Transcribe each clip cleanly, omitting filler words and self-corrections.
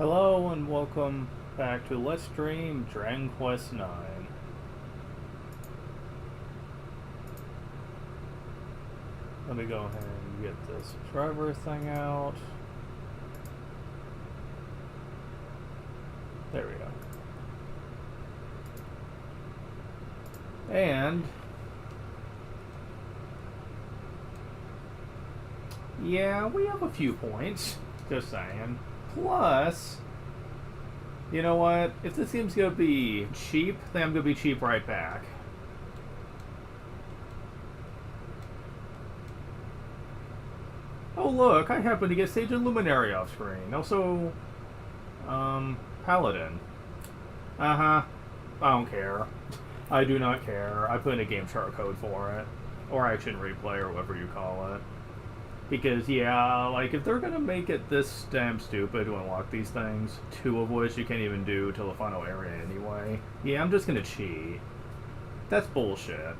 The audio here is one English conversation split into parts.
Hello and welcome back to Let's Stream Dragon Quest IX. Let me go ahead and get the subscriber thing out. There we go. And yeah, we have a few points. Just saying. Plus, you know what? If this game's gonna be cheap, then I'm gonna be cheap right back. Oh look, I happen to get Sage and Luminary off screen. Also, Paladin. Uh-huh. I don't care. I do not care. I put in a game chart code for it. Or Action Replay, or whatever you call it. Because, yeah, like, if they're gonna make it this damn stupid to unlock these things, two of which you can't even do till the final area anyway, yeah, I'm just gonna cheat. That's bullshit.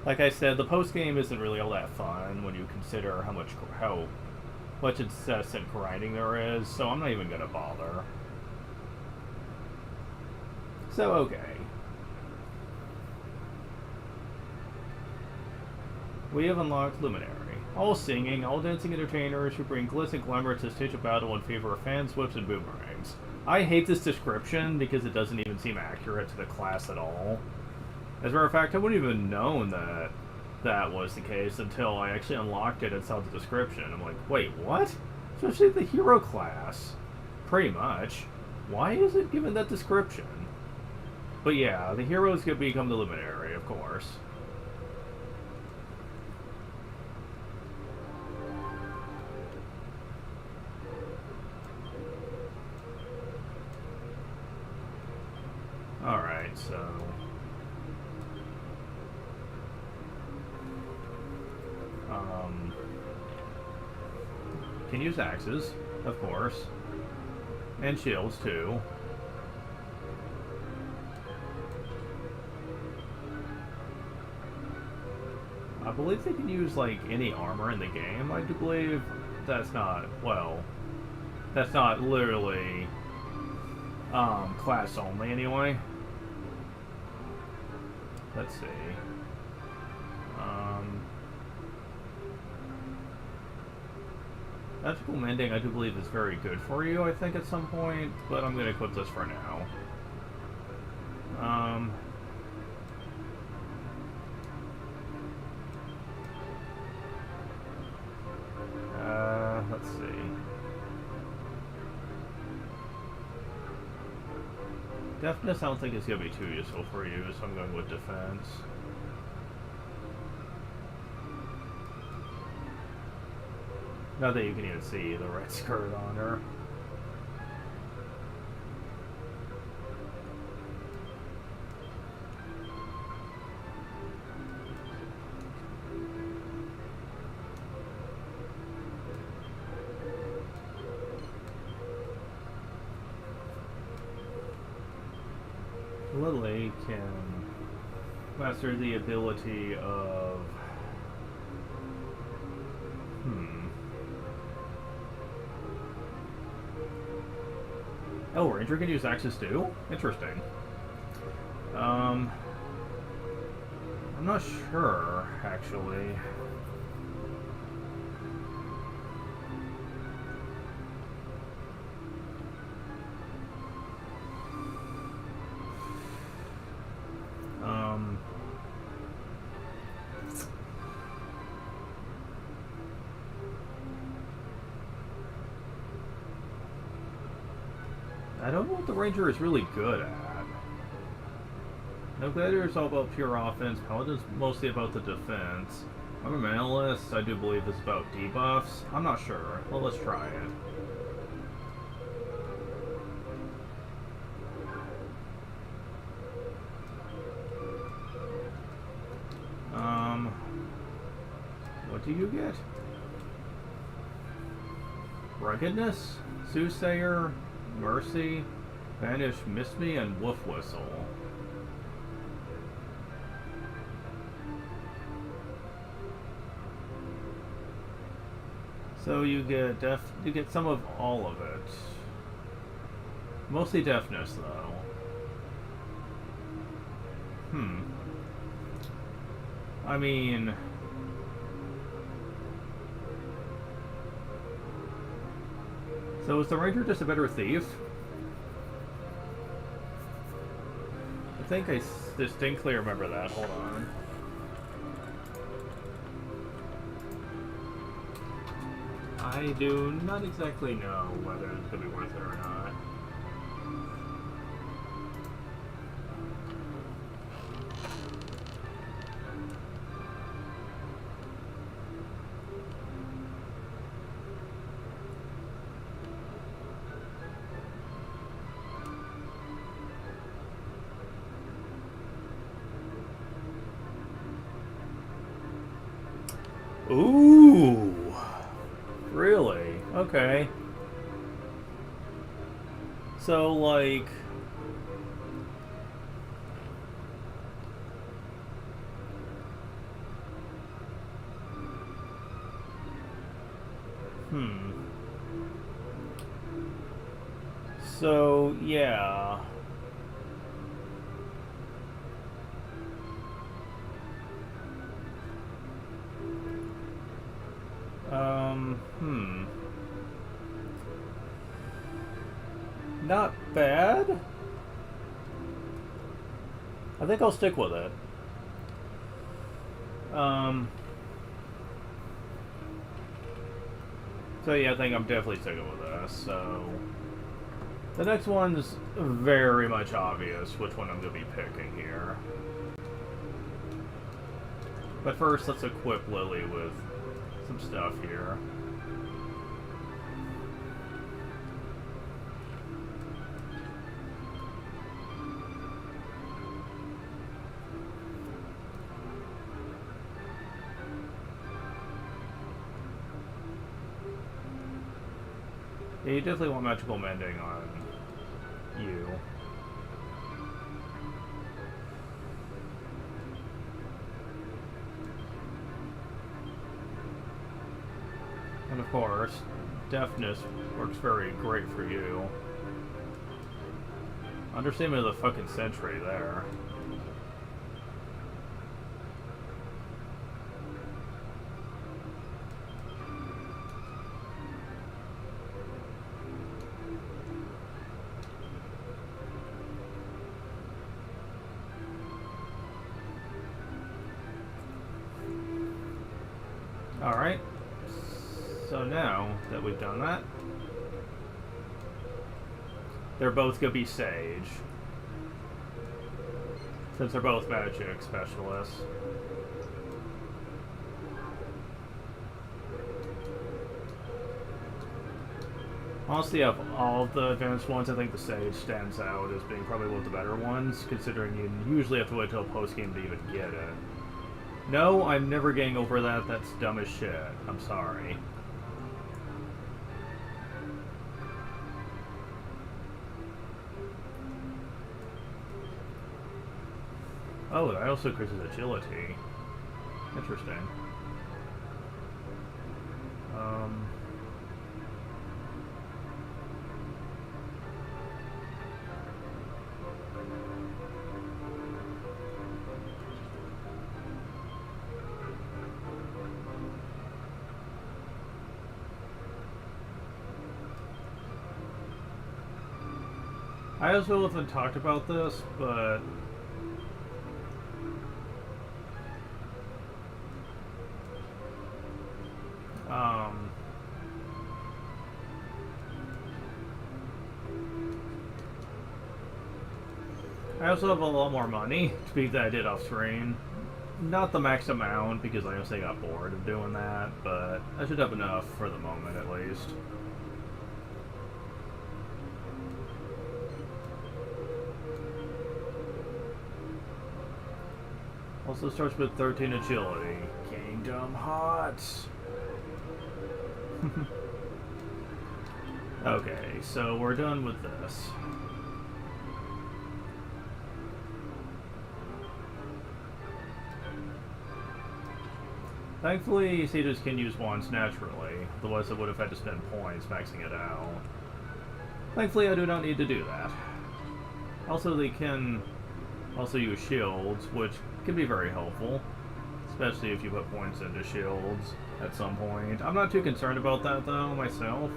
Like I said, the post-game isn't really all that fun when you consider how much incessant grinding there is, so I'm not even gonna bother. So, okay. We have unlocked Luminary. All singing, all dancing entertainers who bring glitz and glamour to the stage of battle in favor of fans, whips, and boomerangs. I hate this description because it doesn't even seem accurate to the class at all. As a matter of fact, I wouldn't even known that that was the case until I actually unlocked it and saw the description. I'm like, wait, what? Especially the hero class. Pretty much. Why is it given that description? But yeah, the heroes could become the Luminary, of course. Alright, so... can use axes, of course. And shields, too. I believe they can use, like, any armor in the game. I do believe that's not, well... that's not literally... class only, anyway. Let's see. Magical Mending, I do believe, is very good for you, I think, at some point, but I'm going to equip this for now. Let's see. Deafness, I don't think is going to be too useful for you, so I'm going with Defense. Not that you can even see the red skirt on her. Lily can master the ability of... Oh, Ranger can use axes too? Interesting. I'm not sure, actually. I don't know what the Ranger is really good at. No, Gladiator is all about pure offense. Paladin's mostly about the defense. I'm a Mentalist, I do believe it's about debuffs. I'm not sure. Well, let's try it. What do you get? Ruggedness? Soothsayer? Mercy, Banish, Miss Me, and Wolf Whistle. So you get some of all of it. Mostly deafness, though. I mean... So is the Ranger just a better thief? I think I distinctly remember that. Hold on. I do not exactly know whether it's going to be worth it or not. Ooh! Really? Okay. So, like... So, yeah... Not bad. I think I'll stick with it. So yeah, I think I'm definitely sticking with this. So the next one's very much obvious which one I'm going to be picking here. But first, let's equip Lily with some stuff here. Yeah, you definitely want magical mending on you. And of course, deafness works very great for you. Understatement of the fucking century there. Alright, so now that we've done that, they're both going to be Sage, since they're both magic specialists. Honestly, of all of the advanced ones, I think the Sage stands out as being probably one of the better ones, considering you usually have to wait till post-game to even get it. No, I'm never getting over that. That's dumb as shit. I'm sorry. Oh, that also increases agility. Interesting. I also haven't talked about this, but I also have a lot more money to beat that I did off screen. Not the max amount, because I honestly got bored of doing that, but I should have enough for the moment at least. Also starts with 13 agility. Kingdom Hearts! Okay, so we're done with this. Thankfully, sages can use wands naturally, otherwise I would have had to spend points maxing it out. Thankfully, I do not need to do that. Also, they can also use shields, which can be very helpful, especially if you put points into shields at some point. I'm not too concerned about that, though, myself.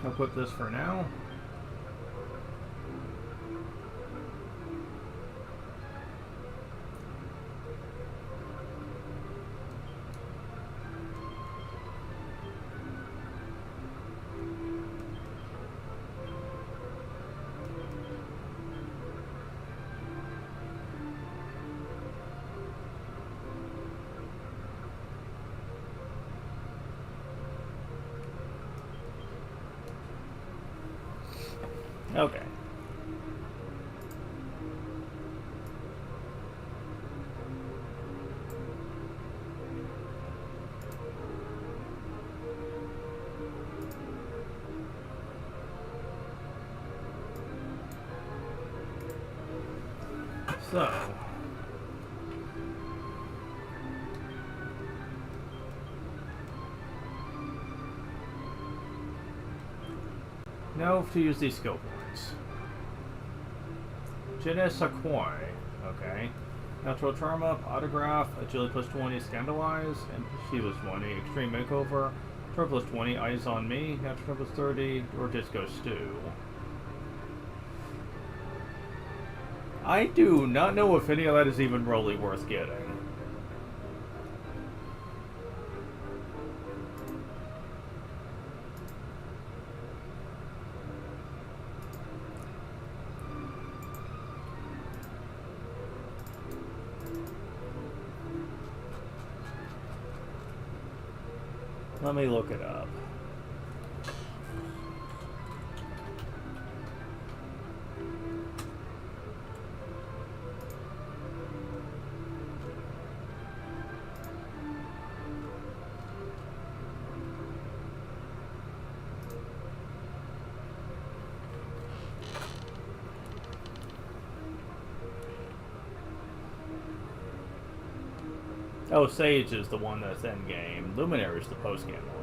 I'll put this for now. Okay. So, now to use these skill points. Jene Sakoi, okay. Natural Charm Up, Autograph, Agility plus 20, Scandalize, and she was 20. Extreme Makeover, Charm plus 20, Eyes on Me, Natural plus 30, or Disco Stew. I do not know if any of that is even really worth getting. Let me look it up. Oh, Sage is the one that's in-game. Luminary is the post-game one.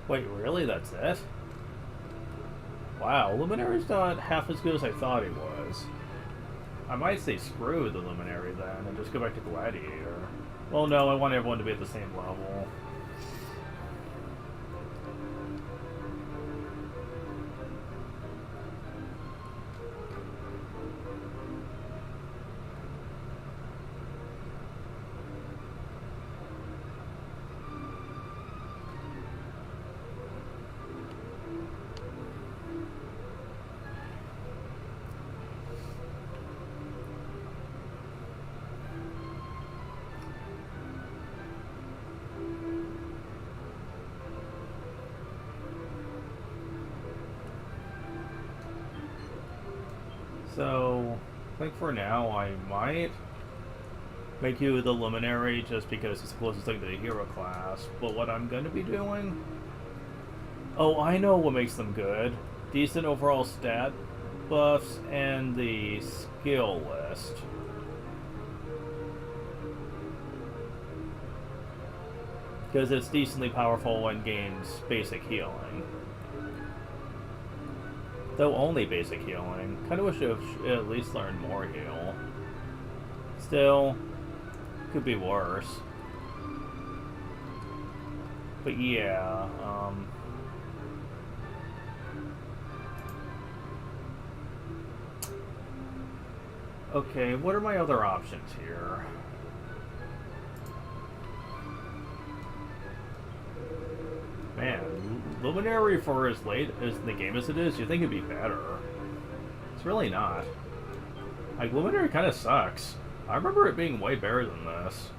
Wait, really? That's it? Wow, Luminary's not half as good as I thought he was. I might say screw the Luminary then, and just go back to Gladiator. Well, no, I want everyone to be at the same level. So, I think for now I might make you the Luminary just because it's the closest thing to the hero class. But what I'm going to be doing... Oh, I know what makes them good. Decent overall stat buffs and the skill list. Because it's decently powerful and gains basic healing. Though only basic healing. Kinda wish I should at least learned more heal. Still, could be worse. But yeah, okay, what are my other options here? Man, Luminary, for as late as the game as it is, you think it'd be better. It's really not. Like, Luminary kind of sucks. I remember it being way better than this.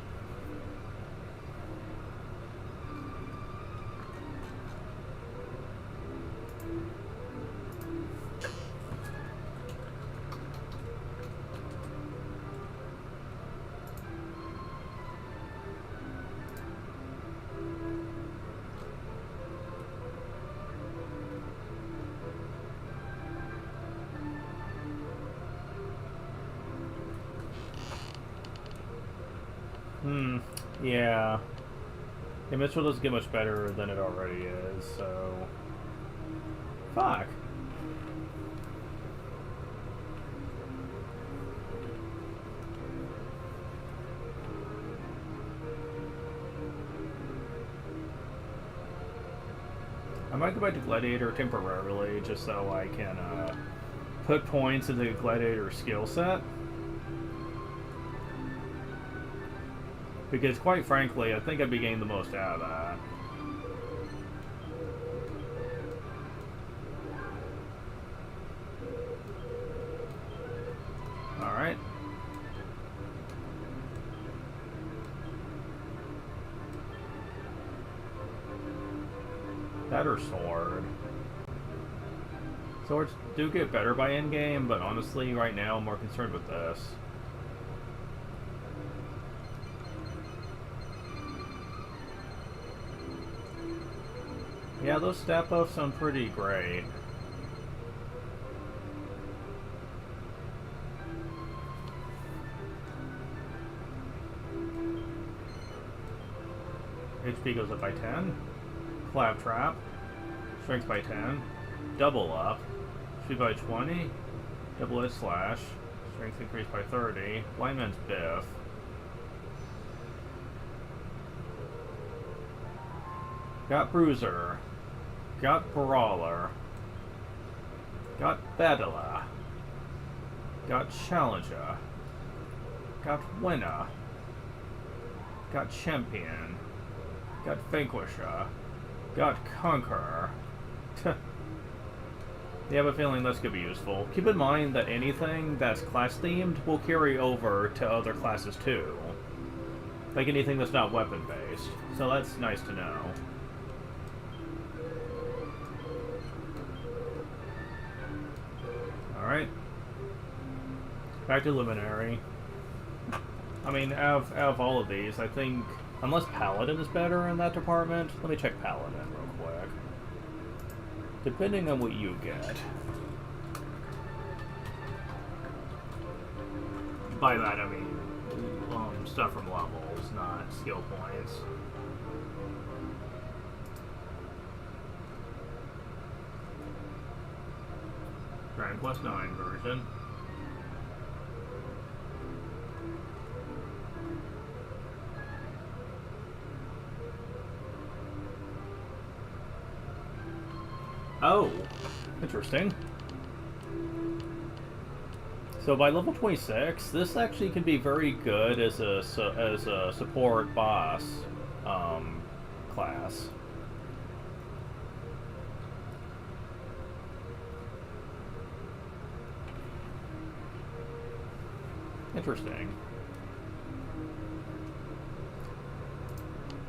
Yeah. Yeah, Mitchell doesn't get much better than it already is, so... Fuck. I might go back to Gladiator temporarily, just so I can, put points into the Gladiator skill set. Because, quite frankly, I think I'd be getting the most out of that. Alright. Better sword. Swords do get better by endgame, but honestly, right now, I'm more concerned with this. Yeah, those stat buffs sound pretty great. HP goes up by 10. Claptrap. Strength by 10. Double up. Speed by 20. Double edge slash. Strength increased by 30. Blind Man's Biff. Got Bruiser. Got Brawler. Got Battler. Got Challenger. Got Winner. Got Champion. Got Vanquisher. Got Conqueror. I have a feeling this could be useful. Keep in mind that anything that's class-themed will carry over to other classes too. Like anything that's not weapon-based. So that's nice to know. Alright. Back to Luminary. I mean, out of all of these, I think... Unless Paladin is better in that department. Let me check Paladin real quick. Depending on what you get. By that I mean stuff from levels, not skill points. Dragon Quest 9 version. Oh, interesting. So by level 26, this actually can be very good as a support boss class. Interesting.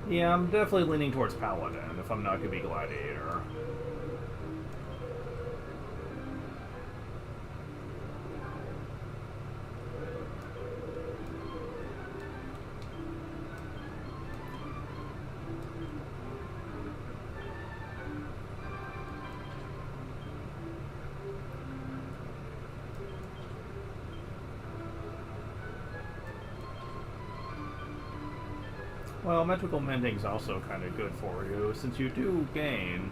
Yeah, I'm definitely leaning towards Paladin if I'm not going to be Gladiator. Well, Metrical Mending's also kind of good for you, since you do gain...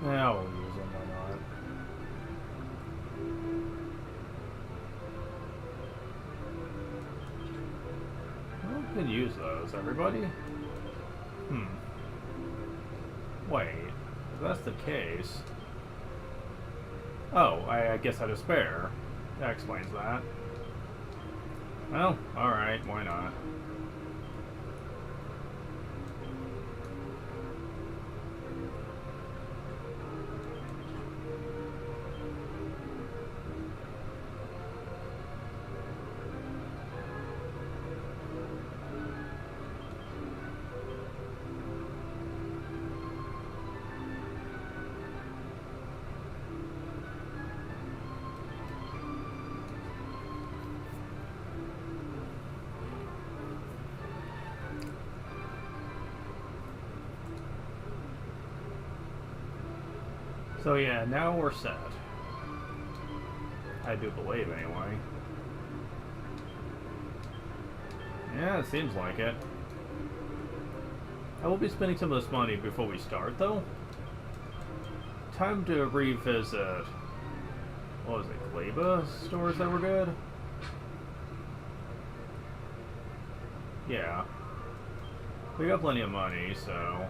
Yeah, we'll use them, why not? use those? Everybody? Wait, if that's the case... Oh, I guess I had a spare. That explains that. Well, alright, why not? So yeah, now we're set. I do believe, anyway. Yeah, it seems like it. I will be spending some of this money before we start, though. Time to revisit... What was it, Kleba stores that were good? Yeah. We got plenty of money, so...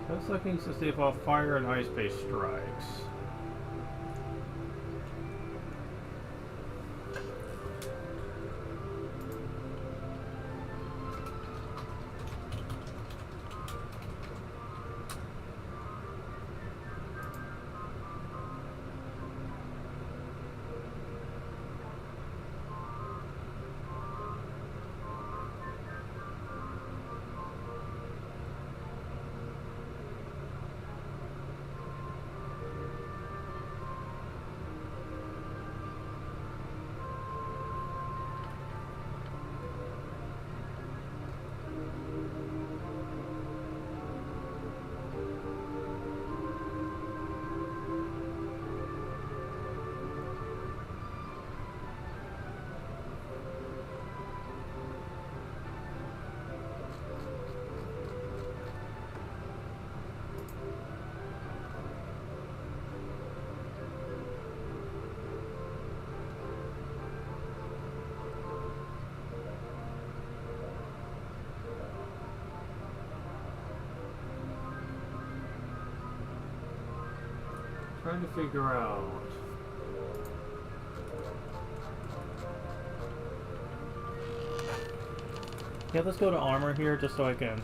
Those looking to stave off fire and ice-based strikes. Trying to figure out... Yeah, let's go to armor here just so I can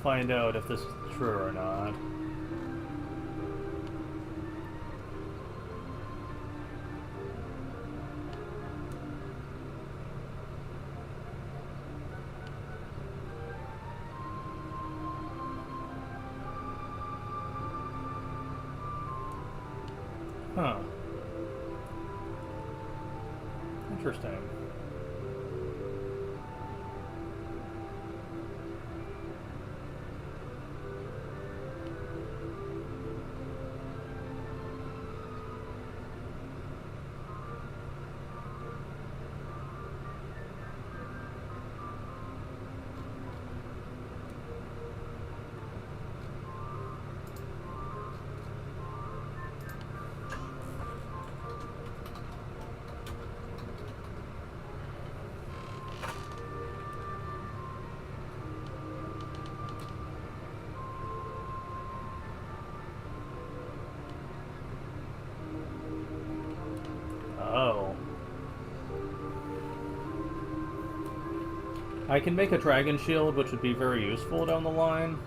find out if this is true or not. Huh. Interesting. I can make a dragon shield, which would be very useful down the line.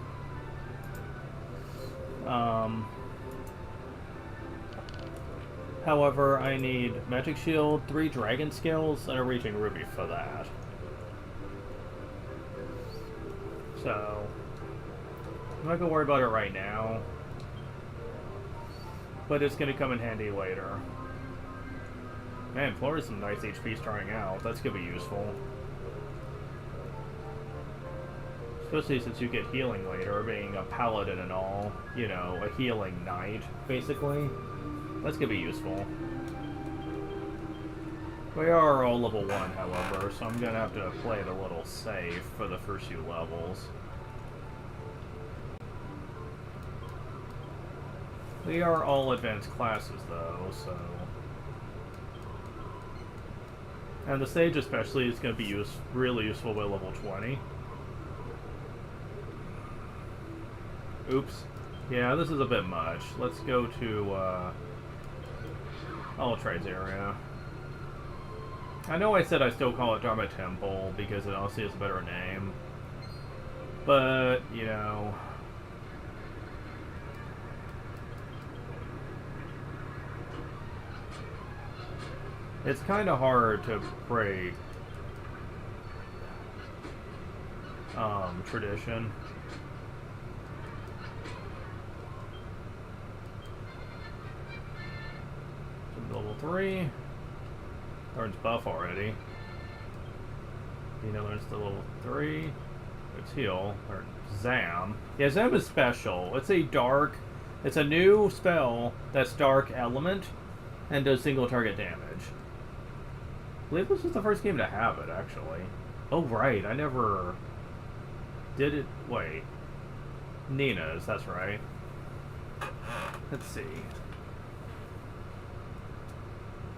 However, I need magic shield, 3 dragon scales, and a raging ruby for that. So, I'm not gonna worry about it right now, but it's gonna come in handy later. Man, Flora has some nice HP starting out. That's gonna be useful. Especially since you get healing later, being a paladin and all. You know, a healing knight, basically. That's gonna be useful. We are all level 1, however, so I'm gonna have to play it a little safe for the first few levels. We are all advanced classes, though, so... And the sage especially is going to be really useful by level 20. Oops. Yeah, this is a bit much. Let's go to, Altride's area. I know I said I still call it Dharma Temple, because it honestly is a better name. But, you know... It's kind of hard to break tradition. So level 3. Learns buff already. Dina learns to level 3. It's heal. Or Zam. Yeah, Zam is special. It's a new spell that's dark element and does single target damage. I believe this was the first game to have it, actually. Oh, right. I never did it. Wait. Nina's, that's right. Let's see.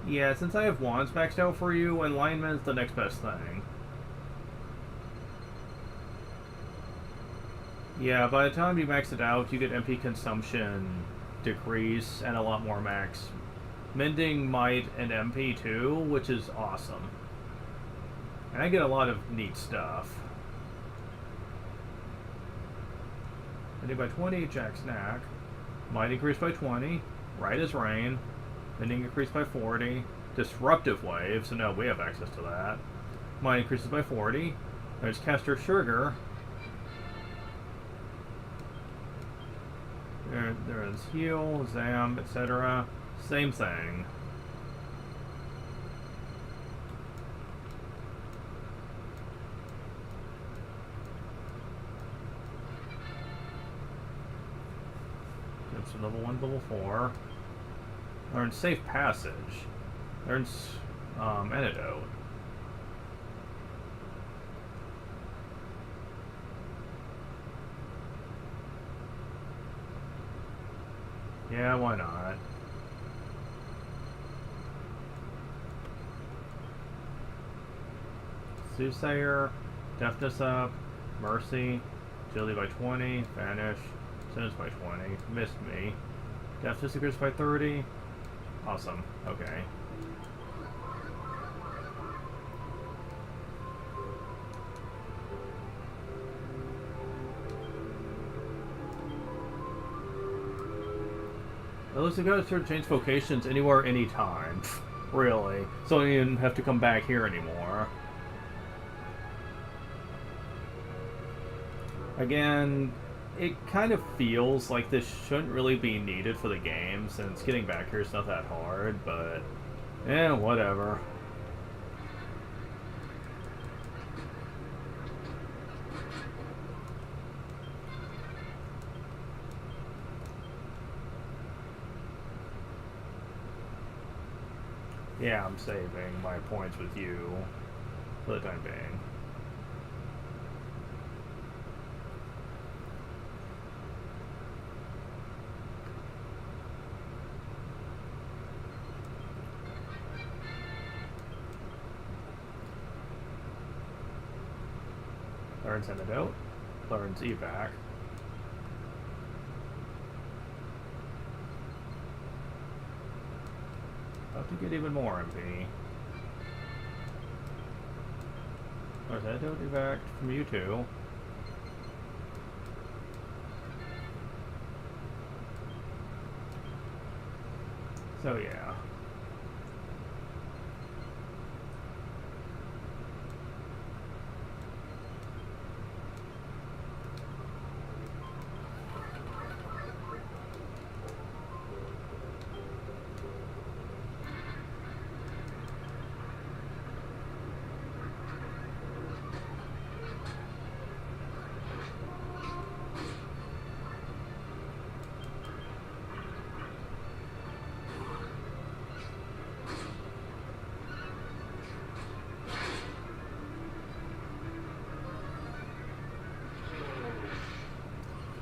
Yeah, since I have wands maxed out for you, Enlightenment's the next best thing. Yeah, by the time you max it out, you get MP consumption decrease and a lot more max Mending, Might, and MP too, which is awesome. And I get a lot of neat stuff. Mending by 20, Jack Snack. Might increased by 20. Right as Rain. Mending increased by 40. Disruptive Wave, so now we have access to that. Might increases by 40. There's Caster Sugar. There's Heal, Zam, etc. Same thing. That's level 1, level 4. Learns Safe Passage. Learns Antidote. Yeah, why not? Soothsayer, Deafness Up, Mercy, Agility by 20, Vanish, Sentence by 20, Missed Me. Deafness increased by 30. Awesome, okay. At least you gotta sort of change vocations anywhere, anytime. Really. So I don't even have to come back here anymore. Again, it kind of feels like this shouldn't really be needed for the game, since getting back here is not that hard, but... whatever. Yeah, I'm saving my points with you for the time being. Learns Antidote. Learns Evac. About to get even more MP. Or that don't evac from you too. So yeah.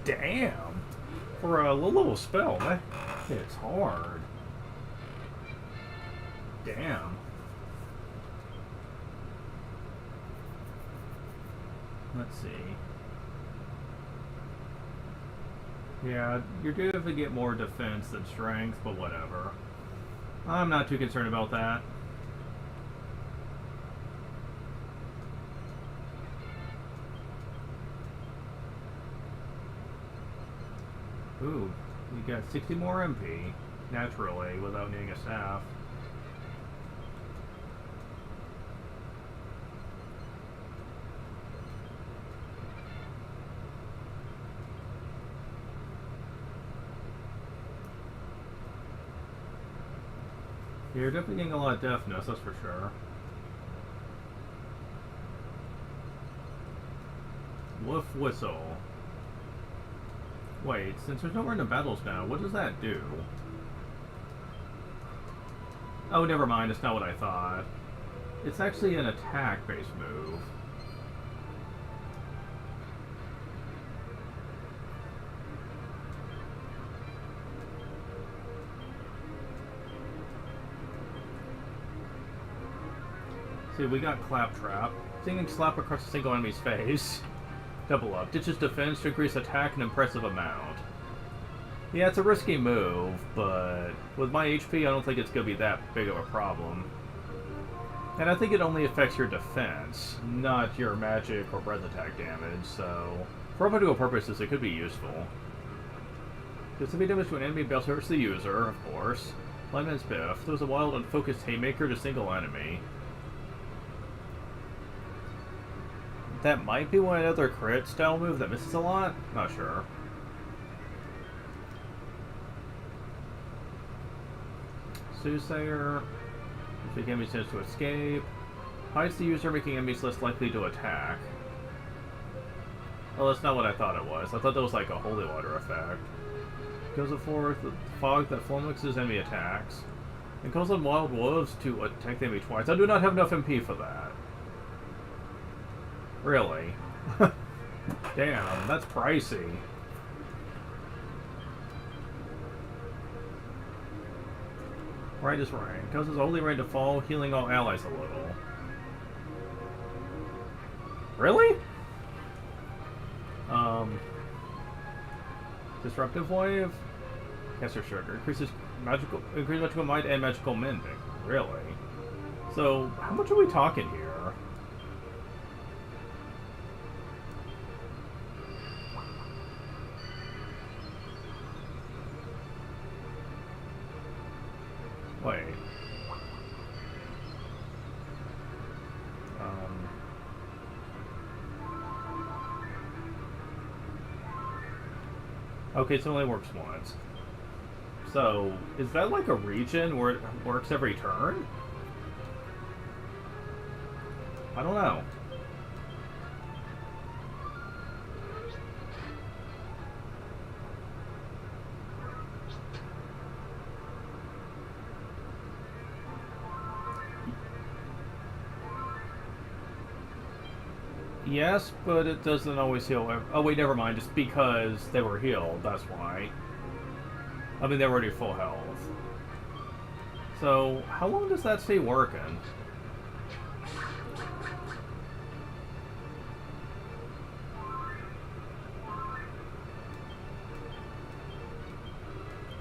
Damn! For a little spell, that hits hard. Damn. Let's see. Yeah, you're due to get more defense than strength, but whatever. I'm not too concerned about that. Ooh, you got 60 more MP, naturally, without needing a staff. You're definitely getting a lot of deafness, that's for sure. Wolf Whistle. Wait, since there's nowhere in the battles now, what does that do? Oh, never mind, it's not what I thought. It's actually an attack-based move. See, we got Claptrap. Singing slap across a single enemy's face. Double up. Ditches defense to increase attack an impressive amount. Yeah, it's a risky move, but with my HP, I don't think it's going to be that big of a problem. And I think it only affects your defense, not your magic or breath attack damage, so for practical purposes, it could be useful. Does heavy damage to an enemy belt hurts the user, of course. Lightman's Biff. Throws a wild, unfocused haymaker to single enemy. That might be one other crit style move that misses a lot? Not sure. Soothsayer. If the enemy tends to escape. Hides the user, making enemies less likely to attack. Well, that's not what I thought it was. I thought that was like a holy water effect. Goes forth the fog that flummoxes enemy attacks. And calls on wild wolves to attack the enemy twice. I do not have enough MP for that. Really? Damn, that's pricey. Right is rain. Causes holy rain to fall, healing all allies a little. Really? Disruptive wave? Caster Sugar. Increases magical might and magical mending. Really? So, how much are we talking here? Wait. Okay, so it only works once. So, is that like a region where it works every turn? I don't know. Yes, but it doesn't always heal. Oh wait, never mind. It's because they were healed. That's why. I mean, they were already full health. So, how long does that stay working?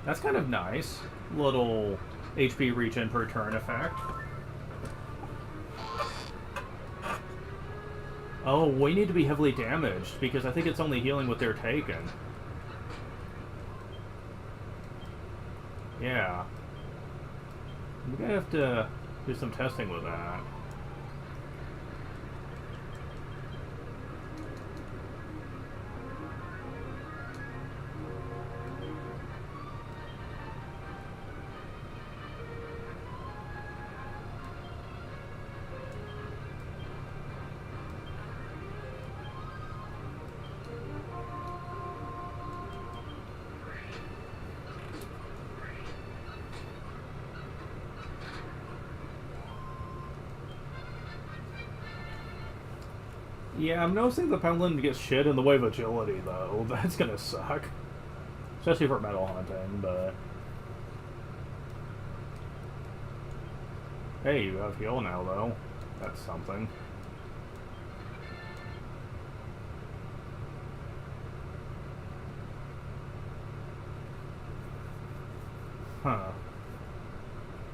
That's kind of nice. Little HP regen per turn effect. Oh, we need to be heavily damaged, because I think it's only healing what they're taking. Yeah. We're gonna have to do some testing with that. Yeah, I'm noticing the Pendulum gets shit in the way of agility, though. That's gonna suck. Especially for metal hunting, but... Hey, you have heal now, though. That's something. Huh.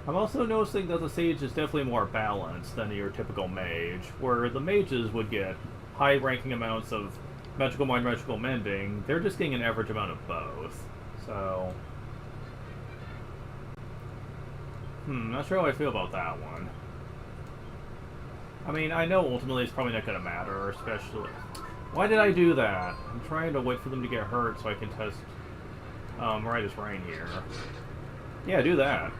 I'm also noticing that the Sage is definitely more balanced than your typical mage, where the mages would get high-ranking amounts of Magical Mind, Magical Mending. They're just getting an average amount of both. So... not sure how I feel about that one. I mean, I know ultimately it's probably not going to matter, especially... Why did I do that? I'm trying to wait for them to get hurt so I can test Midas Rain here. Yeah, do that.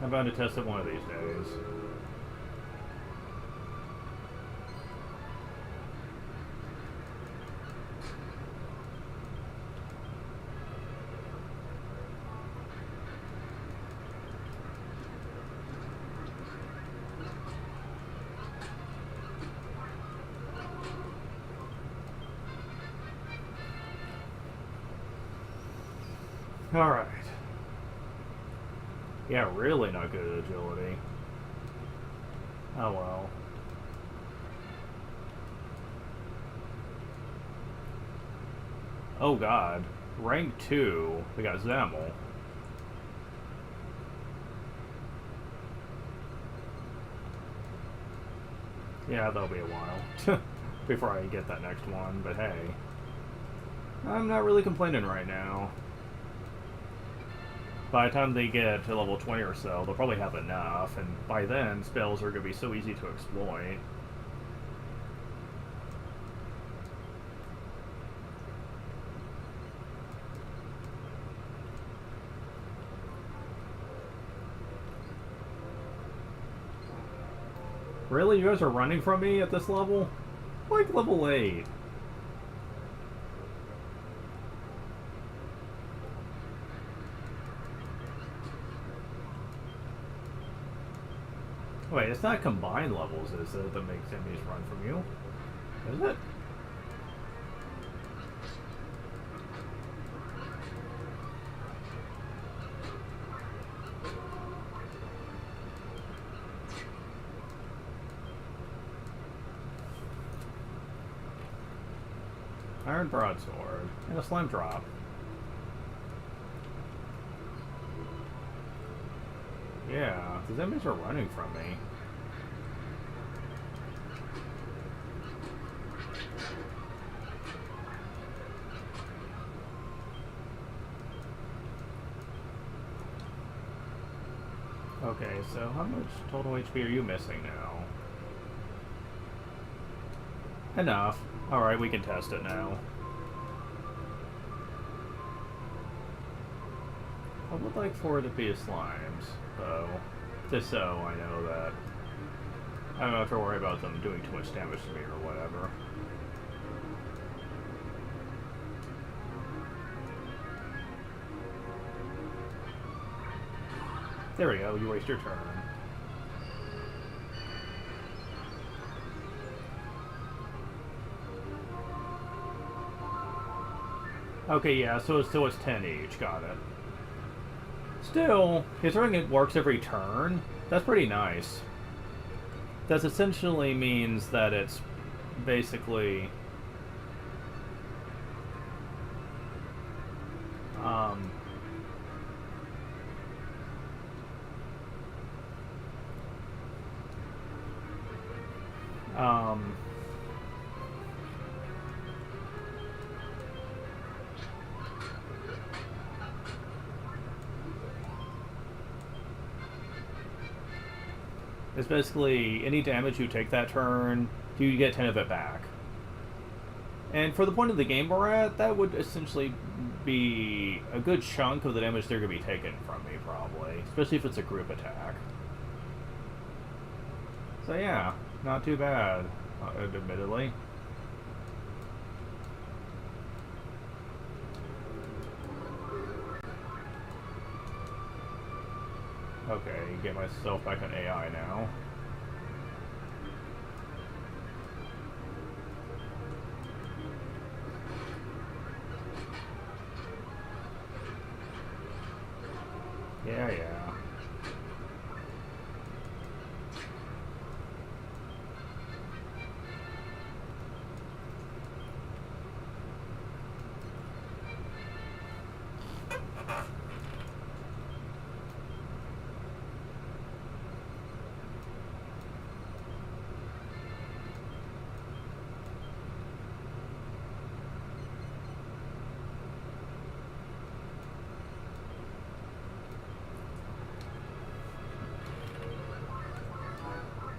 I'm bound to test it one of these days. Alright. Yeah, really not good at agility. Oh well. Oh god. Rank 2, we got Zamel. Yeah, that'll be a while. Before I get that next one, but hey. I'm not really complaining right now. By the time they get to level 20 or so, they'll probably have enough, and by then, spells are going to be so easy to exploit. Really? You guys are running from me at this level? Like level 8. Wait, it's not combined levels, is it, that makes enemies run from you? Is it? Iron Broadsword. And a Slime Drop. Yeah, these enemies are running from me. Okay, so how much total HP are you missing now? Enough. Alright, we can test it now. I would like for it to be a Slimes, though. Just so I know that I don't have to worry about them doing too much damage to me or whatever. There we go, you waste your turn. Okay, yeah, so it's 10 each, got it. Still, considering it works every turn, that's pretty nice. That essentially means that it's basically... Um, it's basically any damage you take that turn, you get 10 of it back. And for the point of the game we're at, that would essentially be a good chunk of the damage they're going to be taking from me, probably. Especially if it's a group attack. So yeah, not too bad, admittedly. Okay, get myself back on AI now. Yeah.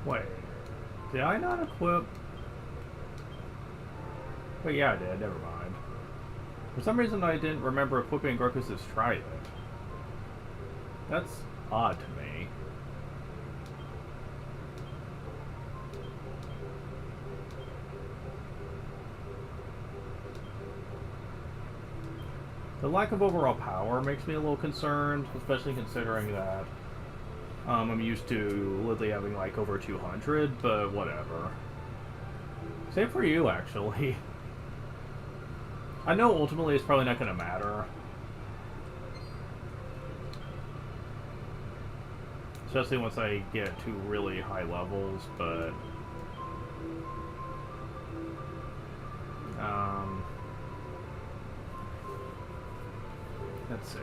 Wait, did I not equip? Wait, yeah, I did. Never mind. For some reason, I didn't remember equipping Grokus's trident. That's odd to me. The lack of overall power makes me a little concerned, especially considering that I'm used to literally having like over 200, but whatever. Same for you, actually. I know ultimately it's probably not going to matter. Especially once I get to really high levels, but... let's see.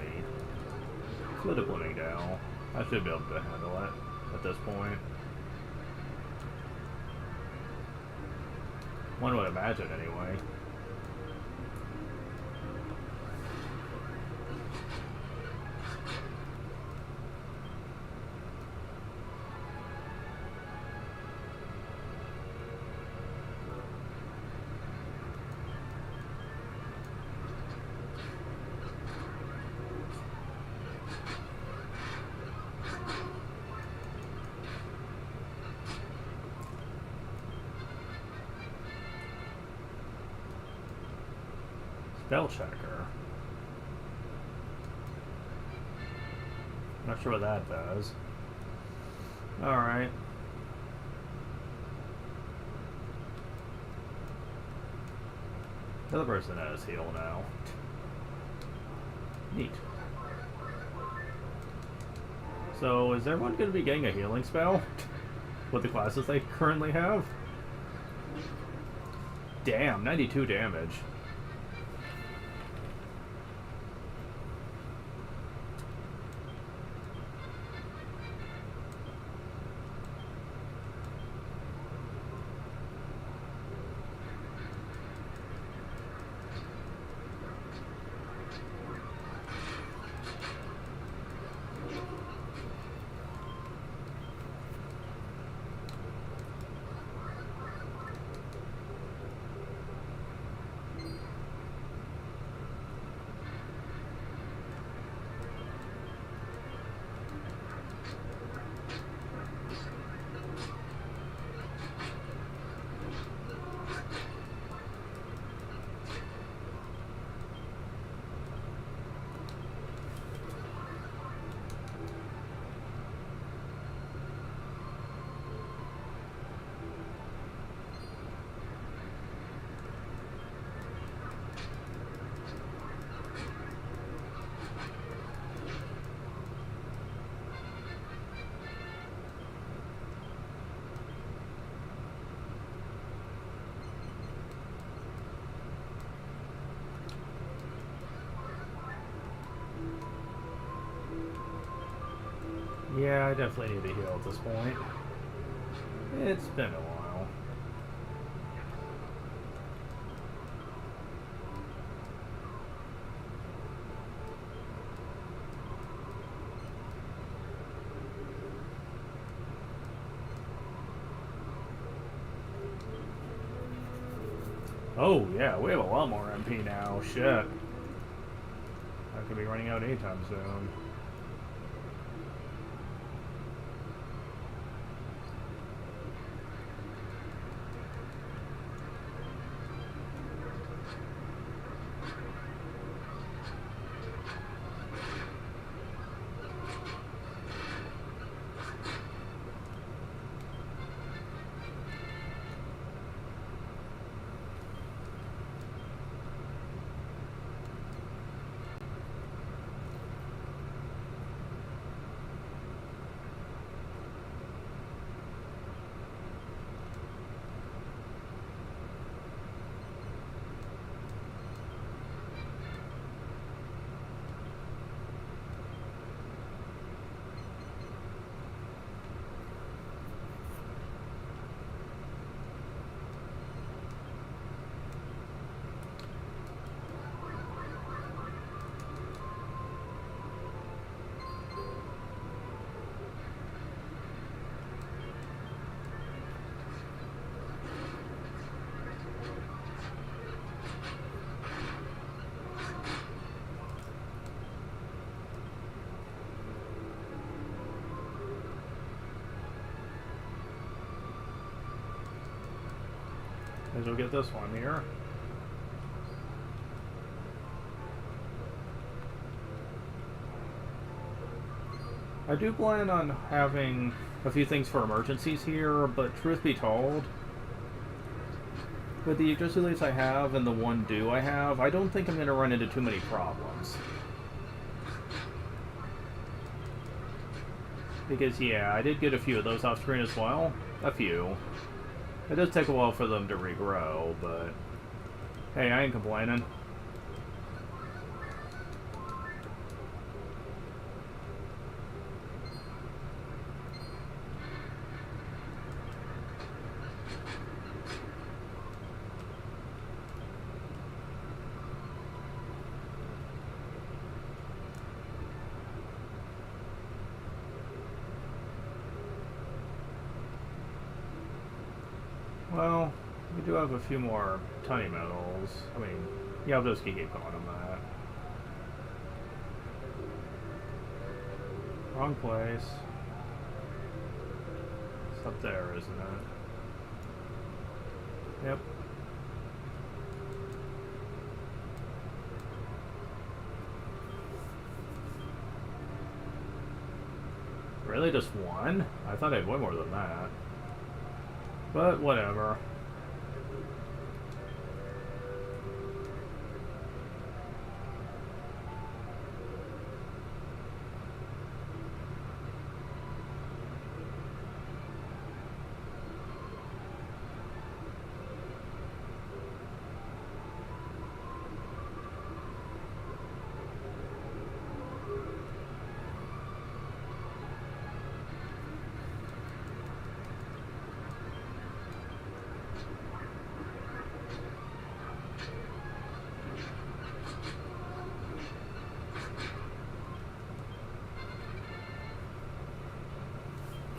Split a Blooming Dale. I should be able to handle it at this point. One would imagine, anyway. Spell checker. Not sure what that does. Alright. The other person has heal now. Neat. So, is everyone going to be getting a healing spell? With the classes they currently have? Damn, 92 damage. Yeah, I definitely need to heal at this point. It's been a while. Oh, yeah, we have a lot more MP now. Shit. That could be running out anytime soon. As we'll get this one here. I do plan on having a few things for emergencies here, but truth be told, with the Yggdrasil leads I have and the one do I have, I don't think I'm going to run into too many problems. Because, yeah, I did get a few of those off screen as well. A few. It does take a while for them to regrow, but hey, I ain't complaining. Well, we do have a few more tiny metals. I mean, yeah, I'll just keep calling them that. Wrong place. It's up there, isn't it? Yep. Really, just one? I thought I had way more than that. But whatever.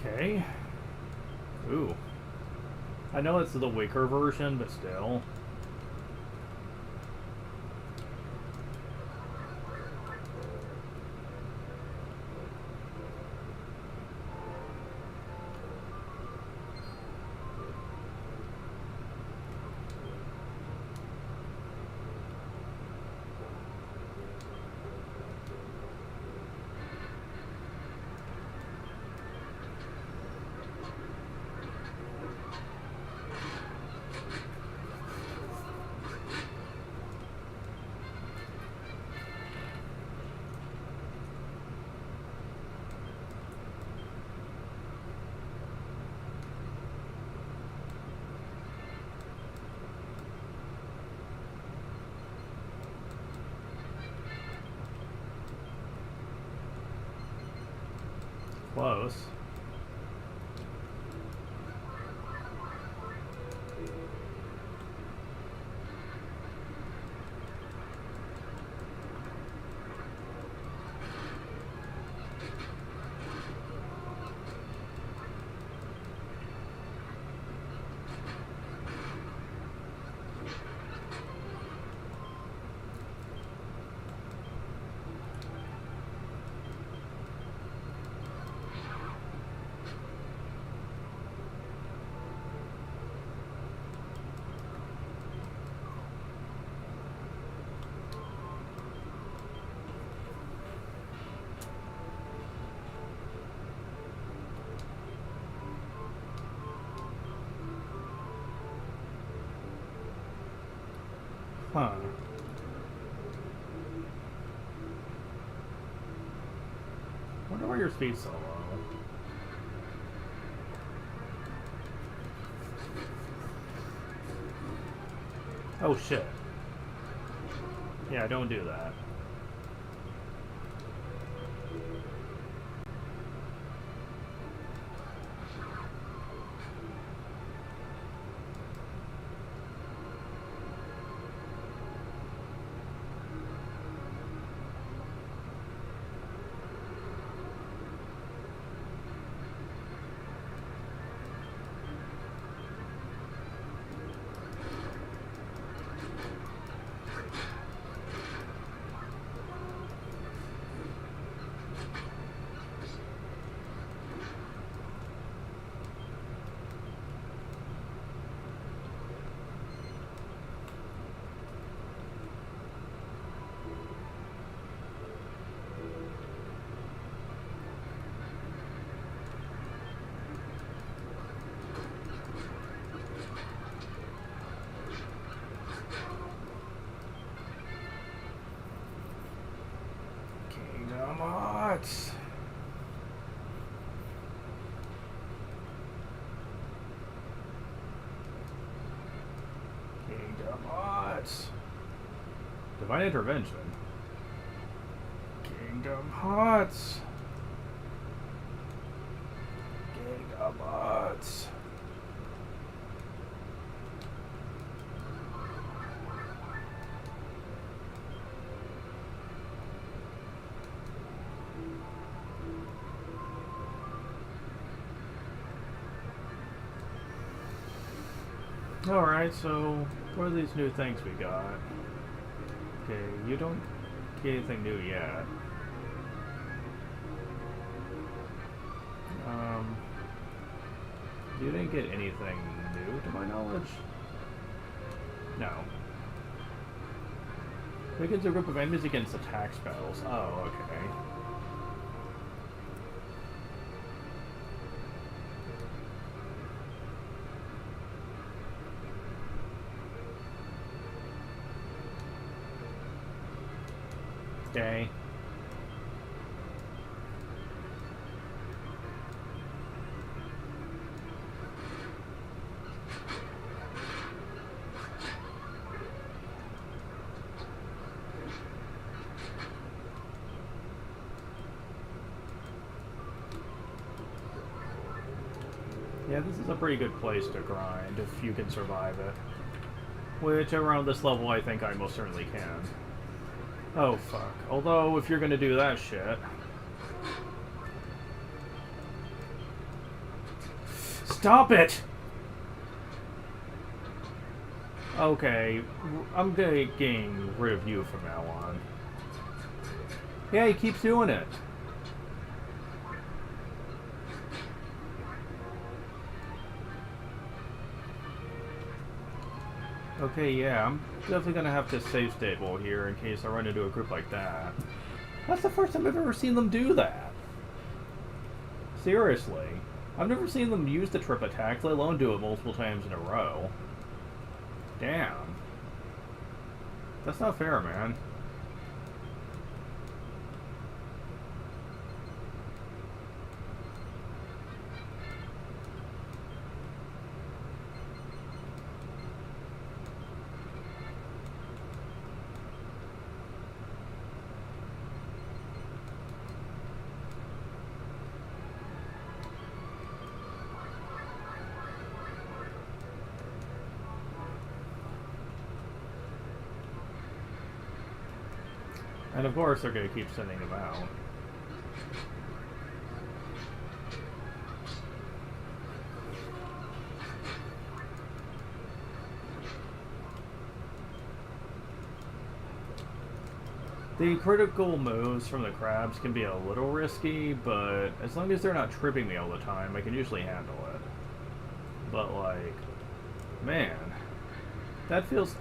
Okay. Ooh. I know it's the weaker version, but still. Close. Huh. Wonder why your speed's so low. Oh shit. Yeah, don't do that. Kingdom Hearts. Kingdom Hearts. Divine Intervention. Kingdom Hearts. Kingdom Hearts. Alright, so what are these new things we got? Okay, you don't get anything new yet. You didn't get anything new to my knowledge? No. Begins a group of enemies against attack spells. Oh, okay. Okay. Yeah, this is a pretty good place to grind if you can survive it. Which, around this level, I think I most certainly can. Oh, fuck. Although, if you're gonna do that shit... Stop it! Okay, I'm getting rid of you from now on. Yeah, he keeps doing it. Okay, yeah, I'm definitely gonna have to save stable here in case I run into a group like that. That's the first time I've ever seen them do that. Seriously. I've never seen them use the trip attack, let alone do it multiple times in a row. Damn. That's not fair, man. And of course they're going to keep sending them out. The critical moves from the crabs can be a little risky, but as long as they're not tripping me all the time, I can usually handle it. But like, man, that feels...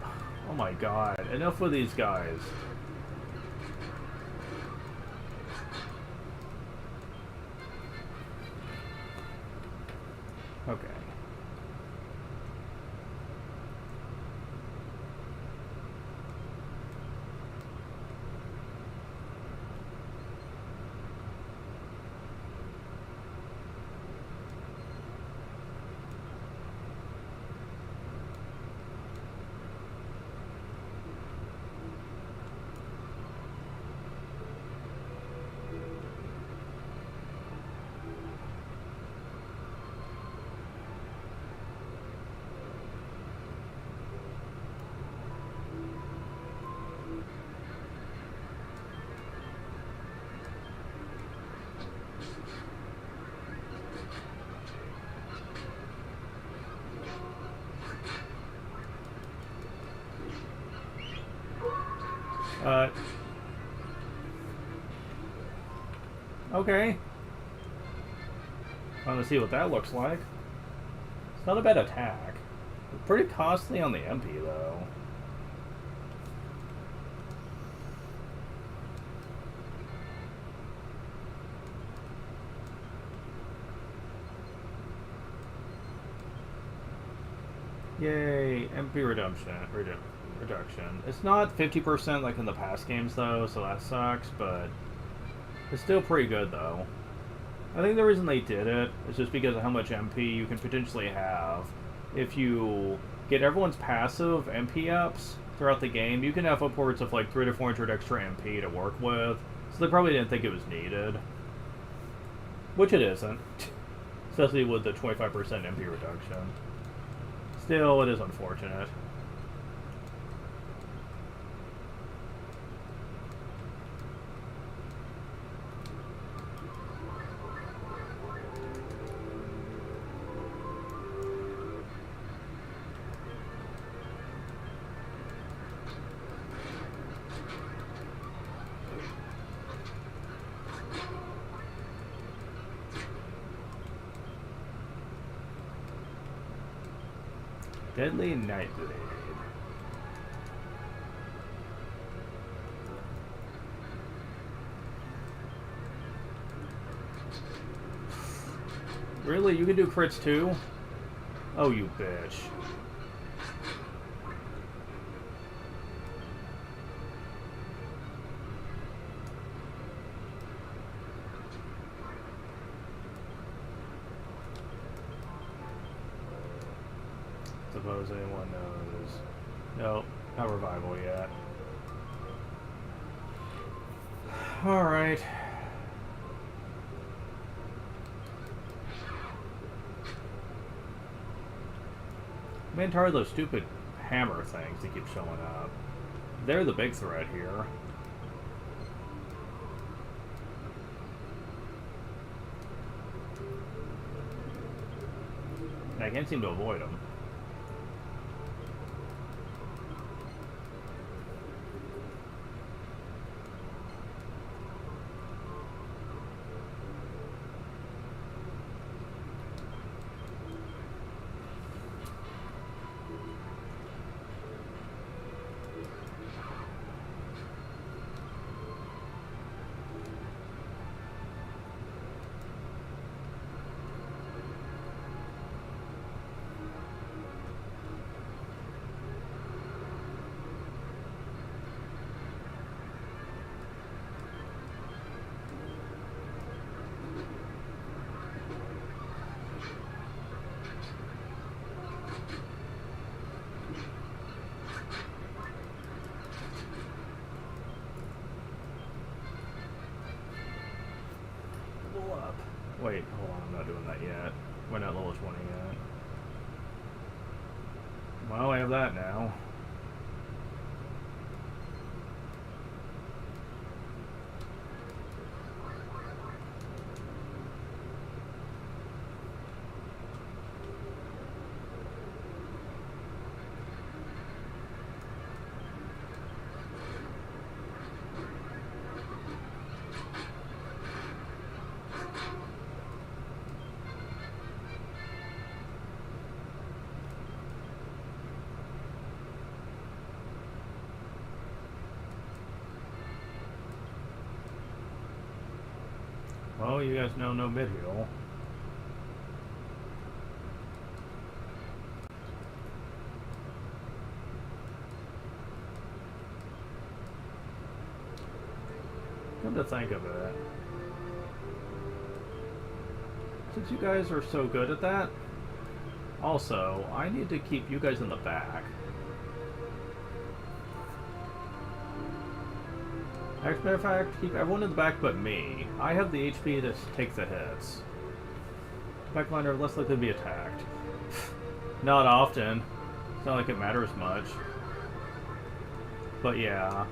Oh my god, enough with these guys. Okay. Uh, okay. Want to see what that looks like. It's not a bad attack. Pretty costly on the MP, though. Yay, MP reduction. It's not 50% like in the past games, though, so that sucks, but it's still pretty good, though. I think the reason they did it is just because of how much MP you can potentially have. If you get everyone's passive MP ups throughout the game, you can have upwards of like 300 to 400 extra MP to work with. So they probably didn't think it was needed. Which it isn't. Especially with the 25% MP reduction. Still, it is unfortunate. Deadly Nightblade. Really? You can do crits too? Oh, you bitch. Suppose anyone knows. Nope, not revival yet. Alright. Man, tired of those stupid hammer things that keep showing up. They're the big threat here. And I can't seem to avoid them. Wait, hold on, I'm not doing that yet. We're not level 20 yet. Well, I have that now. Well, you guys know no mid-heal. Come to think of it, since you guys are so good at that, also, I need to keep you guys in the back. As a matter of fact, keep everyone in the back but me. I have the HP to take the hits. Backline are less likely to be attacked. Not often. It's not like it matters much. But yeah.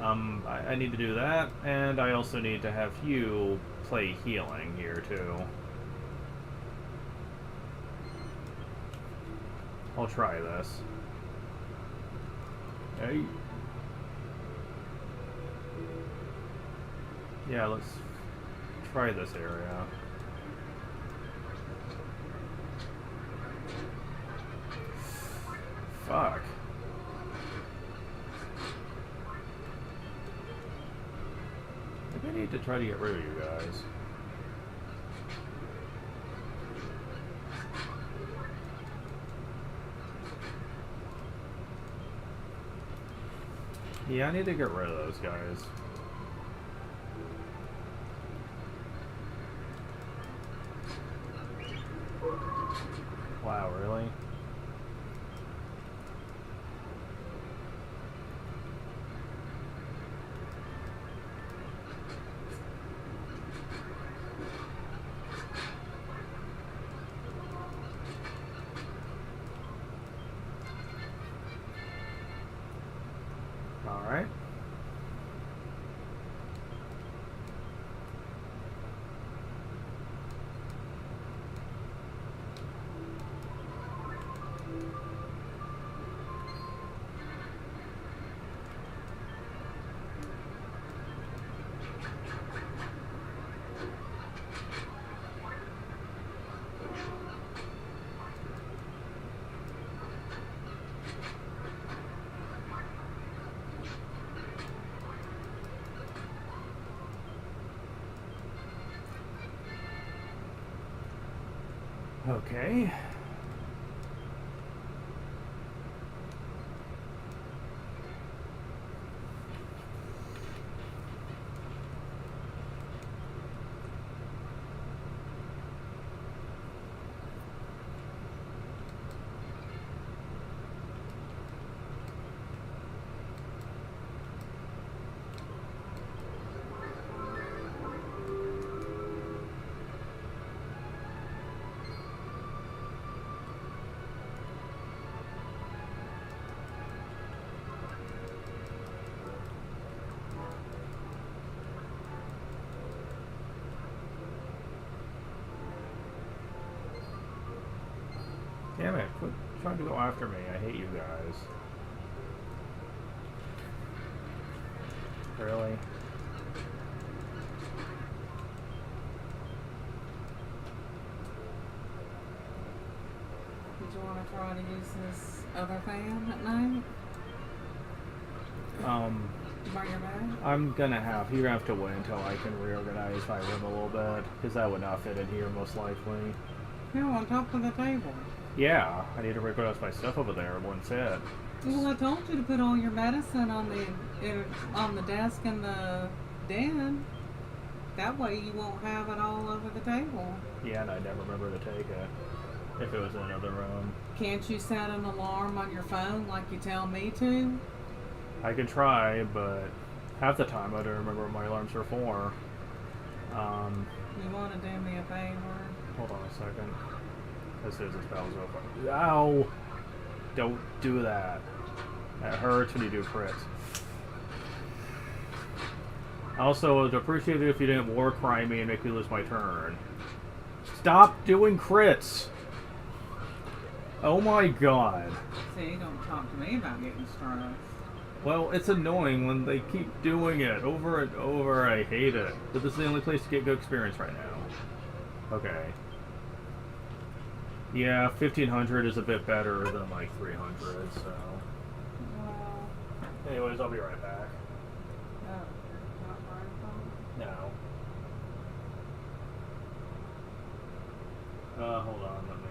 I need to do that, and I also need to have you play healing here too. I'll try this. Hey. Yeah, let's try this area. Fuck. Maybe I need to try to get rid of you guys. Yeah, I need to get rid of those guys. Wow, really? Alright. Okay. Damn it, quit trying to go after me. I hate you guys. Really? Did you want to try to use this other fan at night? Bring your bag? You're gonna have to wait until I can reorganize my room a little bit, because that would not fit in here most likely. No, on top of the table. Yeah, I need to reorganize my stuff over there. It wouldn't fit. Well, I told you to put all your medicine on the desk in the den. That way you won't have it all over the table. Yeah, and I never remember to take it if it was in another room. Can't you set an alarm on your phone like you tell me to? I could try, but half the time I don't remember what my alarms are for. You want to do me a favor? Hold on a second. As soon as this bell's open. Ow! Don't do that. That hurts when you do crits. Also, I'd appreciate it if you didn't war cry me and make me lose my turn. Stop doing crits! Oh my god. See, don't talk to me about getting stressed. Well, it's annoying when they keep doing it over and over. I hate it. But this is the only place to get good experience right now. Okay. Yeah, 1500 is a bit better than like 300, so. Well, Anyways, I'll be right back. no, not right. No. Hold on, let me.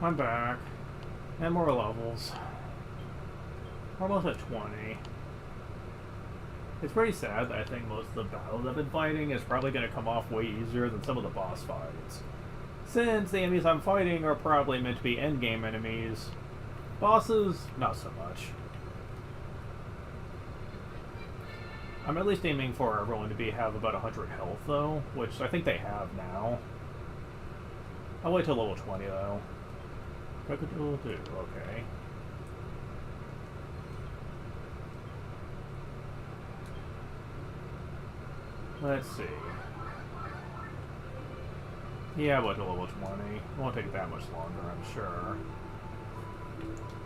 I'm back. And more levels. We're almost at 20. It's pretty sad that I think most of the battles I've been fighting is probably going to come off way easier than some of the boss fights. Since the enemies I'm fighting are probably meant to be endgame enemies. Bosses, not so much. I'm at least aiming for everyone to have about 100 health though, which I think they have now. I'll wait till level 20 though. Crocodile 2, okay. Let's see. Yeah, I'll wait till level 20. It won't take that much longer, I'm sure.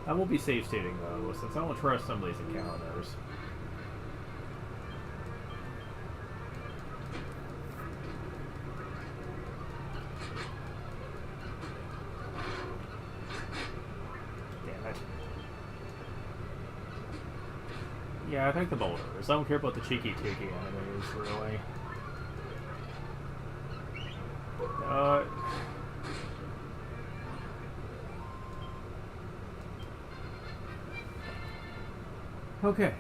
I will be safe stating though, since I don't trust some of these encounters. Yeah, I think the boulders. I don't care about the cheeky tiki enemies, really. Okay.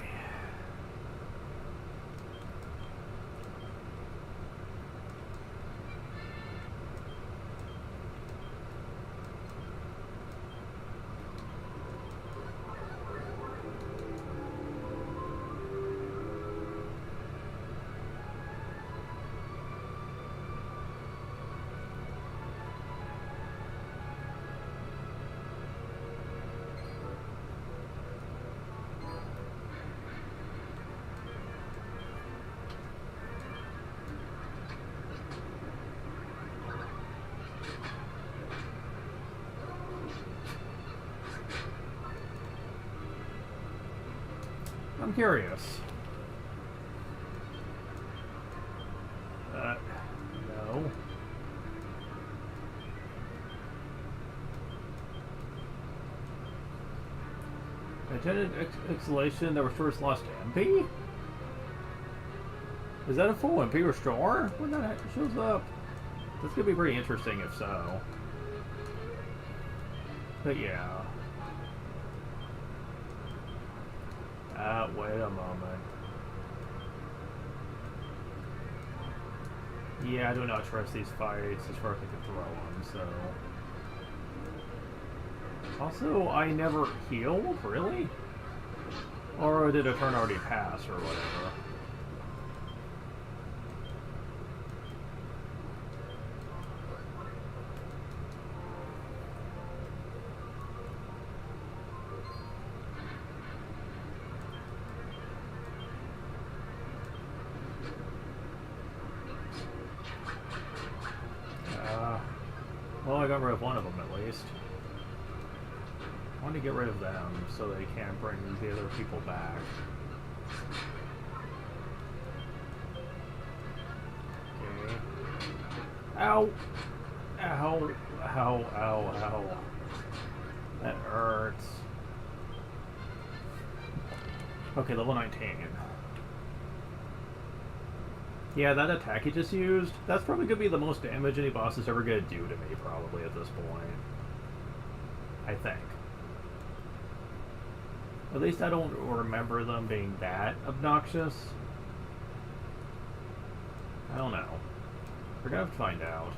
I'm curious. No. Intended exhalation that restores lost MP? Is that a full MP restore? When that shows up? That's gonna be pretty interesting if so. But yeah. Wait a moment. Yeah, I do not trust these fights as far as I can throw them, so... Also, I never healed? Really? Or did a turn already pass, or whatever? Well, I got rid of one of them at least. I want to get rid of them so they can't bring the other people back. Okay. Ow! Ow! Ow! Ow! Ow! That hurts. Okay, level 19. Yeah, that attack he just used, that's probably going to be the most damage any boss is ever going to do to me, probably, at this point. I think. At least I don't remember them being that obnoxious. I don't know. We're going to have to find out.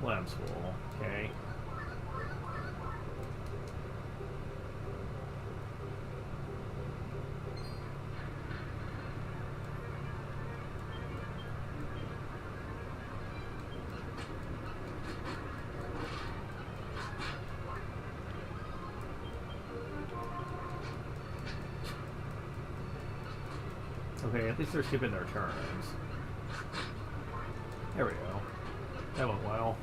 Lamb's full, okay. Okay, at least they're skipping their turns. There we go. That went well.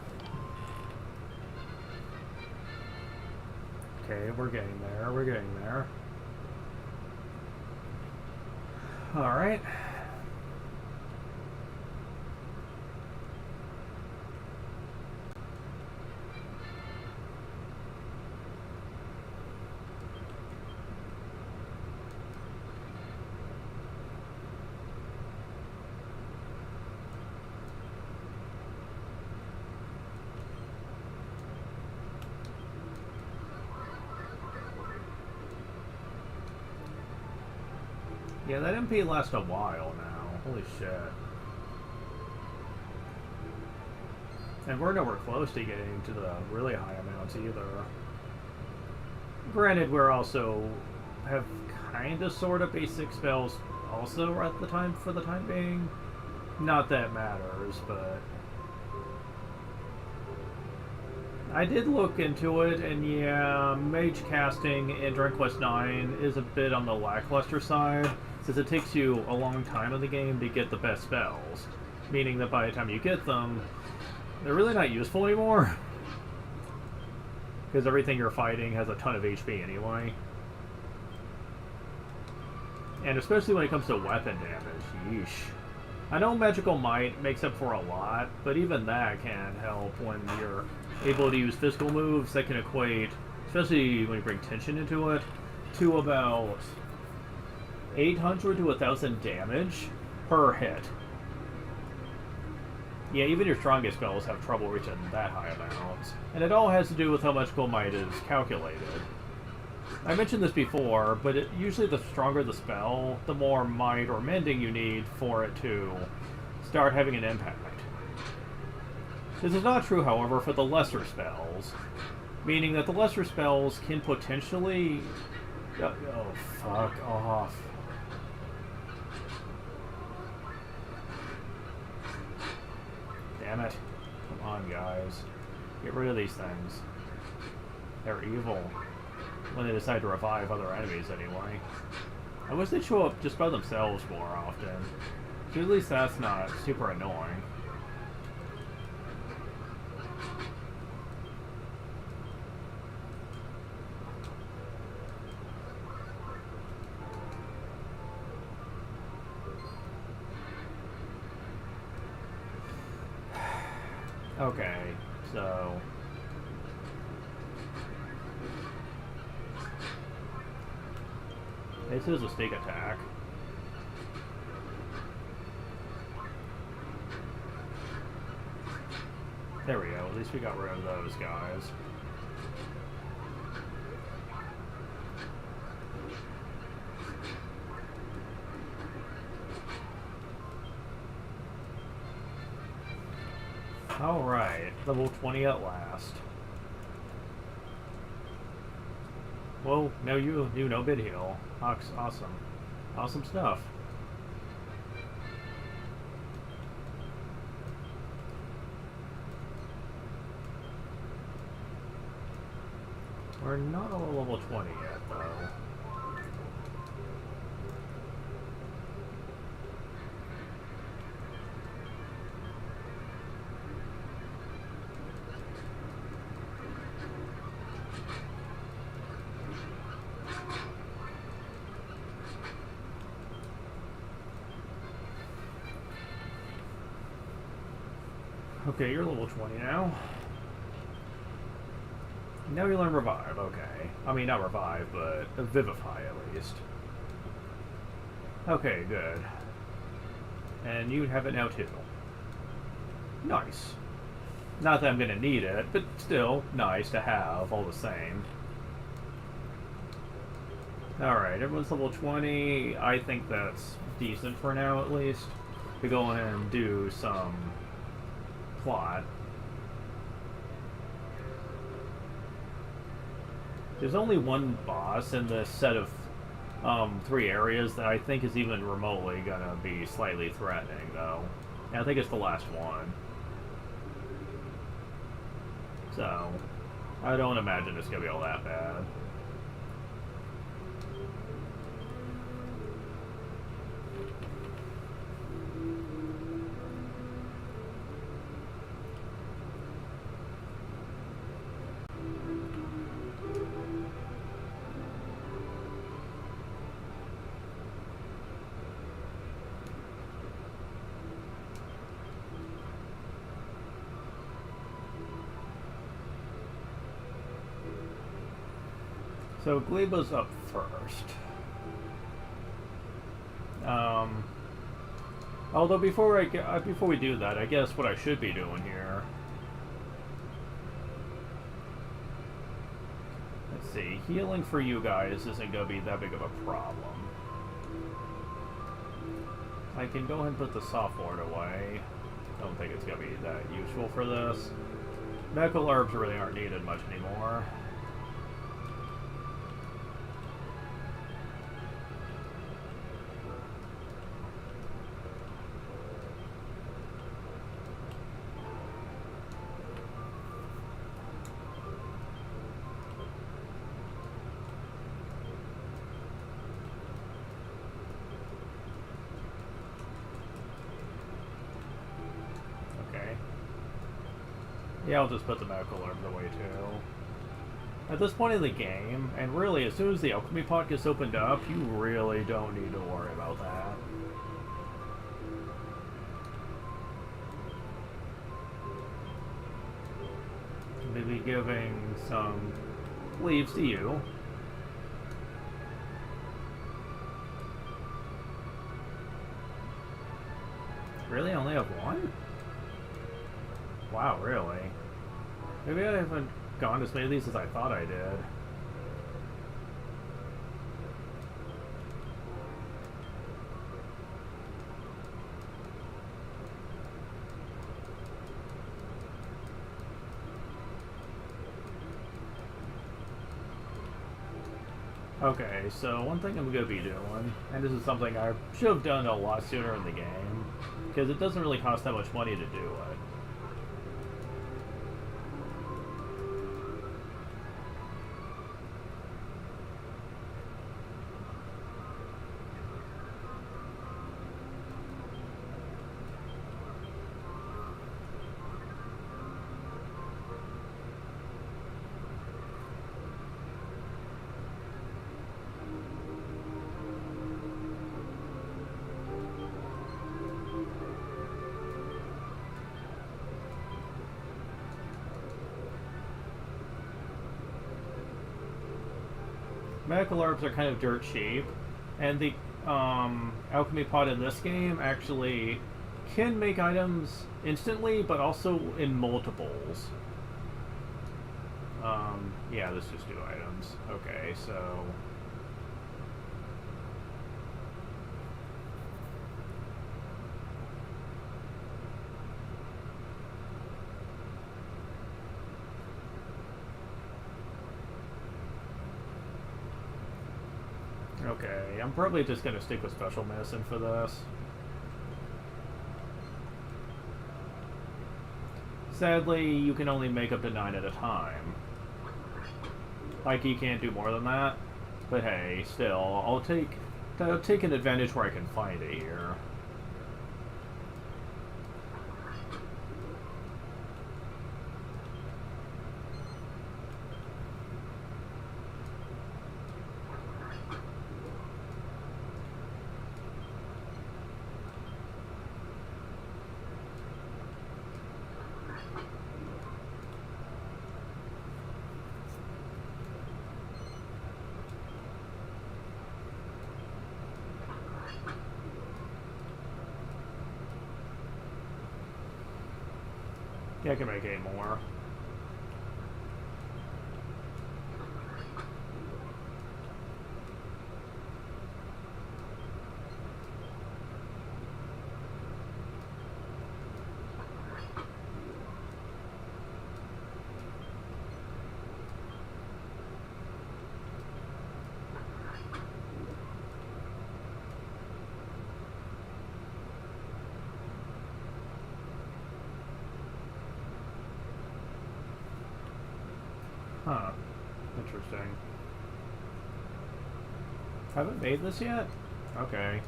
Okay, we're getting there, we're getting there. Alright. Yeah, that MP lasts a while now. Holy shit. And we're nowhere close to getting to the really high amounts either. Granted, we're also have kind of sort of basic spells also at the time for the time being. Not that matters, but I did look into it, and yeah, mage casting in Dragon Quest IX is a bit on the lackluster side, since it takes you a long time in the game to get the best spells, meaning that by the time you get them, they're really not useful anymore. Because everything you're fighting has a ton of HP anyway. And especially when it comes to weapon damage, yeesh. I know Magical Might makes up for a lot, but even that can help when you're able to use physical moves that can equate, especially when you bring tension into it, to about 800 to 1,000 damage per hit. Yeah, even your strongest spells have trouble reaching that high amounts. And it all has to do with how much Magical Might is calculated. I mentioned this before, but usually the stronger the spell, the more might or mending you need for it to start having an impact. This is not true, however, for the lesser spells, meaning that the lesser spells can potentially... Oh, fuck off. Damn it. Come on, guys. Get rid of these things. They're evil. When they decide to revive other enemies, anyway. I wish they'd show up just by themselves more often. So at least that's not super annoying. Okay, so... This is a stake attack. There we go, at least we got rid of those guys. Alright, level 20 at last. Well, now you know bid heal. Awesome. Awesome stuff. We're not on level 20 yet, though. Okay, you're level 20 now. Now you learn Revive, okay. I mean, not Revive, but Vivify at least. Okay, good. And you have it now too. Nice. Not that I'm gonna need it, but still nice to have all the same. Alright, everyone's level 20. I think that's decent for now at least. To go in and do some plot. There's only one boss in this set of 3 areas that I think is even remotely gonna be slightly threatening, though. And I think it's the last one. So, I don't imagine it's gonna be all that bad. So Gleba's up first. Although before we do that, I guess what I should be doing here. Let's see, healing for you guys isn't gonna be that big of a problem. I can go ahead and put the soft lord away. Don't think it's gonna be that useful for this. Medical herbs really aren't needed much anymore. Yeah, I'll just put the medical herbs away too. At this point in the game, and really as soon as the alchemy pot gets opened up, you really don't need to worry about that. Maybe giving some leaves to you. Really? I only have one? Wow, really? Maybe I haven't gone as many of these as I thought I did. Okay, so one thing I'm going to be doing, and this is something I should have done a lot sooner in the game, because it doesn't really cost that much money to do it. Medical herbs are kind of dirt cheap, and the alchemy pot in this game actually can make items instantly, but also in multiples. Yeah, let's just do items. Okay, so... Okay, I'm probably just going to stick with special medicine for this. Sadly, you can only make up to 9 at a time. Like, you can't do more than that. But hey, still, I'll take an advantage where I can find it here. Yeah, I can make 8 more. Huh. Interesting. Haven't made this yet? Okay.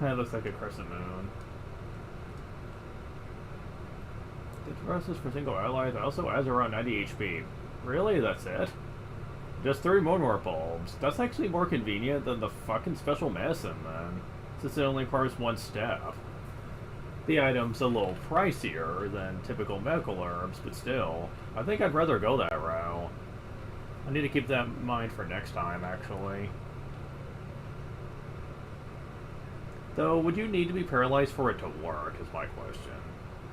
That looks like a crescent moon. It rest for single allies, also adds around 90 HP. Really? That's it? Just 3 more bulbs. That's actually more convenient than the fucking special medicine, then. Since it only requires 1 step. The item's a little pricier than typical medical herbs, but still, I think I'd rather go that route. I need to keep that in mind for next time, actually. Though, would you need to be paralyzed for it to work, is my question.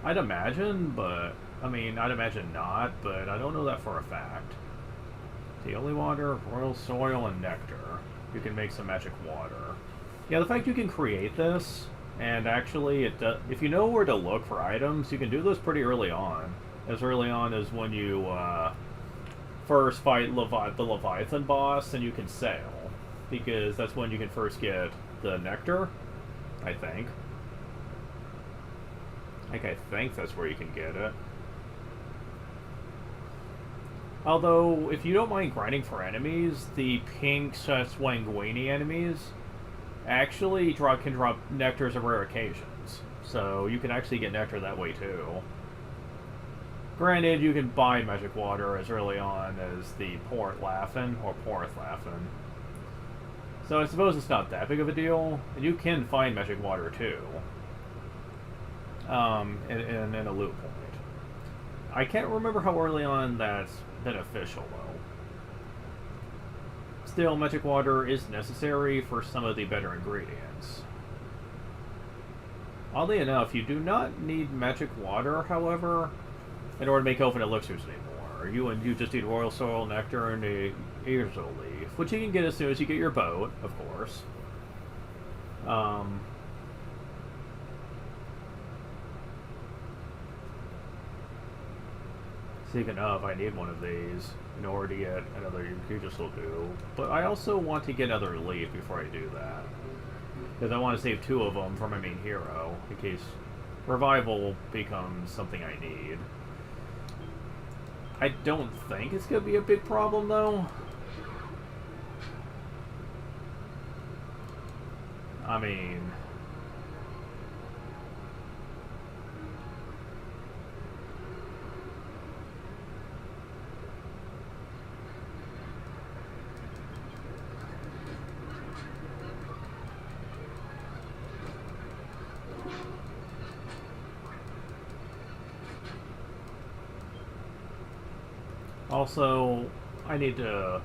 I'd imagine, but... I mean, I'd imagine not, but I don't know that for a fact. Daily water, royal soil, and nectar. You can make some magic water. Yeah, the fact you can create this, and actually, if you know where to look for items, you can do this pretty early on. As early on as when you first fight the Leviathan boss, and you can sail. Because that's when you can first get the nectar, I think. I think that's where you can get it. Although, if you don't mind grinding for enemies, the pink Swanguini enemies actually can drop nectars on rare occasions. So you can actually get nectar that way too. Granted, you can buy magic water as early on as the Porth Laffin, or Porth Laffin. So I suppose it's not that big of a deal. And you can find magic water too. In a loot point. I can't remember how early on that's beneficial, though. Still, magic water is necessary for some of the better ingredients. Oddly enough, you do not need magic water, however, in order to make elven elixirs anymore. You just need royal soil, nectar, and a Aerzol leaf, which you can get as soon as you get your boat, of course. Speaking of, I need one of these in order to get another Aerzol will do. But I also want to get another leaf before I do that. Because I want to save 2 of them for my main hero, in case revival becomes something I need. I don't think it's going to be a big problem, though. I mean... Also, I need to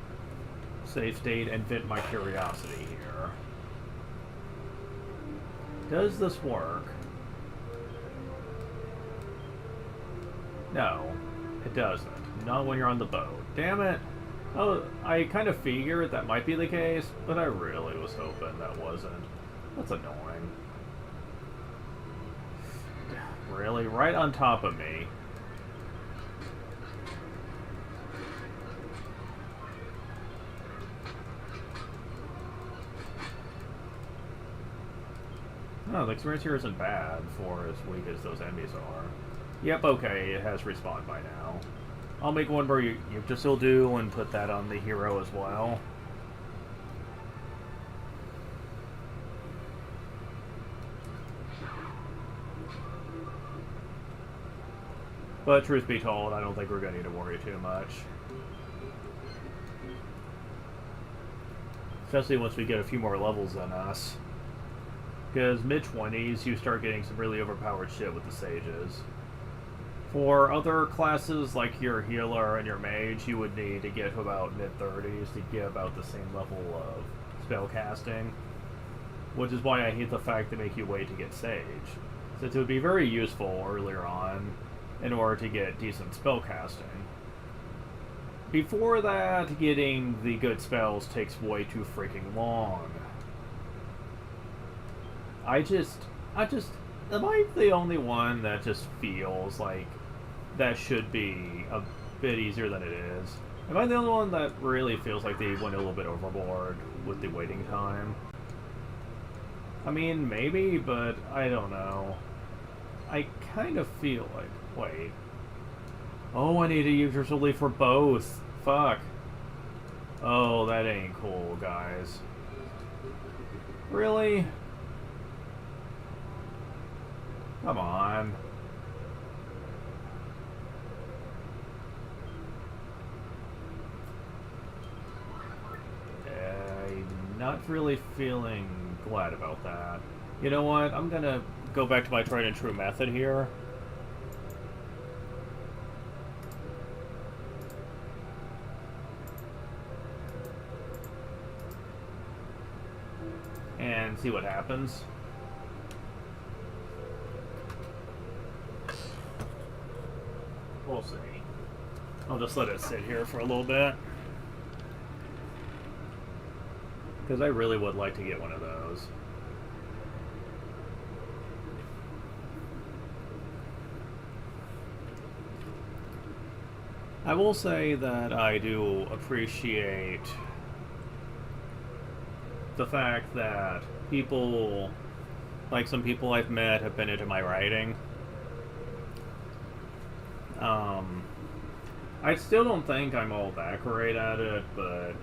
save state and vent my curiosity here. Does this work? No, it doesn't. Not when you're on the boat. Damn it! Oh, I kind of figured that might be the case, but I really was hoping that wasn't. That's annoying. Really? Right on top of me. No, the experience here isn't bad for as weak as those enemies are. Yep, okay, it has respawned by now. I'll make one where Yggdrasil do and put that on the hero as well. But truth be told, I don't think we're going to need to worry too much. Especially once we get a few more levels than us. Because mid-20s, you start getting some really overpowered shit with the sages. For other classes, like your healer and your mage, you would need to get to about mid-30s to get about the same level of spell casting. Which is why I hate the fact they make you wait to get sage. Since it would be very useful earlier on in order to get decent spell casting. Before that, getting the good spells takes way too freaking long. Am I the only one that just feels like that should be a bit easier than it is? Am I the only one that really feels like they went a little bit overboard with the waiting time? I mean, maybe, but I don't know. I kind of feel like... Wait. Oh, I need a Yggdrasil leaf for both. Fuck. Oh, that ain't cool, guys. Really? Come on. I'm not really feeling glad about that. You know what? I'm gonna go back to my tried and true method here. And see what happens. We'll see. I'll just let it sit here for a little bit. Because I really would like to get one of those. I will say that I do appreciate the fact that people, like some people I've met, have been into my writing. I still don't think I'm all that great at it, but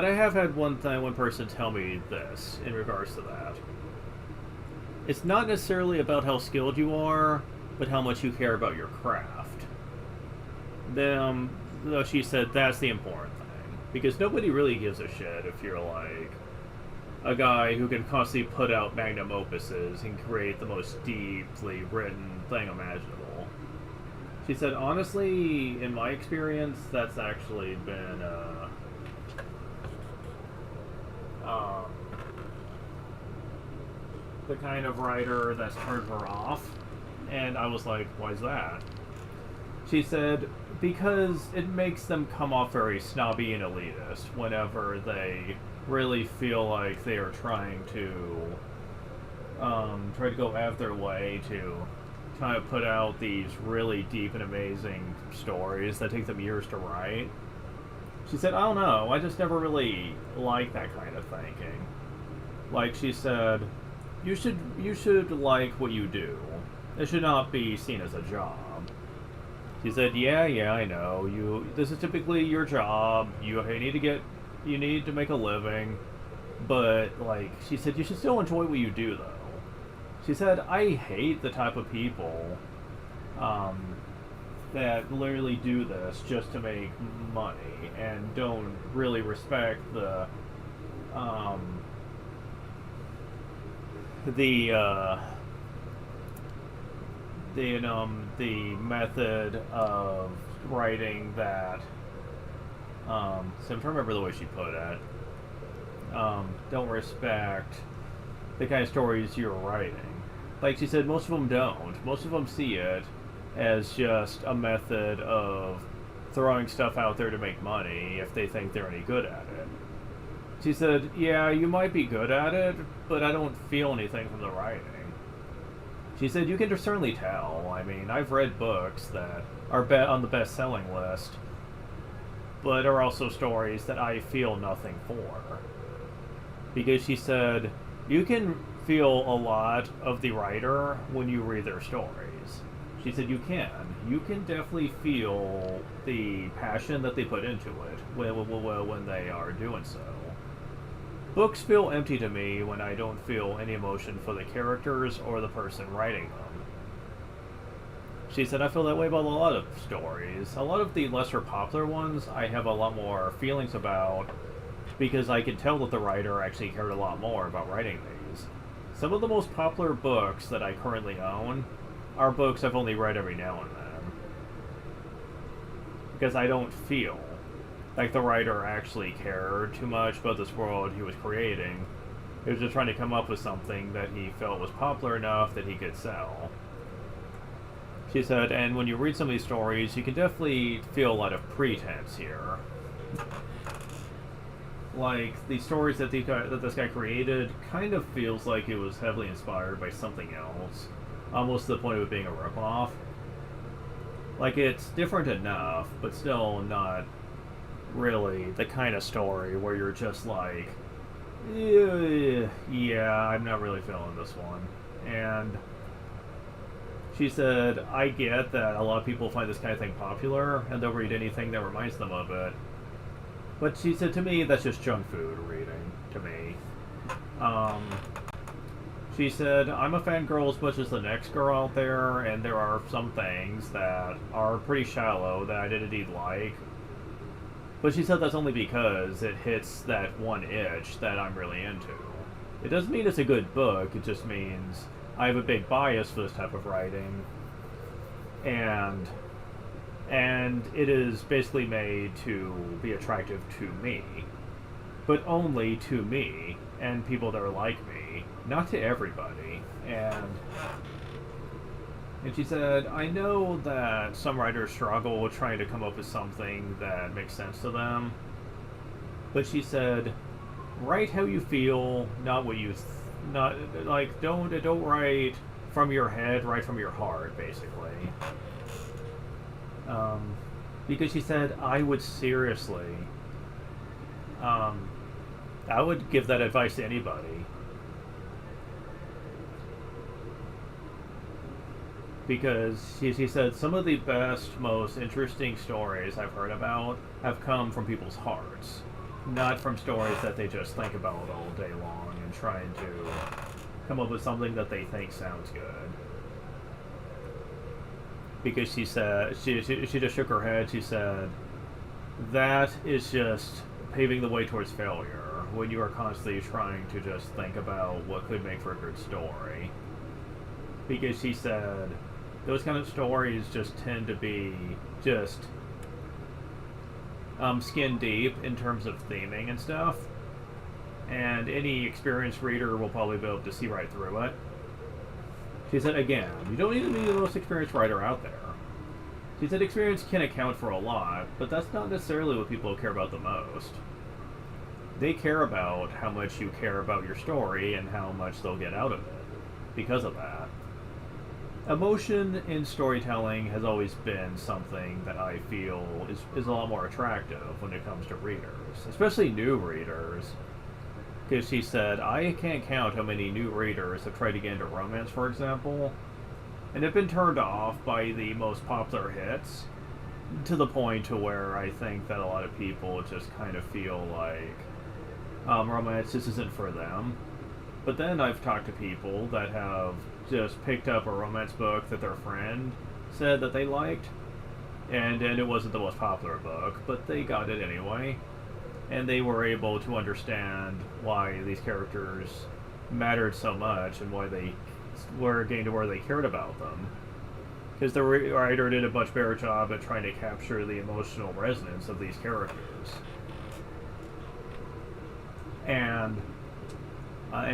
I have had one person tell me this in regards to that. It's not necessarily about how skilled you are, but how much you care about your craft. Though she said that's the important thing, because nobody really gives a shit if you're like a guy who can constantly put out magnum opuses and create the most deeply written thing imaginable. She said, honestly, in my experience, that's actually been the kind of writer that's turned her off. And I was like, why's that? She said, because it makes them come off very snobby and elitist whenever they really feel like they are trying to go out of their way to try to put out these really deep and amazing stories that take them years to write. She said, I don't know, I just never really liked that kind of thinking. Like she said, you should like what you do. It should not be seen as a job. She said, yeah, I know. This is typically your job. You need to make a living. But, like, she said, you should still enjoy what you do, though. She said, I hate the type of people that literally do this just to make money and don't really respect the method of writing that so I'm trying to remember the way she put it. Don't respect the kind of stories you're writing. Like she said, most of them don't. Most of them see it as just a method of throwing stuff out there to make money if they think they're any good at it. She said, yeah, you might be good at it, but I don't feel anything from the writing. She said, you can certainly tell. I mean, I've read books that are on the best-selling list, but are also stories that I feel nothing for. Because she said, you can feel a lot of the writer when you read their stories. She said, you can. You can definitely feel the passion that they put into it when they are doing so. Books feel empty to me when I don't feel any emotion for the characters or the person writing them. She said, I feel that way about a lot of stories. A lot of the lesser popular ones I have a lot more feelings about because I can tell that the writer actually cared a lot more about writing these. Some of the most popular books that I currently own are books I've only read every now and then. Because I don't feel like the writer actually cared too much about this world he was creating. He was just trying to come up with something that he felt was popular enough that he could sell. She said, and when you read some of these stories, you can definitely feel a lot of pretense here. Like, the stories that this guy created kind of feels like it was heavily inspired by something else. Almost to the point of it being a ripoff. Like, it's different enough, but still not really the kind of story where you're just like, yeah, I'm not really feeling this one. And she said, I get that a lot of people find this kind of thing popular, and they'll read anything that reminds them of it. But she said, to me, that's just junk food reading, to me. She said, I'm a fangirl as much as the next girl out there, and there are some things that are pretty shallow that I did indeed like. But she said that's only because it hits that one itch that I'm really into. It doesn't mean it's a good book, it just means I have a big bias for this type of writing. And it is basically made to be attractive to me. But only to me, and people that are like me, not to everybody. And she said, I know that some writers struggle with trying to come up with something that makes sense to them. But she said, write how you feel, not what you, not like don't write from your head, write from your heart, basically. Because she said I would seriously, I would give that advice to anybody. Because she said some of the best, most interesting stories I've heard about have come from people's hearts, not from stories that they just think about all day long and trying to come up with something that they think sounds good. Because she said, she just shook her head. She said, that is just paving the way towards failure when you are constantly trying to just think about what could make for a good story. Because she said, those kind of stories just tend to be just skin deep in terms of theming and stuff, and any experienced reader will probably be able to see right through it. She said, again, you don't need to be the most experienced writer out there. She said experience can account for a lot, but that's not necessarily what people care about the most. They care about how much you care about your story and how much they'll get out of it because of that. Emotion in storytelling has always been something that I feel is a lot more attractive when it comes to readers, especially new readers. Because she said, I can't count how many new readers have tried to get into romance, for example, and have been turned off by the most popular hits, to the point to where I think that a lot of people just kind of feel like romance just isn't for them. But then I've talked to people that have just picked up a romance book that their friend said that they liked, and it wasn't the most popular book, but they got it anyway, and they were able to understand why these characters mattered so much and why they were getting to where they cared about them. Because the writer did a much better job at trying to capture the emotional resonance of these characters. And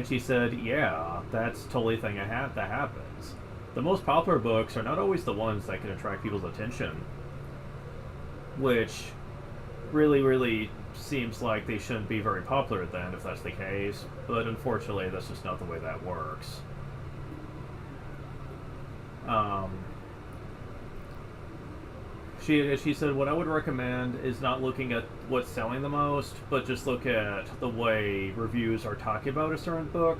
she said, yeah, that's totally a thing that happens. The most popular books are not always the ones that can attract people's attention, which really seems like they shouldn't be very popular then, if that's the case, but unfortunately that's just not the way that works. She said, what I would recommend is not looking at what's selling the most, but just look at the way reviews are talking about a certain book,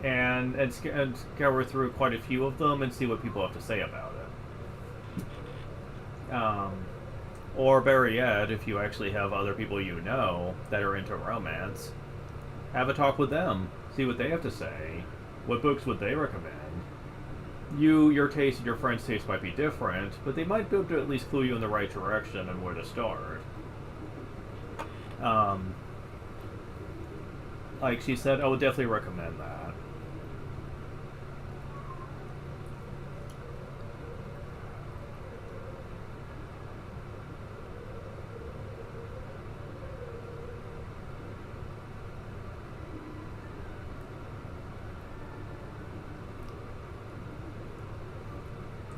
and scour through quite a few of them and see what people have to say about it. Or better yet, if you actually have other people you know that are into romance, have a talk with them, see what they have to say. What books would they recommend? Your taste and your friend's taste might be different, but they might be able to at least clue you in the right direction and where to start. Like she said, I would definitely recommend that.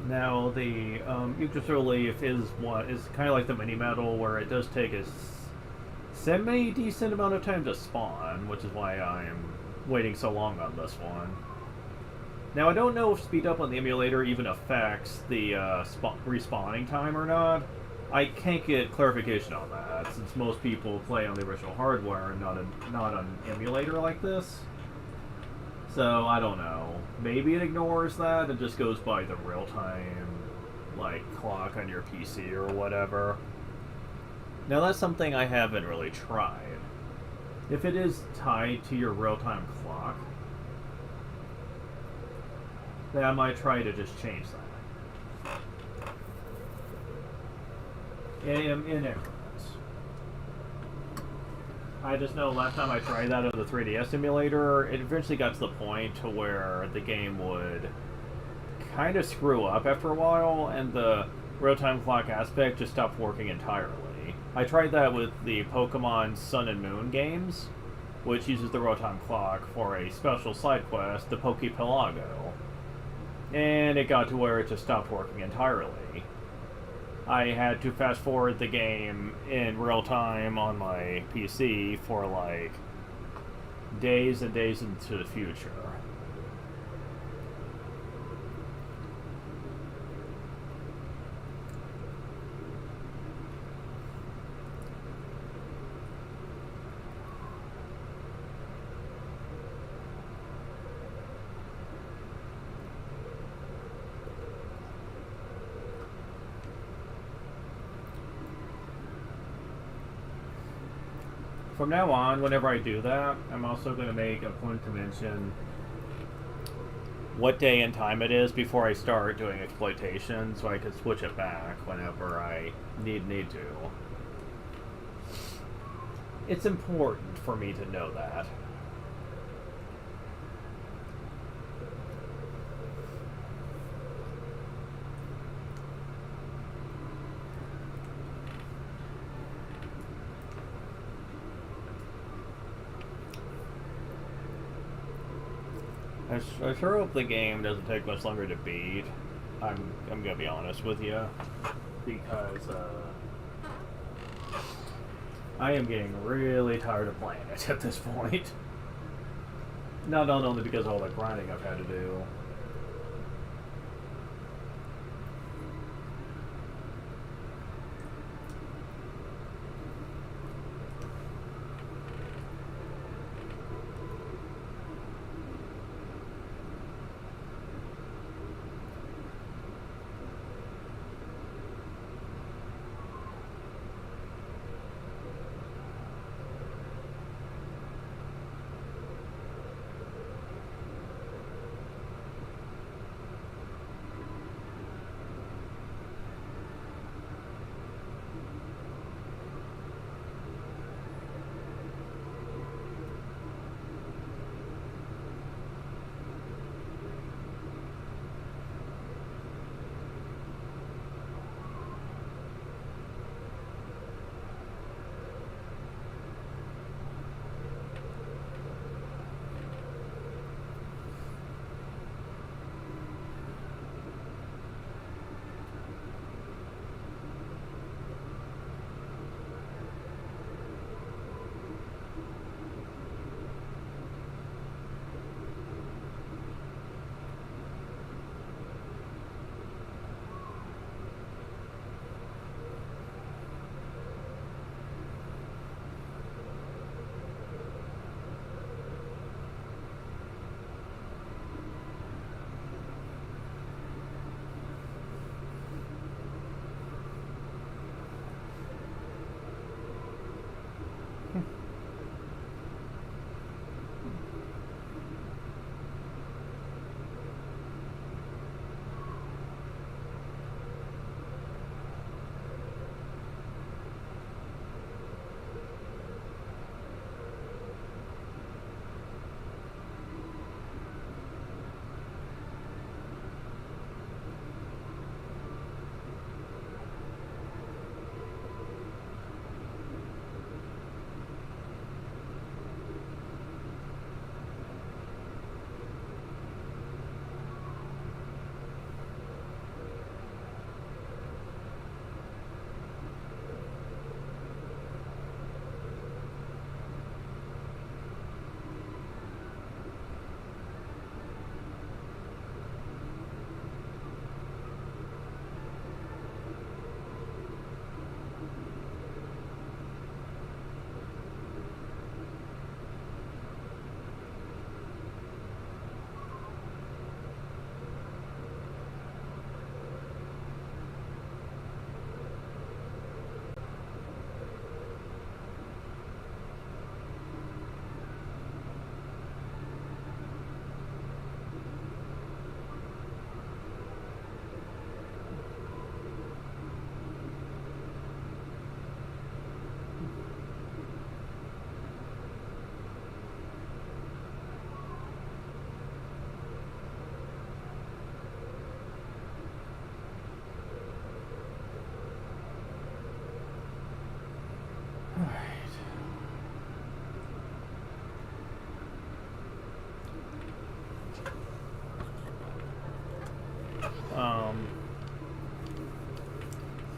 Now the Yggdrasil Leaf is kind of like the mini medal, where it does take a semi-decent amount of time to spawn, which is why I'm waiting so long on this one. Now I don't know if speed up on the emulator even affects the respawning time or not. I can't get clarification on that, since most people play on the original hardware and not on emulator like this. So, I don't know. Maybe it ignores that and just goes by the real-time, like, clock on your PC or whatever. Now, that's something I haven't really tried. If it is tied to your real-time clock, then I might try to just change that. In increments. I just know last time I tried that on the 3DS emulator, it eventually got to the point to where the game would kind of screw up after a while, and the real-time clock aspect just stopped working entirely. I tried that with the Pokemon Sun and Moon games, which uses the real-time clock for a special side quest, the Pokepelago, and it got to where it just stopped working entirely. I had to fast forward the game in real time on my PC for like days and days into the future. From now on, whenever I do that, I'm also going to make a point to mention what day and time it is before I start doing exploitation, so I can switch it back whenever I need to. It's important for me to know that. I sure hope the game doesn't take much longer to beat. I'm gonna be honest with you, because I am getting really tired of playing it at this point. Not only because of all the grinding I've had to do.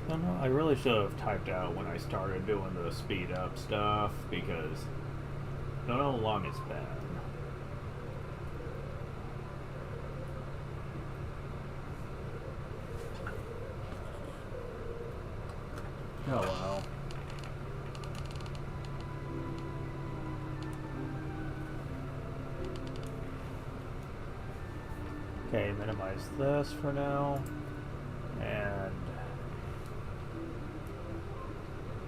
I don't know. I really should have typed out when I started doing the speed up stuff because I don't know how long it's been. Oh well. Okay, minimize this for now. And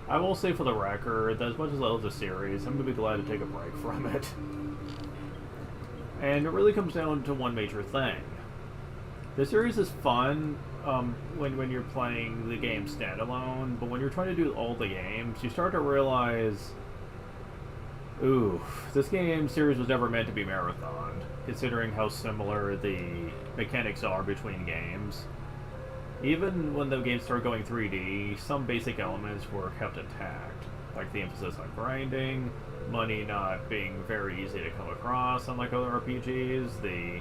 I will say for the record that as much as I love the series, I'm going to be glad to take a break from it. And it really comes down to one major thing. The series is fun when you're playing the game standalone, but when you're trying to do all the games, you start to realize, ooh, this game series was never meant to be marathoned, considering how similar the mechanics are between games. Even when the games started going 3D, some basic elements were kept intact, like the emphasis on grinding, money not being very easy to come across unlike other RPGs, the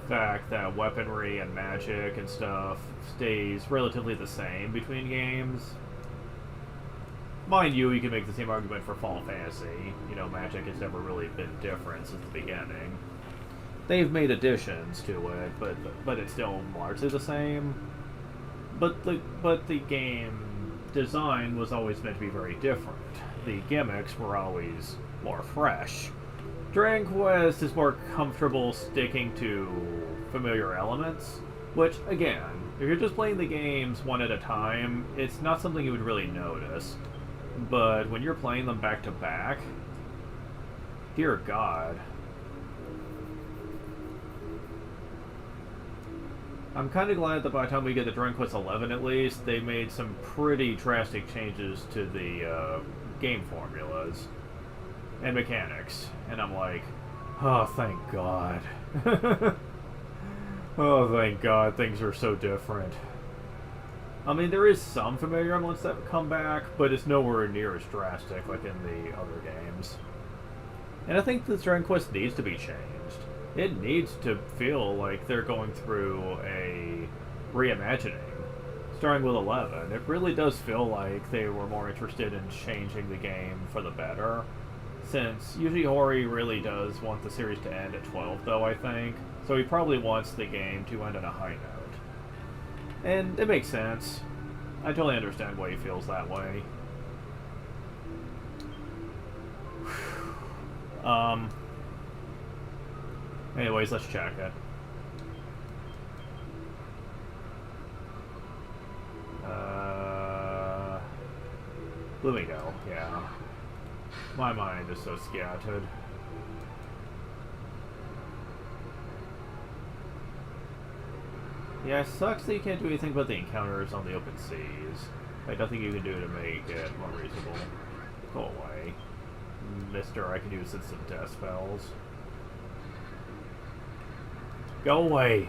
fact that weaponry and magic and stuff stays relatively the same between games. Mind you can make the same argument for Final Fantasy. You know, magic has never really been different since the beginning. They've made additions to it, but it's still largely the same. But the game design was always meant to be very different. The gimmicks were always more fresh. Dragon Quest is more comfortable sticking to familiar elements, which, again, if you're just playing the games one at a time, it's not something you would really notice. But when you're playing them back to back, dear God. I'm kind of glad that by the time we get to Dragon Quest XI at least, they made some pretty drastic changes to the game formulas and mechanics. And I'm like, oh, thank God. Oh, thank God, things are so different. I mean, there is some familiar elements that come back, but it's nowhere near as drastic like in the other games. And I think that Dragon Quest needs to be changed. It needs to feel like they're going through a reimagining. Starting with 11, it really does feel like they were more interested in changing the game for the better. Since Yuji Horii really does want the series to end at 12, though, I think. So he probably wants the game to end on a high note. And it makes sense. I totally understand why he feels that way. Anyways, let's check it. Bloomigo, yeah. My mind is so scattered. Yeah, it sucks that you can't do anything about the encounters on the open seas. Like, nothing you can do to make it more reasonable. Go away. Mister, I can use instant death spells. Go away!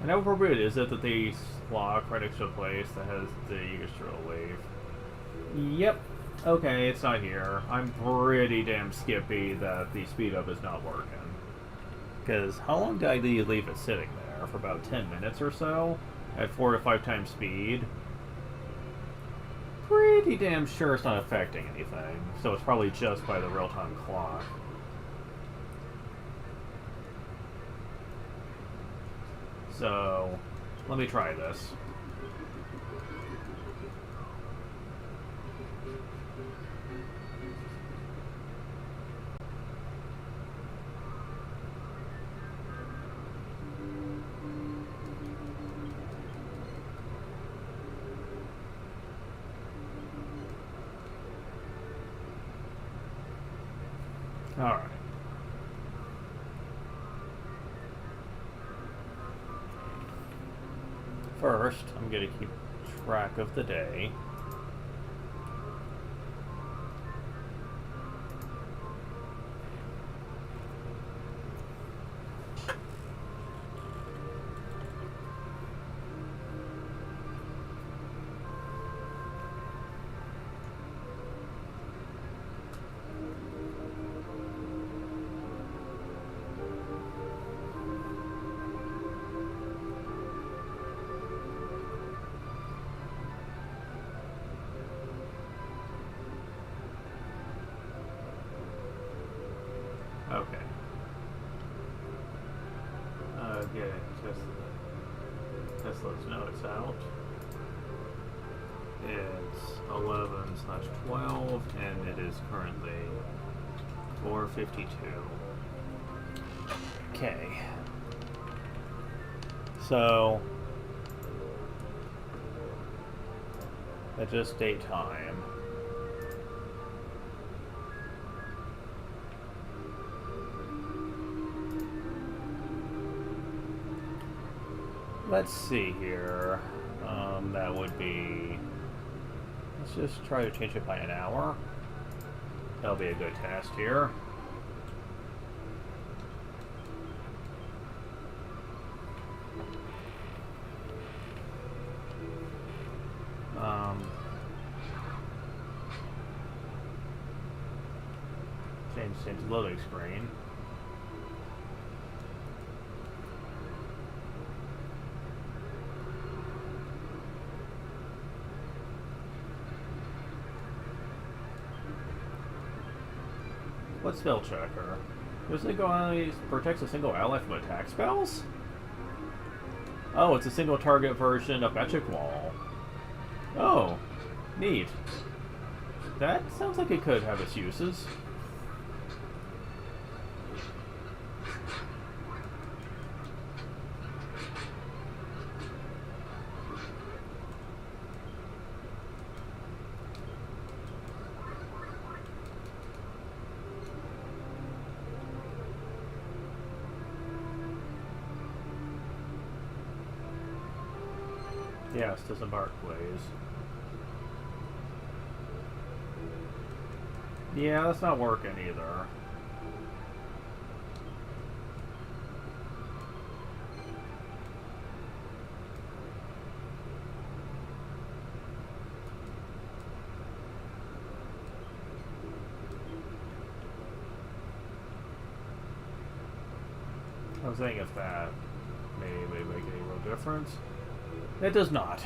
And how appropriate is it that they lock right next to a place that has the Yggdrasil wave? Yep. Okay, it's not here. I'm pretty damn skippy that the speed up is not working. Because how long did I leave it sitting there? For about 10 minutes or so? At 4 to 5 times speed? Pretty damn sure it's not affecting anything. So it's probably just by the real-time clock. So, let me try this. Alright. First, I'm going to keep track of the day. Yeah, test those notes out. It's 11/12, and it is currently 4:52. Okay. So, adjust date time. Let's see here. That would be... Let's just try to change it by an hour. That'll be a good test here. Change the loading screen. What spell checker? This thing only protects a single ally from attack spells? Oh, it's a single target version of Magic Wall. Oh, neat. That sounds like it could have its uses. Yes, disembark, please. Yeah, that's not working either. I was saying if that may make any real difference. It does not.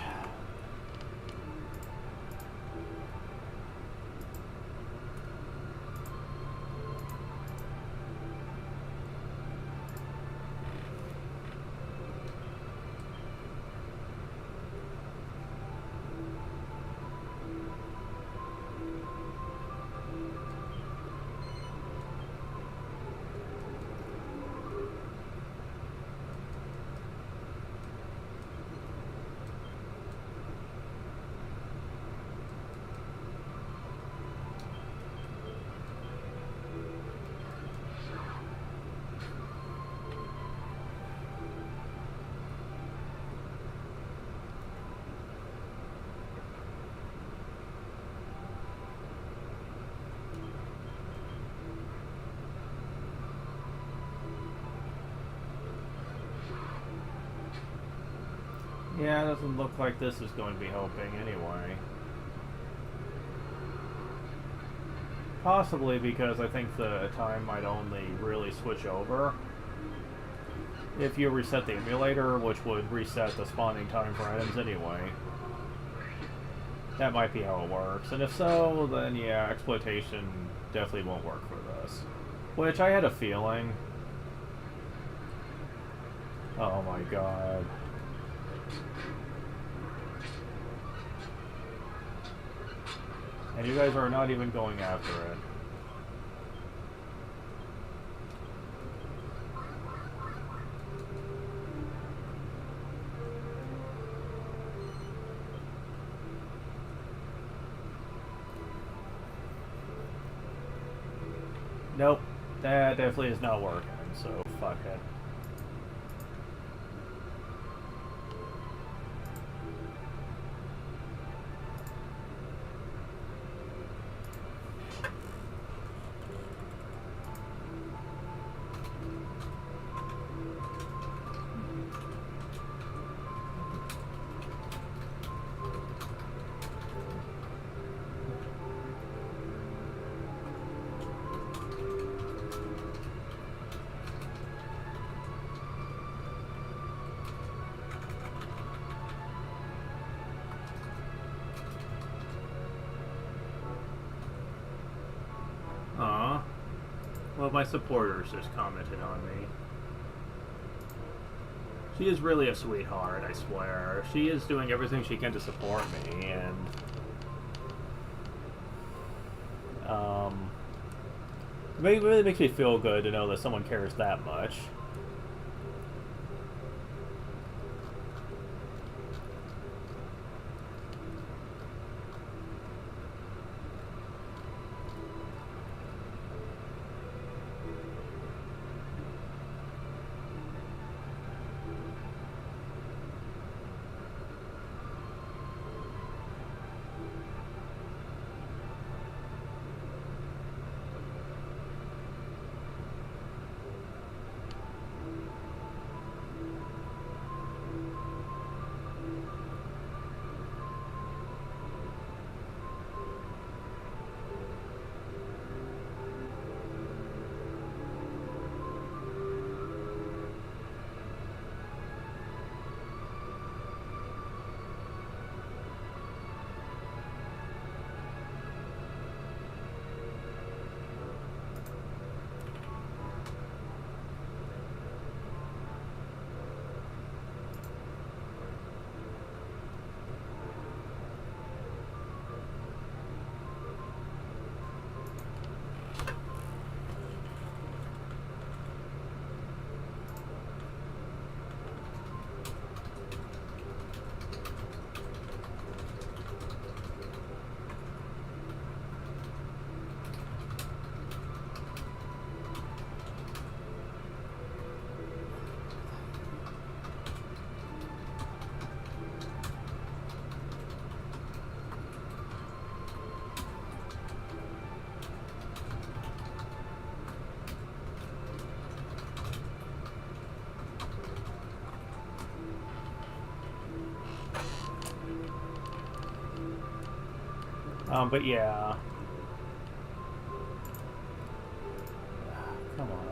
Yeah, it doesn't look like this is going to be helping anyway. Possibly because I think the time might only really switch over if you reset the emulator, which would reset the spawning time for items anyway. That might be how it works. And if so, then yeah, exploitation definitely won't work for this. Which I had a feeling. Oh my god. And you guys are not even going after it. Nope, that definitely is not working, so fuck it. Well, my supporters just commented on me. She is really a sweetheart, I swear. She is doing everything she can to support me, and it really makes me feel good to know that someone cares that much. But yeah. Come on.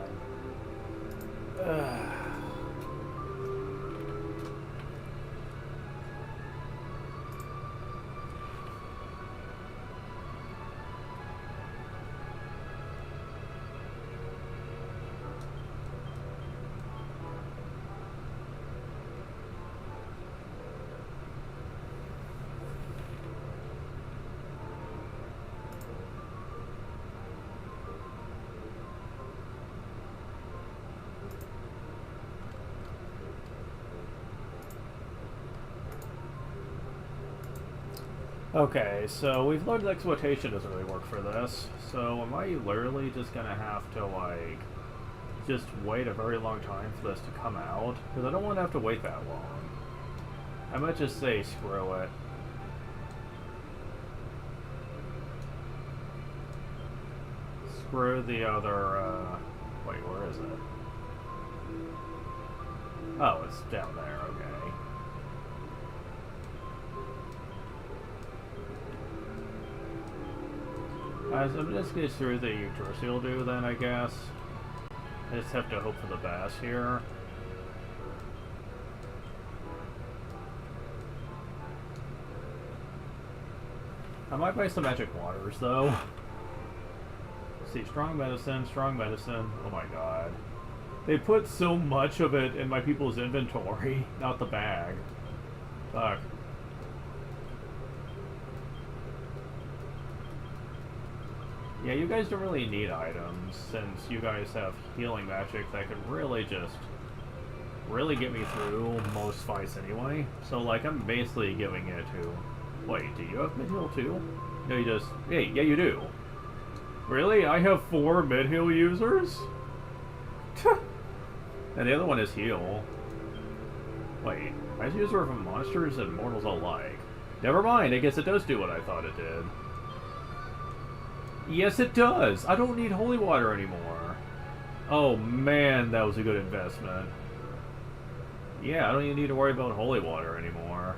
Okay, so we've learned that exploitation doesn't really work for this. So am I literally just gonna have to, like, just wait a very long time for this to come out? Because I don't want to have to wait that long. I might just say screw it. Screw the other, wait, where is it? Oh, it's down there, okay. I'm just gonna through the Yggdrasil will do then, I guess. I just have to hope for the best here. I might buy some magic waters though. Let's see, strong medicine, strong medicine. Oh my god. They put so much of it in my people's inventory, not the bag. Fuck. Yeah, you guys don't really need items, since you guys have healing magic that could really just get me through most fights anyway. So, like, I'm basically giving it to... Wait, do you have mid-heal too? No, you just... Hey, yeah, you do. Really? I have 4 mid-heal users? And the other one is heal. Wait, I use her from monsters and mortals alike. Never mind, I guess it does do what I thought it did. Yes, it does! I don't need holy water anymore. Oh man, that was a good investment. Yeah, I don't even need to worry about holy water anymore.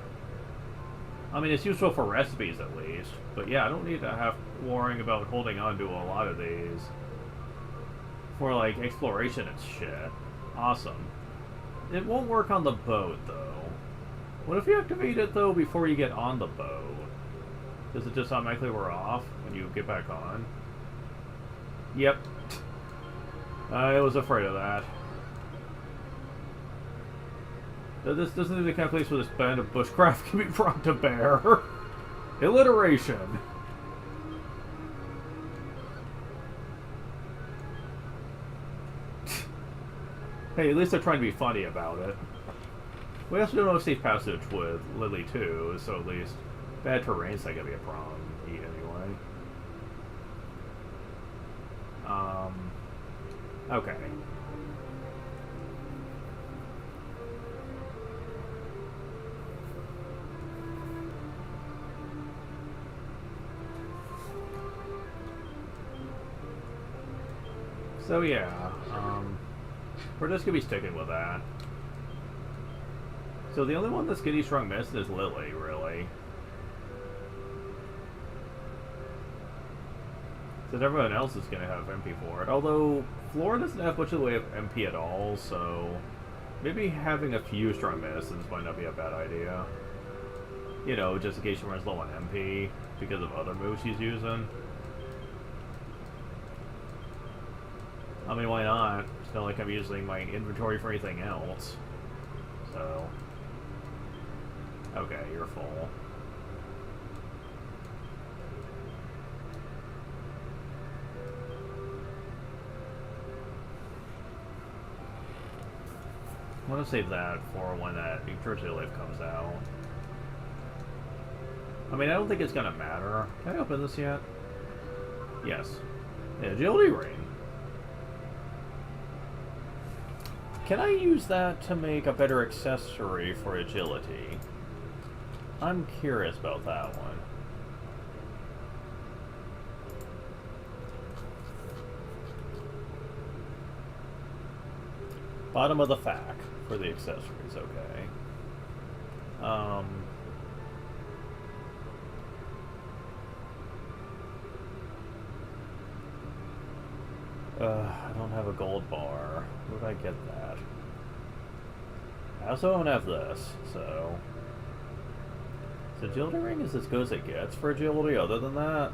I mean, it's useful for recipes at least. But yeah, I don't need to have worrying about holding on to a lot of these. For, like, exploration and shit. Awesome. It won't work on the boat, though. What if you activate it, though, before you get on the boat? Does it just automatically wear off when you get back on? Yep. I was afraid of that. This doesn't seem the kind of place where this band of bushcraft can be brought to bear. Alliteration. Hey, at least they're trying to be funny about it. We also don't know safe passage with Lily too, so at least bad terrain's not gonna be a problem anyway. Okay. So yeah, we're just gonna be sticking with that. So the only one that's getting strong missed is Lily, really. Because everyone else is gonna have MP for it. Although Flora doesn't have much of the way of MP at all, so maybe having a few strong medicines might not be a bad idea. You know, just in case she runs low on MP because of other moves she's using. I mean, why not? It's not like I'm using my inventory for anything else. So... Okay, you're full. I'm gonna save that for when that New Jersey Life comes out. I mean, I don't think it's gonna matter. Can I open this yet? Yes. Yeah, agility ring. Can I use that to make a better accessory for agility? I'm curious about that one. Bottom of the FAQ for the accessories, okay. I don't have a gold bar. Where did I get that? I also don't have this, so... So agility ring is as good as it gets for agility, other than that?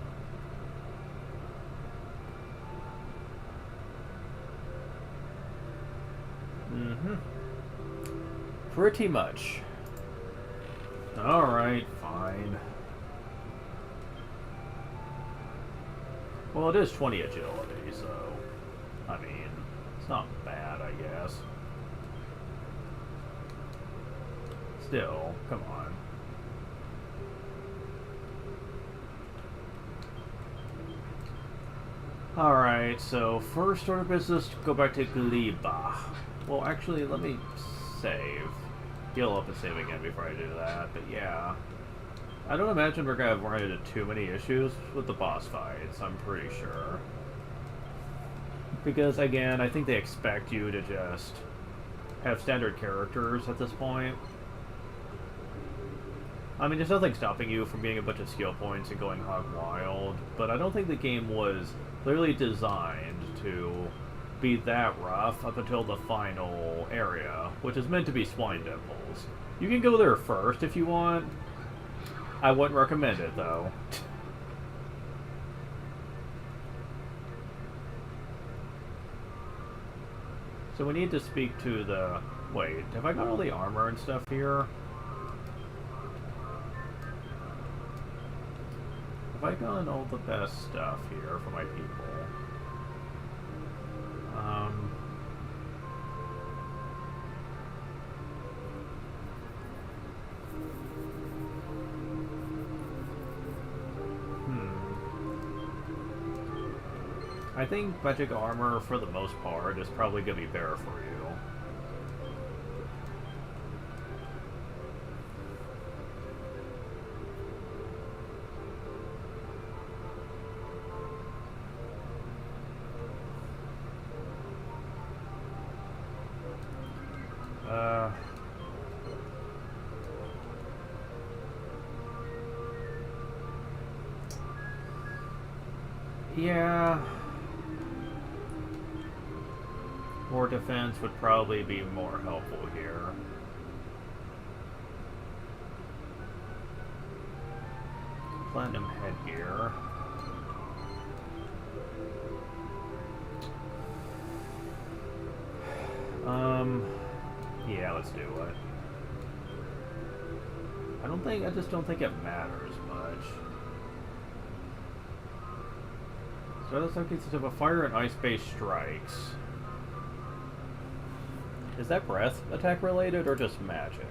Mm-hmm. Pretty much. Alright, fine. Well, it is 20 agility, so... I mean, it's not bad, I guess. Still, come on. Alright, so first order of business, go back to Gleba. Well, actually, let me save. Heal up and save again before I do that, but yeah. I don't imagine we're going to run into too many issues with the boss fights, I'm pretty sure. Because, again, I think they expect you to just have standard characters at this point. I mean, there's nothing stopping you from getting a bunch of skill points and going hog wild, but I don't think the game was clearly designed to be that rough up until the final area, which is meant to be Swine Dimples. You can go there first if you want. I wouldn't recommend it, though. So we need to speak to the... Wait, have I got all the armor and stuff here? Have I gotten all the best stuff here for my people? I think magic armor, for the most part, is probably going to be better for you. Yeah. More defense would probably be more helpful here. Platinum headgear. Yeah, let's do it. I just don't think it matters much. So that's not consists of a fire and ice-based strikes. Is that breath attack related or just magic?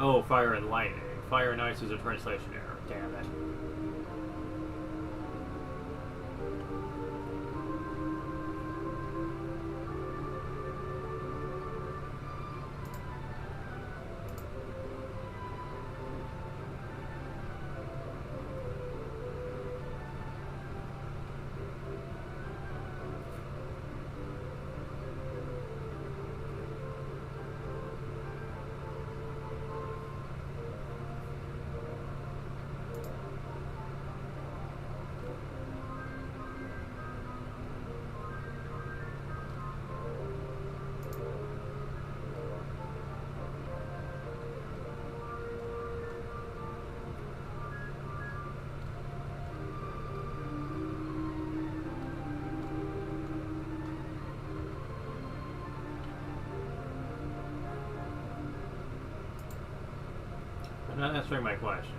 Oh, fire and lightning. Fire and ice is a translation error. Damn it. I'm not answering my question.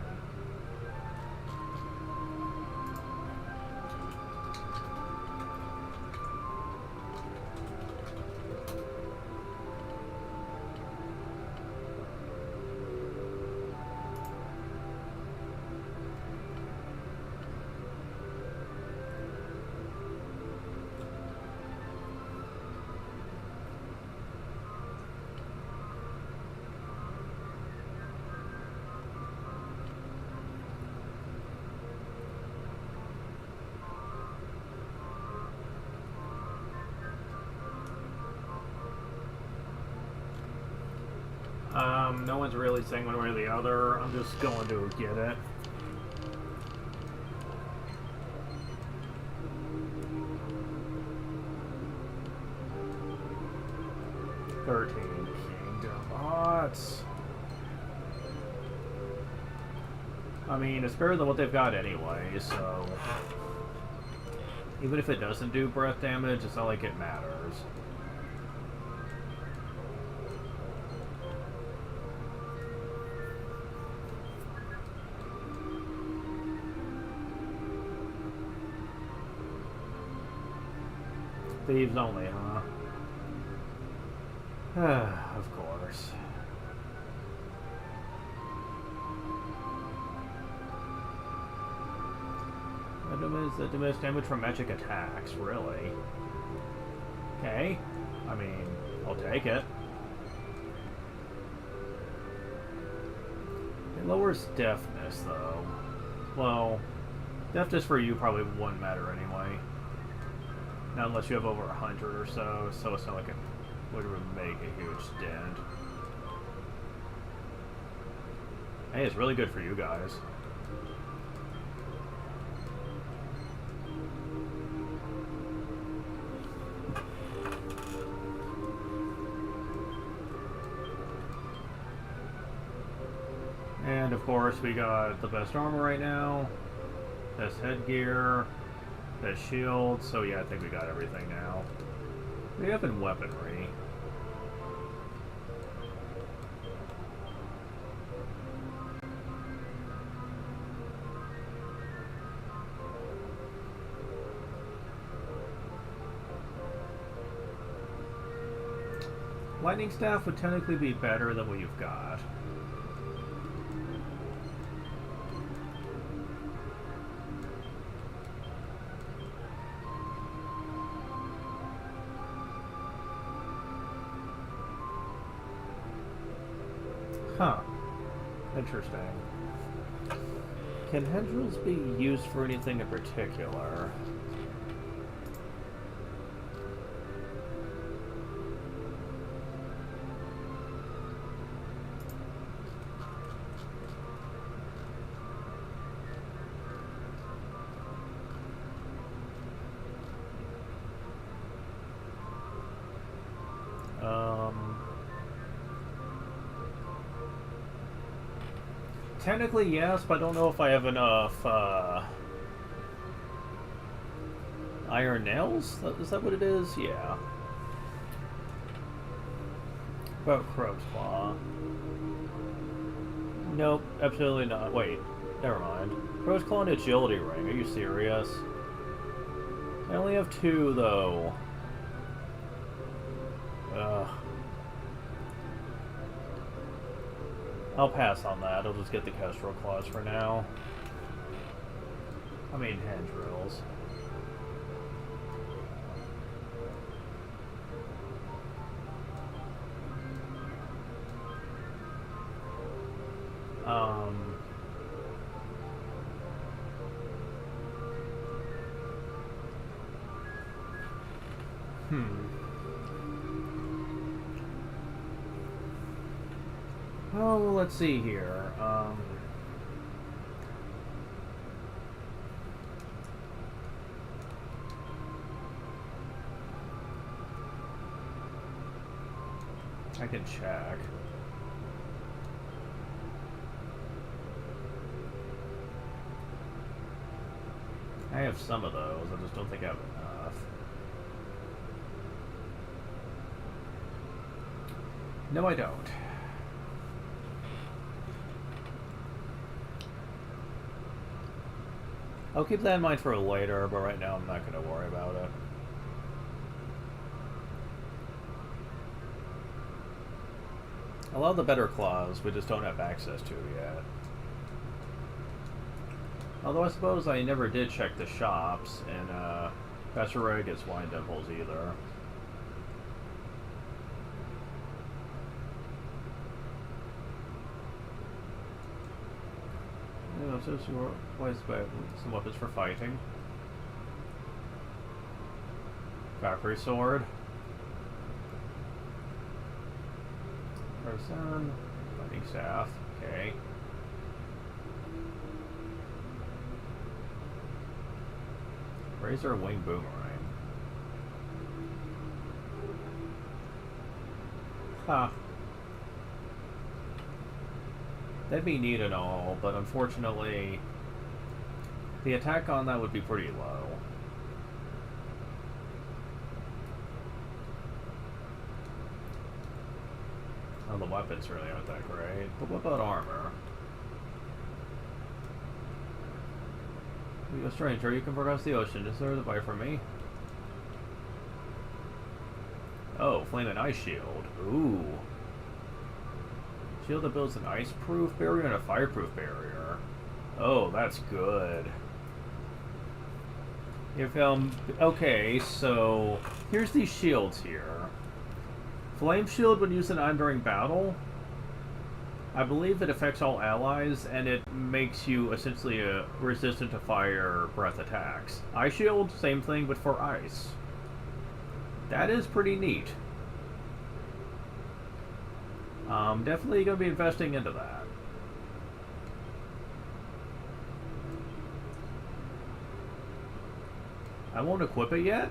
No one's really saying one way or the other. I'm just going to get it. Kingdom Hearts. I mean, it's better than what they've got anyway, so... Even if it doesn't do breath damage, it's not like it matters. Thieves only, huh? Of course. The diminished damage from magic attacks, really? Okay. I mean, I'll take it. It lowers deafness, though. Well, deafness for you probably wouldn't matter anyway. Not unless you have over 100 or so it's not like it would make a huge dent. Hey, it's really good for you guys. And of course, we got the best armor right now, best headgear, best shield. So yeah, I think we got everything now. We have in weaponry. Lightning staff would technically be better than what you've got. Huh. Interesting. Can tendrils be used for anything in particular? Technically, yes, but I don't know if I have enough, iron nails? Is that what it is? Yeah. About Crow's Claw. Nope, absolutely not. Wait, never mind. Crow's Claw and Agility Ring. Are you serious? I only have 2, though. Ugh. I'll pass on that. I'll just get the Kestrel Claws for now. I mean, hand drills. Oh, well, let's see here. I can check. I have some of those, I just don't think I have enough. No, I don't. I'll keep that in mind for later, but right now I'm not going to worry about it. A lot of the better claws we just don't have access to yet. Although I suppose I never did check the shops in Passerega Wine Dimples either. Yeah, so some weapons for fighting. Valkyrie Sword. Person. Fighting Staff. Okay. Razor Wing Boomerang. Huh. That'd be neat and all, but unfortunately, the attack on that would be pretty low. Oh, the weapons really aren't that great. But what about armor? You a stranger, you can cross the ocean. Is there a buy for me? Oh, Flame and Ice Shield. Ooh. Shield that builds an ice-proof barrier and a fireproof barrier. Oh, that's good. If, okay, so here's these shields here. Flame Shield when used in item during battle. I believe it affects all allies, and it makes you essentially resistant to fire breath attacks. Ice Shield, same thing, but for ice. That is pretty neat. Definitely going to be investing into that. I won't equip it yet,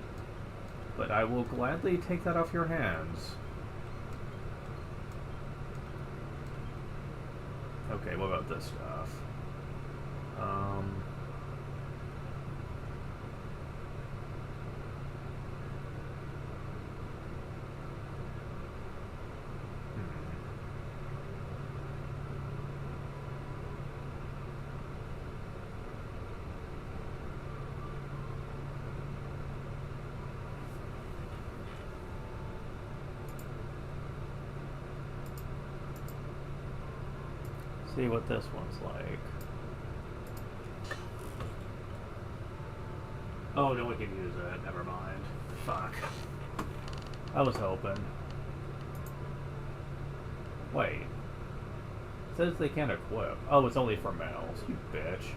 but I will gladly take that off your hands. Okay, what about this stuff? See what this one's like. Oh, no, we can use it. Never mind. Fuck. I was hoping. Wait. It says they can't equip. Oh, it's only for males. You bitch.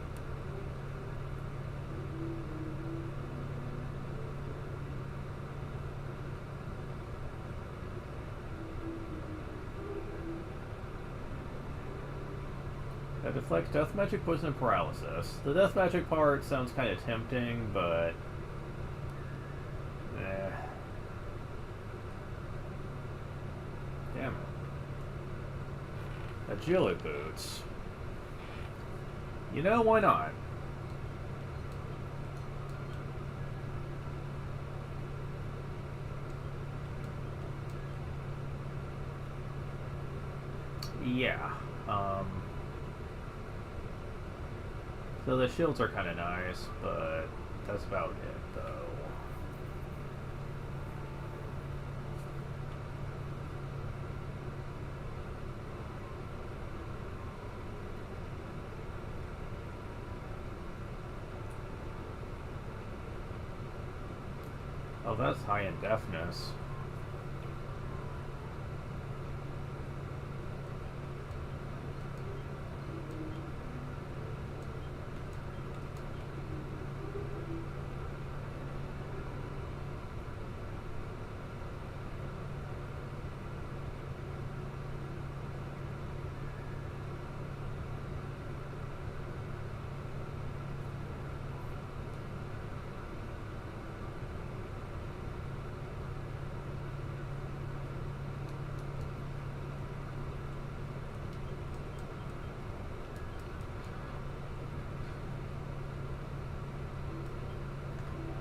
That deflects death magic, poison, and paralysis. The death magic part sounds kind of tempting, but damn it. Agility boots. You know, why not? Yeah. So the shields are kind of nice, but that's about it, though. Oh, that's high-end deafness.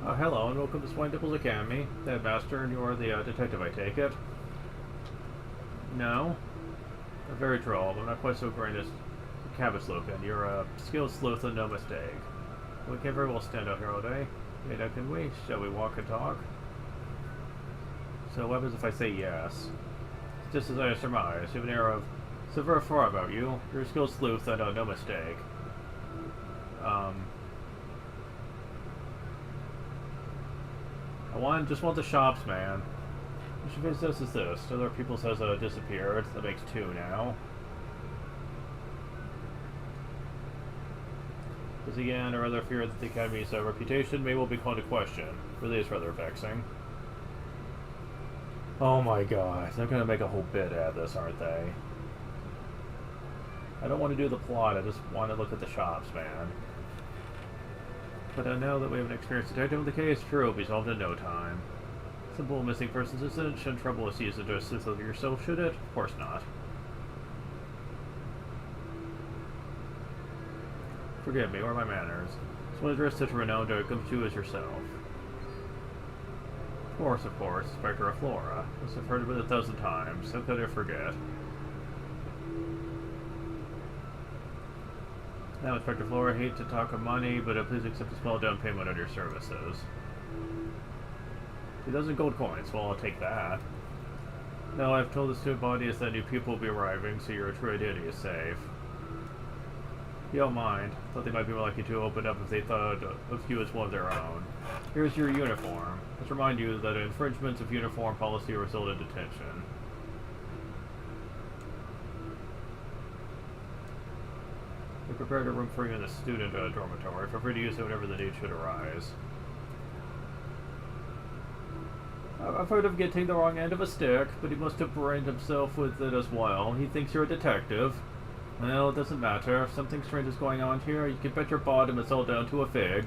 Oh, hello, and welcome to Swine Dipples Academy. Headmaster, and you are the detective, I take it? No? Very droll, but not quite so grand as Cabot's looking. You're a skilled sleuth and no mistake. We can very well stand out here all day. Yeah, now can we? Shall we walk and talk? So what happens if I say yes? Just as I surmised, you have an air of severe far about you. You're a skilled sleuth and no mistake. Just want the shops, man. Which of his is this? Other people says that it disappeared. That makes two now. Because again, I rather fear that the Academy's reputation may well be called into question. Really is rather vexing. Oh my god, they're gonna make a whole bit out of this, aren't they? I don't want to do the plot, I just want to look at the shops, man. But I know that we have an experienced detective in the case, sure it'll be solved in no time. Simple missing persons incident shouldn't trouble us to use a sleuth of yourself, should it? Of course not. Forgive me, where are my manners? Someone addressed such a renowned comes to you as yourself. Of course, Inspector Flora. Must have heard of it 1,000 times. How could I forget? Now, Inspector Flora, I hate to talk of money, but please accept a small down payment on your services. 2,000 gold coins. Well, I'll take that. No, I've told the student body that new people will be arriving, so your true identity is safe. You don't mind. Thought they might be more likely to open up if they thought of you as one of their own. Here's your uniform. Let's remind you that infringements of uniform policy result in detention. We prepared a room for you in the student dormitory. Feel free to use it whenever the need should arise. I've heard of getting the wrong end of a stick, but he must have brained himself with it as well. He thinks you're a detective. Well, it doesn't matter. If something strange is going on here, you can bet your bottom it's all down to a fig.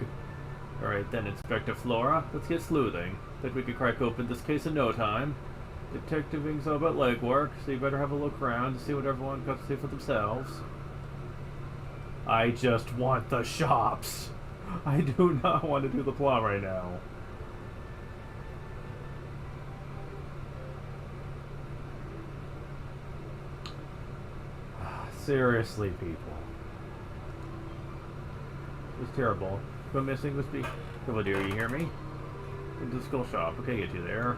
Alright then, Inspector Flora, let's get sleuthing. Think we could crack open this case in no time. Detectiving's all about legwork, so you better have a look around to see what everyone got to see for themselves. I just want the shops. I do not want to do the plot right now. Seriously, people. It's terrible. But missing must be... Come on, dear, you hear me? Into the school shop. Okay, get you there.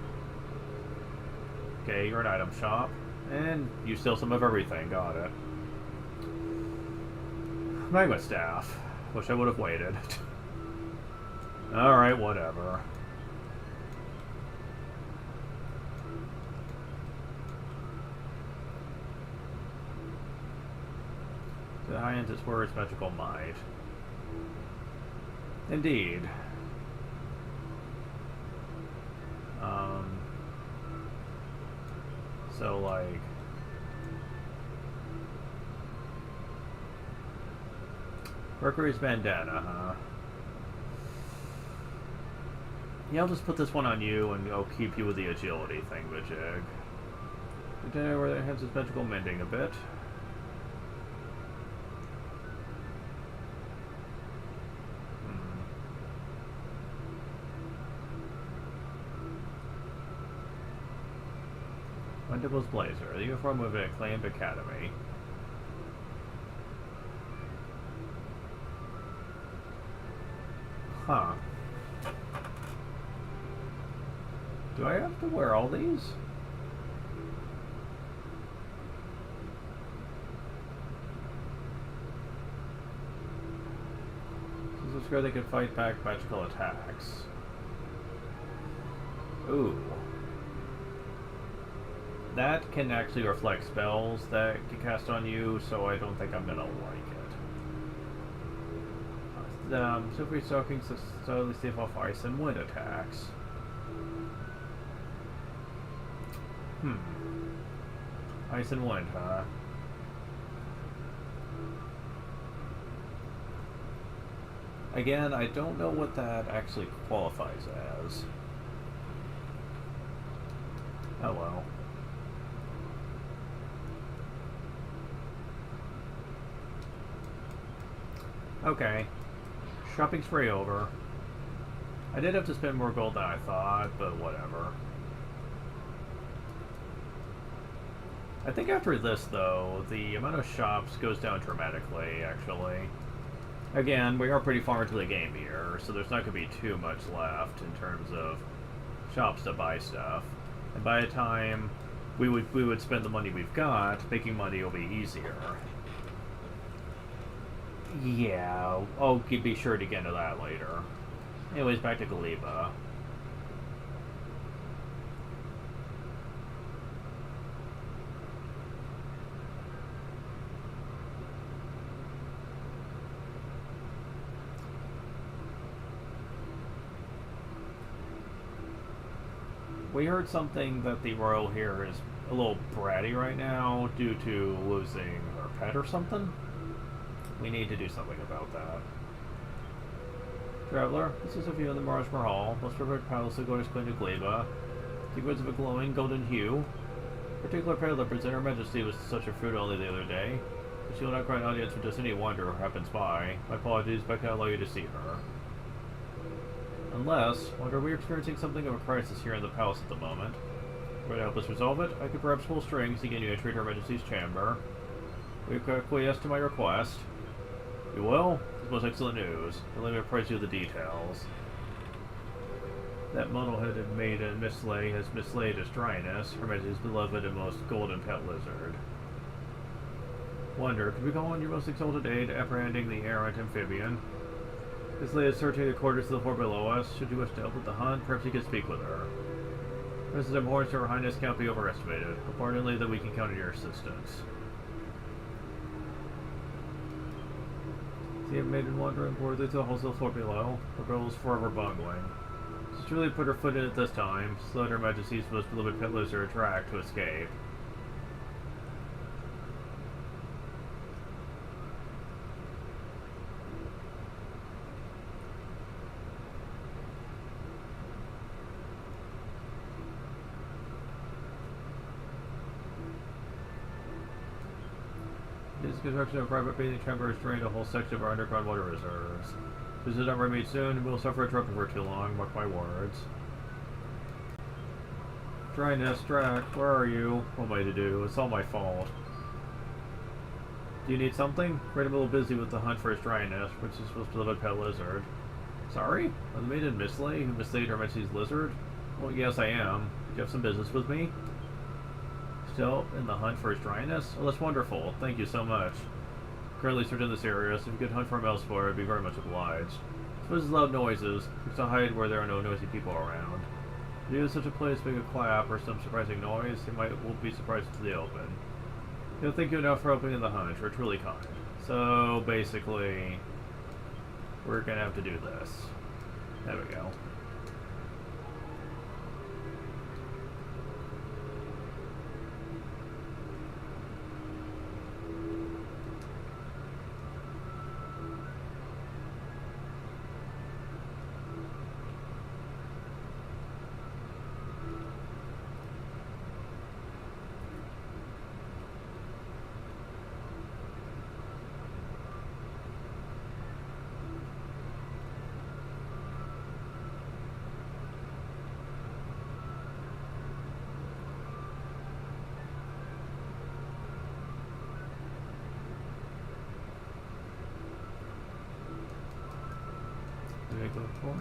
Okay, you're an item shop. And you steal some of everything. Got it. Magma staff. Wish I would have waited. Alright, whatever. The high end is where its magical might. Indeed. So like... Mercury's bandana, huh? Yeah, I'll just put this one on you and I'll keep you with the agility thingamajig. Bandana where it has its magical mending a bit. Wendigos Blazer, the uniform of an acclaimed academy. Huh. Do I have to wear all these? This is where they can fight back magical attacks. Ooh. That can actually reflect spells that get cast on you, so I don't think I'm gonna like it. Silvery Stockings slowly stave off ice and wind attacks. Ice and wind, huh? Again, I don't know what that actually qualifies as. Oh well. Okay. Shopping spree over. I did have to spend more gold than I thought, but whatever. I think after this, though, the amount of shops goes down dramatically, actually. Again, we are pretty far into the game here, so there's not going to be too much left in terms of shops to buy stuff. And by the time we would spend the money we've got, making money will be easier. Yeah, I'll be sure to get into that later. Anyways, back to Gleba. We heard something that the royal here is a little bratty right now due to losing her pet or something. We need to do something about that. Traveler, this is a view of the Marsh Mahal, most perfect palace of Goddess Queen of Gleba. The goods of a glowing golden hue. Particular peddler present Her Majesty with such a fruit only the other day, but she will not grant audience for just any wanderer who happens by. My apologies, but I cannot allow you to see her. Unless, wonder we're experiencing something of a crisis here in the palace at the moment. To help us resolve it, I could perhaps pull strings to get you entry to Her Majesty's chamber. Will you acquiesce to my request? You will? It's most excellent news. Let me apprise you of the details. That muddle-headed maiden, Miss Slay, has mislaid as dryness, Her Majesty's beloved and most golden pet lizard. Wonder, could we call on your most exalted aid apprehending the errant amphibian? Miss Slay is searching the quarters of the floor below us. Should you wish to help with the hunt, perhaps you could speak with her. President Horns to Her Highness cannot be overestimated. Accordingly, that we can count on your assistance. See a maiden wandering boldly to the halls of the floor below. Her bellows forever bungling. She's truly put her foot in it this time. She's let Her Majesty's most beloved pet lizard track to escape. This construction of a private bathing chamber has drained a whole section of our underground water reserves. If this is not remedied soon, we'll suffer interruption for too long, mark my words. Dryness, Drac, where are you? What am I to do? It's all my fault. Do you need something? We're a little busy with the hunt for his dryness, which is supposed to live a pet lizard. Sorry? Are the maiden Miss Slay who mislaid Her Majesty's lizard? Well, yes, I am. Do you have some business with me? Still in the hunt for his dryness? Oh, that's wonderful. Thank you so much. Currently searching this area, so if you could hunt for him elsewhere, I'd be very much obliged. Suppose it's loud noises. You to hide where there are no noisy people around. If you use such a place, make a clap or some surprising noise, you won't be surprised to the open. He'll thank you enough for helping in the hunt. You're truly kind. So basically, we're gonna have to do this. There we go. Horns.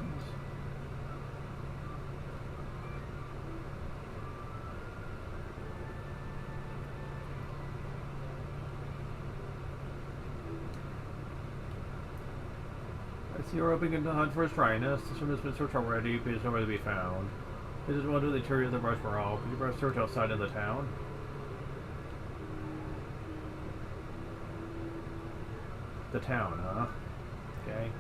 I see you're hoping to hunt for his dryness. This room has been searched already, but he's nowhere to be found. He doesn't want to do the interior of the brush morale. Could you perhaps search outside of the town? The town, huh? Okay.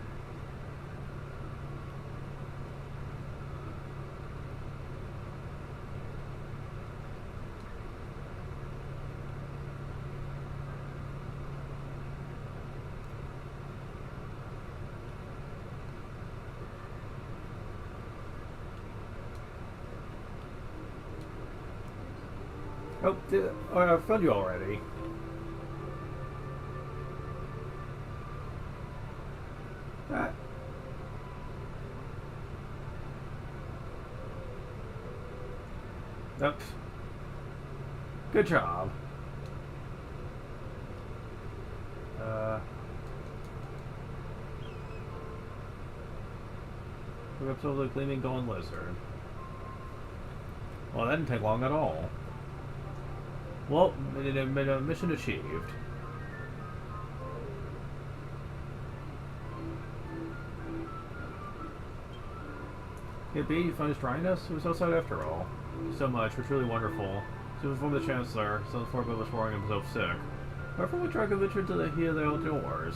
Oh, I found you already. Ah. Oops. Good job. We're up to the gleaming golden lizard. Well, that didn't take long at all. Well, mission achieved. Hey, B, you found his dryness? It was outside after all. So much, it was really wonderful. So inform the Chancellor, so the four of us worrying himself sick. Wherefore we drag a venture to the heat of the outdoors.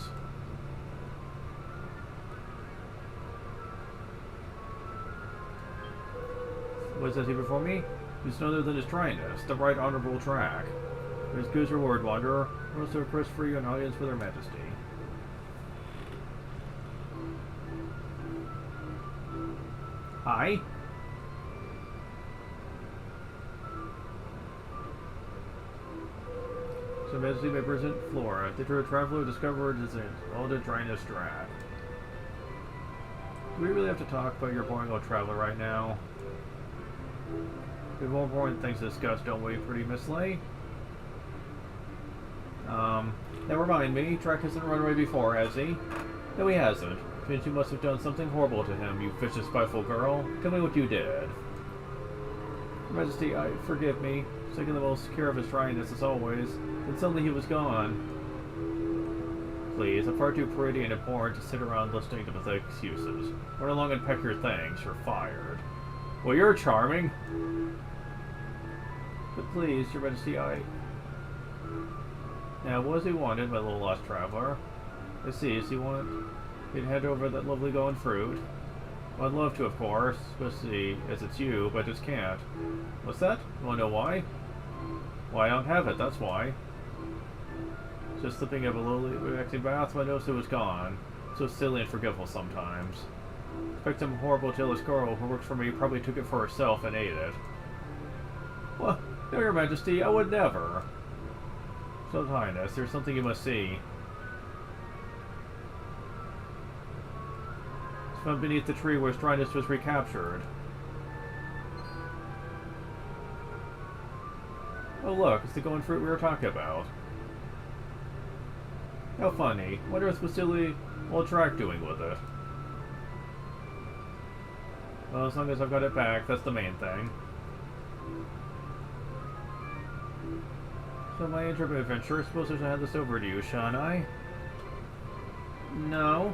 What says he before me? He's none other than his dryness, the right honorable track. His goose reward, wanderer, most of request for you an audience with Her Majesty. Hi. So Majesty may present Flora. The traveler discovered is in all the dryness track. Do we really have to talk about your boring old traveler right now? We have more important things to discuss, don't we, pretty Miss Lay? Now remind me, Trek hasn't run away before, has he? No, he hasn't. Which means you must have done something horrible to him, you vicious, spiteful girl. Tell me what you did. Your Majesty, forgive me. Taking the most care of his dryness as always. Then suddenly he was gone. Please, I'm far too pretty and important to sit around listening to pathetic excuses. Run along and peck your things. You're fired. Well, you're charming. But please, Your Majesty, Now, what does he wanted, my little lost traveler? I see, does he want me to hand over that lovely golden fruit? Well, I'd love to, of course, especially as it's you, but I just can't. What's that? You wanna know why? Why, I don't have it, that's why. Just slipping of a lowly relaxing bath, I noticed it was gone. So silly and forgetful sometimes. I expect some horrible jealous girl who works for me probably took it for herself and ate it. Well, no, Your Majesty, I would never. So, Highness, there's something you must see. It's found beneath the tree where his dryness was recaptured. Oh look, it's the golden fruit we were talking about. How funny. What earth was silly old Track doing with it? Well, as long as I've got it back, that's the main thing. So my intrepid adventure, suppose I should hand this over to you, shan't I? No.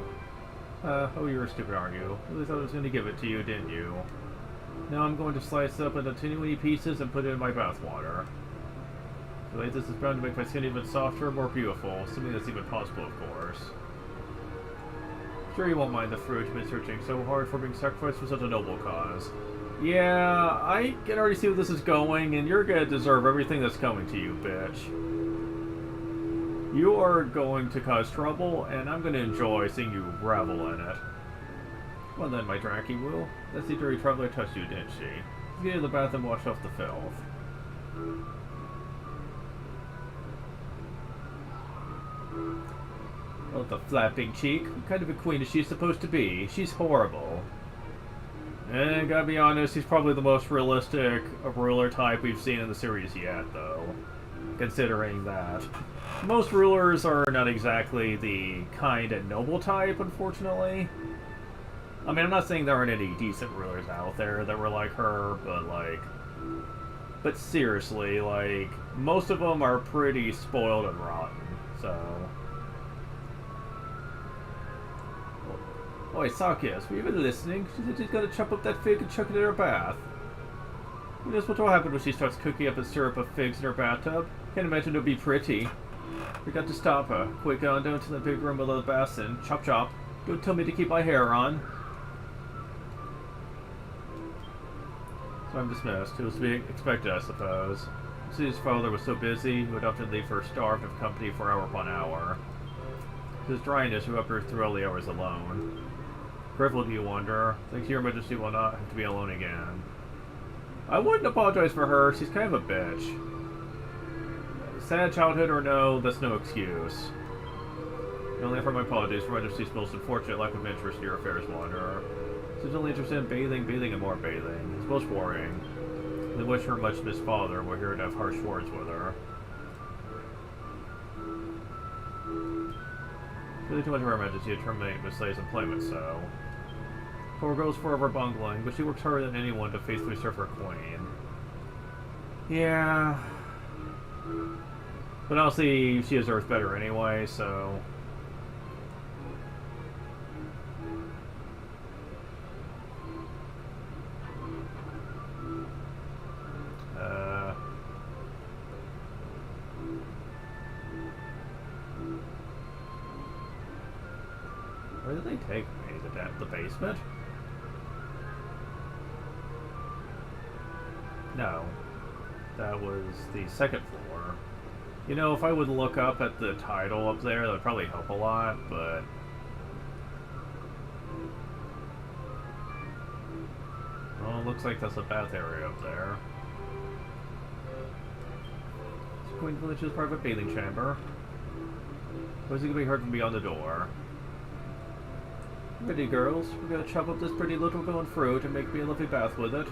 Oh, you were stupid, aren't you? At least I was going to give it to you, didn't you? Now I'm going to slice it up into teeny pieces and put it in my bathwater. So this is bound to make my skin even softer and more beautiful, something that's even possible, of course. Sure you won't mind the fruit you've been searching so hard for being sacrificed for such a noble cause. Yeah, I can already see where this is going, and you're gonna deserve everything that's coming to you, bitch. You are going to cause trouble, and I'm gonna enjoy seeing you revel in it. Well then, my Dracky Will, that's the dirty traveler touched you, didn't she? Let's get into the bath and wash off the filth. Oh, the flapping cheek. What kind of a queen is she supposed to be? She's horrible. And gotta be honest, he's probably the most realistic ruler type we've seen in the series yet, though. Considering that. Most rulers are not exactly the kind and noble type, unfortunately. I mean, I'm not saying there aren't any decent rulers out there that were like her, but like, but seriously, like, most of them are pretty spoiled and rotten. So, oi, Sakias, were you even listening? She said she's got to chop up that fig and chuck it in her bath. Who knows what will happen when she starts cooking up a syrup of figs in her bathtub? Can't imagine it'll be pretty. We got to stop her. Quick, on down to the big room below the basin. Chop chop. Don't tell me to keep my hair on. So I'm dismissed. It was to be expected, I suppose. Susie's father was so busy, he would often leave her starved of company for hour upon hour. His dryness would up her through all the hours alone. Grateful, do you wonder? Thanks to your majesty will not have to be alone again. I wouldn't apologize for her. She's kind of a bitch. Sad childhood or no, that's no excuse. I only offer my apologies for Majesty's most unfortunate lack of interest in your affairs, Wanderer. She's only interested in bathing, and more bathing. It's most boring. We wish her much missed father. We're here to have harsh words with her. It's really too much of Her Majesty to terminate Miss Leigh's employment, so. Poor girl's forever bungling, but she works harder than anyone to faithfully serve her queen. Yeah. But honestly, she deserves better anyway, so. Where did they take me? The basement? No. That was the second floor. You know, if I would look up at the title up there, that would probably help a lot, but... Well, it looks like that's a bath area up there. It's Queen Village's private bathing chamber. What's it gonna be heard from beyond the door? Ready, girls. We're gonna chop up this pretty little golden fruit and make me a lovely bath with it.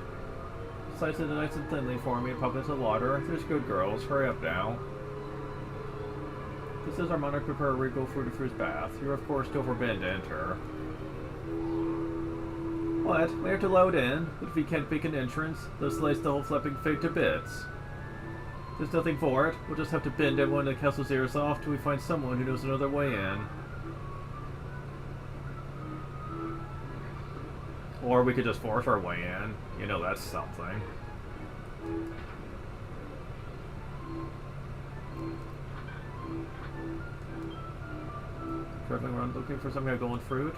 Slice it nice and thinly for me and pop it into the water. There's good girls. Hurry up now. This is our monarch prepare a regal fruit bath. You're of course still forbidden to enter. What? We have to load in? But if we can't make an entrance, they'll slice the whole flapping fig to bits. There's nothing for it. We'll just have to bend everyone in the castle's ears off till we find someone who knows another way in. Or we could just force our way in. You know, that's something. Traveling around looking for some kind of golden fruit?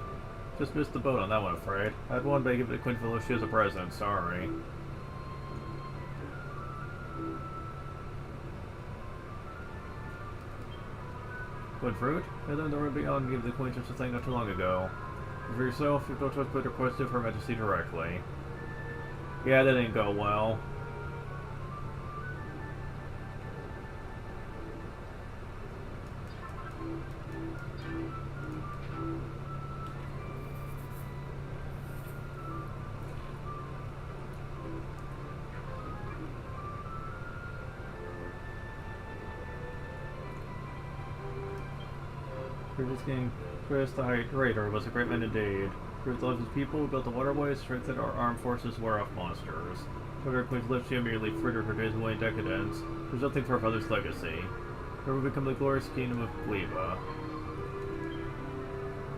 Just missed the boat on that one, afraid. I had one, but I gave it to Queen Felicia as a present. Sorry. Good fruit? I learned the road beyond gave the Queen such a thing not too long ago. For yourself, you don't trust but request it for Her Majesty directly. Yeah, that didn't go well. Previous king, Chris the High Raider, was a great man indeed. Chris loved his people, built the waterways, strengthened our armed forces, wore off monsters. Whether Queen Felicia merely frittered her days away in decadence, there's nothing for her father's legacy. Her will become the glorious kingdom of Gleba.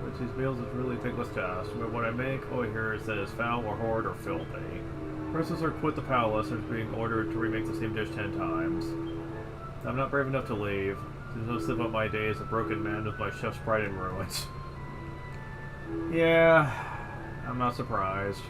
But these meals is really thankless task. But what I make, all I hear is that it's foul or horrid or filthy. Princess are quit the palace and is being ordered to remake the same dish 10 times. I'm not brave enough to leave. Since I live up my days a broken man with my chef's pride in ruins. Yeah, I'm not surprised.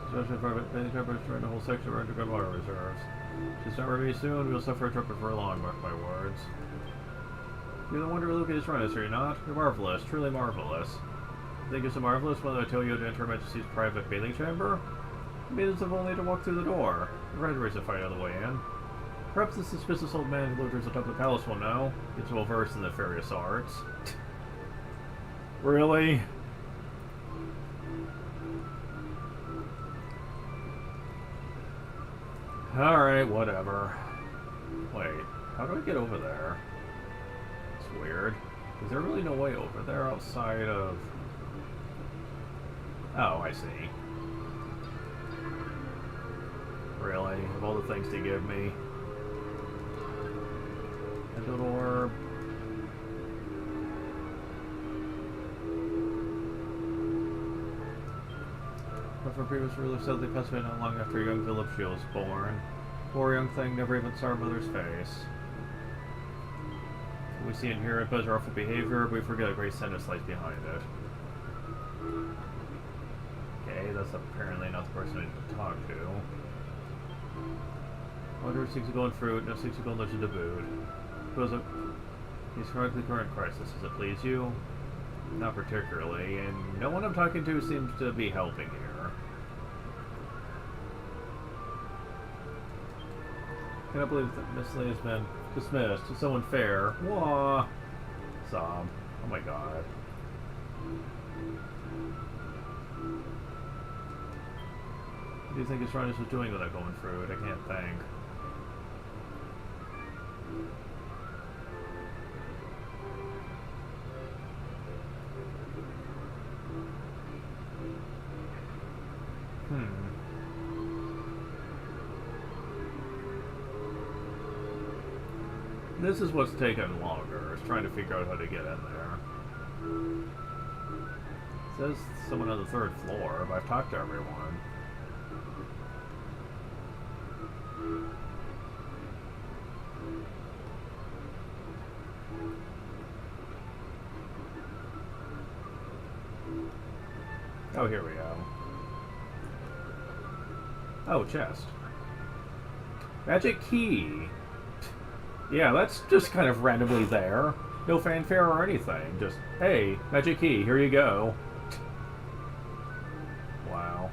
Especially private bathing chambers during the whole section of our underground water reserves. She's not ready soon, we'll suffer a trumpet for long, mark my words. You're the wonder Lucas is running, are you not? You're marvelous, truly marvelous. You think it's so marvelous whether I tell you to enter Her Majesty's private bathing chamber? The maidens have only to walk through the door. The red raise a fight on the way in. Perhaps the suspicious old man who lurkers atop the palace will know. Gets well versed in the nefarious arts. Really? Alright, whatever. Wait, how do I get over there? It's weird. Is there really no way over there outside of... Oh, I see. Really? Of all the things to give me. Ended orb. But for previous rulers sadly passed away not long after young Philip Shield was born. Poor young thing never even saw her mother's face. We see and hear it as awful behavior, but we forget a great sentence lies behind it. Okay, that's apparently not the person I need to talk to. Wonder seeks a golden fruit, no seeks a golden legend to boot. Suppose he's currently current crisis. Does it please you? Not particularly, and no one I'm talking to seems to be helping here. I cannot believe that Miss Lee has been dismissed. It's so unfair. Wah! Sob. Oh my god. What do you think Ashranius was doing with that golden fruit? I can't think. This is what's taken longer, is trying to figure out how to get in there. It says someone on the 3rd floor, but I've talked to everyone. Oh, here we go. Oh, chest. Magic key. Yeah, that's just kind of randomly there. No fanfare or anything. Just, hey, magic key, here you go. Wow.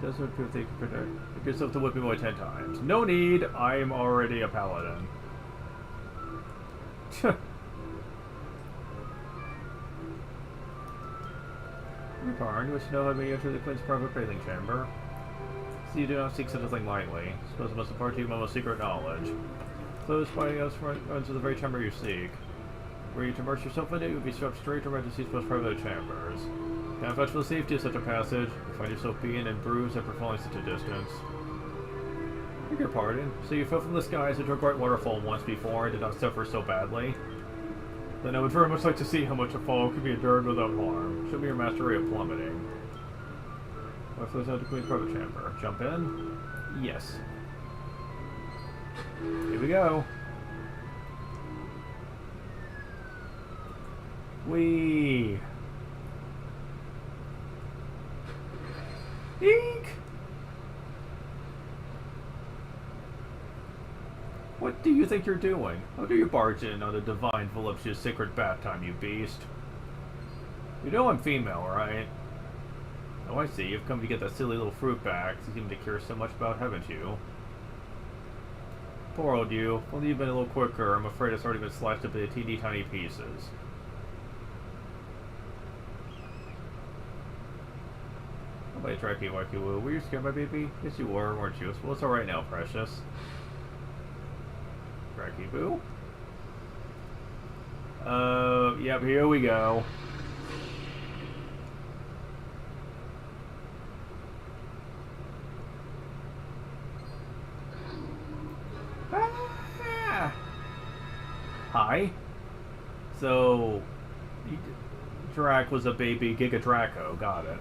Does look good if they can protect yourself to whipping boy 10 times. No need, I'm already a paladin. Return, you wish to know how to enter the Queen's private bathing chamber. So you do not seek such a thing lightly. Suppose it must impart to you my most secret knowledge. Close by us runs to the very chamber you seek. Were you to immerse yourself in it, you would be swept straight to Majesty's most private chambers. Cannot vouch for the safety of such a passage. You find yourself beaten and bruised after falling such a distance. Beg your pardon. So you fell from the skies into a great waterfall once before and did not suffer so badly? Then I would very much like to see how much a fall could be endured without harm. Show me your mastery of plummeting. What flows out to Queen's private chamber? Jump in? Yes. Here we go. Whee! Eek! What do you think you're doing? How do you barge in on a divine voluptuous sacred bath time, you beast? You know I'm female, right? Oh, I see. You've come to get that silly little fruit back. You seem to care so much about, haven't you? Poor old you. If only you've been a little quicker, I'm afraid it's already been sliced up into teeny tiny pieces. How about you, Tracky Wacky Woo? Were you scared, my baby? Yes, you were, weren't you? Well, it's alright now, precious. Tracky Boo? Yep, here we go. Hi. So, Drac was a baby Giga Draco. Got it.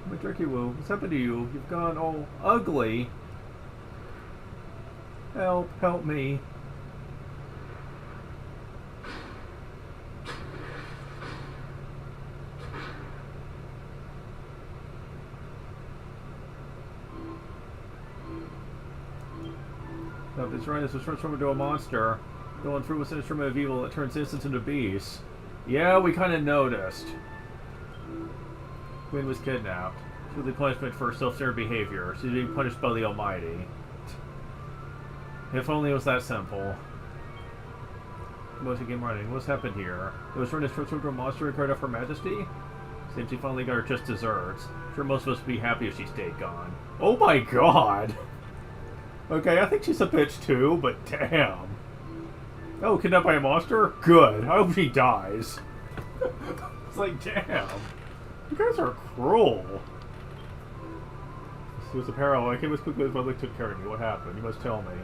But Tricky Woo, what's happened to you? You've gone all ugly. Help me. This Rhinus was transformed into a monster. Going through with an instrument of evil that turns instants into beasts. Yeah, we kind of noticed. Queen was kidnapped. She was the punishment for her self-centered behavior. She's being punished by the Almighty. If only it was that simple. Most game running. What's happened here? It was Rhinus transformed into a monster and cried out for Majesty? Seems he finally got her just desserts. Sure, most of us would be happy if she stayed gone. Oh my god! Okay, I think she's a bitch too, but damn. Oh, kidnapped by a monster? Good. I hope she dies. It's like, damn. You guys are cruel. This was a peril. I came as quickly as my leg took care of me. What happened? You must tell me.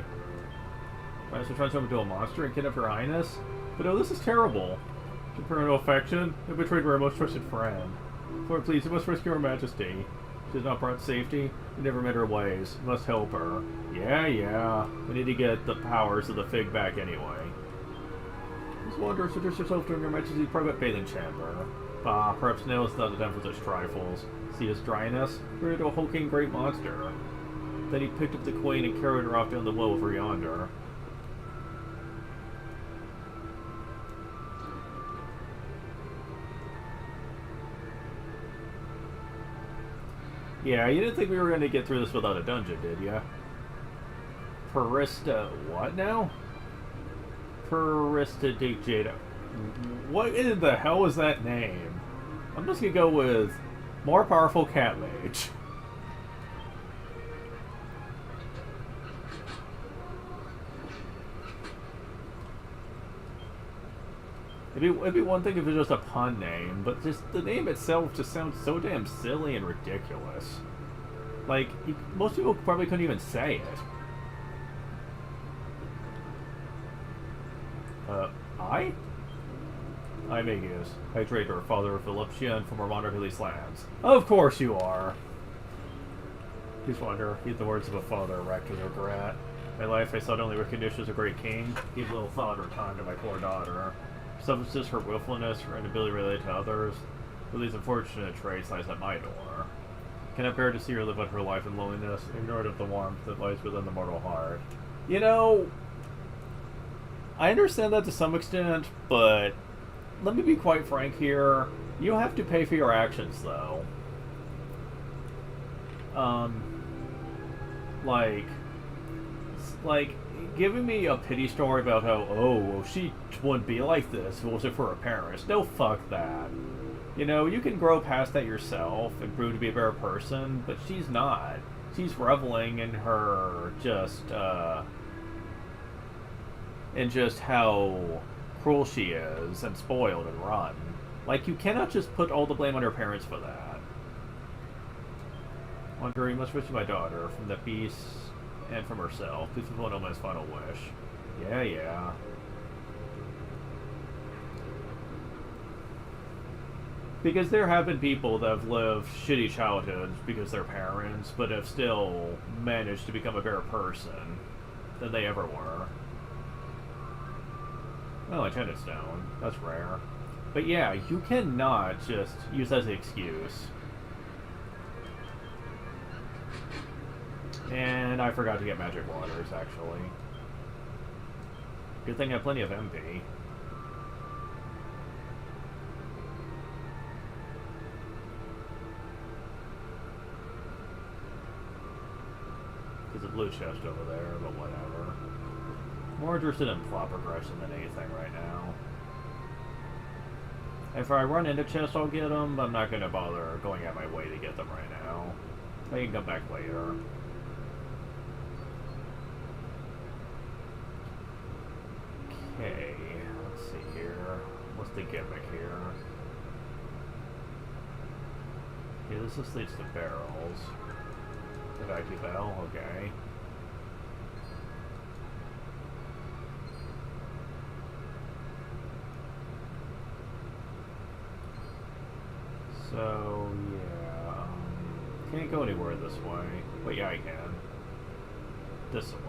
I was trying to turn into a monster and kidnap Her Highness? But no, this is terrible. Comparing no affection, I betrayed our most trusted friend. Lord, please, you must rescue Her Majesty. She has not brought safety. We never met her ways. We must help her. Yeah. We need to get the powers of the fig back anyway. Just wonder, seduce yourself during Her Majesty's private bathing chamber. Bah, perhaps now is not the time for such trifles. See his dryness? We're into a hulking great monster. Then he picked up the queen and carried her off down the well over yonder. Yeah, you didn't think we were going to get through this without a dungeon, did ya? Parista... what now? Parista de Jada. What in the hell is that name? I'm just going to go with more powerful cat mage. It'd be one thing if it was just a pun name, but just the name itself just sounds so damn silly and ridiculous. Like, most people probably couldn't even say it. I'm Aegeus, High Trader, father of Philippian from our monarch released lands. Of course you are! Please wonder, heed the words of a father wrapped in regret. My life I sought only recognition as a great king, gave little thought or time to my poor daughter. Substances, her willfulness, her inability to relate to others. With these unfortunate traits lies at my door. Cannot bear to see her live out her life in loneliness, ignorant of the warmth that lies within the mortal heart. You know, I understand that to some extent, but let me be quite frank here. You have to pay for your actions, though. Like, giving me a pity story about how, oh, she wouldn't be like this if it wasn't for her parents. No, fuck that. You know, you can grow past that yourself and prove to be a better person, but she's not. She's reveling in her in just how cruel she is and spoiled and rotten. Like, you cannot just put all the blame on her parents for that. Wonder, you must rescue my daughter from the beast and from herself. Please fulfill Noma's final wish. Yeah. Because there have been people that have lived shitty childhoods because they're parents, but have still managed to become a better person than they ever were. Oh, Enchanted Stone. That's rare. But yeah, you cannot just use that as an excuse. And I forgot to get magic waters, actually. Good thing I have plenty of MP. There's a blue chest over there, but whatever. More interested in plot progression than anything right now. If I run into chests, I'll get them, but I'm not going to bother going out my way to get them right now. I can come back later. Okay, let's see here. What's the gimmick here? Yeah, this just leads to barrels. The vacuum bell, okay. So, yeah, can't go anywhere this way. But yeah, I can. This way.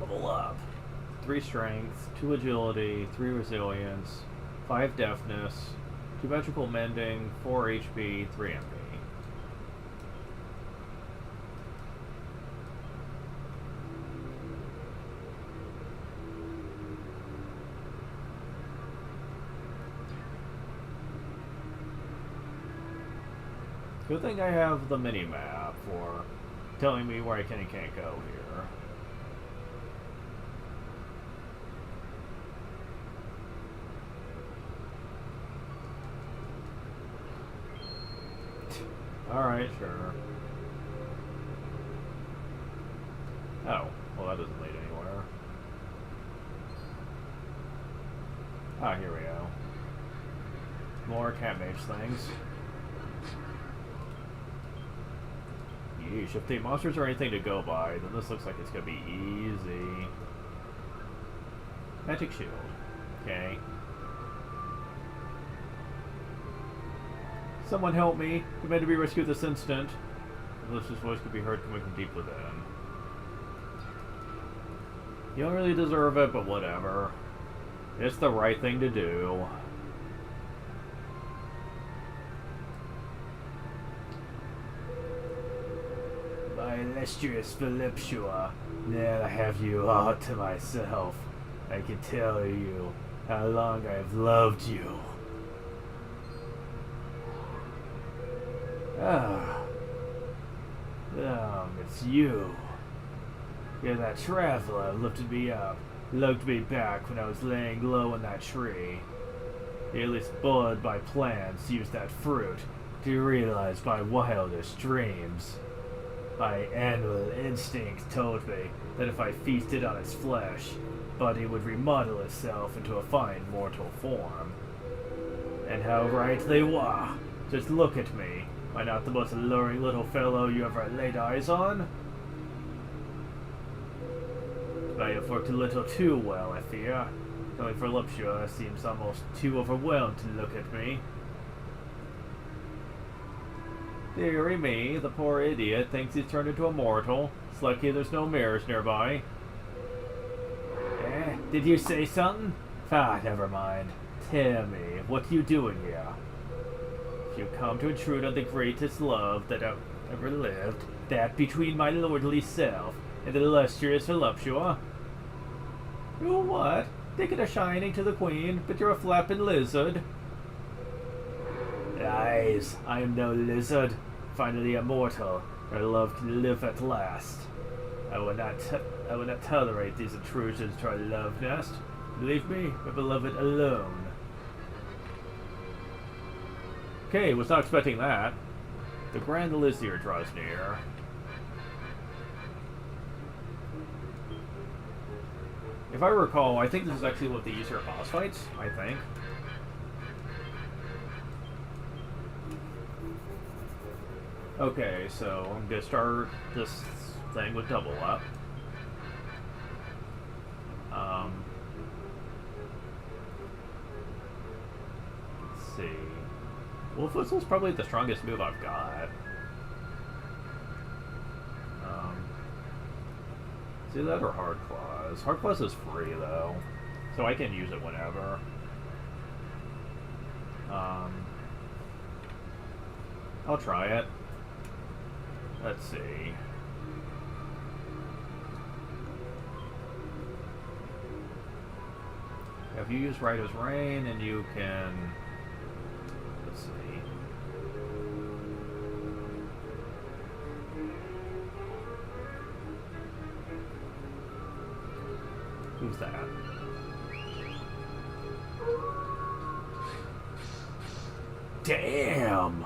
Level up. 3 strength, 2 agility, 3 resilience, 5 deafness, 2 magical mending, 4 HP, 3 MP. Good thing I have the mini-map for telling me where I can and can't go here. Alright, sure. Oh, well that doesn't lead anywhere. Ah, here we go. More cat mage things. Yeesh, if the monsters are anything to go by, then this looks like it's gonna be easy. Magic shield. Okay. Someone help me! Demand to be rescued this instant. Alicia's voice could be heard coming from deep within. You don't really deserve it, but whatever. It's the right thing to do. My illustrious Philipsua, now I have you all to myself. I can tell you how long I have loved you. It's you. You're that traveler who lifted me up, lugged me back when I was laying low in that tree. Nearly spoiled by plans to use that fruit to realize my wildest dreams. My animal instinct told me that if I feasted on its flesh, Buddy would remodel itself into a fine mortal form. And how right they were. Just look at me. Am I not the most alluring little fellow you ever laid eyes on? I have worked a little too well, I fear. Only for Lupsua seems almost too overwhelmed to look at me. Deary me, the poor idiot thinks he's turned into a mortal. It's lucky there's no mirrors nearby. Did you say something? Ah, never mind. Tell me, what are you doing here? If you come to intrude on the greatest love that I've ever lived, that between my lordly self and the illustrious Voluptua. You what? Thinking of shining to the queen, but you're a flapping lizard. Lies, I am no lizard. Finally immortal, where love can live at last. I will not tolerate these intrusions to our love nest. Leave me, my beloved, alone. Okay, was not expecting that. The Grand Elysier draws near. If I recall, I think this is actually one of the easier boss fights, I think. Okay, so I'm gonna start this thing with double up. Let's see. Wolf Whistle's probably the strongest move I've got. It's either that or Hard Claws. Hard Claws is free though, so I can use it whenever. I'll try it. Let's see. If you use Right as Rain, and you can... Let's see. Who's that? Damn!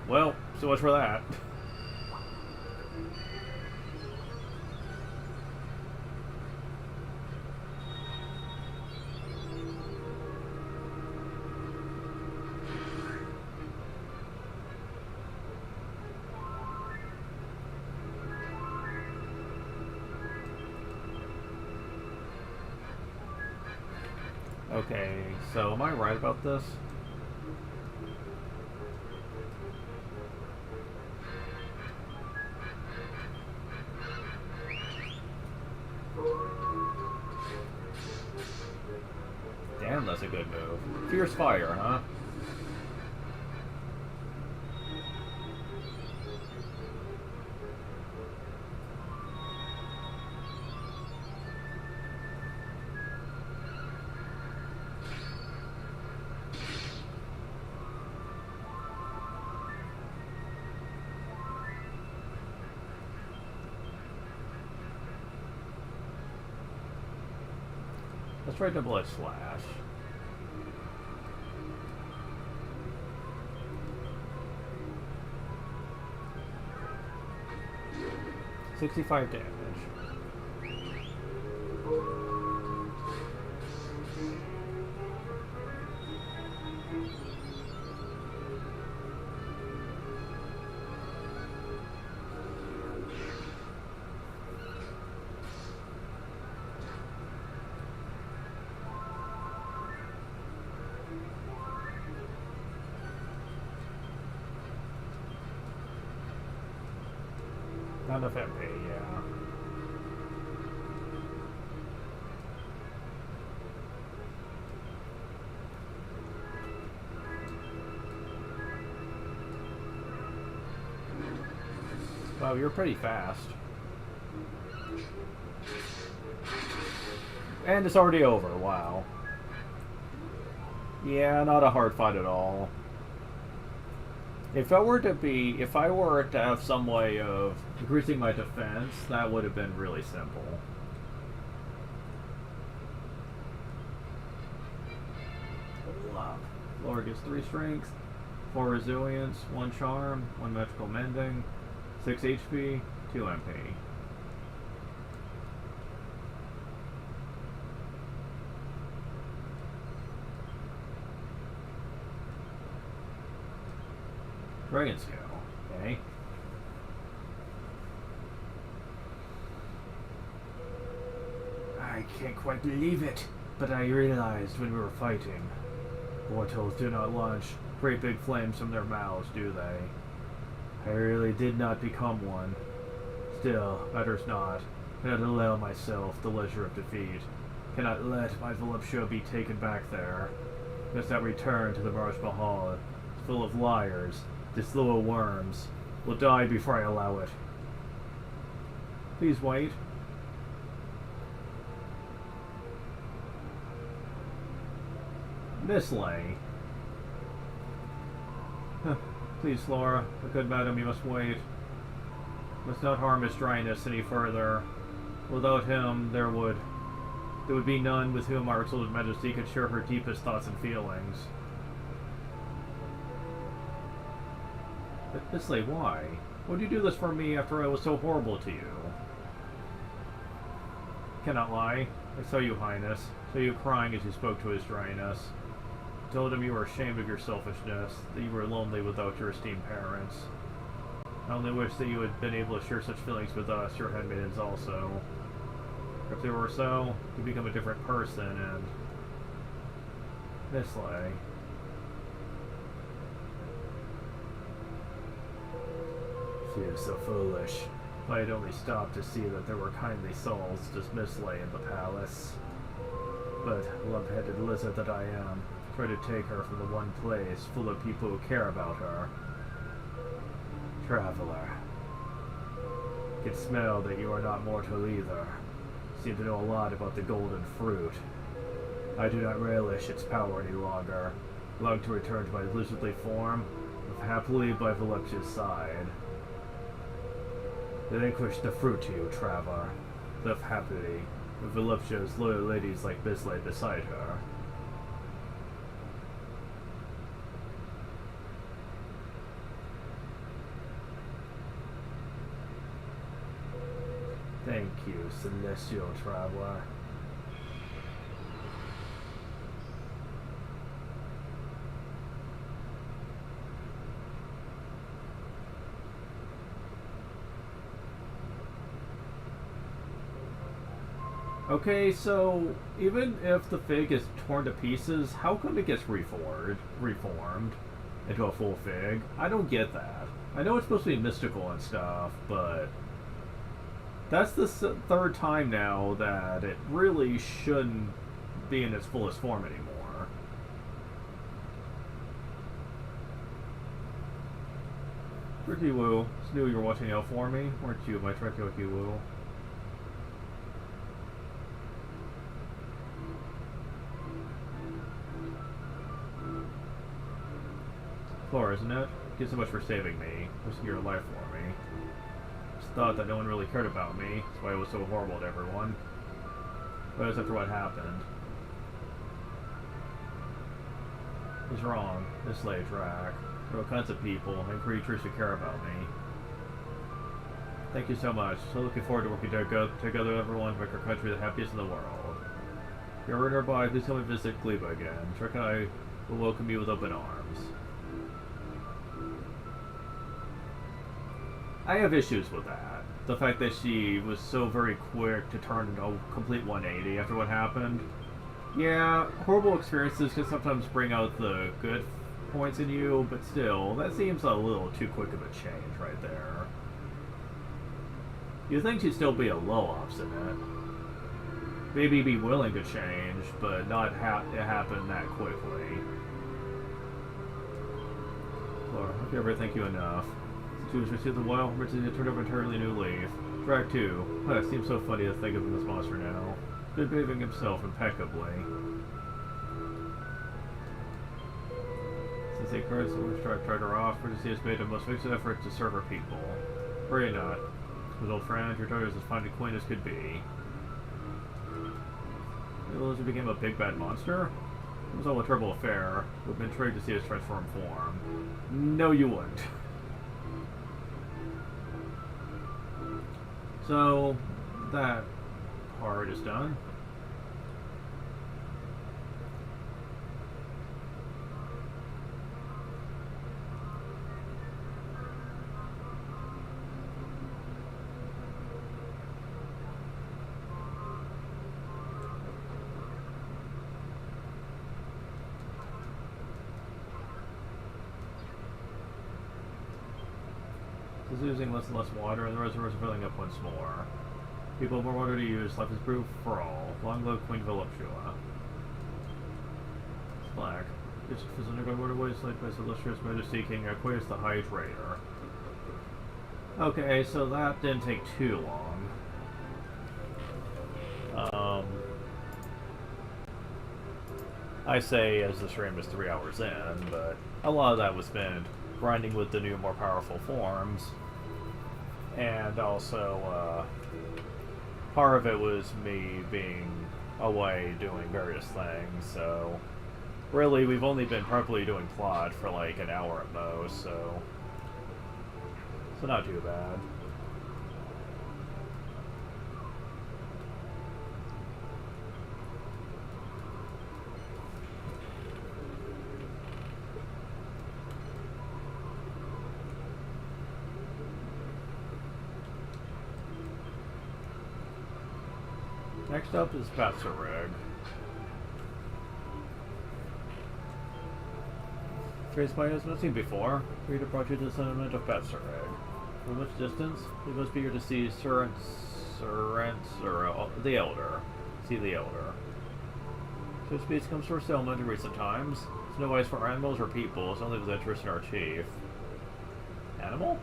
Well, so much for that. Okay, so am I right about this? Damn, that's a good move. Fierce Fire, huh? Let's try double-edged slash. $65 damage. Not enough MP, yeah. Wow, you're pretty fast. And it's already over, wow. Yeah, not a hard fight at all. If I were to have some way of increasing my defense, that would have been really simple. Laura gets 3 strength, 4 resilience, 1 charm, 1 magical mending, 6 HP, 2 MP. Dragon Scale, okay. I can't quite believe it, but I realized when we were fighting, mortals do not launch great big flames from their mouths, do they? I really did not become one. Still, matters not. Cannot allow myself the leisure of defeat. Cannot let my voluptua be taken back there. Must not return to the Marsh Mahal. It's full of liars. This little worms will die before I allow it. Please wait. Miss Lay. Please, Laura. A good madam, you must wait. Must not harm His Dryness any further. Without him, there would be none with whom our exalted Majesty could share her deepest thoughts and feelings. But Miss Lay, why? Would you do this for me after I was so horrible to you? Cannot lie. I saw you, Highness. Saw you crying as you spoke to His Dryness. Told him you were ashamed of your selfishness, that you were lonely without your esteemed parents. I only wish that you had been able to share such feelings with us, your handmaidens also. If they were so, you'd become a different person, and... Miss Lay. She is so foolish. If I had only stopped to see that there were kindly souls just Miss Lay in the palace. But, lump-headed lizard that I am, try to take her from the one place full of people who care about her. Traveler. Can smell that you are not mortal either. Seem to know a lot about the golden fruit. I do not relish its power any longer. Long to return to my lizardly form, live happily by Voluptua's side. Relinquish the fruit to you, traveler. Live happily, with Voluptua's loyal ladies like Miss Lay beside her. Thank you, Celestial Traveler. Okay, so even if the fig is torn to pieces, how come it gets reformed into a full fig? I don't get that. I know it's supposed to be mystical and stuff, but that's the third time now that it really shouldn't be in its fullest form anymore. Ricky Woo, just knew you were watching out for me, weren't you, my Ricky Woo? Flora, isn't it? Thank you so much for saving me, risking your life for me. Just thought that no one really cared about me, that's why I was so horrible to everyone. But it was after what happened. is wrong. This lay track. There are all kinds of people and creatures who care about me. Thank you so much. So looking forward to working together with everyone to make our country the happiest in the world. If you're ever nearby, please come and visit Gleba again. Trek and I will welcome you with open arms. I have issues with that. The fact that she was so very quick to turn a complete 180 after what happened. Yeah, horrible experiences can sometimes bring out the good points in you, but still, that seems a little too quick of a change right there. You'd think she'd still be a little obstinate. Maybe be willing to change, but not it happen that quickly. Laura, hope you ever thank you enough. Since you received the wild, Richard had turned over an entirely new leaf. Track 2. Huh, it seems so funny to think of him as monster now. Good behaving himself impeccably. Since the occurrence of which tried her off, Richard has made a most fixed effort to serve her people. Worry not. His old friend, your daughter is as fine a queen as could be. Lizard became a big bad monster? It was all a terrible affair. Would have been intrigued to see his transformed form. No, you wouldn't. So, that part is done. Is using less and less water, and the reservoirs are filling up once more. People have more water to use. Life is brewed for all. Long live Queen Voluptua. It's black. This is underground waterways led by his illustrious majesty King Aquarius the Hydrator. Okay, so that didn't take too long. I say as the stream is 3 hours in, but a lot of that was spent grinding with the new, more powerful forms. And also, part of it was me being away doing various things, so really we've only been properly doing plot for like an hour at most, so not too bad. Next up is Patsarig. Traced by has not seen before. Read brought you to the settlement of Patsarig. From which distance? It must be here to see the Elder. See the Elder. So speech comes to our settlement in recent times. It's no eyes for animals or people, it's only with interest in our chief. Animal?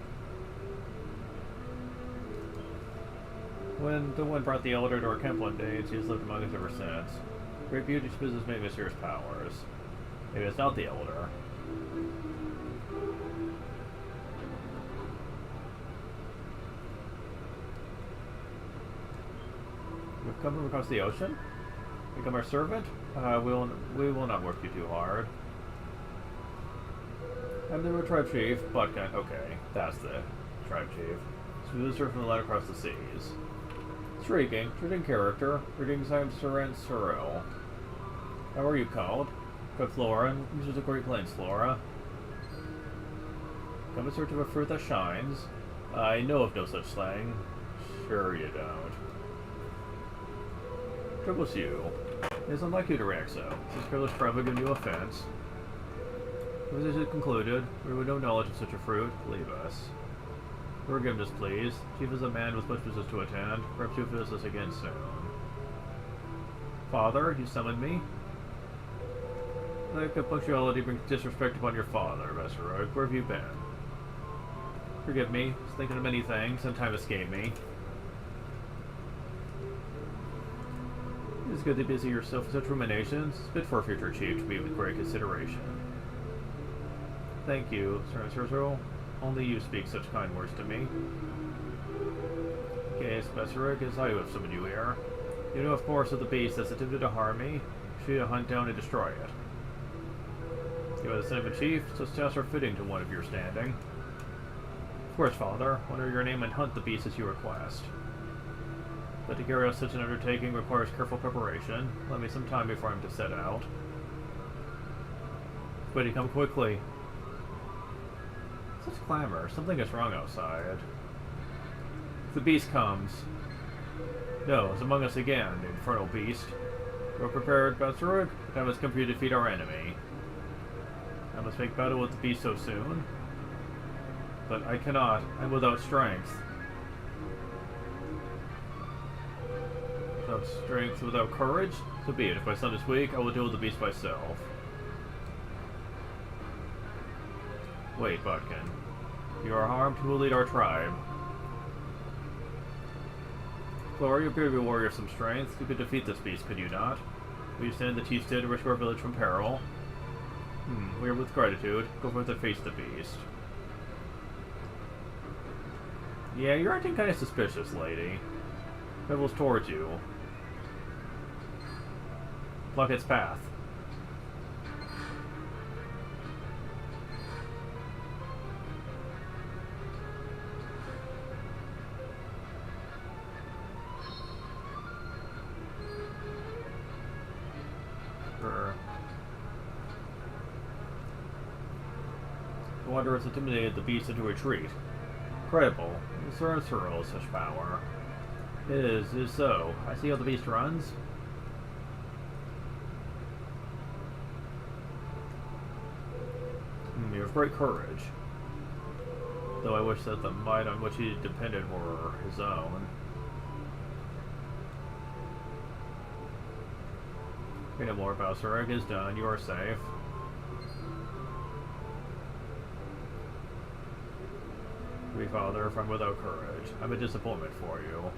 When the one brought the Elder to our camp one day, and she has lived among us ever since. Great beauty, she possesses many mysterious powers. Maybe it's not the Elder. We've come from across the ocean? Become our servant? We will not work you too hard. I'm the tribe chief, Butkin. Okay, that's the tribe chief. Smooth surf from the land across the seas. Shrieking, treating character, greetings, I am Seren Suril. How are you called? Cook Flora, this is a Great Plains, Flora. Come in search of a fruit that shines. I know of no such thing. Sure you don't. Troubles you. It is unlike you to react so. Since careless tribe will give you offense. As it is concluded, we have no knowledge of such a fruit. Leave us. Forgiveness, please. Chief is a man with much business to attend. Perhaps you'll visit us again soon. Father, you summoned me? Lack of punctuality brings disrespect upon your father, Vesseroy. Where have you been? Forgive me. I was thinking of many things, and time escaped me. It is good to busy yourself with such ruminations. It's fit for a future chief to be with great consideration. Thank you, Sir Cyril. Only you speak such kind words to me. Yes, Vesseroy, as I have summoned you here. You know, of course, of the beast that's attempted to harm me. Should I hunt down and destroy it? You are the son of a chief, so tasks are fitting to one of your standing. Of course, father, honor your name and hunt the beast as you request. But to carry out such an undertaking requires careful preparation. Let me some time before I'm to set out. But come quickly. Such clamor. Something is wrong outside. The beast comes. No, it's among us again, the infernal beast. Well prepared, Basarug? The time has come for you to defeat our enemy. I must make battle with the beast so soon. But I cannot. I'm without strength. Without strength, without courage? So be it. If my son is weak, I will deal with the beast myself. Wait, Bodkin. If you are harmed, who will lead our tribe? Flora, you appear to be a warrior of some strength. You could defeat this beast, could you not? Will you stand in the chief's stead to rescue our village from peril? We are with gratitude. Go forth and face the beast. Yeah, you're acting kind of suspicious, lady. Travels towards you. Block its path. The Wanderer has intimidated the beast into retreat. Incredible. Sir Cyril has such power. It is so. I see how the beast runs. You have great courage. Though I wish that the might on which he depended were his own. No more, Basarug is done. You are safe. Father, if I'm without courage. I'm a disappointment for you.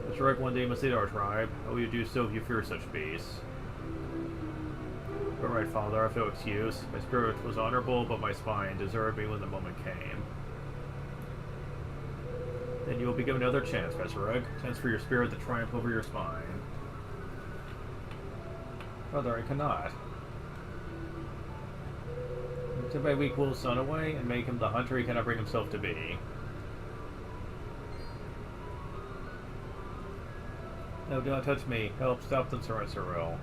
Basarug, one day you must lead our tribe. How will you do so if you fear such beasts? You're right, Father, I have no excuse. My spirit was honorable, but my spine deserved me when the moment came. Then you will be given another chance, Basarug. Chance for your spirit to triumph over your spine. Father, I cannot. Take my weak will's son away and make him the hunter he cannot bring himself to be. No, do not touch me. Help, stop them, Sir Cyril.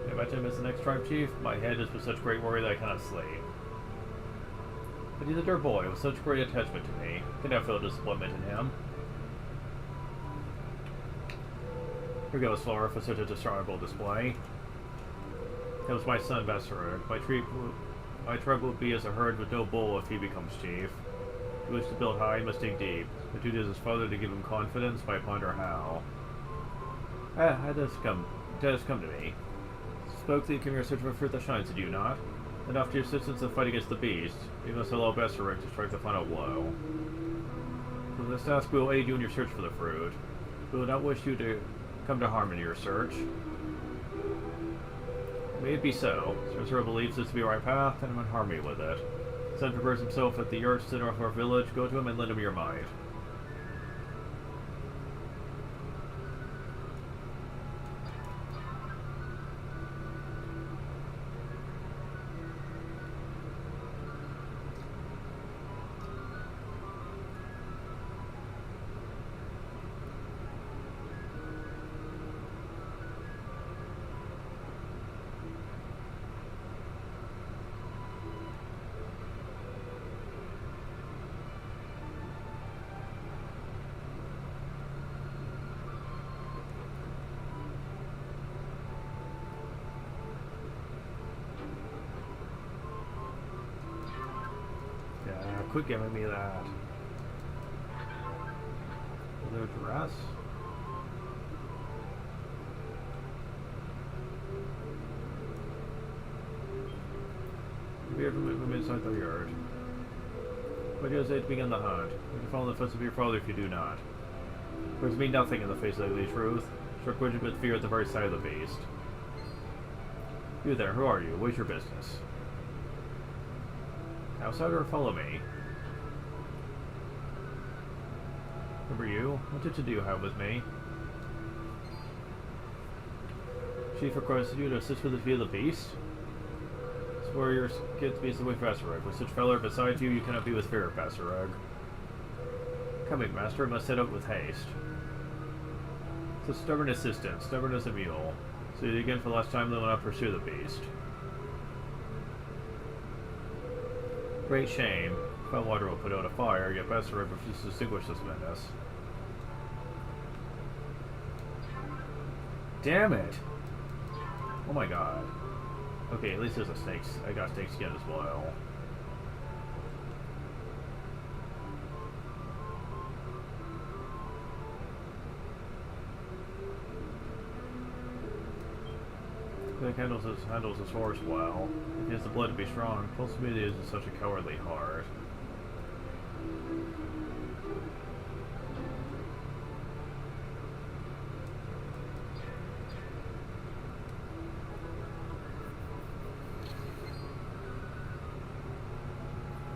If I him as the next tribe chief, my head is with such great worry that I cannot sleep. But he's a dear boy with such great attachment to me. I cannot feel disappointment in him. Here goes Flora for such a dishonorable display. That was my son, Basarug. My tribe will be as a herd with no bull if he becomes chief. If he wishes to build high, he must dig deep. The duty is his father to give him confidence, but I ponder how. It does come to me. Spoke that you came here search for fruit that shines, did you not? And after your assistance in the fight against the beast, you must allow Basarug to strike the final blow. With this task, we will aid you in your search for the fruit. We will not wish you to come to harm in your search. May it be so. Sir Cyril believes this to be the right path, and will harm me with it. Son prepares himself at the yard center of our village. Go to him and lend him your might. Quit giving me that. Their dress. Be from inside the yard. What do you say to begin the hunt? You can follow the footsteps of your father if you do not. Words mean nothing in the face of the truth. Struck rigid with fear at the very sight of the beast. You there, who are you? What's your business? Outsider, follow me. Remember you? What did you have with me? Chief requested you to assist with the Feed the Beast. This warrior gets beast away Passereg. With such valor beside you, you cannot be with fear, Passereg. Coming, master, must set out with haste. So stubborn assistant, stubborn as a mule. So you again for the last time, they will not pursue the beast. Great shame. Foul water will put out a fire, yet Passereg refuses to extinguish this menace. Damn it! Oh my god. Okay, at least there's a snake. I got snake skin as well. It handles his horse well. If he has the blood to be strong, Pulsmedia isn't such a cowardly heart.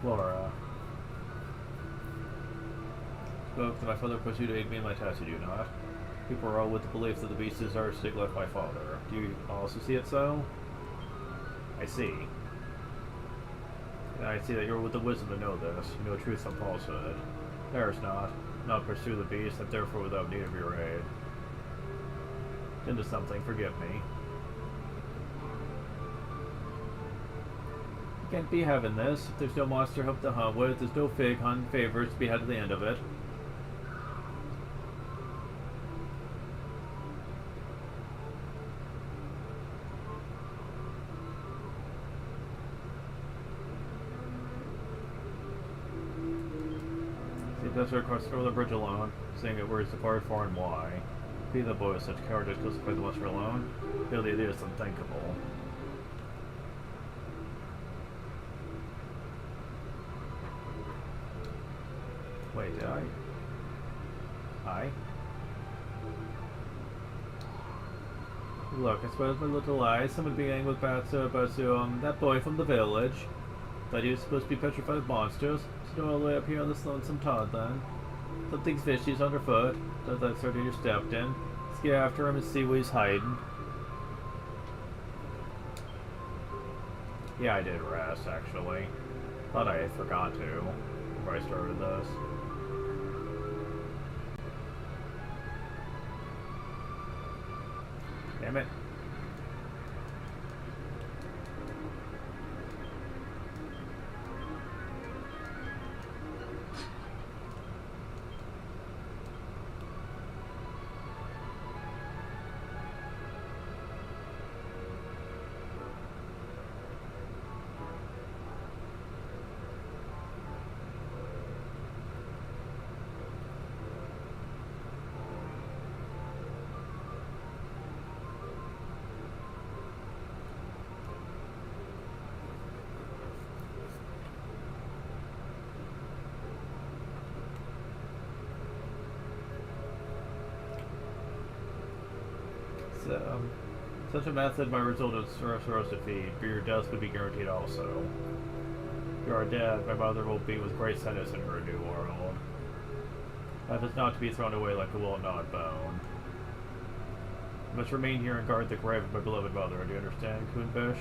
Laura. Spoke to my father pushed you to aid me in my task, did you not? People are all with the belief that the beast is artistic like my father. Do you also see it so? I see. And I see that you're with the wisdom to know this. You know truth from falsehood. There's not pursue the beast, and therefore without need of your aid. Into something, forgive me. You can't be having this. If there's no monster hope to hunt with, there's no fig hunt favors to be had at the end of it. Desert across over the bridge alone, saying it where he's departed for and why. Be the boy with such cowardice justified the monster alone. Feel the idea is unthinkable. Wait, did I? Look, I suppose my little eyes. Someone began with Batsu, that boy from the village. Thought he was supposed to be petrified of monsters. So all the way up here on this lonesome Todd then. Something's fishy's underfoot. Does that sort of you stepped in. Let's get after him and see where he's hiding. Yeah, I did rest actually. Thought I had forgot to before I started this. Damn it. Such a method might result in Soros defeat, but your death would be guaranteed also. If you are dead, my mother will be with great sadness in her new world. Life is not to be thrown away like a well-gnawed bone. I must remain here and guard the grave of my beloved mother, do you understand, Kunbish?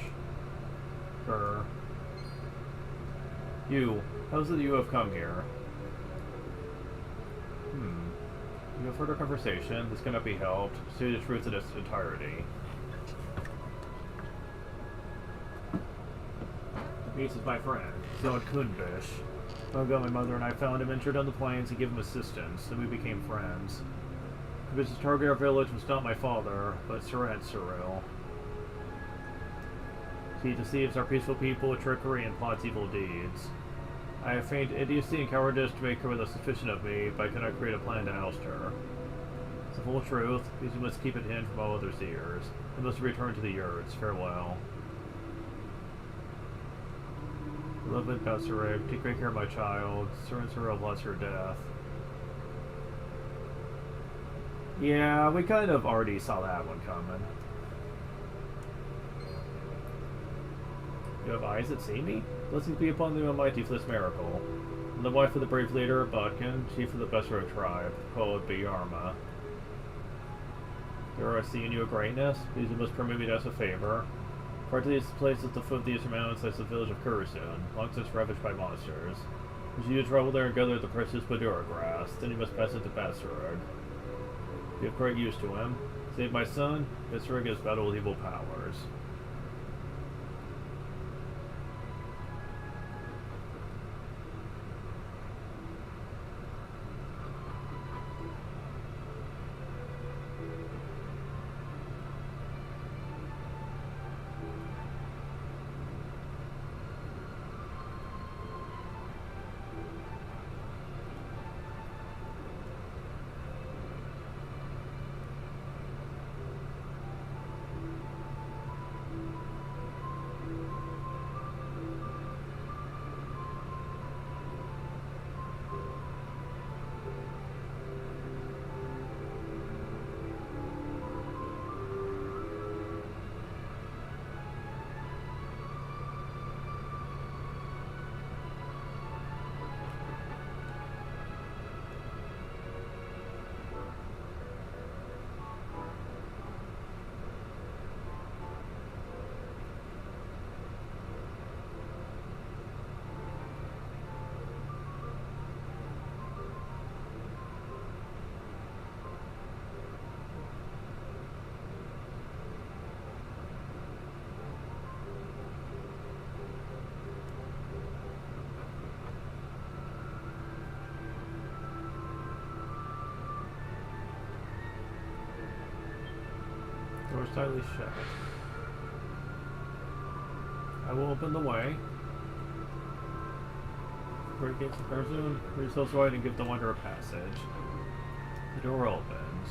You, how is it that you have come here? You have heard our conversation. This cannot be helped. See the truth in its entirety. The beast is my friend, Zod Kunbish. Long ago, my mother and I found him injured on the plains and gave him assistance. Then we became friends. Kunbish's target our village was not my father, but Surant Suril. He deceives our peaceful people with trickery and plots evil deeds. I have feigned idiocy and cowardice to make her with a suspicion of me, but I cannot create a plan to oust her. It's the full truth, because we must keep it hidden from all others' ears. I must return to the yurts. Farewell. Beloved Passereg, take great care of my child. Surin Suril bless your death. Yeah, we kind of already saw that one coming. You have eyes that see me? Blessings be upon the Almighty for this miracle. And the wife of the brave leader, Bodkin, chief of the Besro tribe, called Biyarma. Here I see in you a greatness. Please you must permit me to ask a favor. Part of these place at the foot of the eastern mountains lies the village of Kurusun, long since ravaged by monsters. As you travel there and gather the precious Badura grass, then you must pass it to Basarug. Be of great use to him. Save my son, Basarug has battled evil powers. Door slightly shut. I will open the way. Break gates of Kurusun. Reach yourselves wide and give the wanderer passage. The door opens.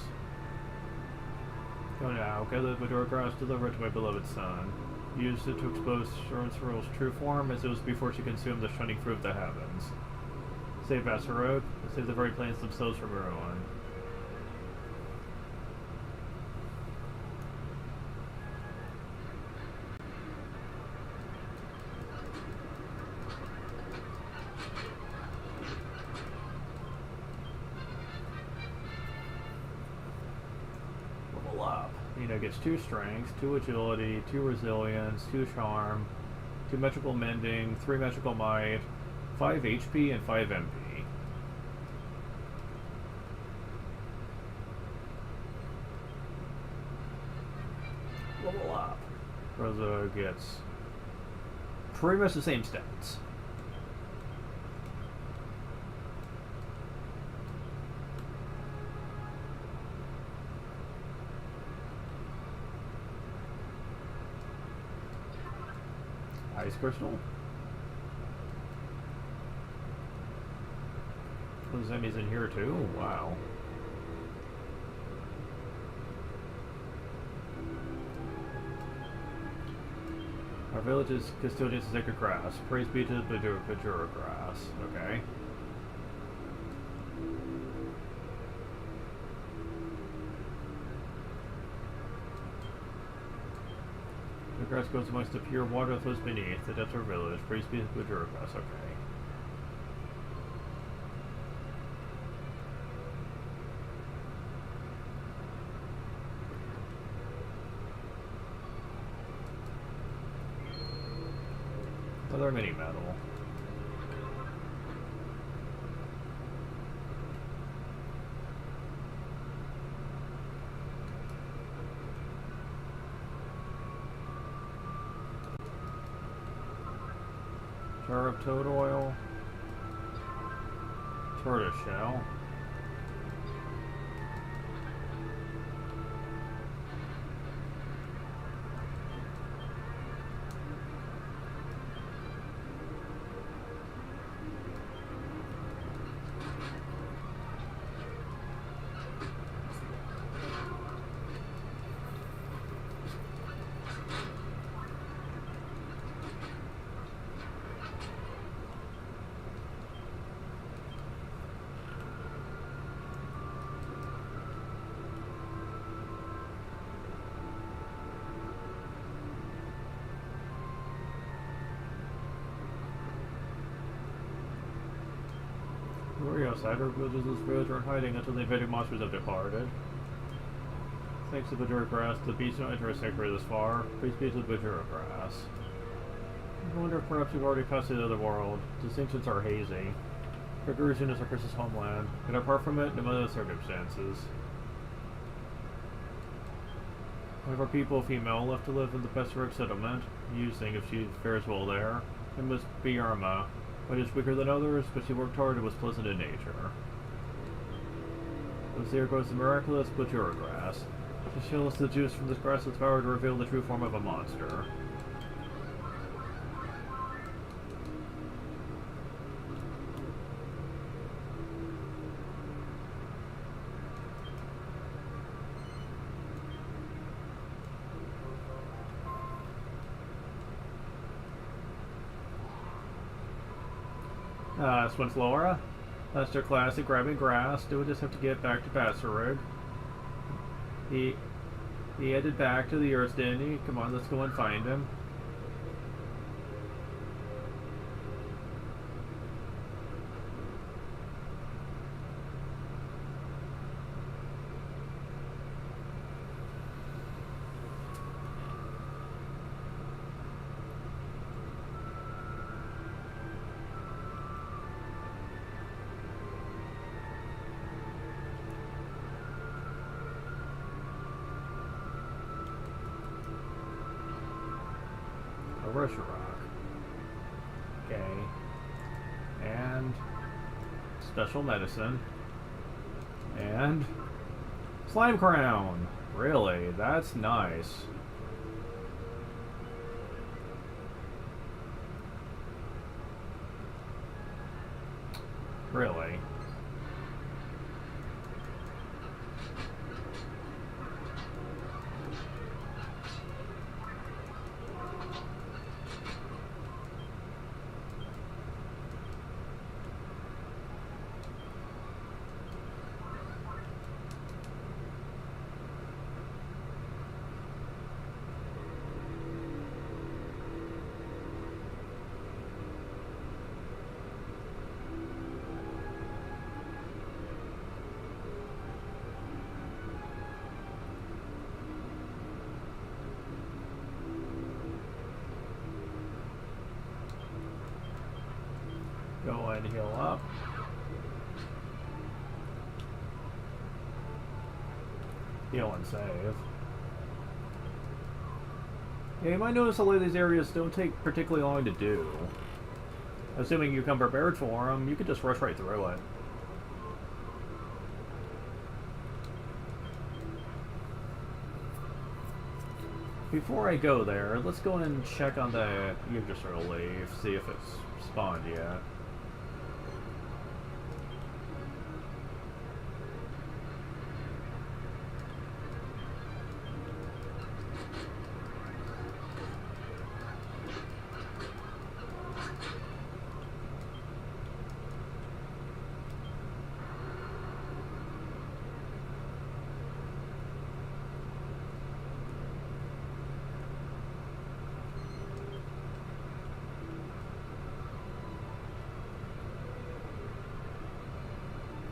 Go now. Gather the Badura grass delivered to my beloved son. Use it to expose Sharon's true form as it was before she consumed the shining fruit of the heavens. Save Basarog. Save the very plants themselves from ruin. Nina gets 2 strength, 2 agility, 2 resilience, 2 charm, 2 magical mending, 3 magical might, 5 HP, and 5 MP. Level up. Rosa gets pretty much the same stats. Ice crystal. There's enemies in here too. Wow. Our village is custodians of sacred grass. Praise be to the Badura grass. Okay. The grass goes amongst the pure water that flows beneath. The depths of our village. Praise be to the Badura grass. Okay. Another mini medal. Jar of toad oil. Tortoise shell. Outsider villages this village are hiding until the invading monsters have departed. Thanks to Bajura Grass, the beast don't enter a sector this far. Please be to Bajura Grass. I wonder if perhaps we've already passed the other world. Distinctions are hazy. Pergurusian is our Chris's homeland, and apart from it, no other circumstances. One of our people, female, left to live in the Pessaric settlement, musing if she fares well there. It must be Irma. One is weaker than others, but she worked hard and was pleasant in nature. As there grows the miraculous Bajura Grass. She chills the juice from this grass with power to reveal the true form of a monster. Swinflora. That's their classic grabbing grass. Do we just have to get back to Pessaric? He headed back to the Earth, didn't he? Come on, let's go and find him. Rock. Okay. And special medicine. And slime crown. Really? That's nice. Really? Go and heal up. Heal and save. Yeah, you might notice a lot of these areas don't take particularly long to do. Assuming you come prepared for them, you could just rush right through it. Before I go there, let's go and check on the Yggdrasil leaf, see if it's spawned yet.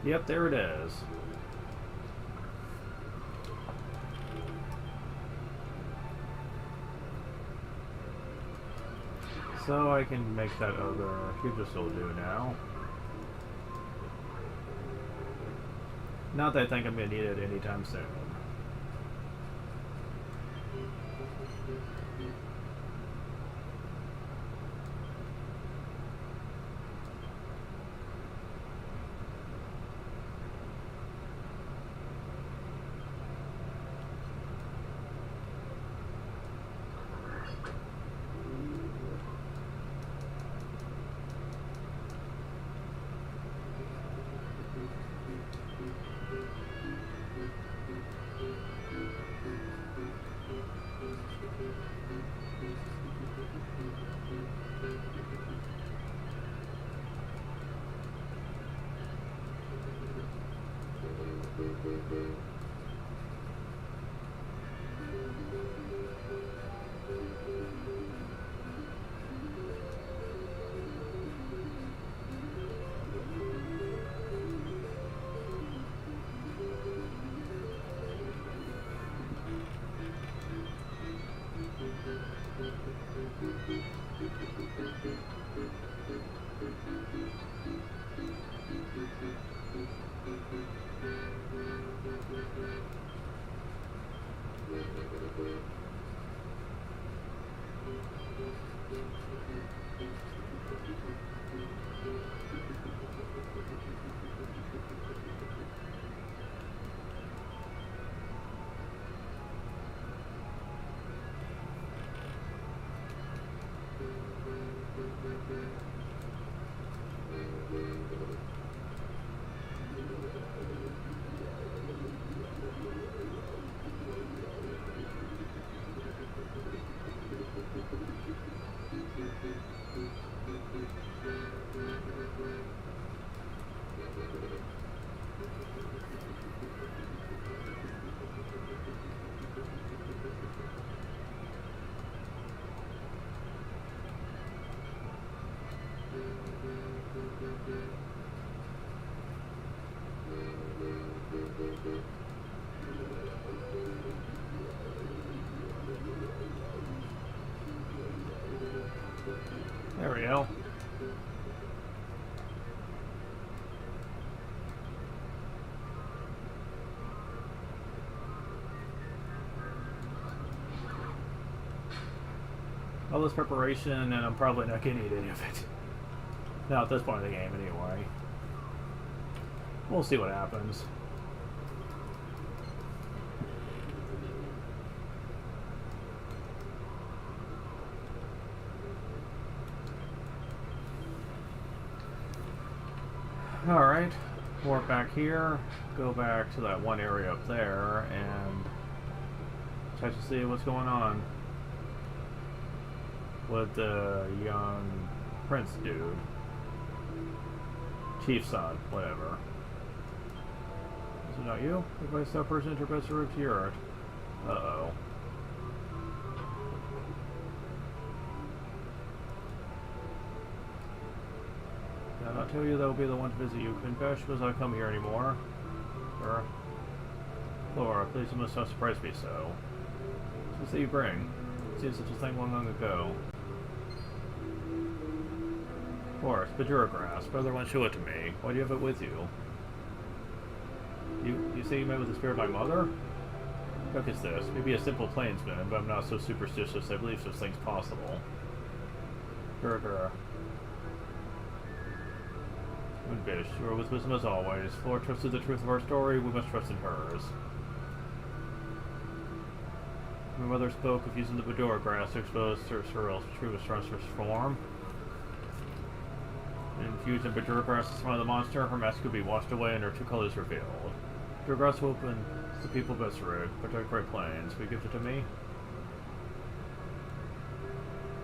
Yep, there it is. So I can make that other Yggdrasil do now. Not that I think I'm going to need it anytime soon. There we go. All this preparation, and I'm probably not going to need any of it. Not at this point in the game, anyway. We'll see what happens. Alright, warp back here, go back to that one area up there, and try to see what's going on with the young prince dude. Chief's son, whatever. Is it not you? If I stop person enter best route to your art. Uh-oh. Did I not tell you that will be the one to visit you? Confess, was I come here anymore? Sure. Laura, please you must not surprise me so. What's that you bring? Seems such a thing long ago. Of course, Bajura grass. Brother won't show it to me. Why do you have it with you? You say you met with the spirit of my mother? Look at this. Maybe a simple plainsman, but I'm not so superstitious I believe such things possible. Gurgur. Moonfish, you are with wisdom as always. Flora trusted the truth of our story, we must trust in hers. My mother spoke of using the Bajura grass to expose Surreal's truest monstrous form. Infused in Bajura grass to smile the monster, her mask could be washed away and her true colors revealed. Bajura grass will open the people of Besserud, protect Great Plains. Will you give it to me?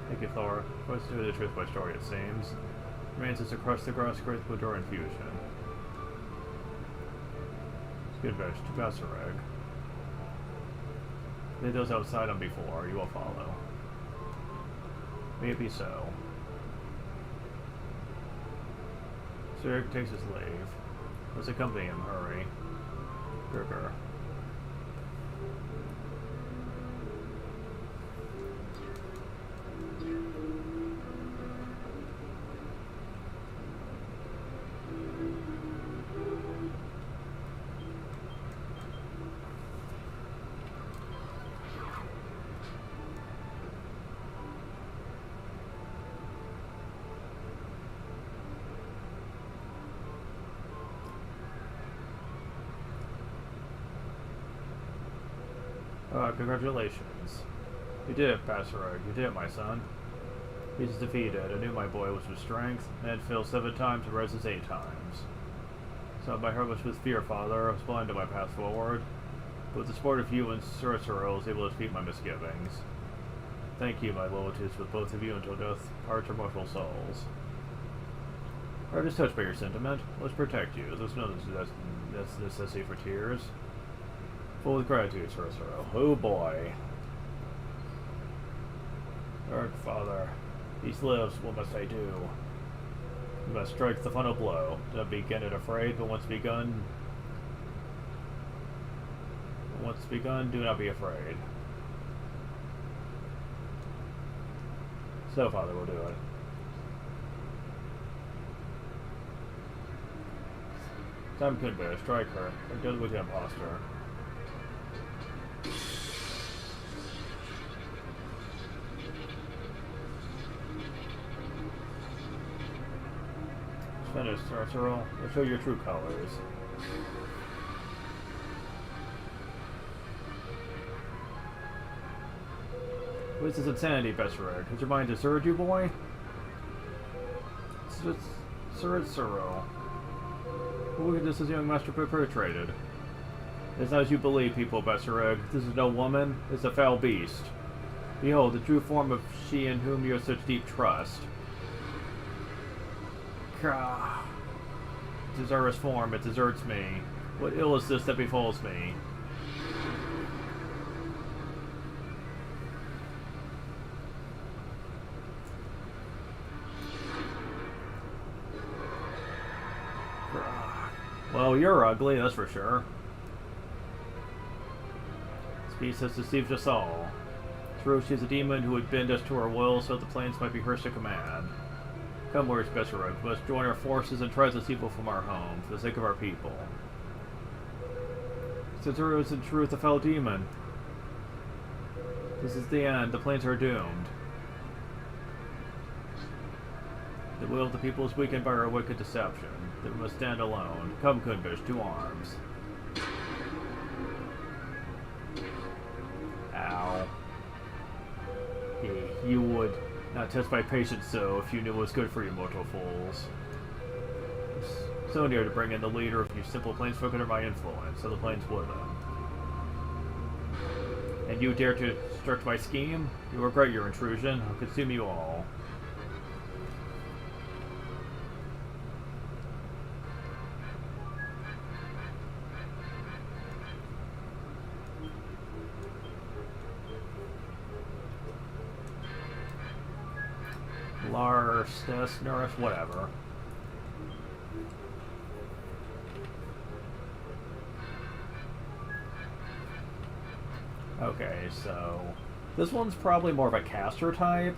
Thank you, Thor. Quite to the truth by story, it seems. Remains is to crush the grass great Bajura infusion. Good fish, to Besserud. Leave those outside on before, you will follow. May it be so. Sir Eric takes his leave. Let's accompany him, hurry. Gurgur. Congratulations. You did it, Passerog. You did it, my son. He's defeated. I knew my boy was with strength. Ned fell 7 times and rises 8 times. So my heart was with fear, father. I was blind to my path forward. But with the support of you and Sorcerer, I was able to defeat my misgivings. Thank you, my loyalty is with both of you until death parts our mortal souls. Heart is touched by your sentiment. Let's protect you. There's no necessity for tears. Full with gratitude, Sorcerer. Oh boy. Lord Father, peace lives, what must I do? You must strike the final blow. Do not begin it afraid, but once begun, do not be afraid. So, Father, we'll do it. Time could bear, strike her. Or deal with the imposter. Finish, Sorcerer. We'll show your true colors. What is this insanity, Besserud? Has your mind deserted you, boy? Sorcerer. Look at this as young master perpetrated. It's not as you believe, people, Besserud. This is no woman, it's a foul beast. Behold, the true form of she in whom you have such deep trust. Deserous form, it deserts me. What ill is this that befalls me? Well, you're ugly, that's for sure. beast has deceived us all. True, she's a demon who would bend us to her will so the planes might be hers to command. Come, Warriors Besserug, we must join our forces and try this evil from our home, for the sake of our people. Centauro is in truth a foul demon. This is the end. The planes are doomed. The will of the people is weakened by our wicked deception. They must stand alone. Come, Kunbish, to arms. Ow. You would not test my patience so if you knew what was good for you, mortal fools. It's so near to bring in the leader of you simple plainsfolk under my influence, so the plains would them. And you dare to obstruct my scheme? You regret your intrusion. I'll consume you all. Larstes, Nourish, whatever. Okay, so this one's probably more of a caster type.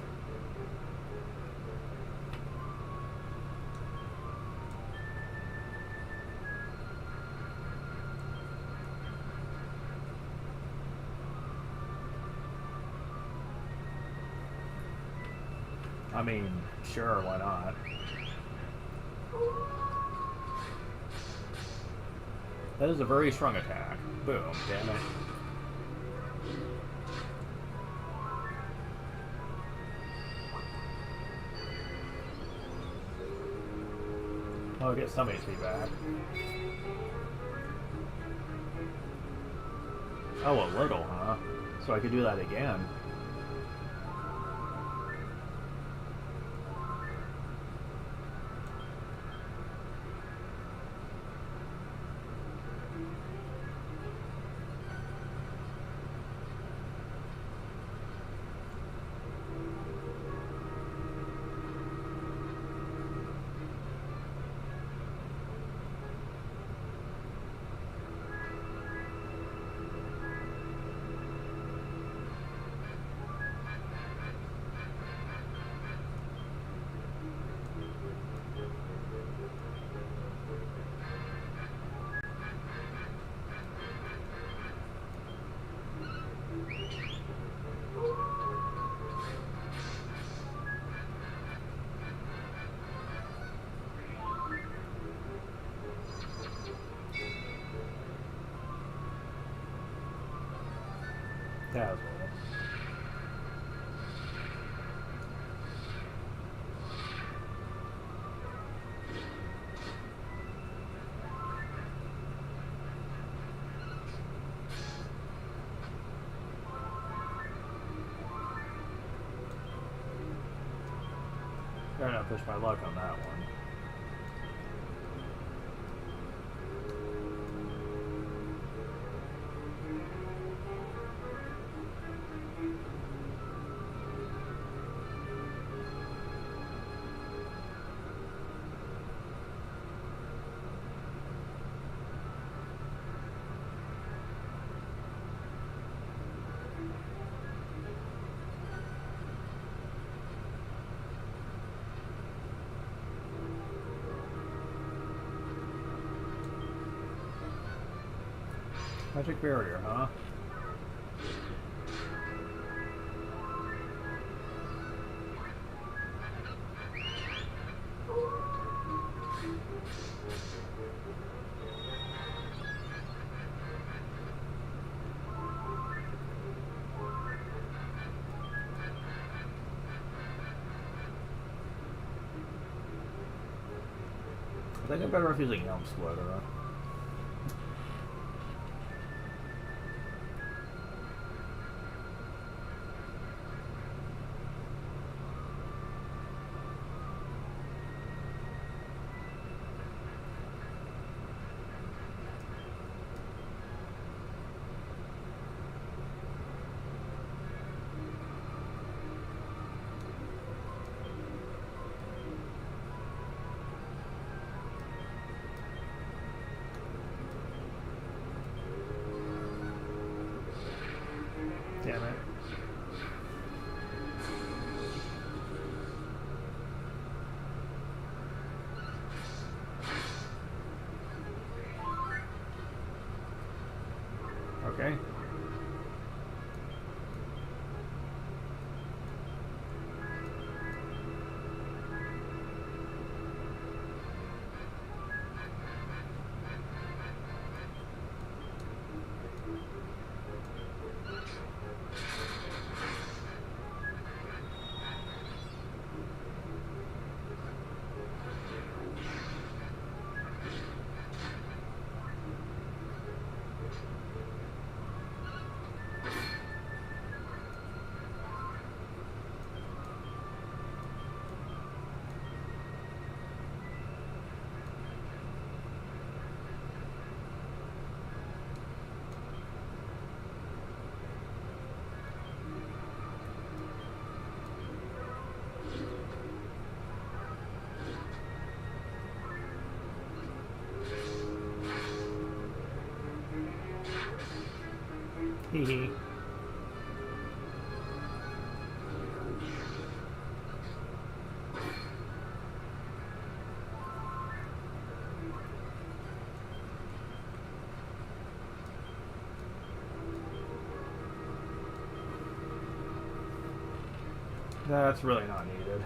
I mean, sure, why not? That is a very strong attack. Boom, damn it. Oh, I'll get some HP back. Oh, a little, huh? So I could do that again. Dazzle. Better not push my luck on that one. Magic barrier, huh? I think I'm better off using Helm Splitter. Okay. Hee hee. That's really not needed.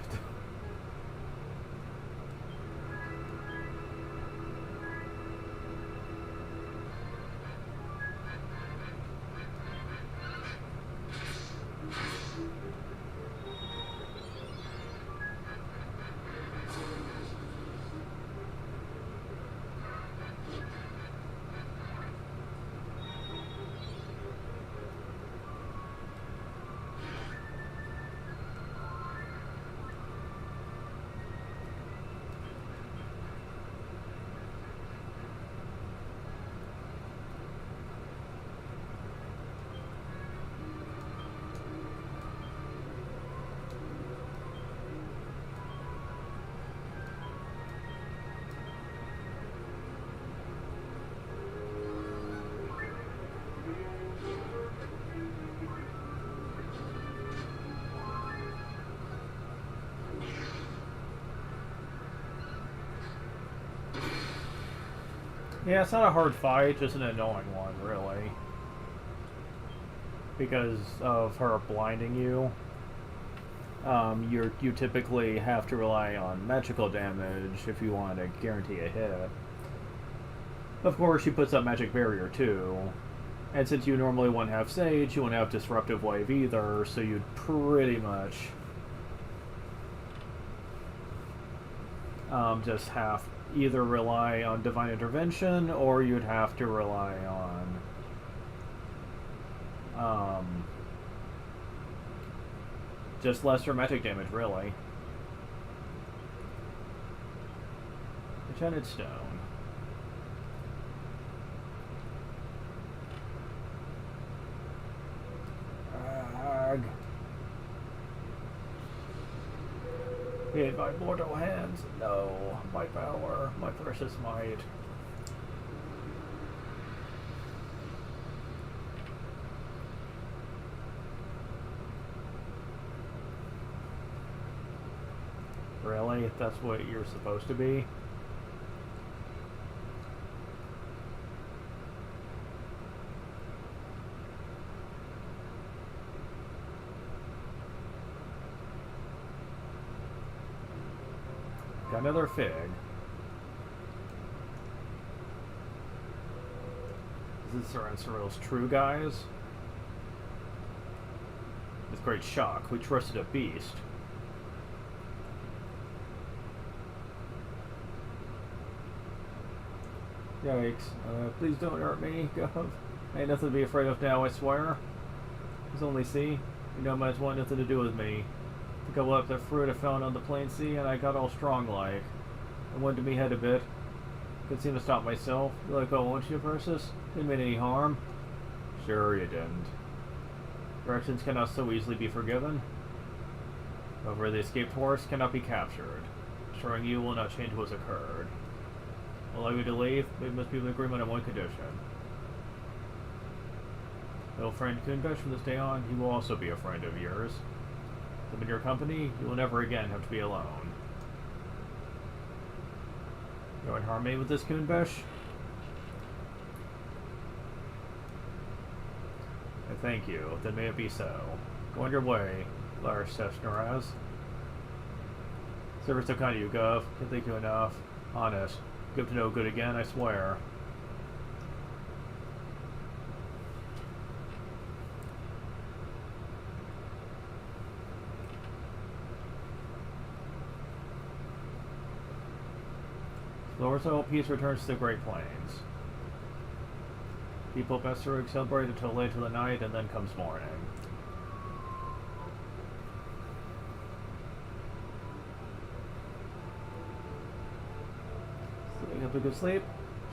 Yeah, it's not a hard fight, just an annoying one, really. Because of her blinding you, you typically have to rely on magical damage if you want to guarantee a hit. Of course, she puts up magic barrier too, and since you normally won't have Sage, you won't have Disruptive Wave either, so you'd pretty much just have either rely on Divine Intervention, or you'd have to rely on just lesser magic damage, really. Enchanted Stone. In my mortal hands, no, my power, my precious might. Really? That's what you're supposed to be? Got another fig. This is Sir Anseril's true guys. With great shock, we trusted a beast. Yikes. Please don't hurt me, Gov. Ain't nothing to be afraid of now, I swear. Just only see. You know, might want nothing to do with me. Took a look at the fruit I found on the plain sea, and I got all strong like. I went to me head a bit. Couldn't seem to stop myself. You let go, won't you, Persis? Didn't mean any harm. Sure you didn't. Directions cannot so easily be forgiven. However, the escaped horse cannot be captured. Assuring you will not change what has occurred. Allow you to leave, we must be in agreement on one condition. Little friend Kunvesh, from this day on, he will also be a friend of yours. In your company, you will never again have to be alone. You won't harm me with this, Kunvesh? Thank you. Then may it be so. Go on your way, Lars Sesnaraz. Service so kind of you, Gov. Can't thank you enough. Honest. Good to know good again, I swear. Lord's hope peace returns to the Great Plains. People best to celebrate until late into the night, and then comes morning. So you have a good sleep.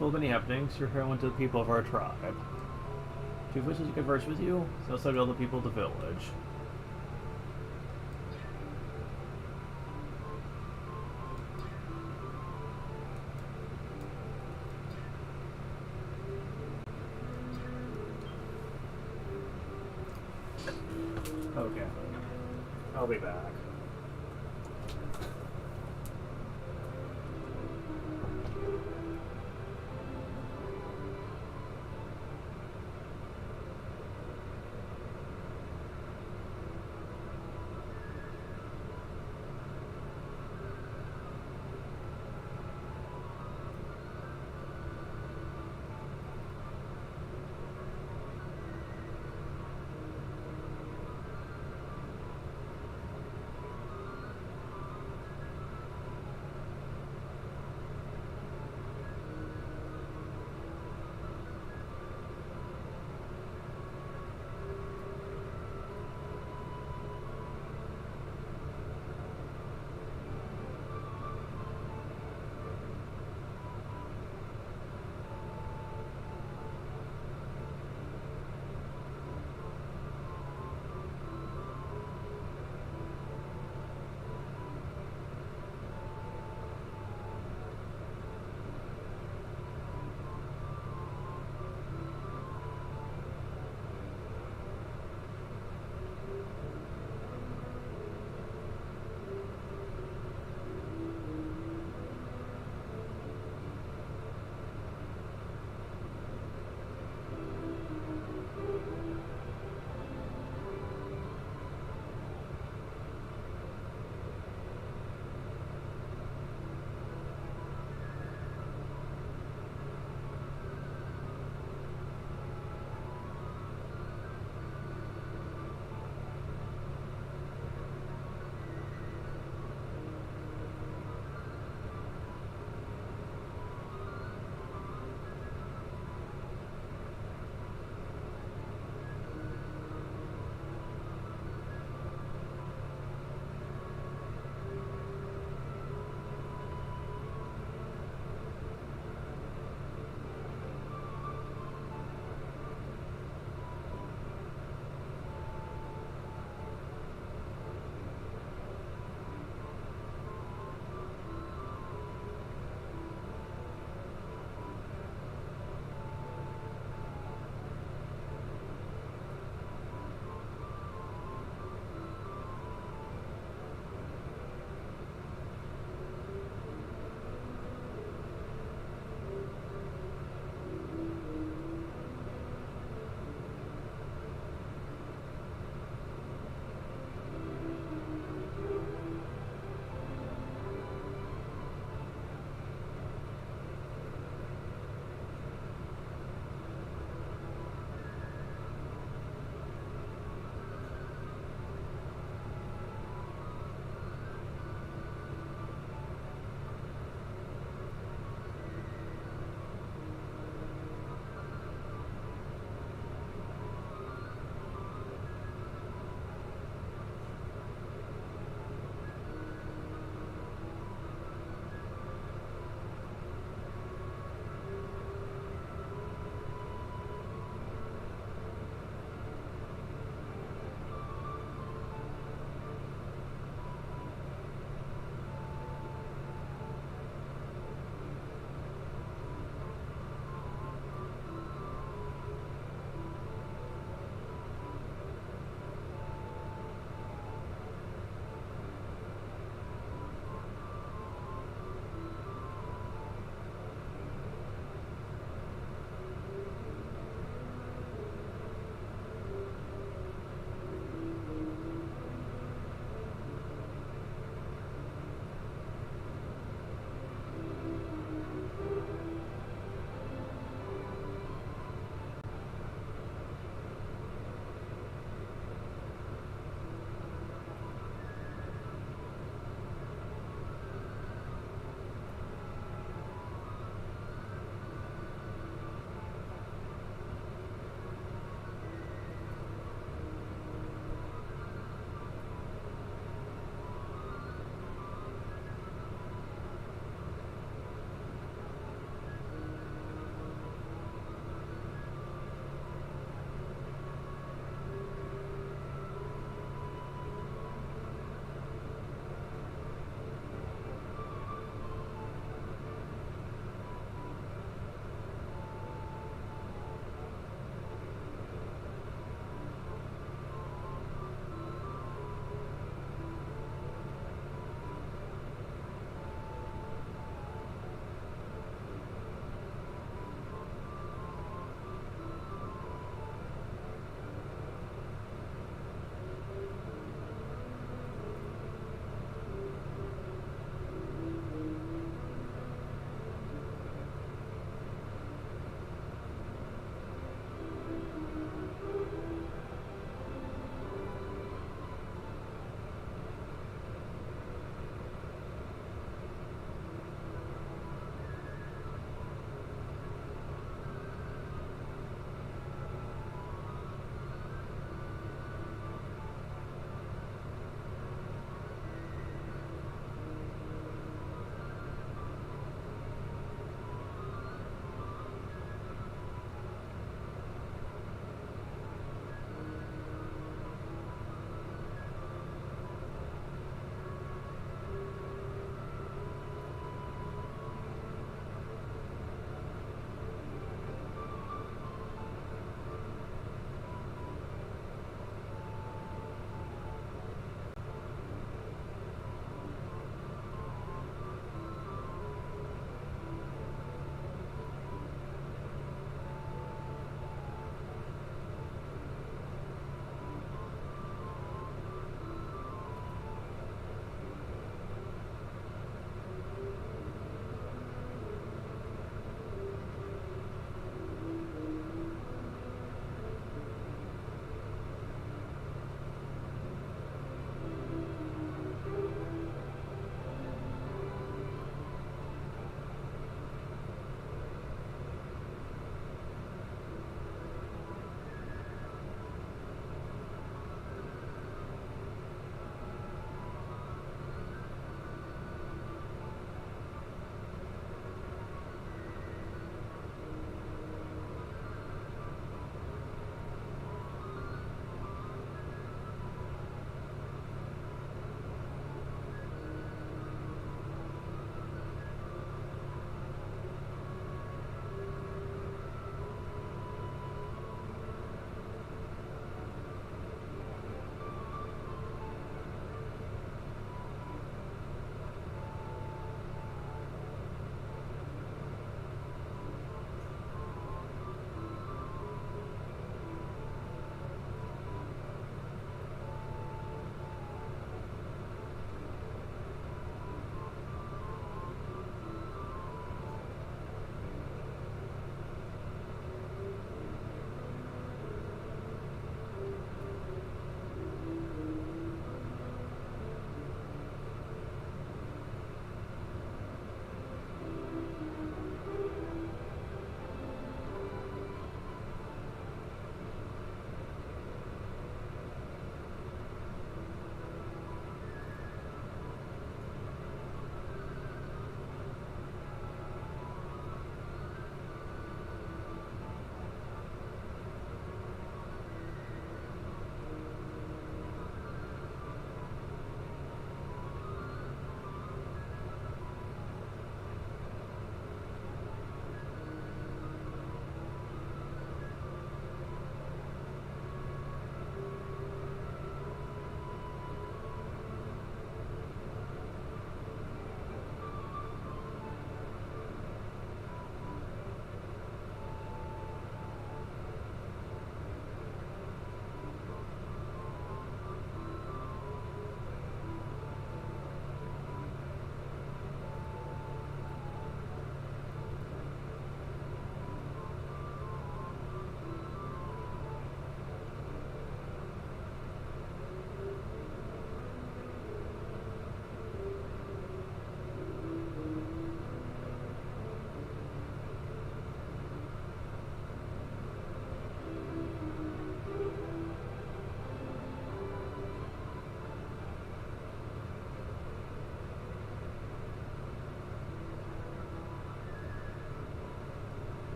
Full of many happenings. You're heroine to the people of our tribe. Two wishes to converse with you. So also to all the people of the village. Okay. I'll be back.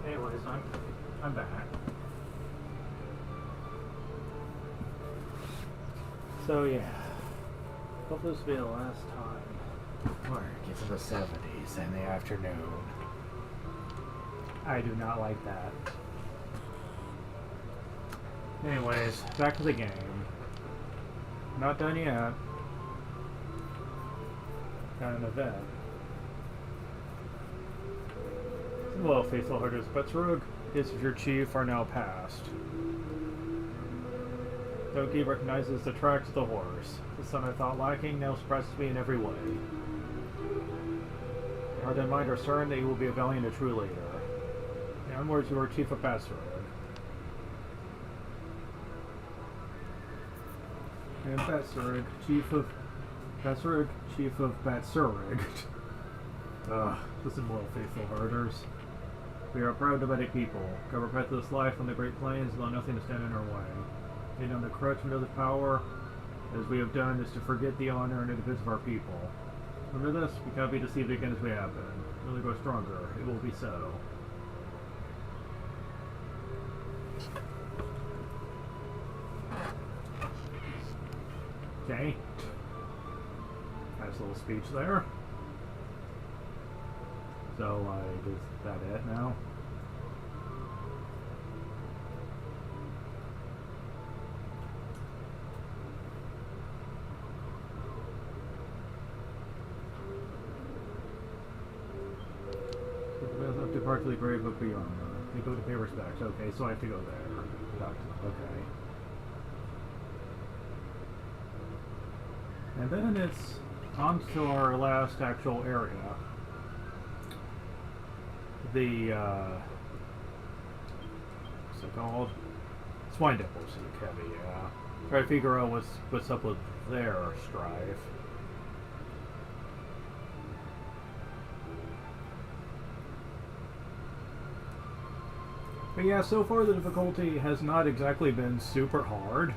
Anyways, I'm back. So yeah, hopefully this will be the last time work gets in the 70s in the afternoon. I do not like that. Anyways, back to the game. Not done yet. Got an event. Well, faithful herders, but Sarug, his of your chief are now past. Doki recognizes the tracks of the horse. The son I thought lacking now surpasses me in every way. Heart and mind are certain that you will be a valiant and true leader. And onwards you are chief of Basarug. And Basarug, chief of Basarug. Listen well, faithful herders. We are a proud nomadic people. Cover path to this life on the Great Plains, allow nothing to stand in our way. Lean on the crutch and the power, as we have done, is to forget the honor and independence of our people. Remember this, we cannot be deceived again as we have been. We only grow stronger. It will be so. Okay. Nice little speech there. So, is that it now? Up to partially brave book beyond. They go to pay respects. Okay, so I have to go there. Okay. And then it's on to our last actual area. The, what's it called? Swine Devils, heavy, yeah. Try to figure out what's up with their strife. But yeah, so far the difficulty has not exactly been super hard.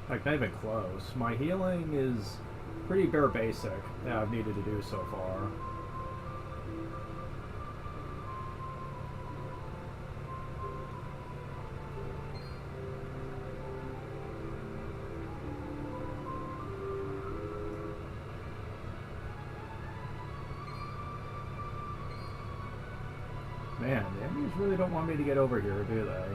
Like, not even close. My healing is pretty bare basic that I've needed to do so far. Man, the enemies really don't want me to get over here, do they?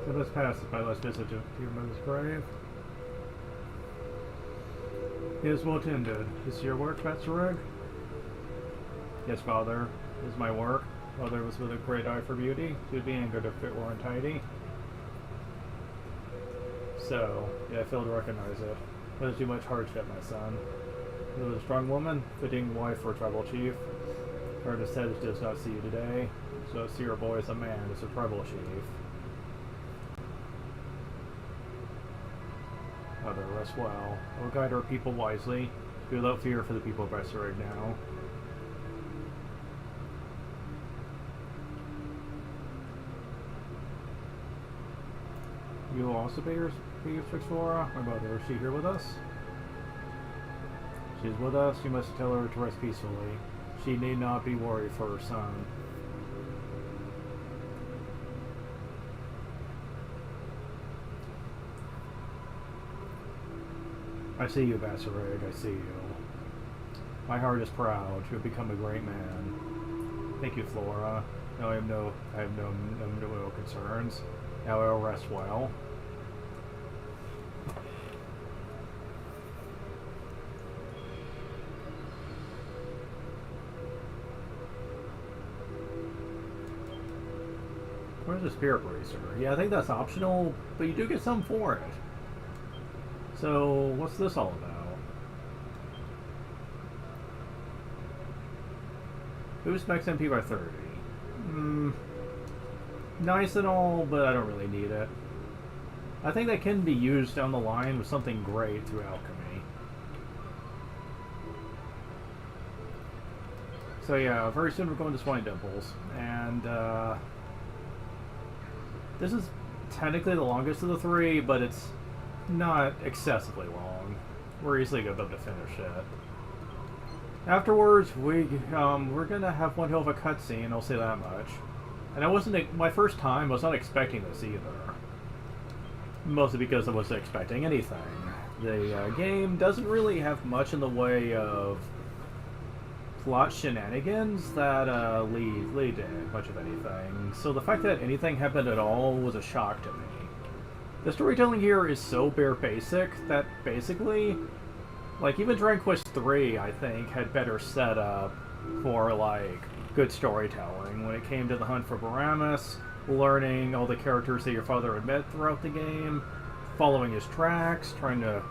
So let's pass it by let's visit to your mother's grave. It is well tended. Is your work, Basarug? Yes, father. Is my work. Mother was with a great eye for beauty. She would be angered if it were untidy. So, yeah, I fail to recognize it. That is too much hardship, my son. She was a strong woman, fitting wife for a tribal chief. Her descendants does not see you today, so see your boy as a man, as a tribal chief. Mother, rest well. I will guide our people wisely. Be without fear for the people of Basarug now. You will also pay your respects, Flora. My mother, is she here with us? She is with us. You must tell her to rest peacefully. She need not be worried for her son. I see you, Basarug. I see you. My heart is proud. You have become a great man. Thank you, Flora. Now I have no concerns. Now I will rest well. Where's the Spirit Bracer? Yeah, I think that's optional, but you do get some for it. So, what's this all about? Boost max MP by 30. Nice and all, but I don't really need it. I think that can be used down the line with something great through alchemy. So yeah, very soon we're going to Swine Dimples, and this is technically the longest of the three, but it's not excessively long. We're easily going to be able to finish it. Afterwards, we're gonna have one hell of a cutscene. I'll say that much. And I wasn't my first time. I was not expecting this either. Mostly because I wasn't expecting anything. The game doesn't really have much in the way of plot shenanigans that lead to much of anything. So the fact that anything happened at all was a shock to me. The storytelling here is so bare basic that basically, like, even Dragon Quest III, I think, had better setup for, like, good storytelling when it came to the hunt for Baramis, learning all the characters that your father had met throughout the game, following his tracks, trying to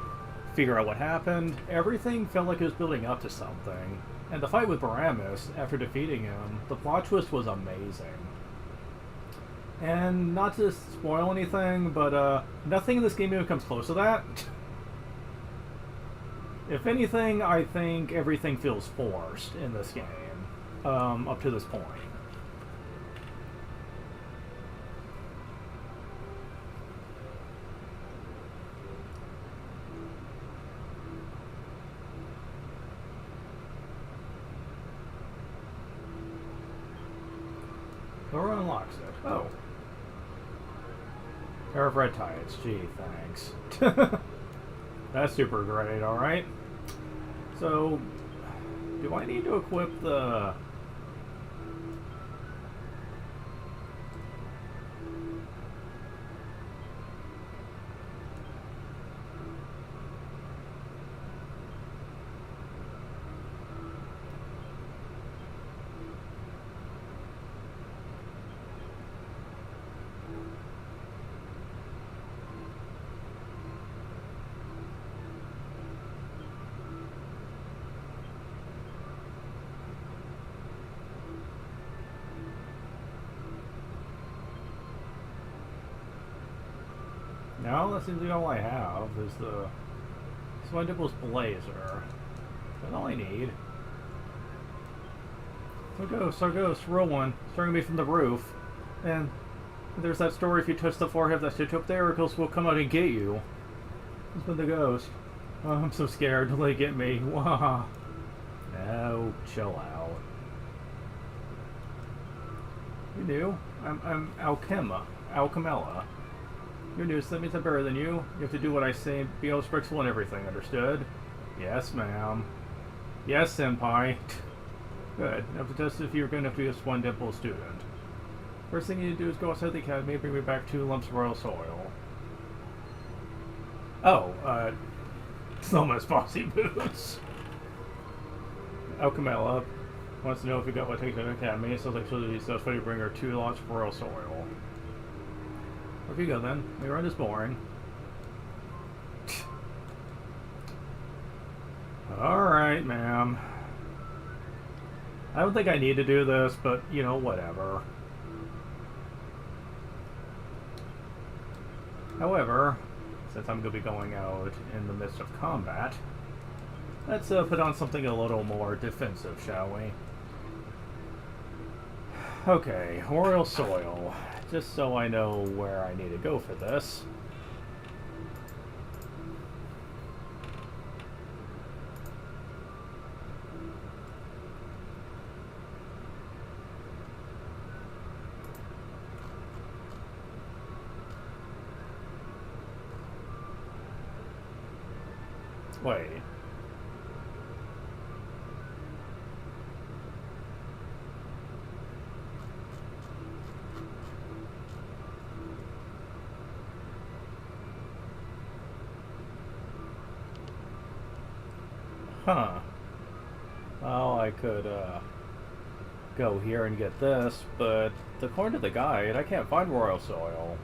figure out what happened. Everything felt like it was building up to something. And the fight with Baramis, after defeating him, the plot twist was amazing. And not to spoil anything, but nothing in this game even comes close to that. If anything, I think everything feels forced in this game, up to this point. Who unlocks it? Oh. Pair of red tides. Gee, thanks. That's super great, alright. So, do I need to equip the... No, that seems to be all I have, is the Swine Dimples Blazer. That's all I need. So ghost, roll one, throwing me from the roof. And there's that story, if you touch the forehead of that stitch up there, ghosts will come out and get you. It's been the ghost. Oh, I'm so scared, don't let it get me. Wah. No, chill out. You knew? I'm Alchemella. You're new, so that means I'm better than you. You have to do what I say, be all respectful and everything, understood? Yes, ma'am. Yes, senpai. Good. Now to test if you're going to be a Swine Dimple student. First thing you need to do is go outside the academy and bring me back 2 lumps of royal soil. Oh, Selma's bossy boots. Alchemella wants to know if you got what takes to the academy, so like so funny to bring her 2 lots of royal soil. Off you go then. My run is boring. Alright, ma'am. I don't think I need to do this, but, you know, whatever. However, since I'm going to be going out in the midst of combat, let's put on something a little more defensive, shall we? Okay, royal soil. Just so I know where I need to go for this. Wait. Huh. Well, I could, go here and get this, but according to the guide, I can't find royal soil.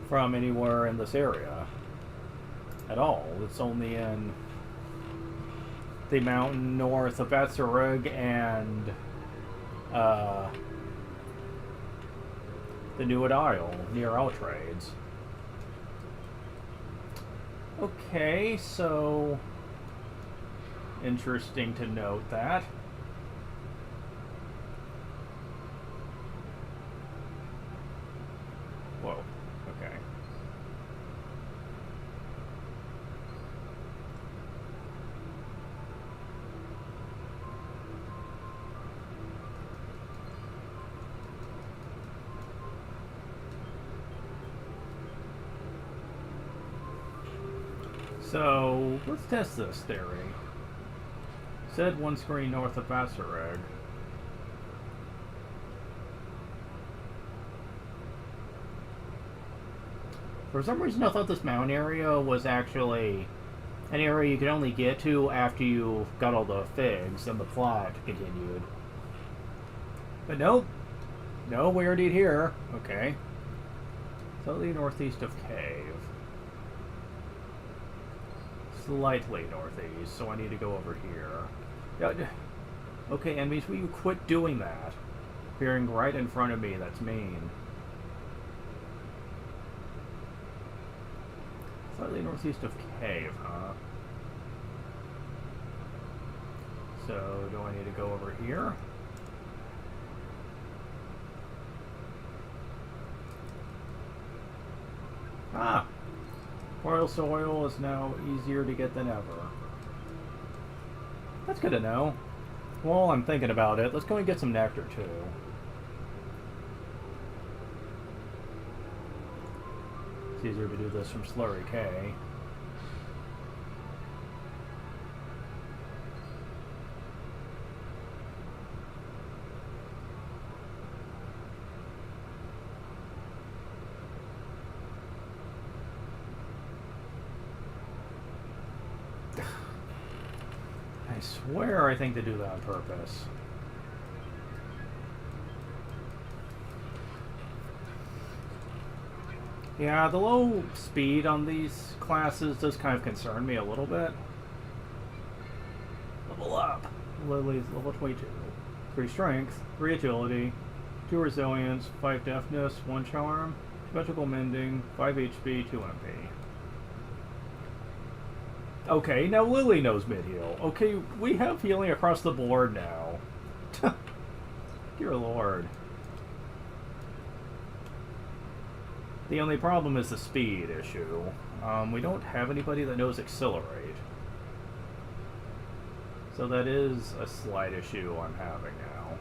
From anywhere in this area. At all. It's only in the mountain north of Batsarig and, the Nuad Isle, near Altrades. Okay, so interesting to note that. Whoa, okay. So, let's test this theory. Said one screen north of Basareg. For some reason I thought this mountain area was actually an area you could only get to after you got all the figs and the plot continued. But nope. No, we already here. Okay. Slightly northeast of Cave. Slightly northeast, so I need to go over here. Okay, enemies, will you quit doing that? Appearing right in front of me, that's mean. Slightly northeast of Cave, huh? So, do I need to go over here? Ah! Royal soil is now easier to get than ever. That's good to know. While I'm thinking about it, let's go and get some nectar, too. It's easier to do this from Slurry K. I swear I think they do that on purpose. Yeah, the low speed on these classes does kind of concern me a little bit. Level up. Lily's level 22. 3 strength, 3 agility, 2 resilience, 5 deafness, 1 charm, 2 magical mending, 5 HP, 2 MP. Okay, now Lily knows mid-heal. Okay, we have healing across the board now. Dear Lord. The only problem is the speed issue. We don't have anybody that knows Accelerate. So that is a slight issue I'm having now.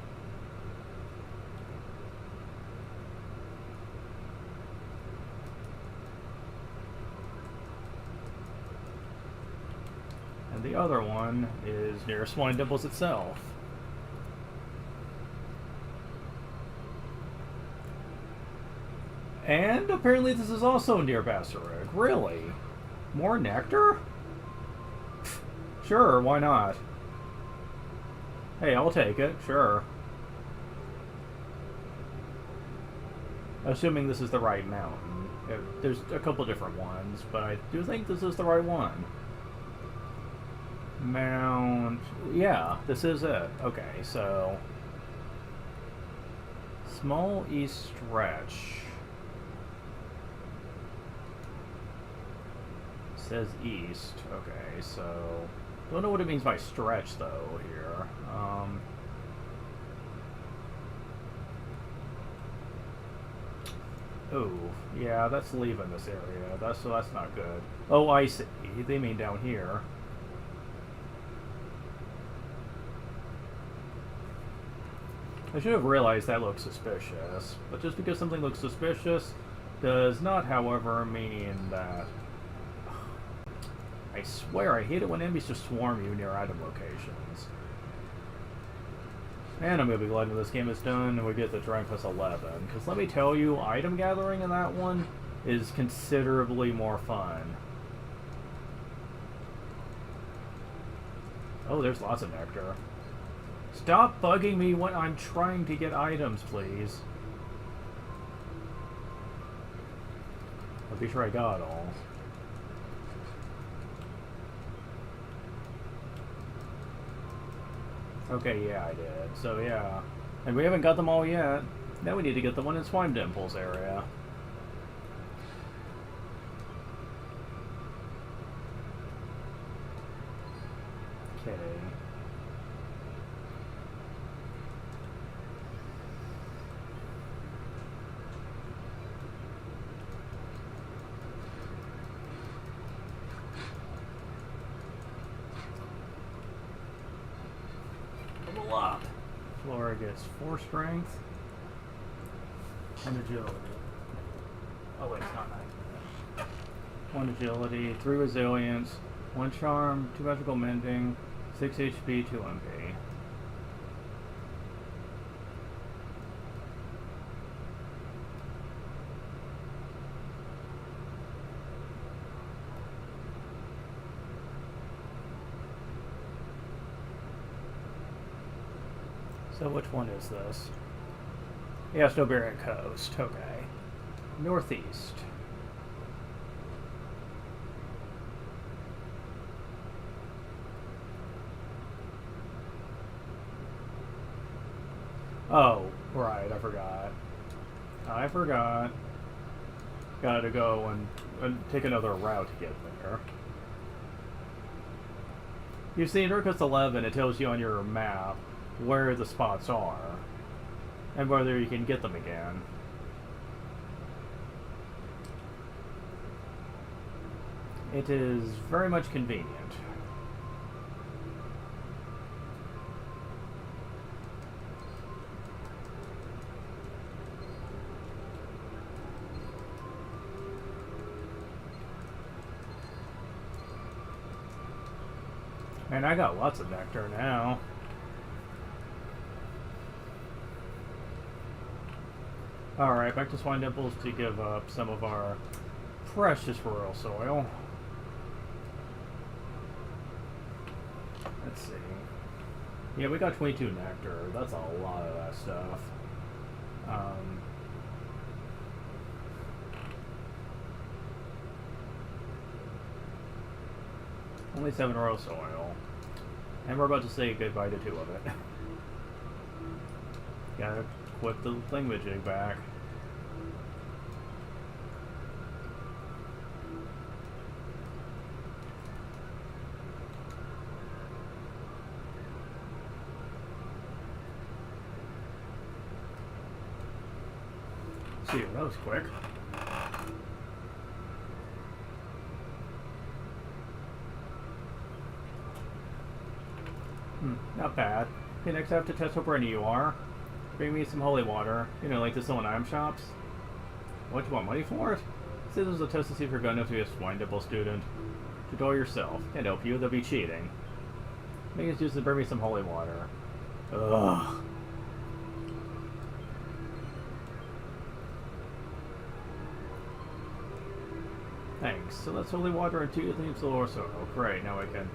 And the other one is near Swine Dimples itself. And apparently this is also near Basareg. Really? More nectar? Sure, why not? Hey, I'll take it, sure. Assuming this is the right mountain. There's a couple different ones, but I do think this is the right one. Mount... Yeah, this is it. Okay, so... Small East Stretch. Says east. Okay, so... Don't know what it means by stretch, though, here. Oh, yeah, that's leaving this area. That's not good. Oh, I see. They mean down here. I should have realized that looks suspicious. But just because something looks suspicious does not, however, mean that... I swear, I hate it when enemies just swarm you near item locations. And I'm going to be glad when this game is done and we get the Terrain plus 11. Because let me tell you, item gathering in that one is considerably more fun. Oh, there's lots of nectar. Stop bugging me when I'm trying to get items, please. I'll be sure I got all. Okay, yeah, I did. So, yeah. And we haven't got them all yet. Now we need to get the one in Swine Dimples area. Okay. Level up. Flora gets 4 strength and agility. Oh wait, it's not 9. 1 agility, 3 resilience, 1 charm, 2 magical mending, 6 HP, 2 MP. So which one is this? Yeah, Snowbarian Coast. Okay. Northeast. Oh, right, I forgot. Gotta go and take another route to get there. You see, in Urkos 11, it tells you on your map where the spots are, and whether you can get them again. It is very much convenient. And I got lots of nectar now. Alright, back to Swine Dimples to give up some of our precious royal soil. Let's see. Yeah, we got 22 nectar. That's a lot of that stuff. Only 7 royal soil. And we're about to say goodbye to 2 of it. Gotta equip the thingamajig back. See, that was quick. Not bad. Okay, next I have to test how brand you are. Bring me some holy water. You know, like the Silent Item shops. What, you want money for it? This is a test to see if you're good enough to be a Swine Dimple student. Tutorial yourself. Can't help you, they'll be cheating. Make it just to bring me some holy water. Ugh. Thanks. So that's holy water and 2 leaves or so. Oh, great, now I can.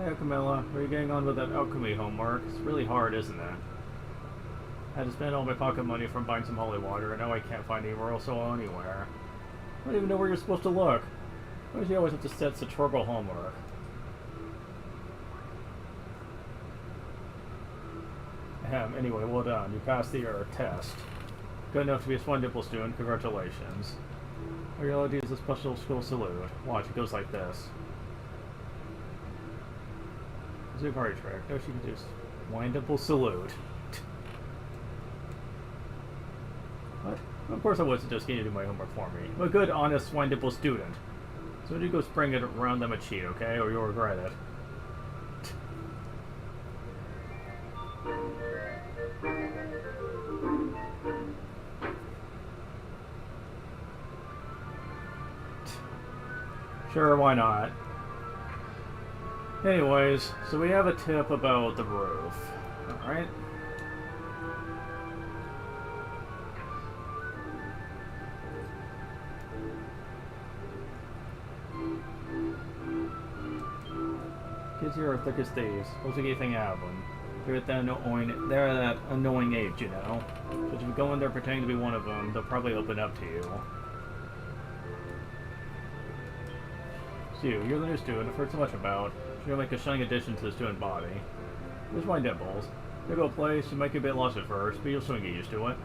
Hey, Camilla, are you getting on with that alchemy homework? It's really hard, isn't it? I had to spend all my pocket money from buying some holy water, and now I can't find any royal soil anywhere. I don't even know where you're supposed to look. Why do you always have to set such horrible homework? Anyway, well done. You passed the test. Good enough to be a Swine Dimple student. Congratulations. All you're allowed to use a special school salute. Watch, it goes like this. Zukari trick. No, she can do Swine Dimple salute. What? Of course I wasn't just going to do my homework for me. I'm a good, honest Swine Dimple student. So when you go spring it around them a cheat, okay? Or you'll regret it. Sure, why not? Anyways, so we have a tip about the roof. Alright. Kids here are thick as thieves. Don't take anything out of them. They're that annoying age, you know. But if you go in there pretending to be one of them, they'll probably open up to you. So you're the new student I've heard so much about. You're like a shining addition to the student body. There's Swine Dimples. You'll go a place, you might get a bit lost at first, but you'll soon get used to it.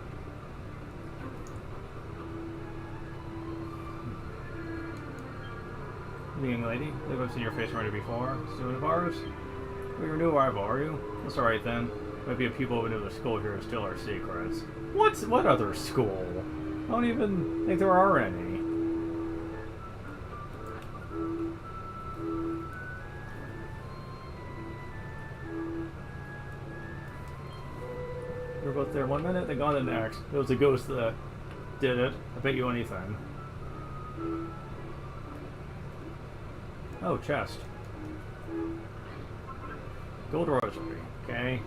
The young lady, I believe I've seen your face already before. Student of ours? Well, you're a new arrival, are you? That's alright then. Might be a pupil of another school here to steal our secrets. What other school? I don't even think there are any. We were both there 1 minute, then gone the next. It was a ghost that did it. I bet you anything. Oh, chest. Gold rosary. Okay.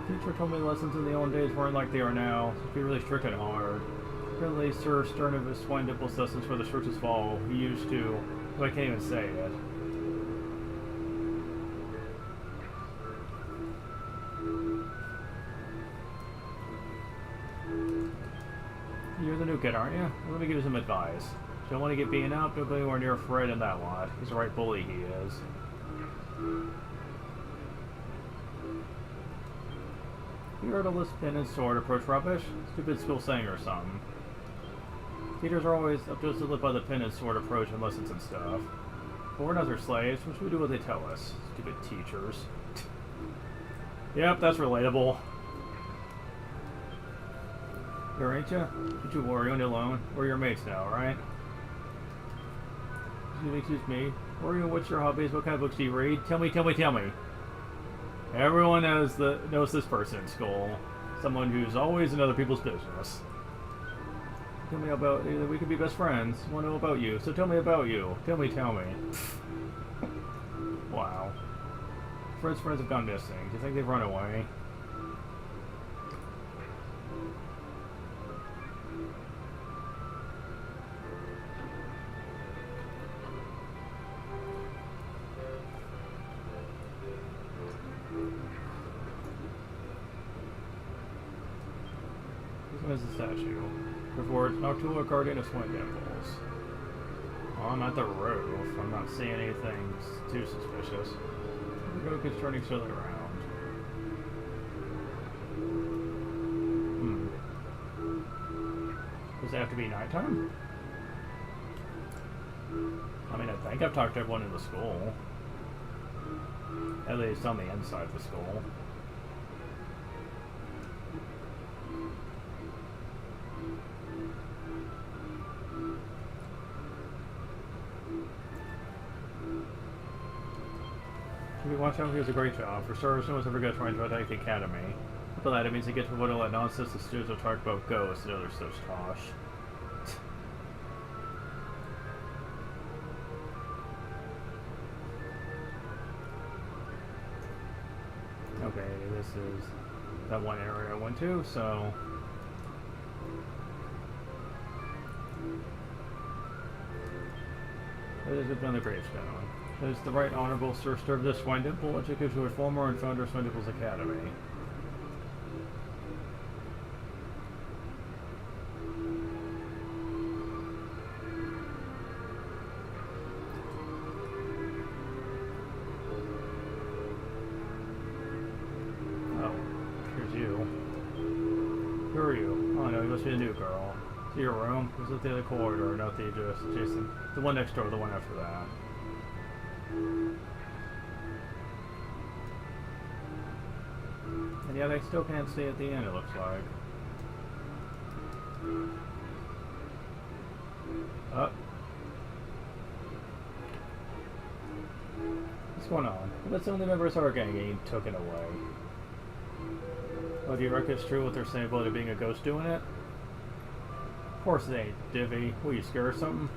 Teacher told me lessons in the old days weren't like they are now. So be really strict and hard. Apparently, Sir Sternivus Swinedipple's lessons for the church's fall. He used to, but I can't even say it. You're the new kid, aren't you? Well, let me give you some advice. If you don't want to get beaten up, don't go anywhere near Fred and that lot. He's a right bully, he is. You heard a list pin and sword approach rubbish? Stupid school saying or something. Teachers are always up to us to live by the pin and sword approach in lessons and stuff. But we're not their slaves, we should do what they tell us. Stupid teachers. Yep, that's relatable. Here, ain't ya? Don't you worry, only alone. We're your mates now, right? Excuse me. Where are you? What's your hobbies? What kind of books do you read? Tell me. Everyone knows this person in school. Someone who's always in other people's business. Tell me about... We could be best friends. I want to know about you. So tell me about you. Tell me. Wow. Fred's friends have gone missing. Do you think they've run away? This is a statue. Before it's Noctua, guardian of Swinedipples. Well, I'm at the roof. I'm not seeing anything too suspicious. The goat is turning slowly around. Does it have to be nighttime? I mean, I think I've talked to everyone in the school. At least on the inside of the school. Watch out, he does a great job. For starters, no one's ever going to try and attack the academy. But that, it means they get to avoid all that nonsense the students will talk about ghosts and other such tosh. Okay, this is that one area I went to, so... There's another gravestone. There's the Right Honorable Sir Sternivus Swinedipple, educated to a former and founder of Swinidipple's Academy. Oh, here's you. Who are you? Oh no, you must be a new girl. To your room? It was at the other corridor, not the Jason. The one next door, the one after that. And yet I still can't stay at the end, it looks like. Up. What's going on? Well, that's the only members of our gang getting taken away. Oh, do you reckon it's true what they're saying about it being a ghost doing it? course it ain't, Divvy. Will you scare or something?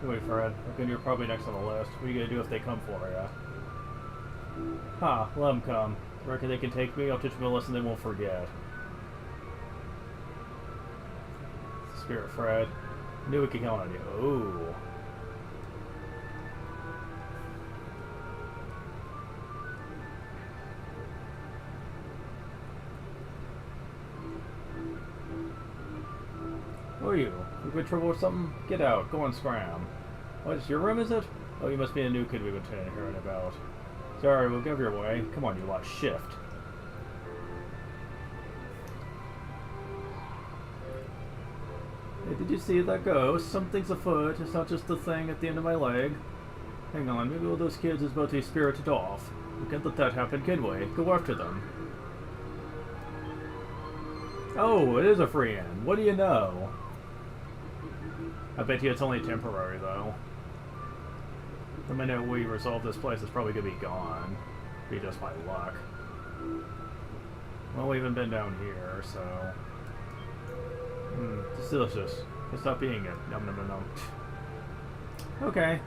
Wait, Fred. I reckon you're probably next on the list. What are you gonna do if they come for ya? Ha, let them come. Reckon they can take me? I'll teach them a lesson they won't forget. Spirit Fred. Knew we could count on you. Ooh. Who are you? You good trouble with something? Get out. Go on, scram. What, is your room, is it? Oh, you must be a new kid we've been hearing about. Sorry, we'll give your way. Come on, you lot. Shift. Hey, did you see that ghost? Something's afoot. It's not just the thing at the end of my leg. Hang on, maybe all those kids is about to be spirited off. We can't let that happen, can we? Go after them. Oh, it is a free end. What do you know? I bet you it's only temporary, though. The minute we resolve this place, it's probably gonna be gone. Be just my luck. Well, we haven't been down here, so... it's delicious. It's stop eating it. Num num num num. Okay.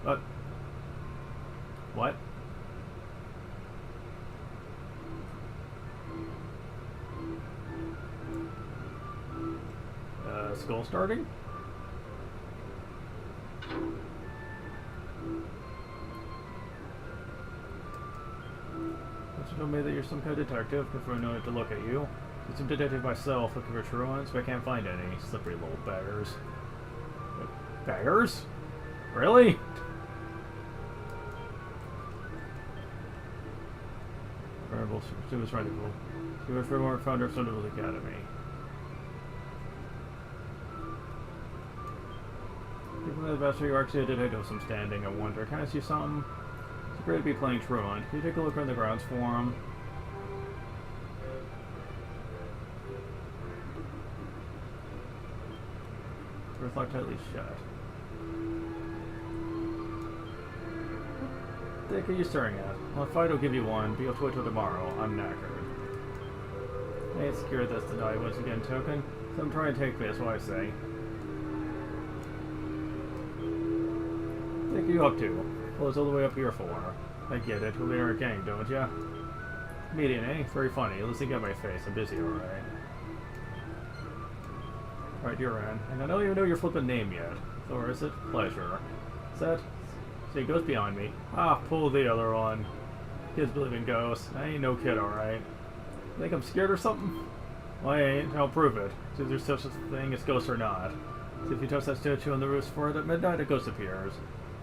But... What? Skull starting? Don't you tell me that you're some kind of detective before I know to look at you? I'm some detective myself looking for truants, but I can't find any. Slippery little beggars. Beggars? Really? Variable students radical. She was for founder of Sunderland Academy. Given the best you actually did, I know some standing. I wonder, can I see something? It's great to be playing truant. Can you take a look around the grounds for him? Earth locked tightly shut. What the heck are you staring at? Well, if I don't give you one, but you'll have to wait till tomorrow. I'm knackered. I ain't scared this tonight once again, token. So I'm trying to take me, that's what I say. What are you up to? Well, it's all the way up here for. I get it. We are a gang, don't ya? Comedian, eh? Very funny. Let's get my face. I'm busy, alright. Alright, you're in. And I don't even know your flippin' name yet. Or is it? Pleasure. Set. See, ghost behind me. Ah, pull the other one. Kids believe in ghosts. I ain't no kid, alright. Think I'm scared or something? Well, I ain't. I'll prove it. See if there's such a thing as ghosts or not. See if you touch that statue on the roof for it at midnight, a ghost appears.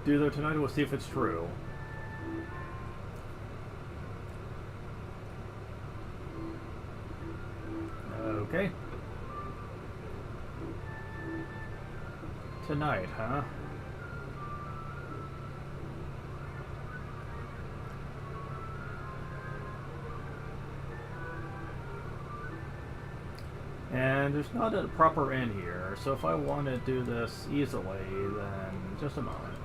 Do that tonight, we'll see if it's true. Okay. Tonight, huh? And there's not a proper inn here, so if I want to do this easily, then just a moment.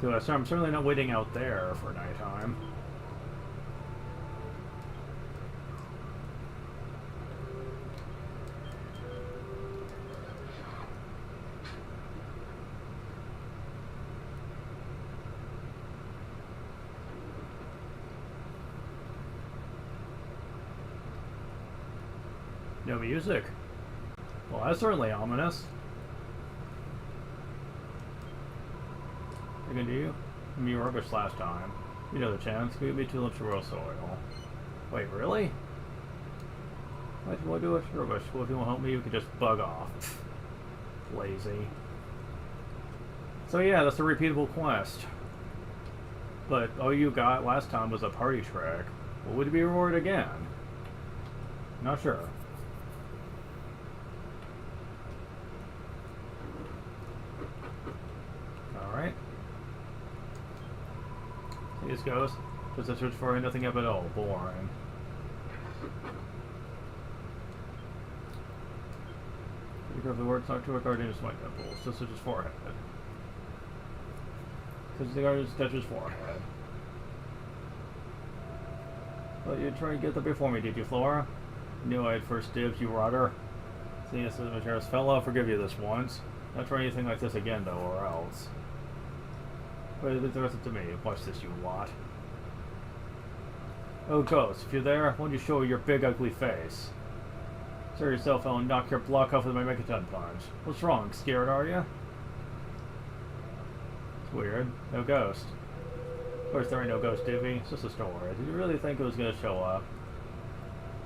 So I'm certainly not waiting out there for nighttime. No music. Well, that's certainly ominous. I can do you? Me rubbish last time. You know the chance. Give me 2 lumps of royal soil. Wait, really? What do I do with rubbish? Well, if you won't help me, you can just bug off. Lazy. So yeah, that's a repeatable quest. But all you got last time was a party trick. Well, would it be rewarded again? Not sure. Alright. This goes. Just a search for nothing up at all. Boring. You go the word talk to a guardian of my temple. Just search his forehead. Because the guardian touches his forehead. But you try and get there before me, did you, Flora? Knew I had first dibs, you rotter. See, this is Majeris fella, I'll forgive you this once. Not try anything like this again, though, or else. But it's it to me. Watch this, you lot. Oh, Ghost, if you're there, why don't you show your big, ugly face? Stir yourself, I'll knock your block off with my Megaton punch. What's wrong? Scared, are you? It's weird. No Ghost. Of course, there ain't no Ghost, Divvy. It's just a story. Did you really think it was gonna show up?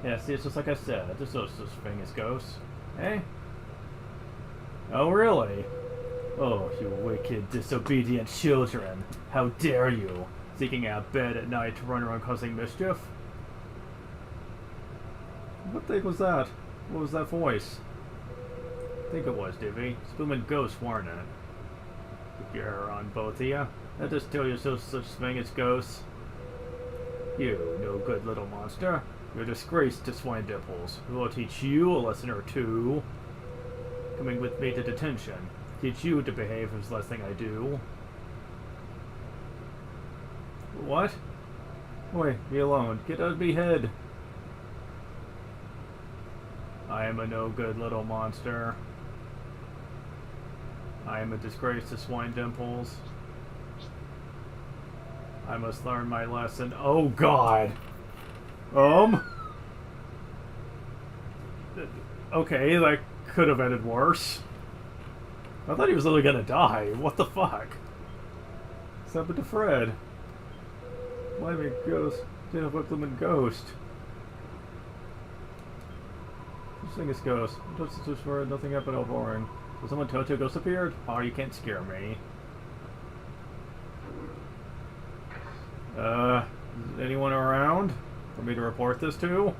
Yeah, see, it's just like I said. There's no such thing as ghosts. Eh? Oh, really? Oh, you wicked, disobedient children. How dare you, seeking out bed at night to run around causing mischief? What the heck was that? What was that voice? I think it was, Divvy. Spoomin' ghosts, weren't it? Keep your hair on, both of ya. That just tell you so such thing as ghosts. You, no good little monster. You're a disgrace to Swine Dimples. We will teach you a lesson or two. Coming with me to detention. Teach you to behave as the last thing I do. What? Wait, be alone. Get out of me head. I am a no good little monster. I am a disgrace to Swine Dimples. I must learn my lesson. Oh God! Okay, that could have ended worse. I thought he was literally gonna die. What the fuck? What's happened to Fred? Why me ghost? Dana Bookleman ghost. This thing is ghost. Just for nothing happened, all boring. So someone told you a ghost appeared? Oh, you can't scare me. Is anyone around for me to report this to?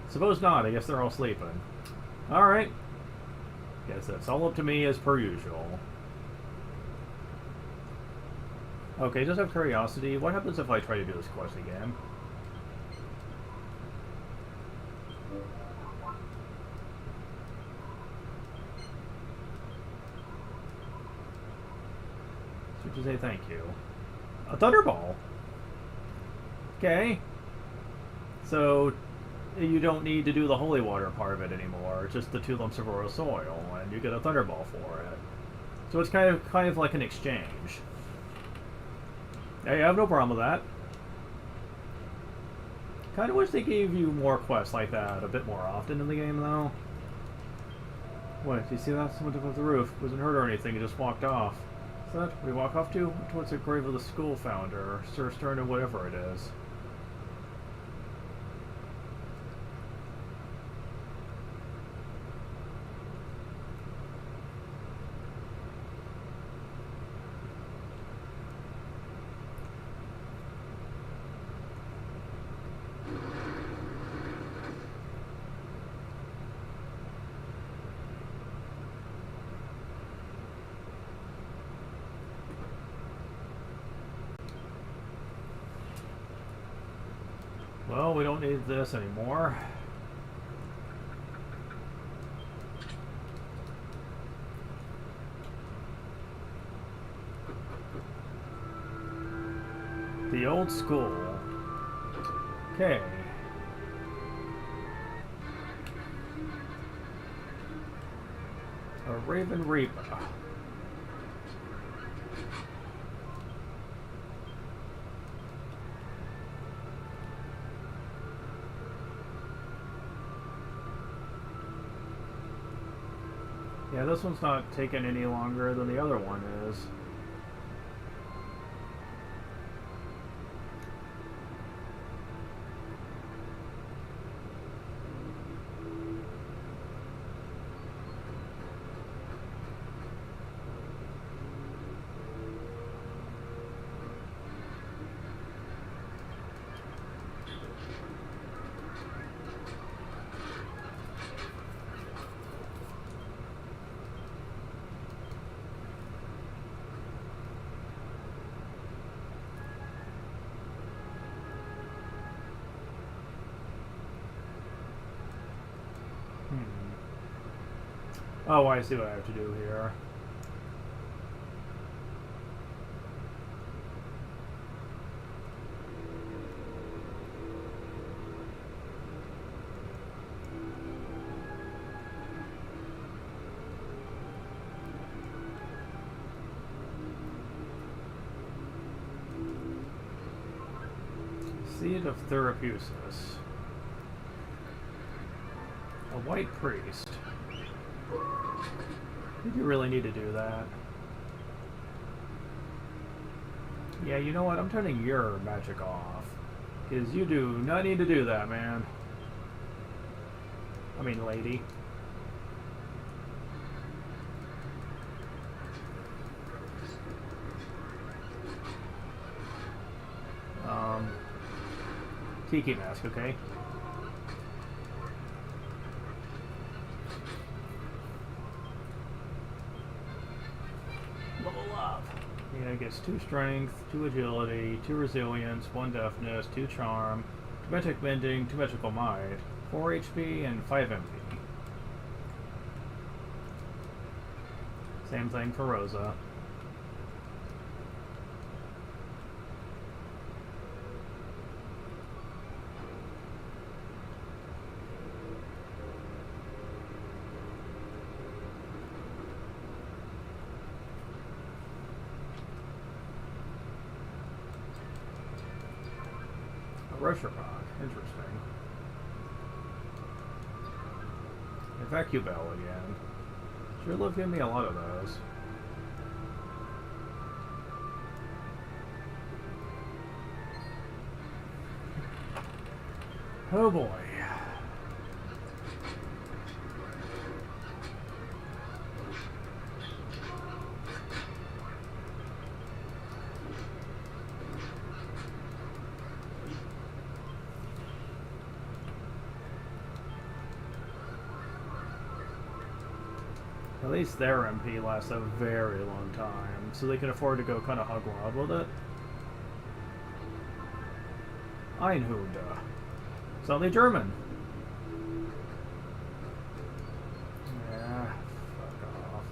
Suppose not. I guess they're all sleeping. Alright. Guess that's all up to me as per usual. Okay, just out of curiosity, what happens if I try to do this quest again? To say thank you. A Thunderball! Okay. So, you don't need to do the holy water part of it anymore, just the 2 lumps of royal soil, and you get a Thunderball for it. So it's kind of like an exchange. Hey, I have no problem with that. Kind of wish they gave you more quests like that a bit more often in the game, though. What, do you see that? Someone took off the roof. Wasn't hurt or anything, he just walked off. Is that what we walk off to? Towards the grave of the school founder, Sir Stern or whatever it is. Well, we don't need this anymore. The old school. Okay. A Raven Reaper. Yeah, this one's not taking any longer than the other one is. Oh, I see what I have to do here. Seed of Therapusis. A white priest. Did you really need to do that? Yeah, you know what? I'm turning your magic off. Because you do not need to do that, man. I mean, lady. Tiki mask, okay? Level up! Yeah, it gets 2 strength, 2 agility, 2 resilience, 1 deafness, 2 charm, 2 magic mending, 2 magical might, 4 HP, and 5 MP. Same thing for Rosa. Rosherpok, interesting. Vacubell again. Sure love giving me a lot of those. Oh boy. At least their MP lasts a very long time, so they can afford to go kind of hog wild with it. Einhunde. It's only German. Yeah, fuck off.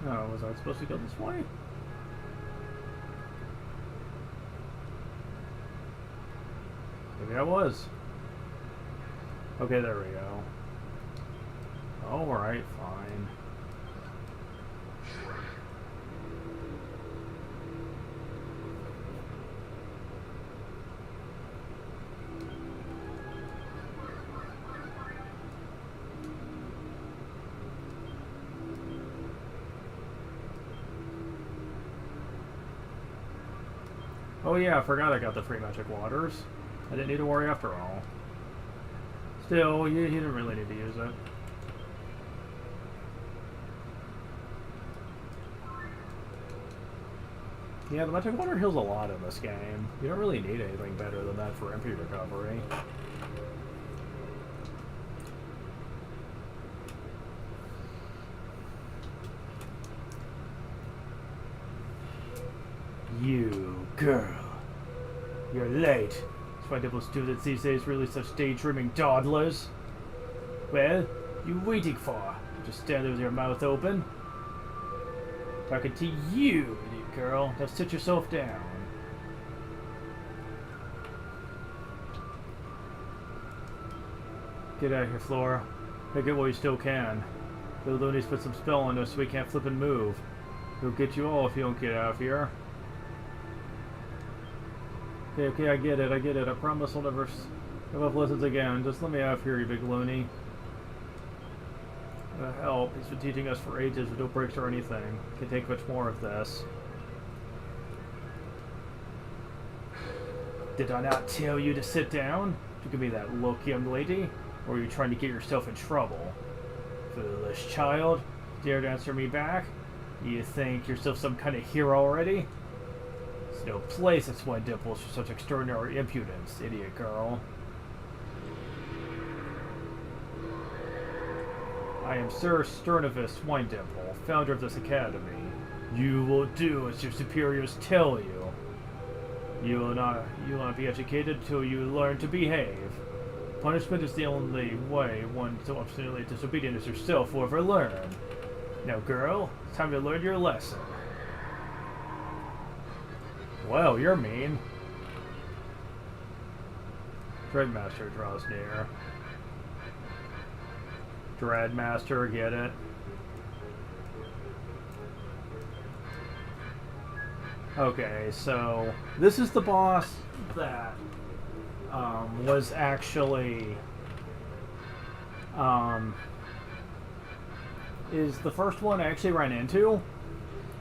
Oh, was I supposed to go this way? Maybe I was. Okay, there we go. Alright, fine. Oh yeah, I forgot I got the free magic waters. I didn't need to worry after all. Still, you didn't really need to use it. Yeah, the magic water heals a lot in this game. You don't really need anything better than that for MP recovery. You girl. You're late. That's why double students these days really such daydreaming dawdlers. Well, you waiting for? Just stand there with your mouth open. Talking to you, idiot girl. Now sit yourself down. Get out of here, Flora. Pick it while you still can. The loonies put some spell on us so we can't flip and move. He'll get you all if you don't get out of here. Okay, I get it. I promise I'll never have lessons again. Just let me out of here, you big loony. Help. He's been teaching us for ages with no breaks or anything. Can't take much more of this. Did I not tell you to sit down? You give me that look, young lady. Or are you trying to get yourself in trouble? Foolish child. Dare to answer me back? You think yourself some kind of hero already? There's no place at Swine Dimples for such extraordinary impudence, idiot girl. I am Sir Sternovus Swinedimple, founder of this academy. You will do as your superiors tell you. You will not be educated until you learn to behave. Punishment is the only way one so obstinately disobedient as yourself will ever learn. Now, girl, it's time to learn your lesson. Well, you're mean. Dreadmaster draws near. Dreadmaster, get it? Okay, so this is the boss that was actually is the first one I actually ran into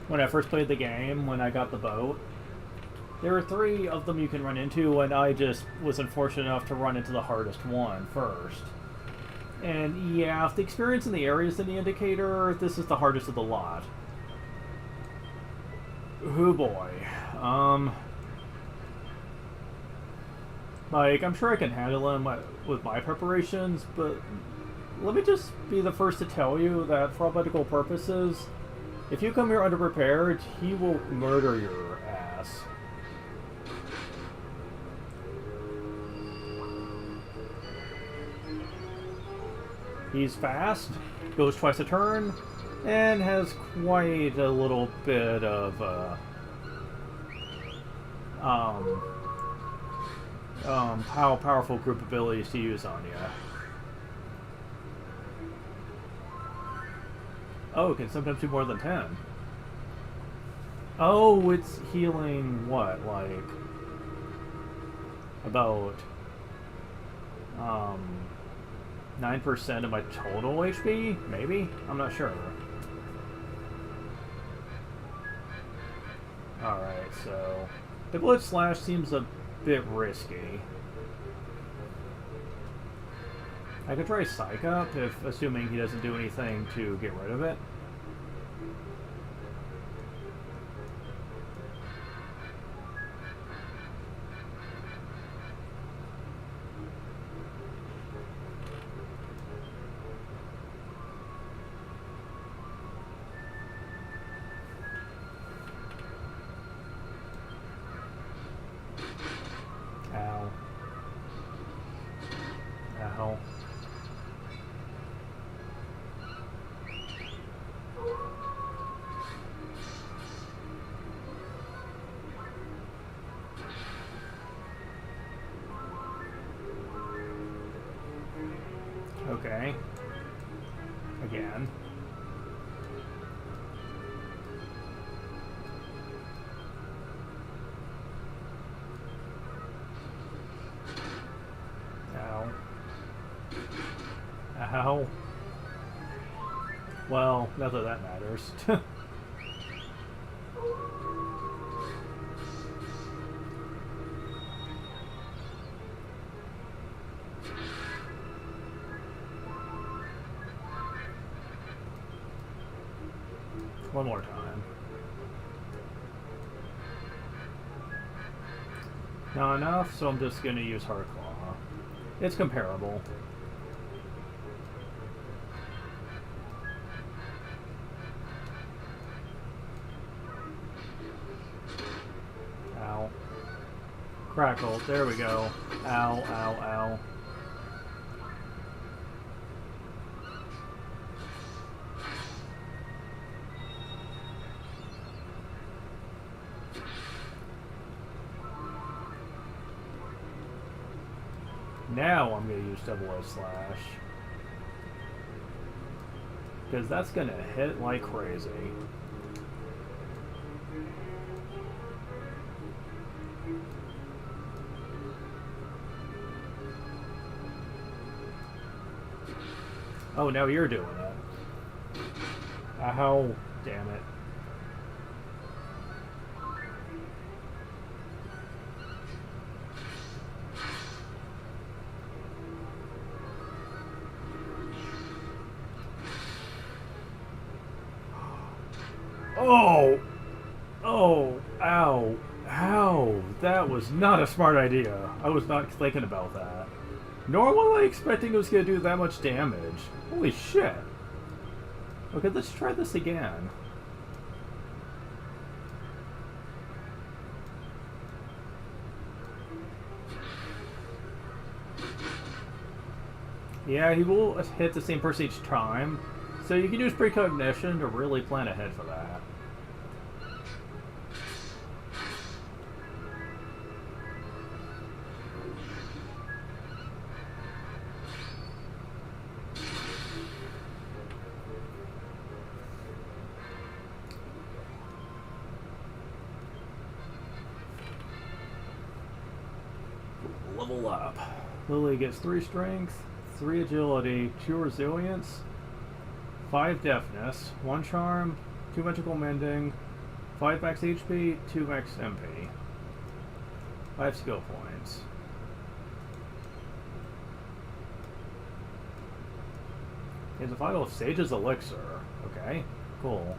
when I first played the game, when I got the boat. There are 3 of them you can run into, and I just was unfortunate enough to run into the hardest one first. And yeah, if the experience in the area is any indicator, this is the hardest of the lot. Oh boy. Like, I'm sure I can handle him with my preparations, but let me just be the first to tell you that for all medical purposes, if you come here underprepared, he will murder your ass. He's fast, goes twice a turn, and has quite a little bit of how powerful group abilities to use on you. Oh, it can sometimes do more than 10. Oh, it's healing what, like about 9% of my total HP? Maybe? I'm not sure. Alright, so the Glitch Slash seems a bit risky. I could try Psych Up, if assuming he doesn't do anything to get rid of it. Ow. Ow. Okay. Again. Ow. Ow. Well, not that that matters. One more time. Not enough, so I'm just gonna use Hard Claw. It's comparable. Ow. Crackle, there we go. Ow, ow, ow. Now I'm going to use Double Edge Slash. Because that's going to hit like crazy. Oh, now you're doing it. Ow, damn it. Oh! Oh! Ow! Ow! That was not a smart idea. I was not thinking about that. Nor was I expecting it was going to do that much damage. Holy shit. Okay, let's try this again. Yeah, he will hit the same person each time. So you can use precognition to really plan ahead for that. Level up. Lily gets 3 strength, 3 agility, 2 resilience, 5 deafness, 1 charm, 2 magical mending, 5 max HP, 2 max MP, 5 skill points. Here's a vial of Sage's Elixir. Okay, cool.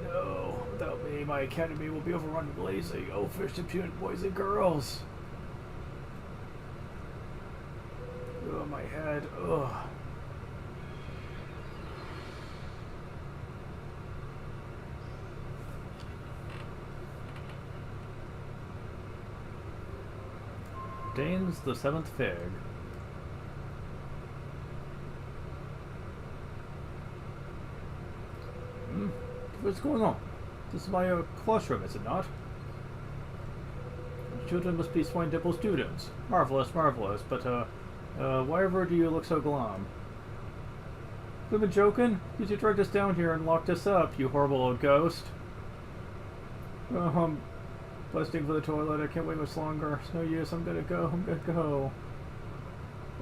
No, without me, my academy will be overrun with lazy, oafish, impudent boys and girls. Ugh, my head. Ugh. Dane's the 7th Fig. What's going on? This is my classroom, is it not? Children must be Swine Temple students. Marvelous, marvelous, but why ever do you look so glum? We've been joking? Because you dragged us down here and locked us up, you horrible old ghost. I'm busting for the toilet. I can't wait much longer. It's no use. I'm gonna go.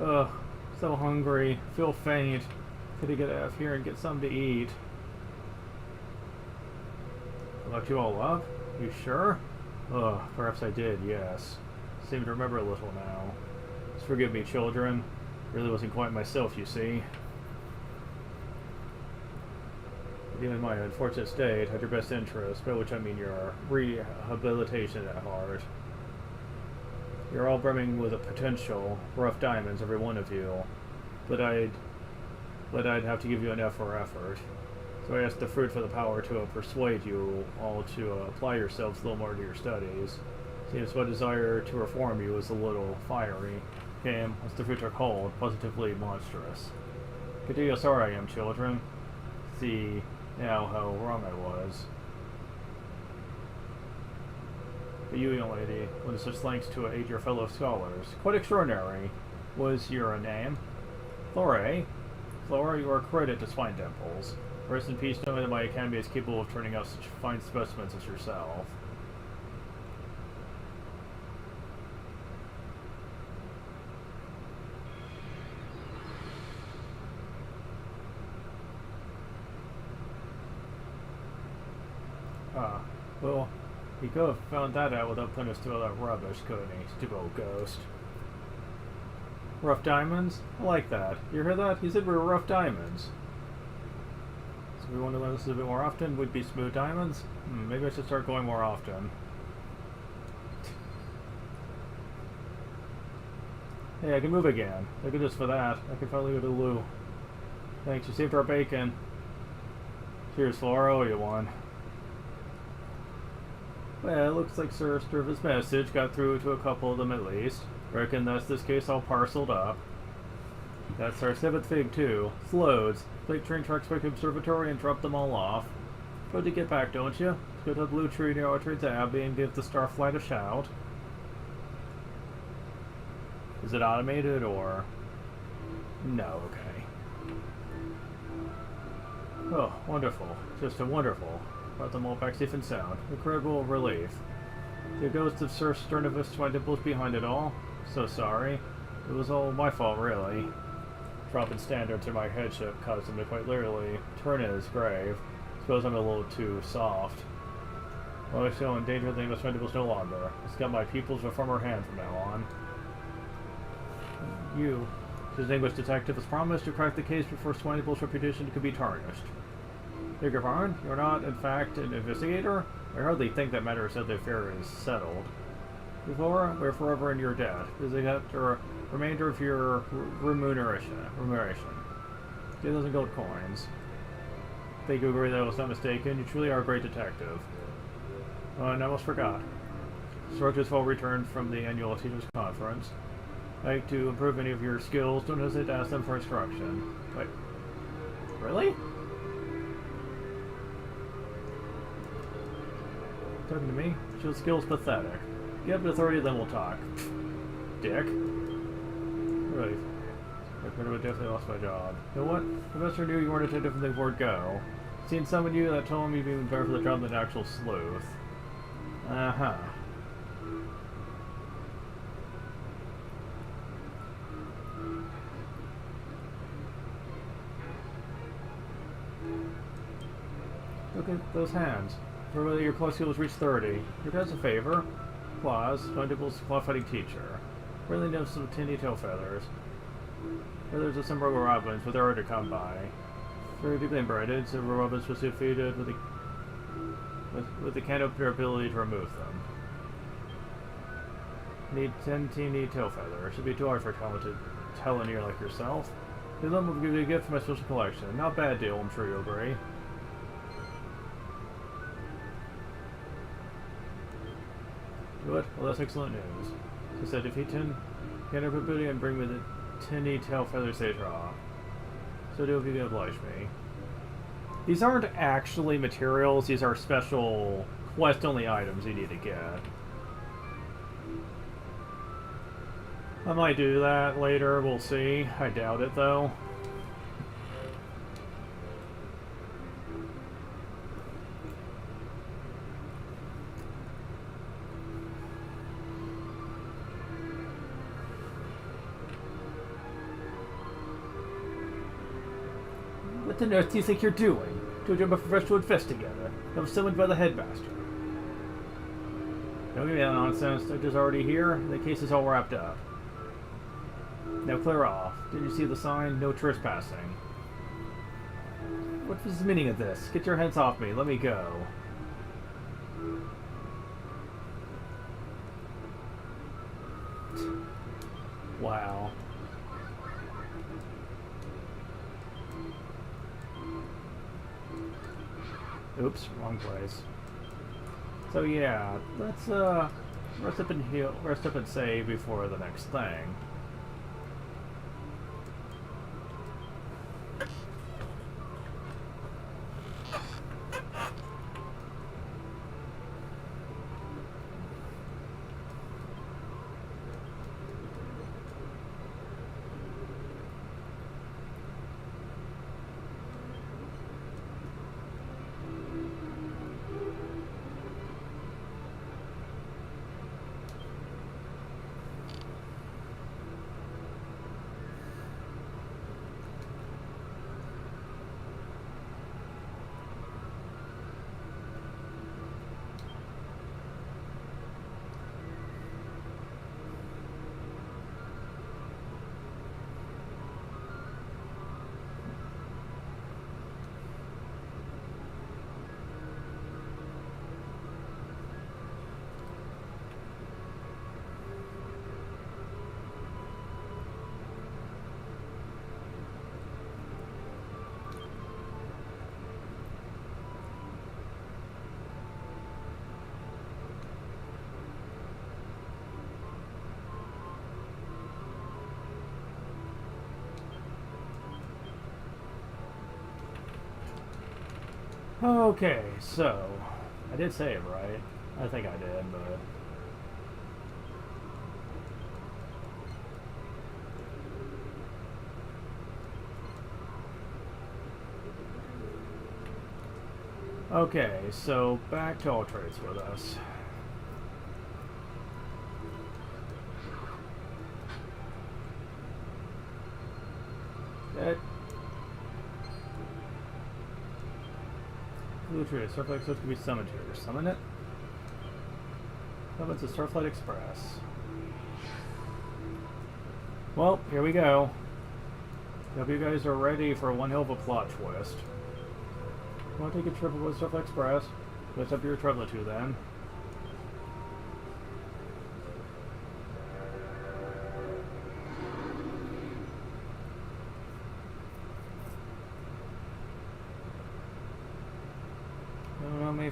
Ugh. So hungry. Feel faint. Gotta get out of here and get something to eat. I locked you all up? You sure? Ugh. Perhaps I did, yes. Seem to remember a little now. Just forgive me, children. Really wasn't quite myself, you see. Given my unfortunate state, had your best interest, by which I mean your rehabilitation at heart. You're all brimming with a potential, rough diamonds, every one of you. But I'd have to give you enough for effort. So I asked the fruit for the power to persuade you all to apply yourselves a little more to your studies. Seems my desire to reform you is a little fiery. Came, as the fruits are called, positively monstrous. Continue sorry I am, children. See now how wrong I was. But you, young lady, went to such lengths to aid your fellow scholars. Quite extraordinary. Was your name? Flora? Flora, you are a credit to Swine Temples. Rest in peace, knowing that my academy is capable of turning out such fine specimens as yourself. Well, he could have found that out without putting us through all that rubbish, couldn't he? Stupid old ghost. Rough diamonds? I like that. You heard that? He said we were rough diamonds. So we want to learn this a bit more often? We'd be smooth diamonds? Maybe I should start going more often. Hey, I can move again. Look at this for that. I can finally go to the loo. Thanks, you saved our bacon. Cheers, Flora. I owe you one. Well, it looks like Sir Sturva's message got through to a couple of them at least. Reckon that's this case all parceled up. That's our 7th Fig too. It's loads. Take train tracks back to observatory and drop them all off. Good to get back, don't you? Let's go to the Blue Tree near Orchard's Abbey and give the Starflight a shout. Is it automated or... No, okay. Oh, wonderful. Just a wonderful. Brought them all back safe and sound. Incredible relief. The ghost of Sir Sturnivus Swine Temples behind it all. So sorry. It was all my fault, really. Dropping standards in my headship caused him to quite literally turn in his grave. Suppose I'm a little too soft. Well, I feel in danger of the English Swine Temples no longer. It's got my pupils with a firmer hand from now on. You, this English detective, has promised to crack the case before Swine Temples' reputation could be tarnished. Beg your pardon? You're not, in fact, an investigator? I hardly think that matter of the affair is settled. Before, we're forever in your debt. Is it the remainder of your remuneration? It doesn't gold coins. Think you agree that I was not mistaken? You truly are a great detective. And I almost forgot. Instructors all returned from the annual teachers conference. Like to improve any of your skills, don't hesitate to ask them for instruction. Wait. Really? Talking to me? Your skill's pathetic. Get up to 30, then we'll talk. Dick. Really? I could have definitely lost my job. You know what? The Professor knew you weren't a different thing before it go. Seen someone you that told him you'd be better for the job than an actual sleuth. Uh-huh. Look at those hands. For whether your claw skills reach 30. Your as a favor. Claws, Fundible's claw fighting teacher. Really knows some tinny tail feathers. Feathers of some rubber robins, but they're hard to come by. Very deeply embedded, so rubber robins was defeated with the canopy ability to remove them. Need 10 teeny tail feathers. Should be too hard for a talented Teleneer like yourself. This one will give you a gift from my special collection. Not a bad deal, I'm sure you'll agree. Good. Well, that's excellent news. So said, defeat 10 canopy ability and bring me the tinny tail feathers they draw. So do if you can oblige me. These aren't actually materials, these are special quest-only items you need to get. I might do that later, we'll see. I doubt it, though. What on earth do you think you're doing? To a job of professional investigator. I was summoned by the headmaster. Don't give me that nonsense. Doctor's already here. The case is all wrapped up. Now clear off. Did you see the sign? No trespassing. What was the meaning of this? Get your hands off me. Let me go. Wow. Oops, wrong place. So yeah, let's rest up and save before the next thing. Okay, so I did say it right. I think I did, but okay, so back to all trades with us. Blue tree, Starflight Express can be summoned here. Summon it? Summons the Starflight Express. Well, here we go. Hope you guys are ready for one hell of a plot twist. Want to take a trip with Starflight Express? What's up your traveler to then?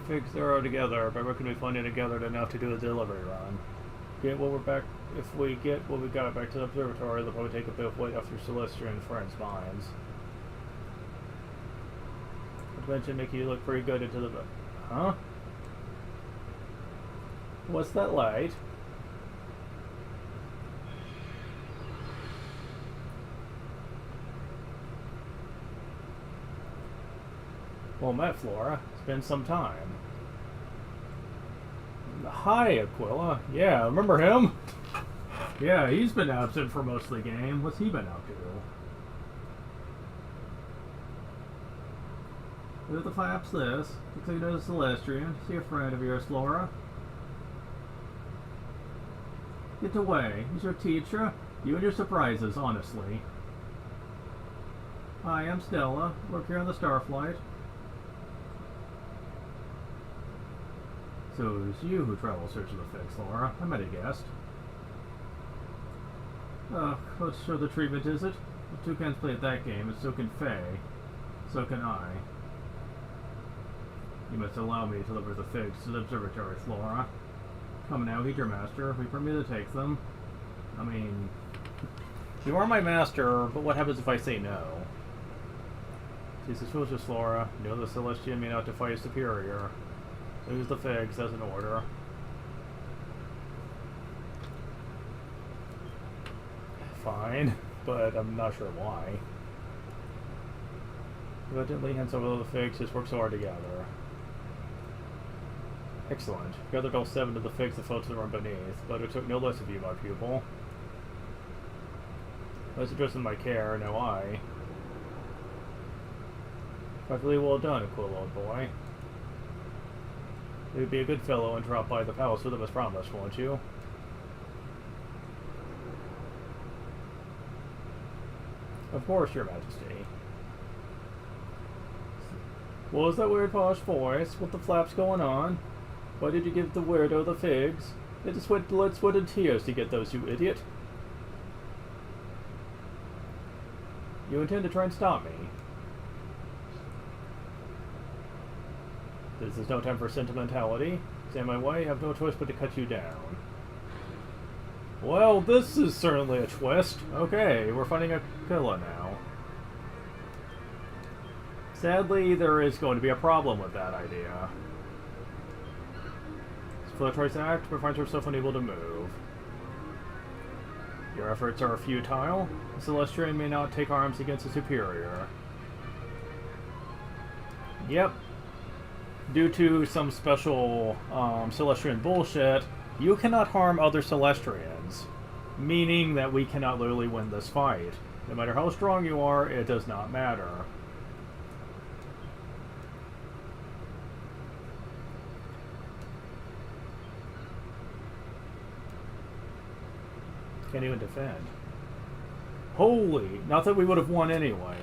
Fig Zero together, but reckon we funding together enough to do a delivery run. Get what we're back. If we get what we got back to the observatory, they'll probably take a bit of weight off your Celestian friends' minds. Not to mention, Nikki, you look pretty good into the. Huh? What's that light? Well met, Flora. It's been some time. Hi, Aquila. Yeah, remember him? Yeah, he's been absent for most of the game. What's he been up to? Look at the flaps this. Looks like another Celestian. See a friend of yours, Flora. Get away. He's your teacher. You and your surprises, honestly. Hi, I'm Stella. Work here on the Starflight. So it's you who travel searching the fix, Laura. I might have guessed. What sort of treatment is it? The Toucans play at that game, and so can Faye. So can I. You must allow me to deliver the figs to the observatory, Flora. Come now, heed your master. We permit you to take them. I mean, you are my master, but what happens if I say no? Jesus Foolishness, Flora. You know the Celestian may not defy his superior. Lose the figs as an order. Fine, but I'm not sure why. Evidently, hands over the figs, just work so hard together. Excellent. Gathered all 7 of the figs that fell to the room beneath, but it took no less of you, my pupil. Less addressed in my care, now I. Perfectly well done, Aquila, old boy. You would be a good fellow and drop by the palace with him as promised, won't you? Of course, Your Majesty. What was that weird posh voice? What the flaps going on? Why did you give the weirdo the figs? They just went blood, sweat, and tears to get those, you idiot. You intend to try and stop me? This is no time for sentimentality. Stand my way, I have no choice but to cut you down. Well, this is certainly a twist. Okay, we're fighting Aquila now. Sadly, there is going to be a problem with that idea. Flora tries to act, but finds herself unable to move. Your efforts are futile. The Celestian may not take arms against a superior. Yep. Due to some special Celestian bullshit, you cannot harm other Celestians. Meaning that we cannot literally win this fight. No matter how strong you are, it does not matter. Can't even defend. Holy! Not that we would have won anyway.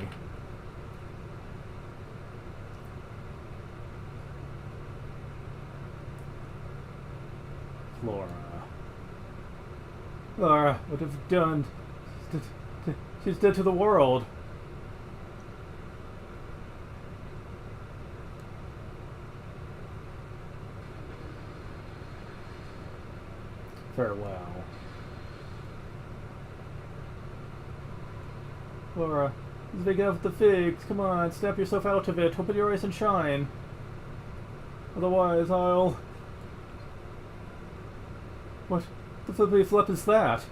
Flora. Flora, what have you done? She's dead to the world. Farewell. Flora, let's make out with the figs. Come on, snap yourself out of it. Open your eyes and shine. Otherwise, I'll... What the flippity flip is that?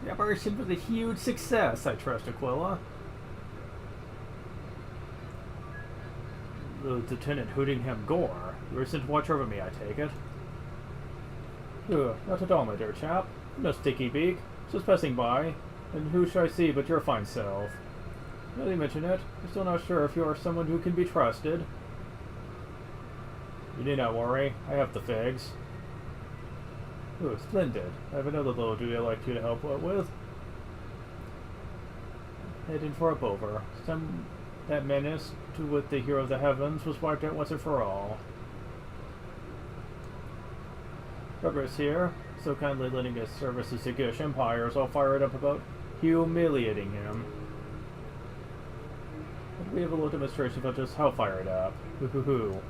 The operation was a huge success, I trust, Aquila. Lieutenant Hootingham Gore. You were sent to watch over me, I take it. Not at all, my dear chap. No sticky beak. Just passing by. And who should I see but your fine self? Now that you mention it, I'm still not sure if you are someone who can be trusted. You need not worry. I have the figs. Ooh, splendid. I have another little duty I'd like you to help with. Heading for a bover. That menace with the hero of the heavens was wiped out once and for all. Progress here, so kindly letting his services to Gish Empire is all fired up about humiliating him. But we have a little demonstration about just how fired up. Hoo hoo hoo.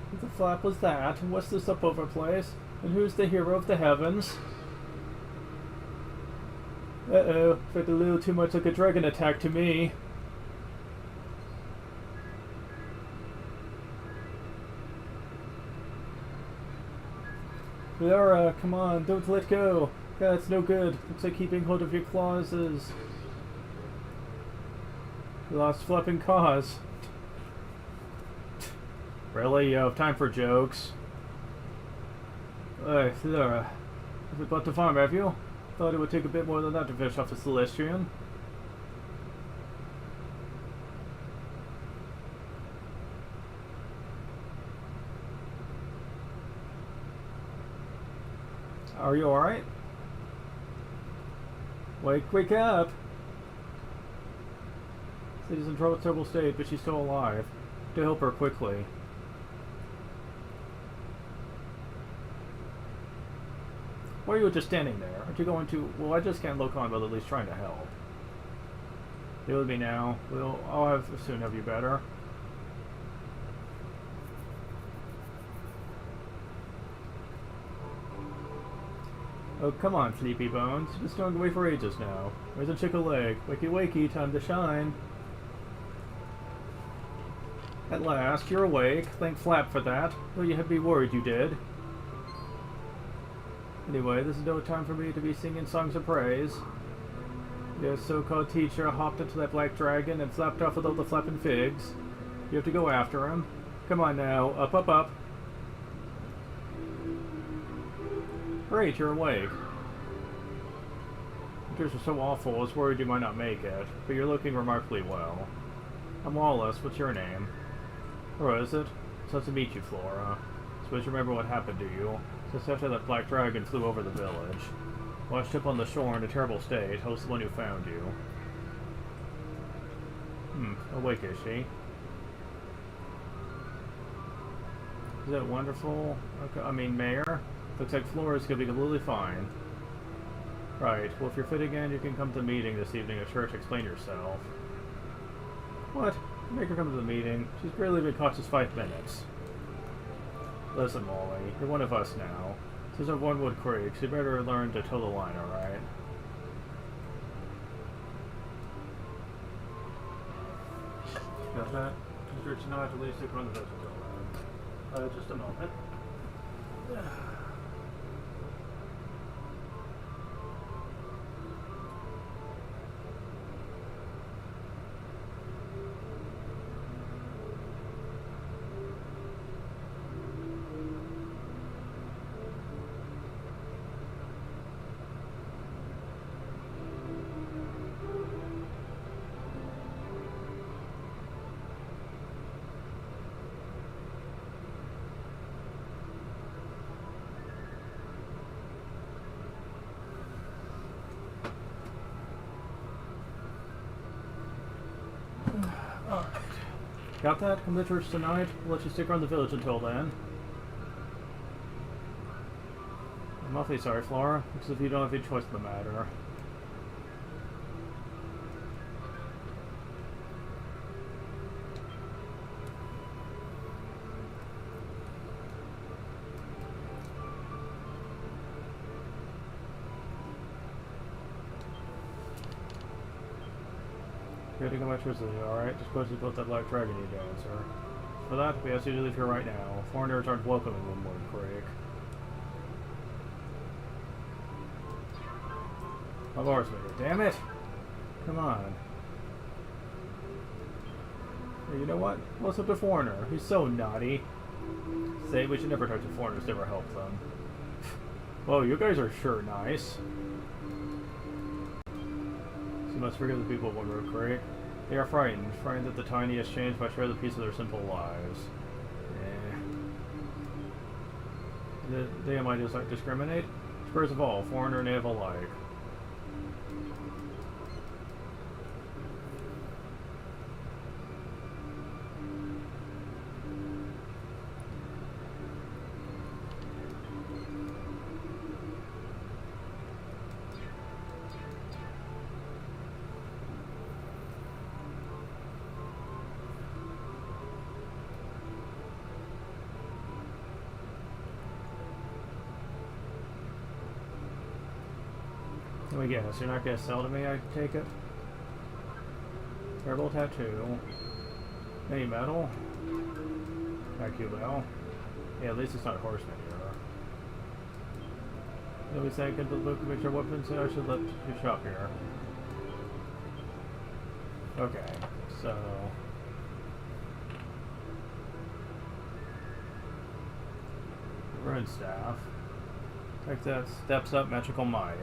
What the flap was that? And what's this up over place? And who's the hero of the heavens? Uh-oh, felt a little too much like a dragon attack to me. Laura, come on, don't let go. That's no good. Looks like keeping hold of your claws is... lost flapping cause. Really? You have time for jokes? Hey, Laura. Have you bought the farm, have you? Thought it would take a bit more than that to fish off a Celestian. Are you alright? Wake up! City's in terrible state, but she's still alive. To help her quickly. Why are you just standing there? Aren't you going to... Well, I just can't look on, but at least trying to help. Deal with me now. I'll soon have you better. Oh, come on, Sleepy Bones. You've been stowing away for ages now. Where's a chick a leg? Wakey wakey, time to shine. At last, you're awake. Thank Flap for that. Though you had me worried you did. Anyway, this is no time for me to be singing songs of praise. Your so-called teacher hopped into that black dragon and flapped off with all the flapping figs. You have to go after him. Come on now, up, up, up. Great, you're awake. Winters are so awful, I was worried you might not make it, but you're looking remarkably well. I'm Wallace, what's your name? Or is it? It's nice to meet you, Flora. Suppose you remember what happened to you. Just after that black dragon flew over the village. Washed up on the shore in a terrible state. I was the one who found you. Awake is she? Is that wonderful? Okay, I mean, Mayor? Looks like Flora's gonna be completely fine. Right, well if you're fit again, you can come to the meeting this evening at church, explain yourself. What? Make her come to the meeting. She's barely been cautious 5 minutes. Listen, Molly, you're one of us now. This isn't Wormwood Creek, so you better learn to toe the line, alright? Got that? You're not at least run the village until then. Just a moment. Alright. Got that? Come to church tonight? We'll let you stick around the village until then. I'm awfully sorry, Flora, because if you don't have any choice in the matter. You gotta go back to Italy, alright? Just supposed to build that black dragon you dancer. For that, we ask you to leave here right now. Foreigners aren't welcome in Wormwood Creek. My bar's better. Damn it! Come on. Hey, you know what? What's up to Foreigner? He's so naughty. Say we should never talk to foreigners, never help them. Whoa, you guys are sure nice. So you must forgive the people of Wormwood Creek. They are frightened that the tiny has changed by share the piece of their simple lives. They might just like discriminate. Spurs of all, foreigner and native alike. Let me guess, you're not gonna sell to me, I take it? Herbal tattoo. Any metal? IQ bell. Yeah, at least it's not horseman here. Let me say, get the book, make sure weapons, I should let you shop here. Okay, so... Rune staff. Like that, steps up magical might.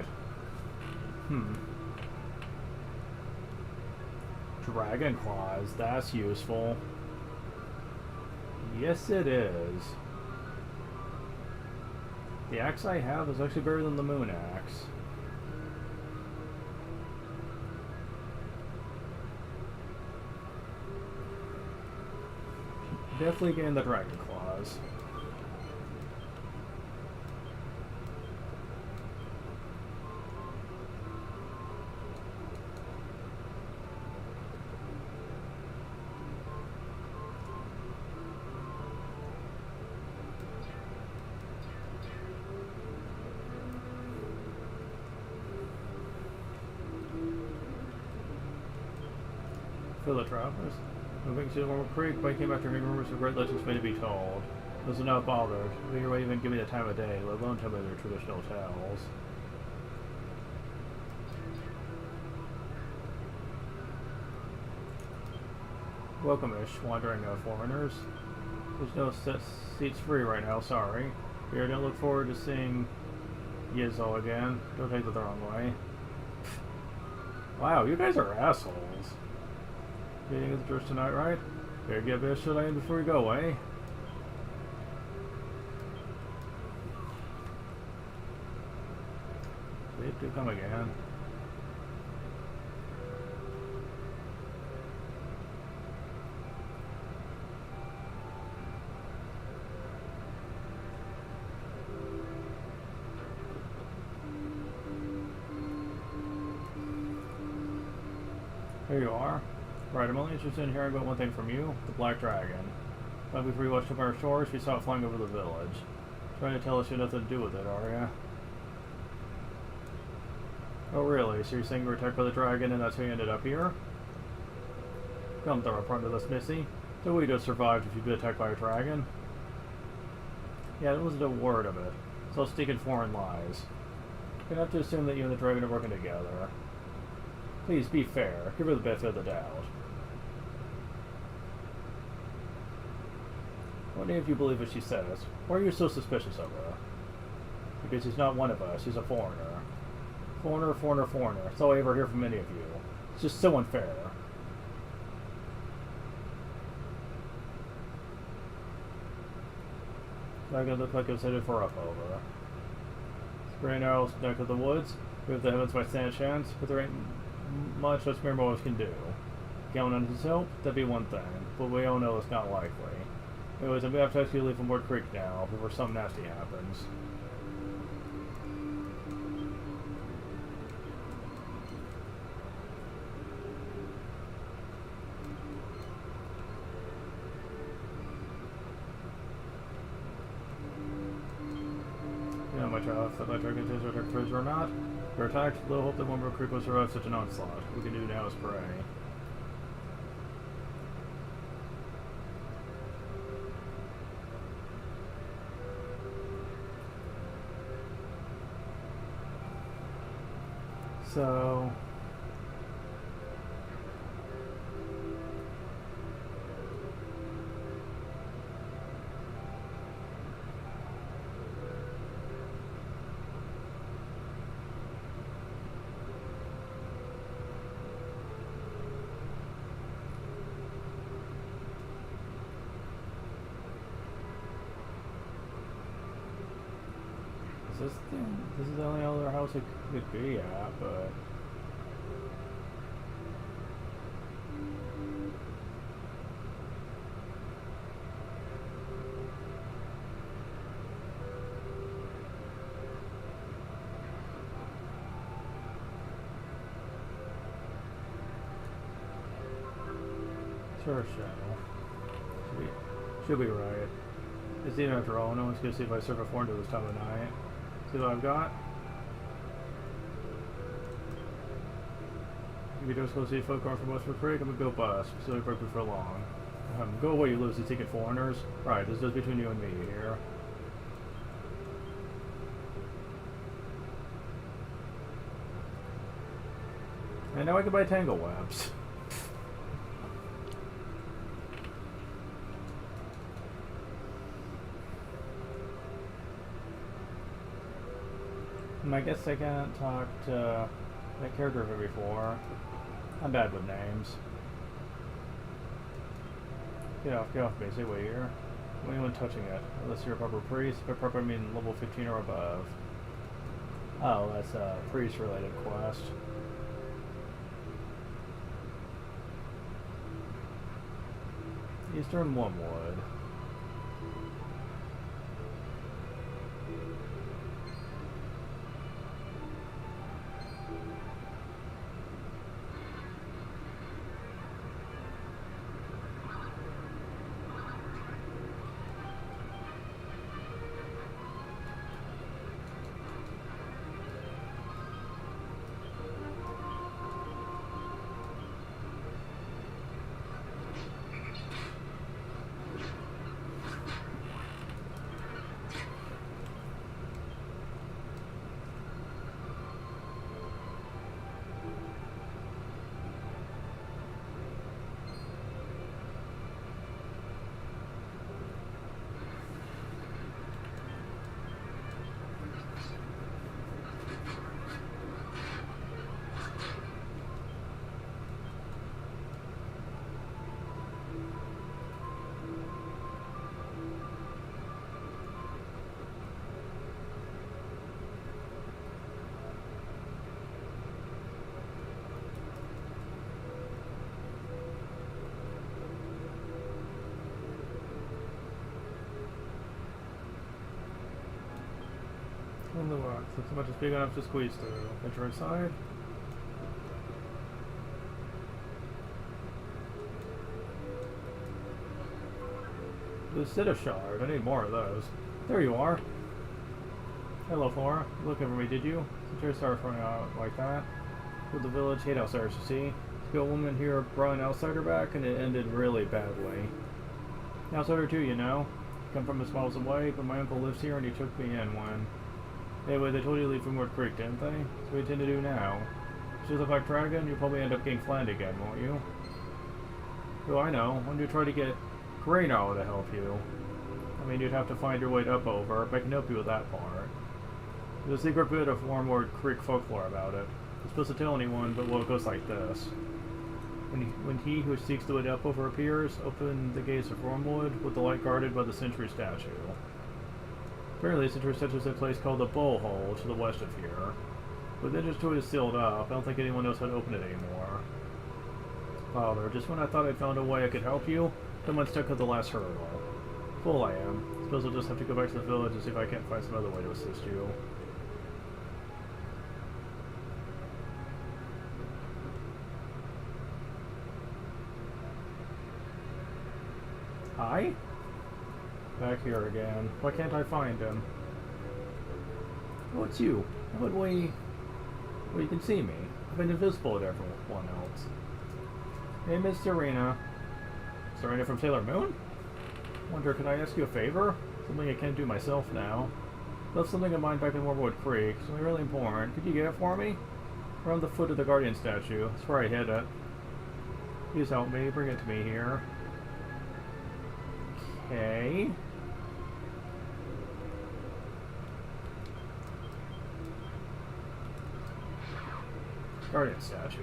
Dragon claws, that's useful. Yes, it is. The axe I have is actually better than the moon axe. Definitely gain the dragon claws. The travelers. Moving to Normal Creek, waking after hearing rumors of great legends made to be told. Those are not bothered. They won't even give me the time of day, let alone tell me their traditional tales. Welcome-ish, wandering foreigners. There's no seats free right now, sorry. Here, don't look forward to seeing Yizzle again. Don't take it the wrong way. Wow, you guys are assholes. Meeting at the church tonight, right? Better get a bit of shit in before you go, eh? Please do come again. Here you are. Right, I'm only interested in hearing about one thing from you, the Black Dragon. But before you watched up our shores, we saw it flying over the village. Trying to tell us you had nothing to do with it, are ya? Oh really? So you're saying you were attacked by the dragon and that's how you ended up here? Come throw a front of this, Missy. So we'd have survived if you'd been attacked by a dragon. Yeah, there wasn't a word of it. It's all stinking foreign lies. You have to assume that you and the dragon are working together. Please, be fair. Give her the benefit of the doubt. What if you believe what she says? Why are you so suspicious of her? Because he's not one of us, he's a foreigner. Foreigner, foreigner, foreigner. That's all I ever hear from any of you. It's just so unfair. Not gonna look like I was headed for up over. Spraying arrows neck of the woods. Move the heavens by stand chance, but there ain't much us mere mortals can do. Counting on his help, that'd be one thing, but we all know it's not likely. Anyways, I'm gonna have to ask you to leave from Wood Creek now before something nasty happens. You know much off that my dragon is our prisoner or not. If we're attacked, little hope that one more creep will survive such an onslaught. What we can do now is pray. So... This is the only other house it could be at, but. Sure, should be right. It's even after all. No one's gonna see if I serve a foreign to this time of night. See what I've got? If you just go see a folk car from Westford Creek, I'm gonna go bust. So we broke for long. Go away, you loosey ticket foreigners. Right, this is between you and me here. And now I can buy tangle webs. I guess I can't talk to that caregiver before. I'm bad with names. Get off me, say wait here. Anyone touching it, unless you're a proper priest. By proper I mean level 15 or above. Oh, that's a priest related quest. Eastern Wormwood. On the rocks, looks much as big enough to squeeze through. Venture inside. Lucida shard. I need more of those. There you are. Hello, Flora. You looking for me, did you? Since you started running out like that. With the village, hate outsiders, you see. The old woman here brought an outsider back, and it ended really badly. An outsider too, you know. Come from as miles away, but my uncle lives here, and he took me in when. Anyway, they told you to leave from Wood Creek, didn't they? So what do you intend to do now? If you look like Dragon, you'll probably end up getting flayed again, won't you? Who I know. When you try to get Greynow to help you. I mean, you'd have to find your way up over, but I can help you with that part. There's a secret bit of Wormwood Creek folklore about it. I'm supposed to tell anyone, but well, it goes like this. When he who seeks the way up over appears, open the gates of Wormwood with the light guarded by the Sentry statue. Apparently, Sentry statue is a place called the Bull Hole to the west of here. But the entrance to it is sealed up. I don't think anyone knows how to open it anymore. Father, just when I thought I'd found a way I could help you, someone stuck at the last hurdle. Fool I am. Suppose I'll just have to go back to the village and see if I can't find some other way to assist you. Hi? Back here again. Why can't I find him? Oh, it's you. What way? Well, you can see me. I've been invisible to everyone else. Hey, Miss Serena. Serena from Sailor Moon? Wonder, could I ask you a favor? Something I can't do myself now. Left something of mine back in Wormwood Creek. Something really important. Could you get it for me? Around the foot of the Guardian statue. That's where I hid it. Please help me. Bring it to me here. Okay. Guardian statue.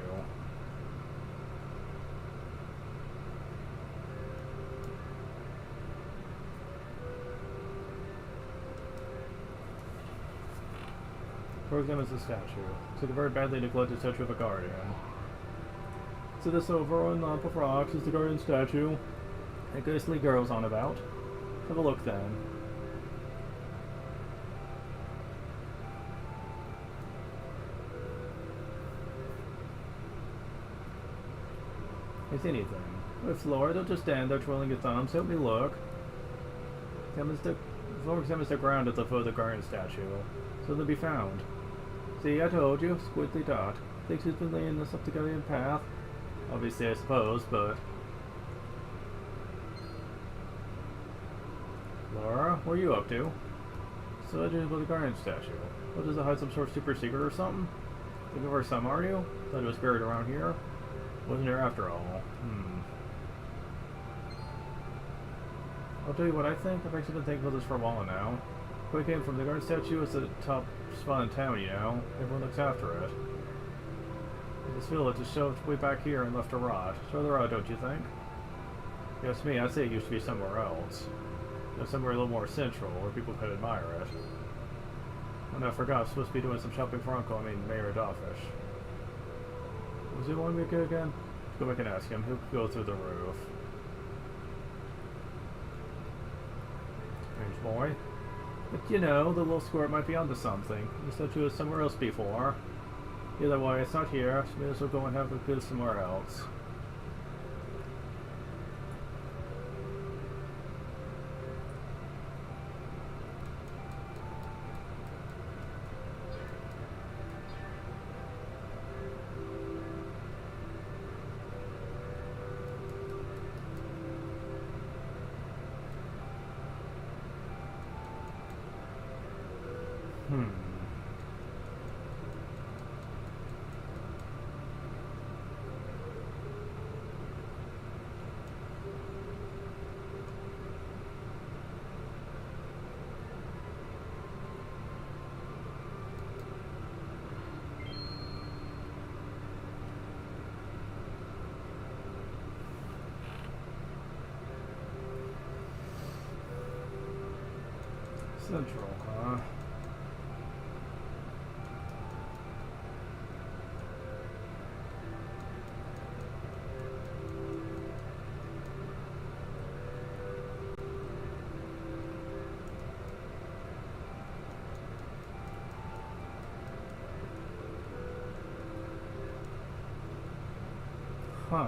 For example, is the statue. It's like a very badly neglected statue of a guardian. So this over on Lump of Rocks is the guardian statue that ghostly girl's on about. Have a look then. Is anything. With Lord, don't just stand there twirling your thumbs. Help me look. Floor examines the ground at the foot of the guardian statue. So they'll be found. See, I told you. Squiddly dot. Thinks he's been laying this up the guardian path. Obviously, I suppose, but... Laura, what are you up to? So I just about the guardian statue. What, does it hide some sort of super secret or something? Looking for some, are you? Thought it was buried around here. Wasn't here after all. I'll tell you what I think. I've actually been thinking about this for a while now. We came from the guardian statue. It's the top spot in town, you know. Everyone looks after it. This village is shoved way back here and left to rot. It's rather odd, don't you think? Yes, me. I'd say it used to be somewhere else. You know, somewhere a little more central, where people could admire it. Oh no, I forgot. I was supposed to be doing some shopping for Uncle. Mayor Dawfish. Was he wanting me to go again? Go back and ask him. He'll go through the roof. Strange boy. But you know, the little squirt might be onto something. The statue was somewhere else before. Either way, it's not here, so may as well go and have a good somewhere else. Central, huh? Huh.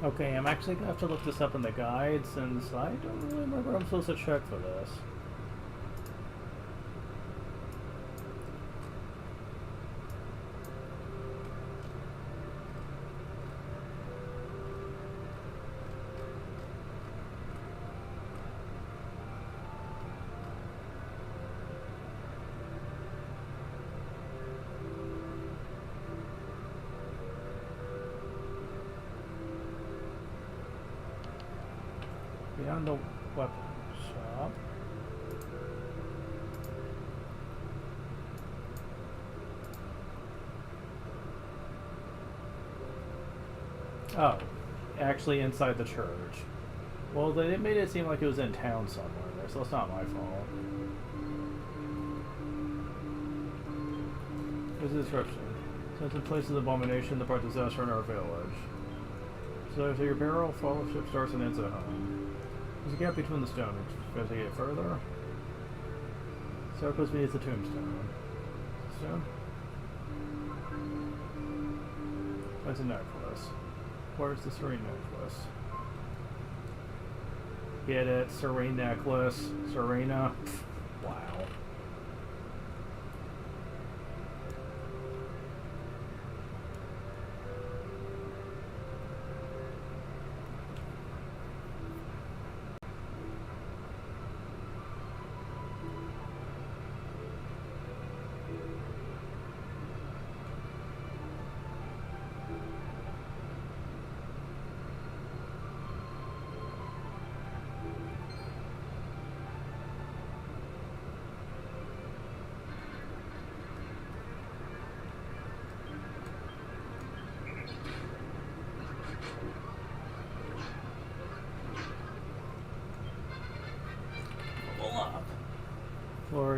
Okay, I'm actually going to have to look this up in the guide since I don't really remember I'm supposed to check for this. Beyond the weapon shop. Oh, actually inside the church. Well, they made it seem like it was in town somewhere, so it's not my fault. Here's the description. Since in place of the abomination, the brought disaster in our village. So after your barrel, fellowship starts and ends at home. There's a gap between the stone. Investigate further. Circles beneath the tombstone. Stone? That's a necklace. Where's the serene necklace? Get it? Serene necklace. Serena. Wow.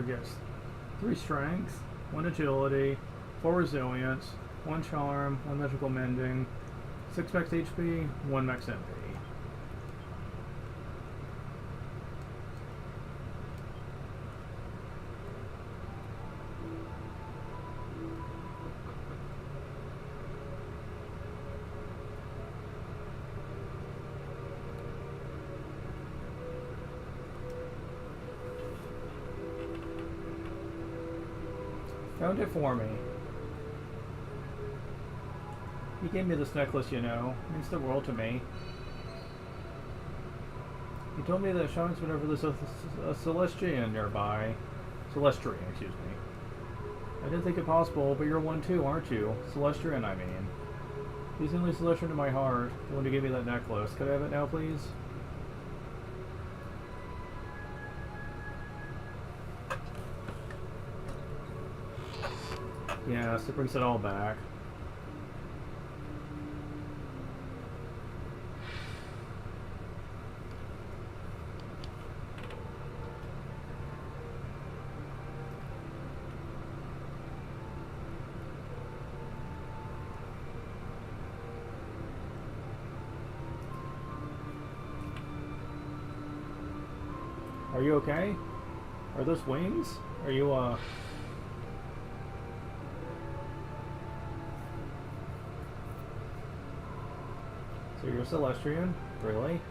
card gets 3 strength, 1 agility, 4 resilience, 1 charm, 1 magical mending, 6 max HP, 1 max MP. Found it for me. He gave me this necklace, you know. It means the world to me. He told me that Sean's been over this Celestian nearby. Celestrian, excuse me. I didn't think it possible, but you're one too, aren't you? Celestrian, I mean. He's the only Celestian in my heart. The one who gave me that necklace. Could I have it now, please? Yes, it brings it all back. Are you okay? Are those wings? Are you, So you're Celestrian? Really?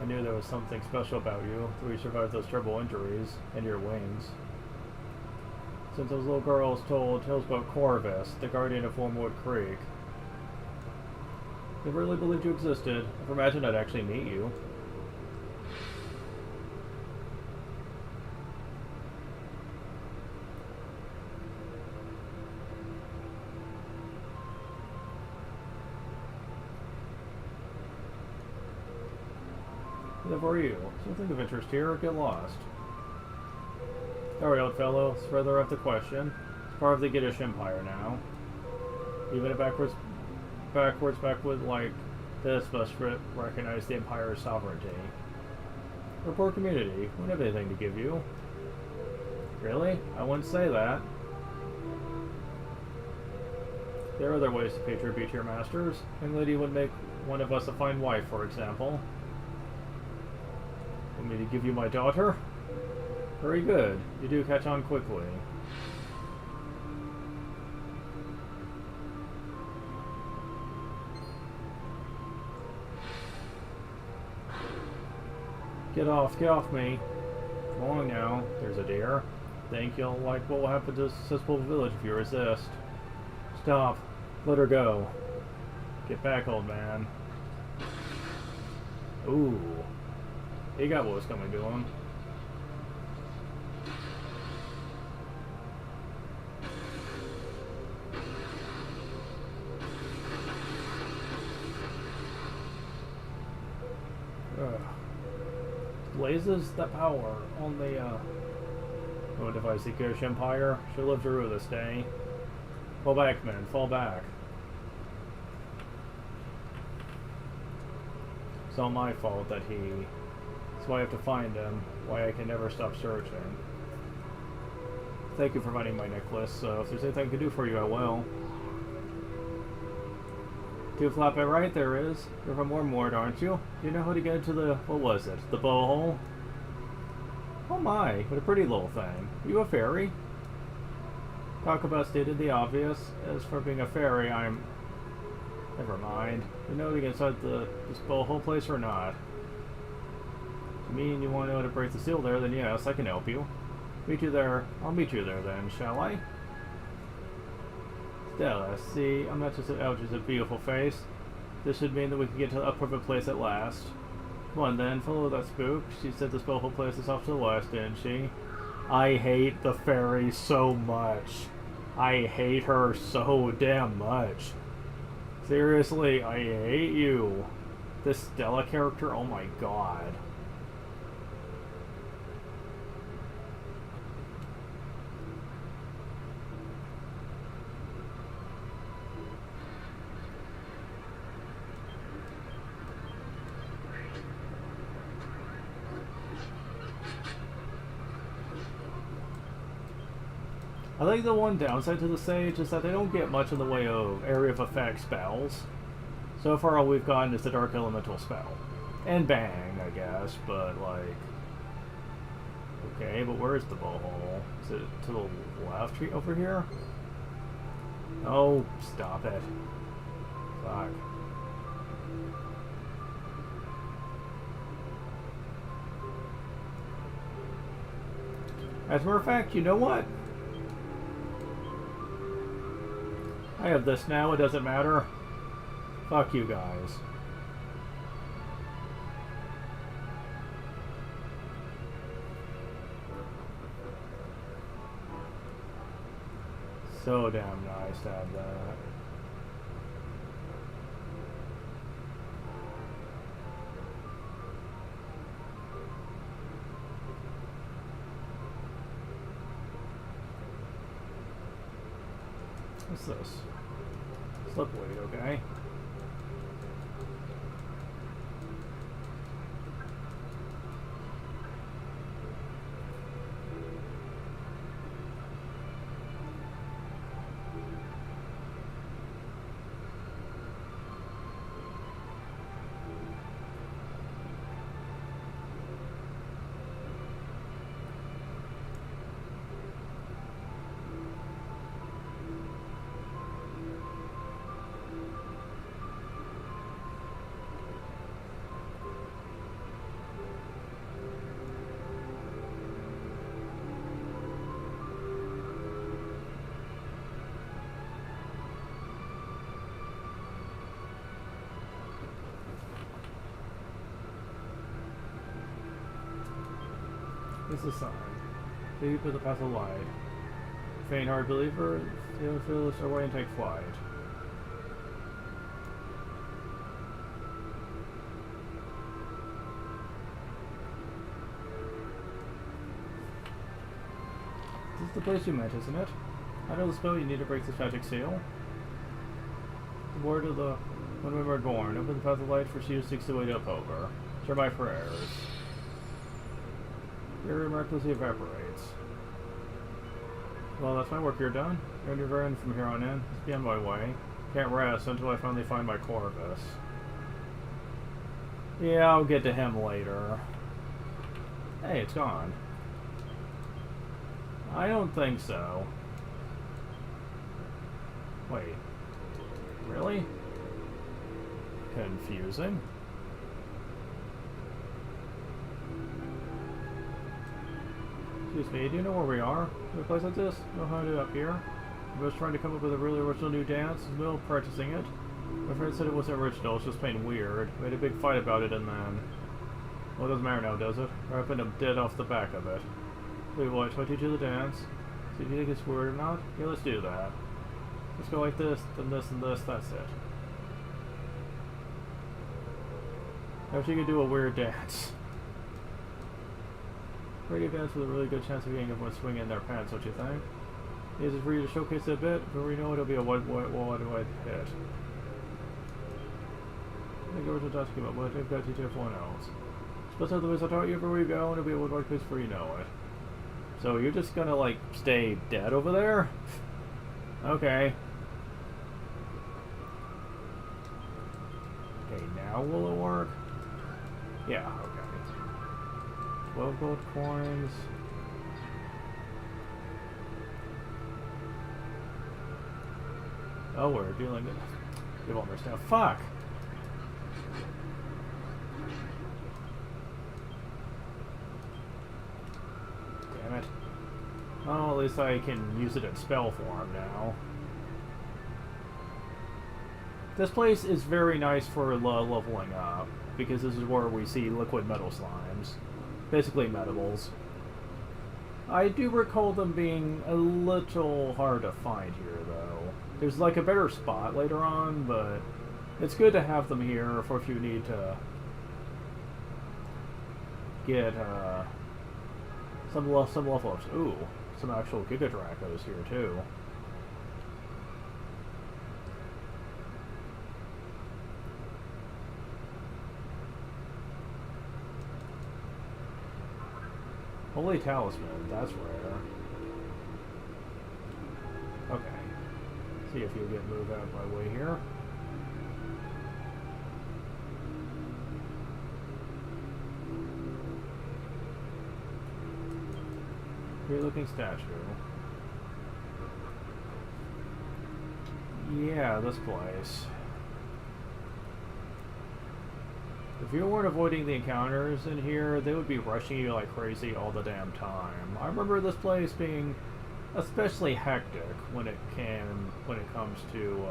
I knew there was something special about you, that you survived those terrible injuries, and your wings. Since those little girls told tales about Corvus, the guardian of Wormwood Creek. Never really believed you existed. Never imagined I'd actually meet you. Never are you? Something of interest here, or get lost. Alright, old fellow, it's rather off the question. It's part of the Giddish Empire now. Even a back with like this must recognize the Empire's sovereignty. We're a poor community. We don't have anything to give you. Really? I wouldn't say that. There are other ways to pay tribute to your masters. Young lady would make one of us a fine wife, for example. Want me to give you my daughter? Very good. You do catch on quickly. Get off me. Come on now. There's a deer. Think you'll like what will happen to Cesspool Village if you resist. Stop. Let her go. Get back, old man. Ooh. He got what was coming to him. Blazes that power on the what device, the Giddish Empire. She'll live to rue this day. Fall back, men, fall back. It's all my fault that he... That's why I have to find him, why I can never stop searching. Thank you for finding my necklace, so if there's anything I can do for you, I will. Two flap it right, there is. You're from Wormwood, aren't you? Do you know how to get into the... what was it? The blowhole? Oh my, what a pretty little thing. Are you a fairy? Talk about stated the obvious. As for being a fairy, I'm... Never mind. You know how to get inside this blowhole place or not? If you mean you want to know how to break the seal there, then yes, I can help you. Meet you there. I'll meet you there then, shall I? Stella, see, I'm not just a beautiful face. This should mean that we can get to the upper place at last. Come on then, follow that spook. She said this blowhole place is off to the west, didn't she? I hate the fairy so much. I hate her so damn much. Seriously, I hate you. This Stella character, oh my god. I think the one downside to the Sage is that they don't get much in the way of area of effect spells. So far all we've gotten is the Dark Elemental spell. And Bang, I guess, but like... Okay, but where is the blowhole? Is it to the left over here? Oh, stop it. Fuck. As a matter of fact, you know what? I have this now, it doesn't matter. Fuck you guys. So damn nice to have that. What's this? Slipweed, okay. This is a sign. Deep with the path of light. Faint-hearted believer, feel this away and take flight. This is the place you meant, isn't it? I know the spell you need to break this magic seal. The word of the when we were born. Open the path of light for she who seeks the way to over. Share my prayers. Your miraculously evaporates. Well, that's my work here done. You're on your end from here on in. Just be on my way. Can't rest until I finally find my Corvus. Yeah, I'll get to him later. Hey, it's gone. I don't think so. Wait. Really? Confusing. Excuse me, do you know where we are? In a place like this? Know how to do up here? I was trying to come up with a really original new dance, in the middle of practicing it. My friend said it wasn't original, it's just plain weird. We had a big fight about it and then... Well, it doesn't matter now, does it? I happened to dead off the back of it. Wait, what? Shall I teach you the dance? See if you think it's weird or not? Yeah, let's do that. Let's go like this, then this and this, that's it. Now you can do a weird dance. Pretty dance with a really good chance of getting everyone swinging in their pants, don't you think? Is it for you to showcase it a bit? But we know it'll be a wide hit. I think we're talking about what I've got to teach everyone else. Supposed to have the ways I taught you everywhere you go, and it'll be a woodwide place before you know it. So you're just gonna, like, stay dead over there? Okay. Okay, now will it work? Yeah, okay. 12 gold coins. Oh, we're dealing with... Give all their stuff. Fuck! Damn it. Oh, at least I can use it in spell form now. This place is very nice for leveling up, because this is where we see liquid metal slimes. Basically metables. I do recall them being a little hard to find here, though. There's like a better spot later on, but it's good to have them here for if you need to get some level ups. Ooh, some actual Giga Dracos here too. Holy Talisman, that's rare. See if you'll get moved out of my way here. Great looking statue. Yeah, this place. If you weren't avoiding the encounters in here, they would be rushing you like crazy all the damn time. I remember this place being especially hectic when it comes to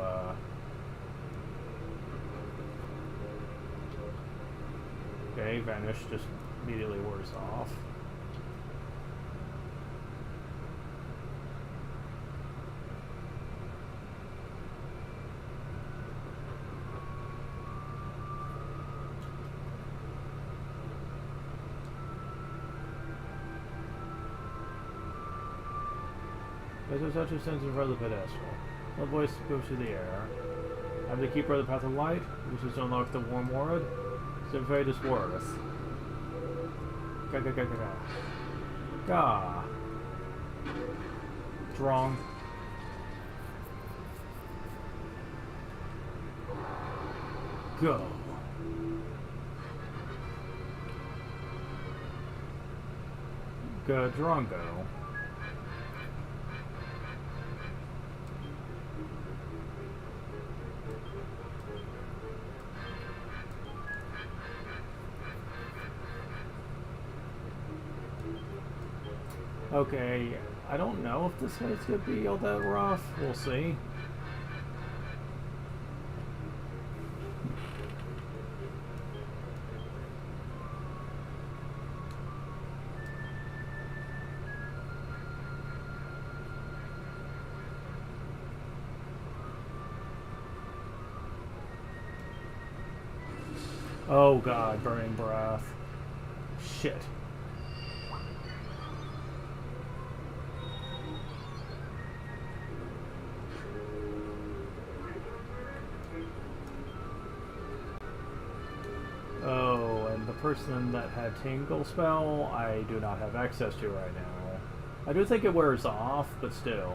okay, vanish just immediately wears off. There's such a sense in front of the pedestal. The voice goes through the air. I'm the keeper of the path of light, which is to unlock the warm world. So fate is worth. Ga ga ga ga ga. Ga. Strong. Go. Drongo. Okay, I don't know if this fight's gonna be all that rough. We'll see. Oh god, burning breath. Shit. Oh, and the person that had Tingle spell, I do not have access to right now. I do think it wears off, but still.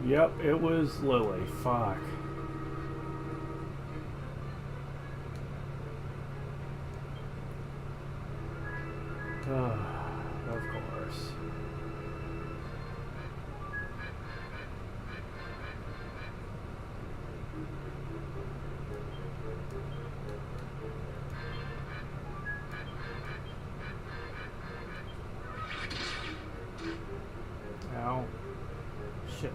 Yep, it was Lily. Fuck. Of course. Ow. Shit.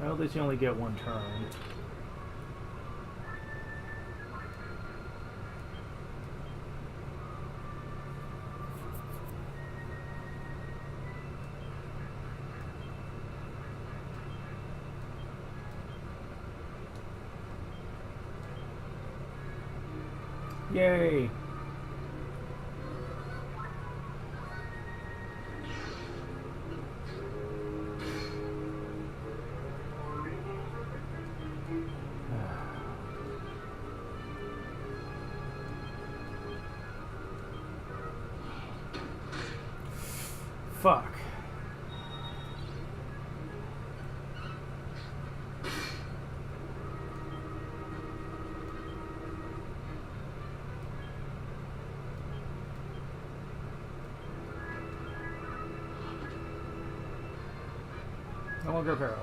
Well, at least you only get one turn. Yay! Fuck. No longer paralyzed.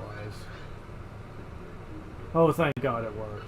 Oh, thank God it worked.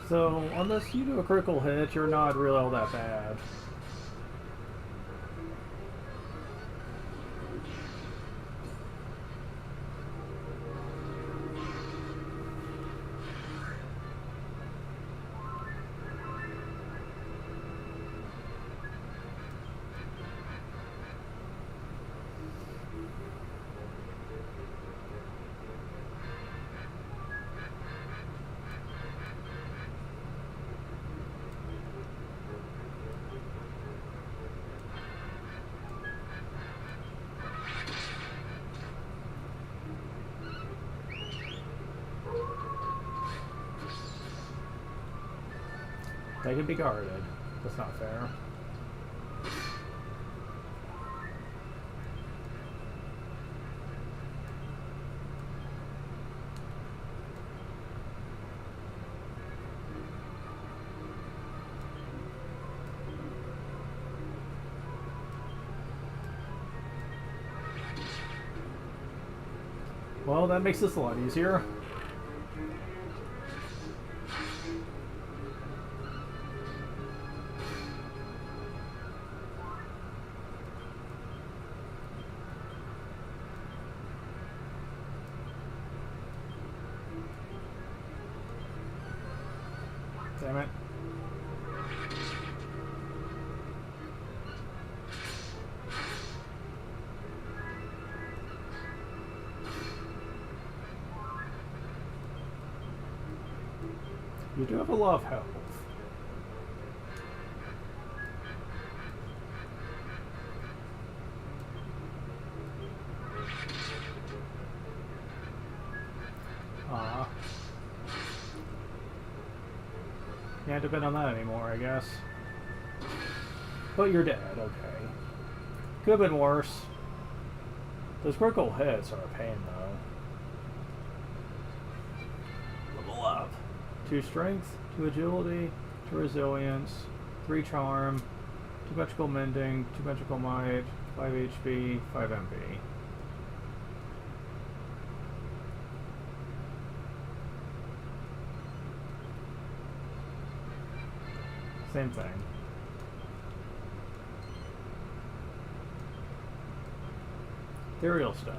So, unless you do a critical hit, you're not really all that bad. They can be guarded. That's not fair. Well, that makes this a lot easier. Damn it. You do have a lot of health. Can't depend on that anymore, I guess. But you're dead, okay. Could have been worse. Those critical hits are a pain, though. Level up. 2 strength, 2 agility, 2 resilience, 3 charm, 2 magical mending, 2 magical might, 5 HP, 5 MP. Same thing. Ethereal Stone.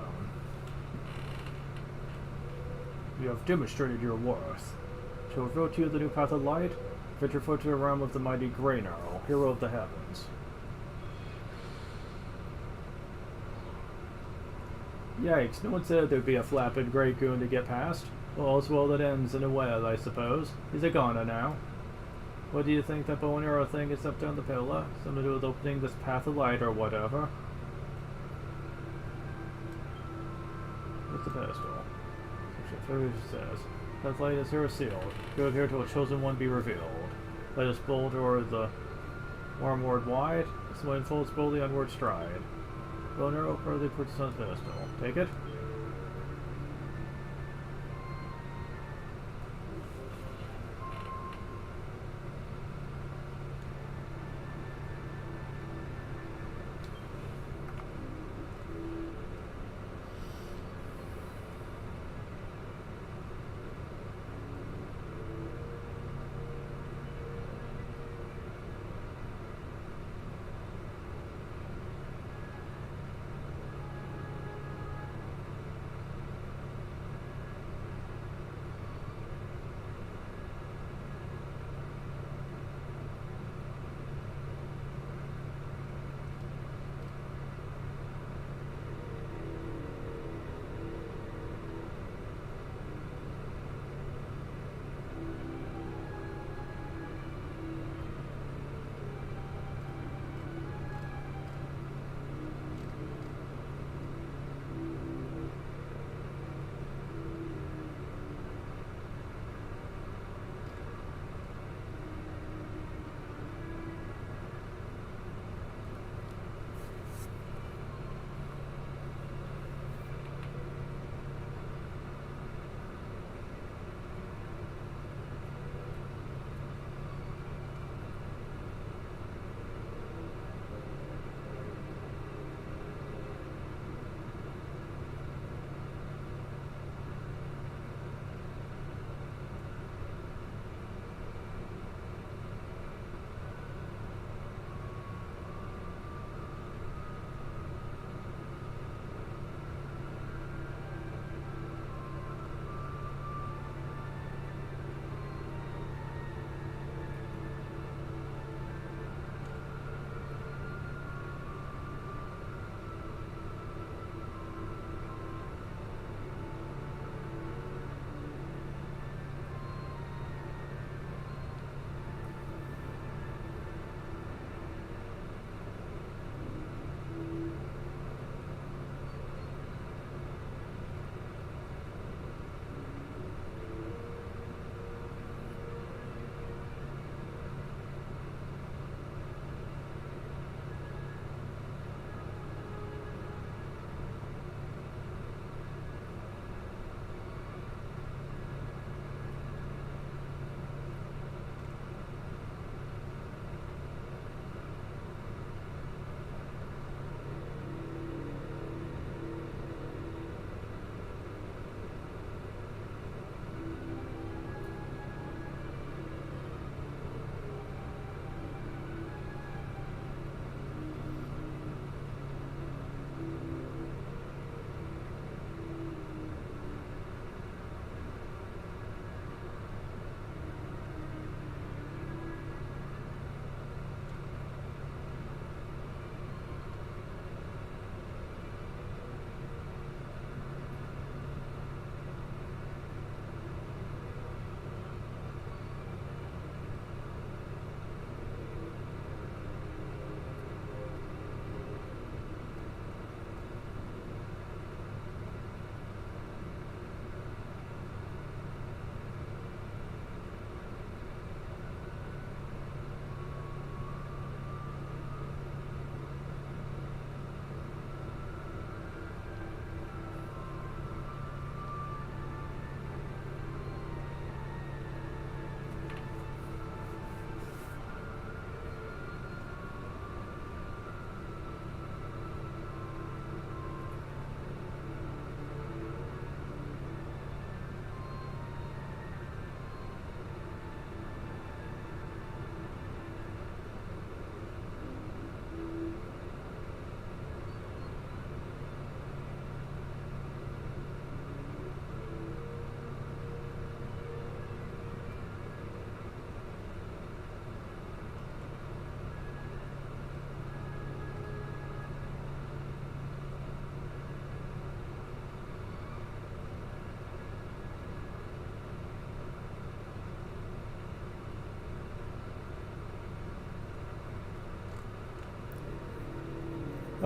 You have demonstrated your worth. To reveal to you the new path of light, venture forth to the realm of the mighty Greynarl, hero of the heavens. Yikes, no one said there'd be a flapping grey goon to get past. Well, all's well that ends in a well, I suppose. Is it gone now? What do you think that bow and arrow thing is up down the pillar? Something to do with opening this path of light or whatever? What's the pedestal? Section 3 says, that light is here sealed. Go here till a chosen one be revealed. Let us bold o'er the wormward wide, swing folds boldly onward stride. Bow and arrow further puts on the pedestal. Take it?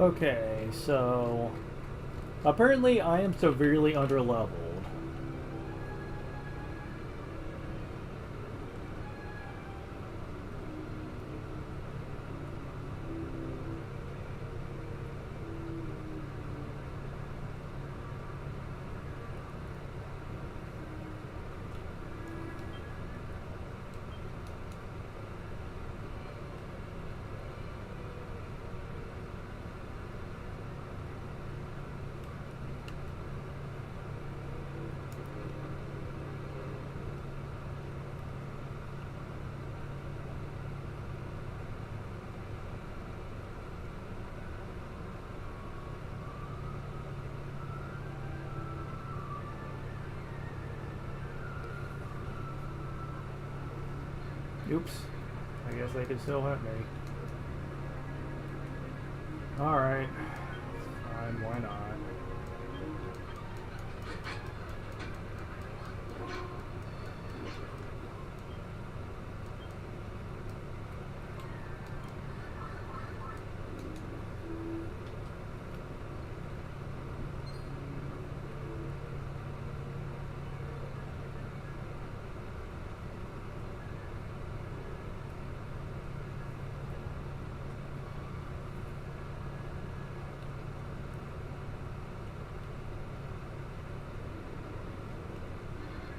Okay, so apparently I am severely underleveled. Oops. I guess they can still hit me. Alright. Fine, why not?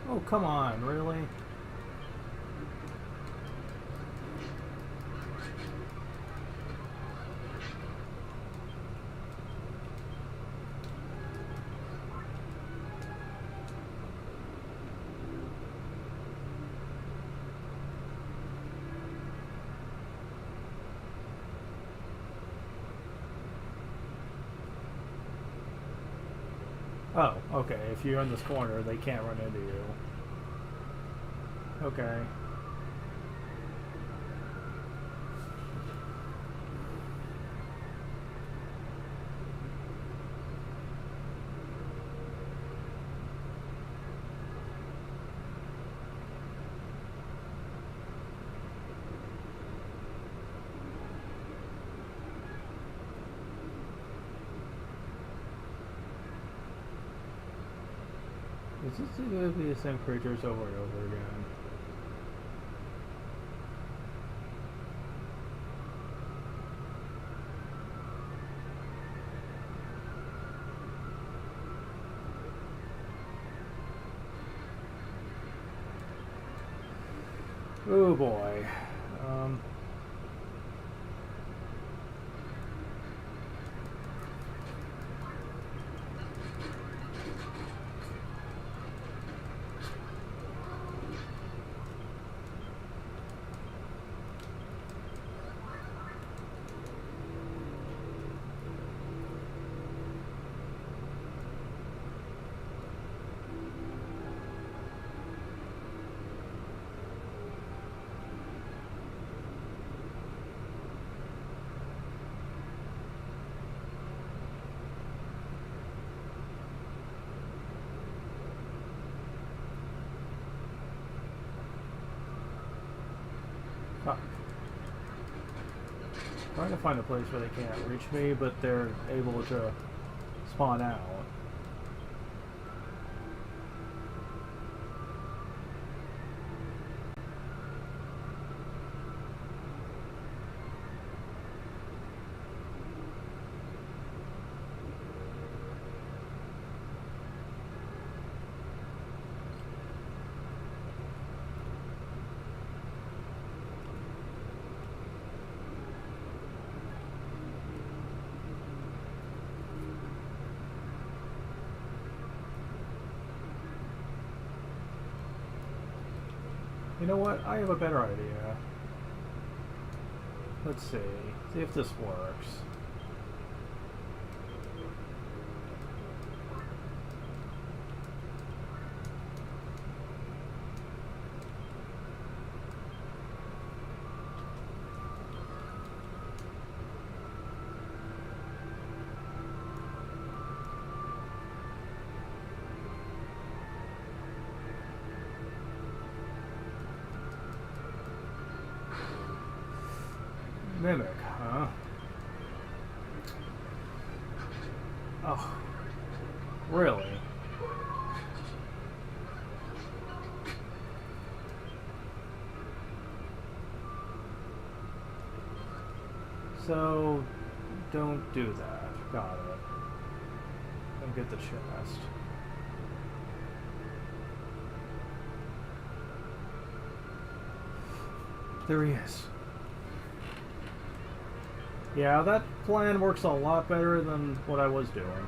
Oh, come on, really? Oh, okay. If you're in this corner, they can't run into you. Okay. Is this going to be the same creatures over and over again? Oh boy. Fuck. Trying to find a place where they can't reach me, but they're able to spawn out. You know what? I have a better idea. Let's see. See if this works. Mimic, huh? Really? So, don't do that. Got it. Don't get the chest. There he is. Yeah, that plan works a lot better than what I was doing.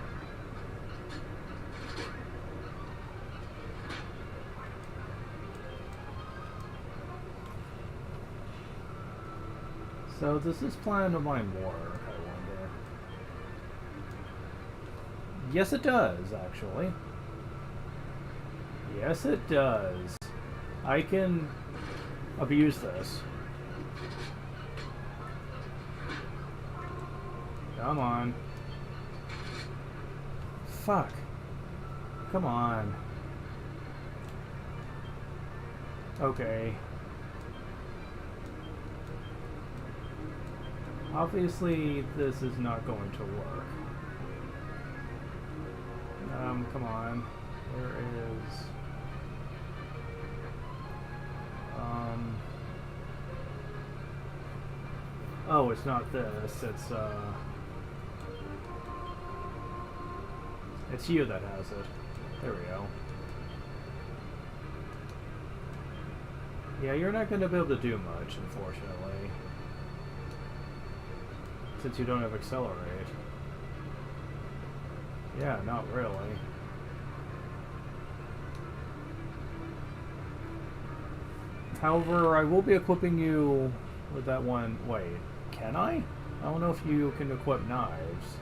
So does this plan of mine work, I wonder? Yes, it does, actually. Yes, it does. I can abuse this. Come on. Fuck. Come on. Okay. Obviously, this is not going to work. Come on. Where is... Oh, it's not this. It's you that has it. There we go. Yeah, you're not going to be able to do much, unfortunately. Since you don't have Accelerate. Yeah, not really. However, I will be equipping you with that one. Wait, can I? I don't know if you can equip knives.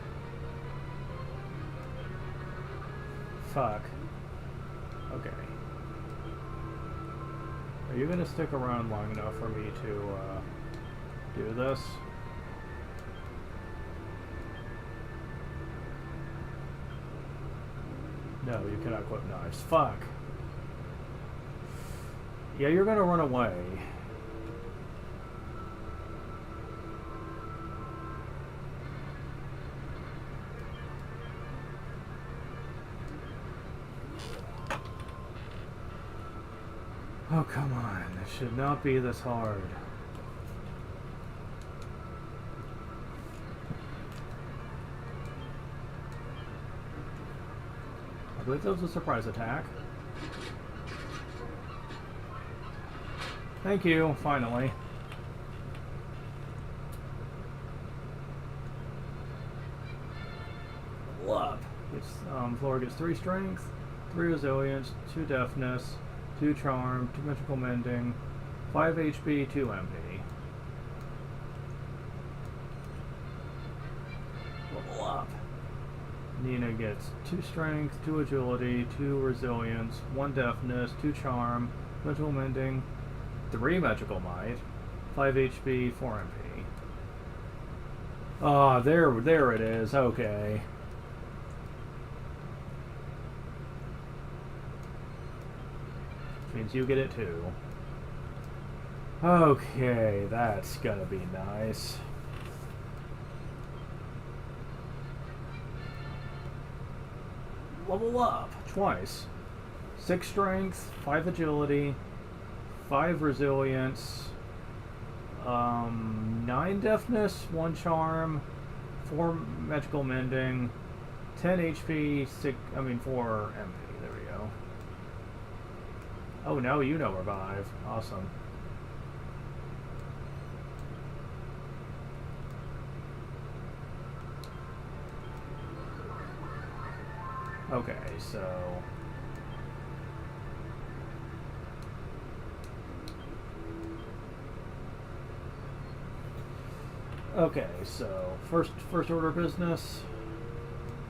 Fuck. Okay. Are you gonna stick around long enough for me to do this? No, you cannot equip knives. Fuck. Yeah, you're gonna run away. Oh, come on. It should not be this hard. I believe that was a surprise attack. Thank you, finally. Level up. It's, Flora gets 3 strength, 3 resilience, 2 deafness, 2 charm, 2 magical mending, 5 HP, 2 MP. Level up. Nina gets 2 strength, 2 agility, 2 resilience, 1 deafness, 2 charm, magical mending, 3 magical might, 5 HP, 4 MP. Ah, there it is. Okay. Which means you get it too. Okay, that's gonna be nice. Level up twice. 6 strength, 5 agility, 5 resilience, 9 deafness, 1 charm, 4 magical mending, 10 HP, 4 MP. There we go. Oh, now you know revive. Awesome. Okay, so... Okay, so first order of business,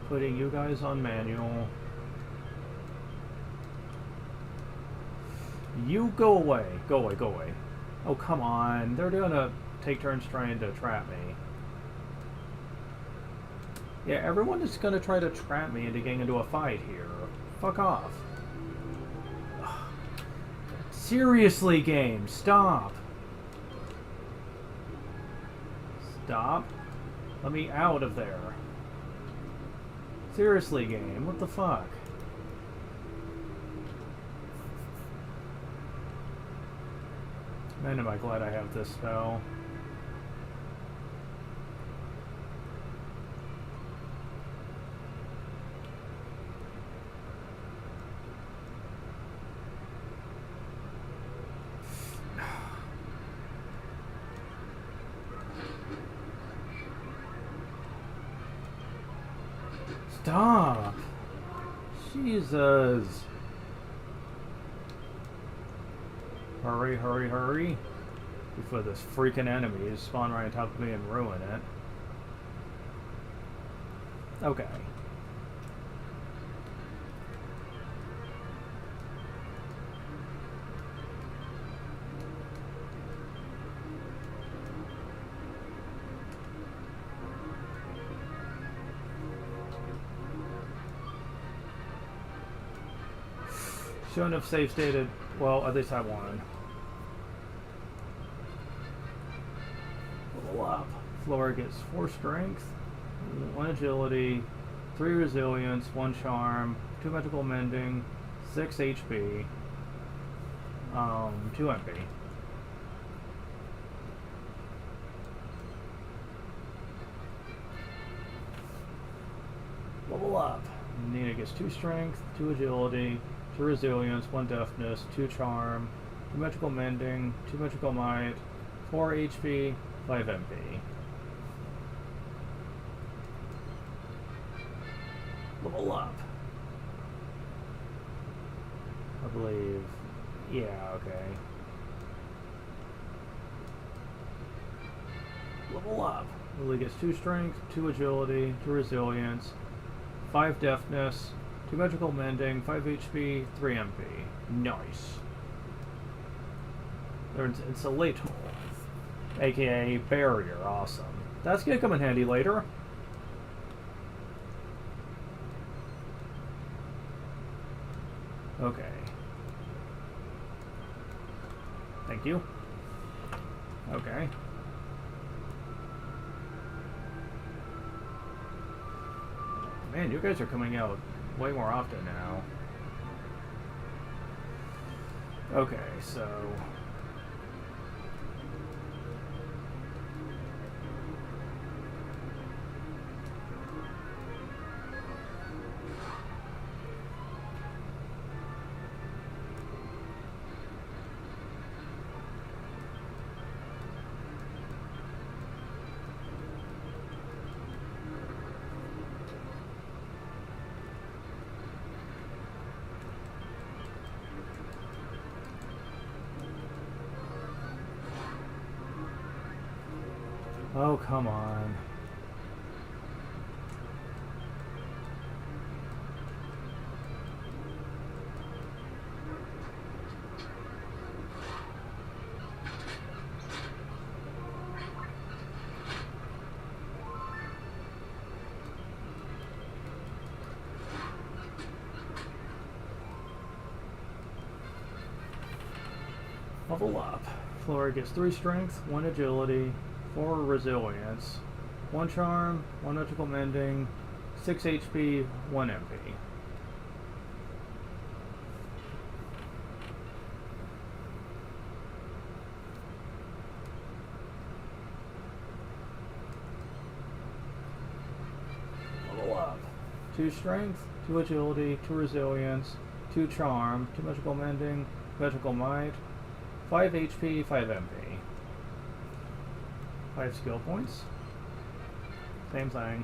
putting you guys on manual. You go away. Go away, go away. Oh, come on. They're gonna take turns trying to trap me. Yeah, everyone is gonna try to trap me into getting into a fight here. Fuck off. Seriously, game, stop. Stop. Let me out of there. Seriously, game, what the fuck? Man, am I glad I have this spell. Stop! Jesus! Hurry, hurry, hurry. Before this freaking enemy spawn right on top of me and ruin it. Okay. Shouldn't have save stated. Well, at least I won. Level up. Flora gets 4 strength, 1 agility, 3 resilience, 1 charm, 2 magical mending, 6 HP, 2 MP. Level up. Nina gets 2 strength, 2 agility, 2 resilience, 1 deafness, 2 charm, 2 magical mending, 2 magical might, 4 HP, 5 MP. Level up. I believe. Yeah, okay. Level up. Lily gets 2 strength, 2 agility, 2 resilience, 5 deafness, 2 magical mending, 5 HP, 3 MP. Nice. There's insulator, aka barrier. Awesome. That's gonna come in handy later. Okay. Thank you. Okay. Man, you guys are coming out way more often now. Okay, so... Oh, come on. Level up. Flora gets 3 strength, 1 agility, 4 resilience, 1 charm, 1 magical mending, 6 HP, 1 MP. Level up. 2 strength, 2 agility, 2 resilience, 2 charm, 2 magical mending, magical might, 5 HP, 5 MP. 5 skill points. Same thing.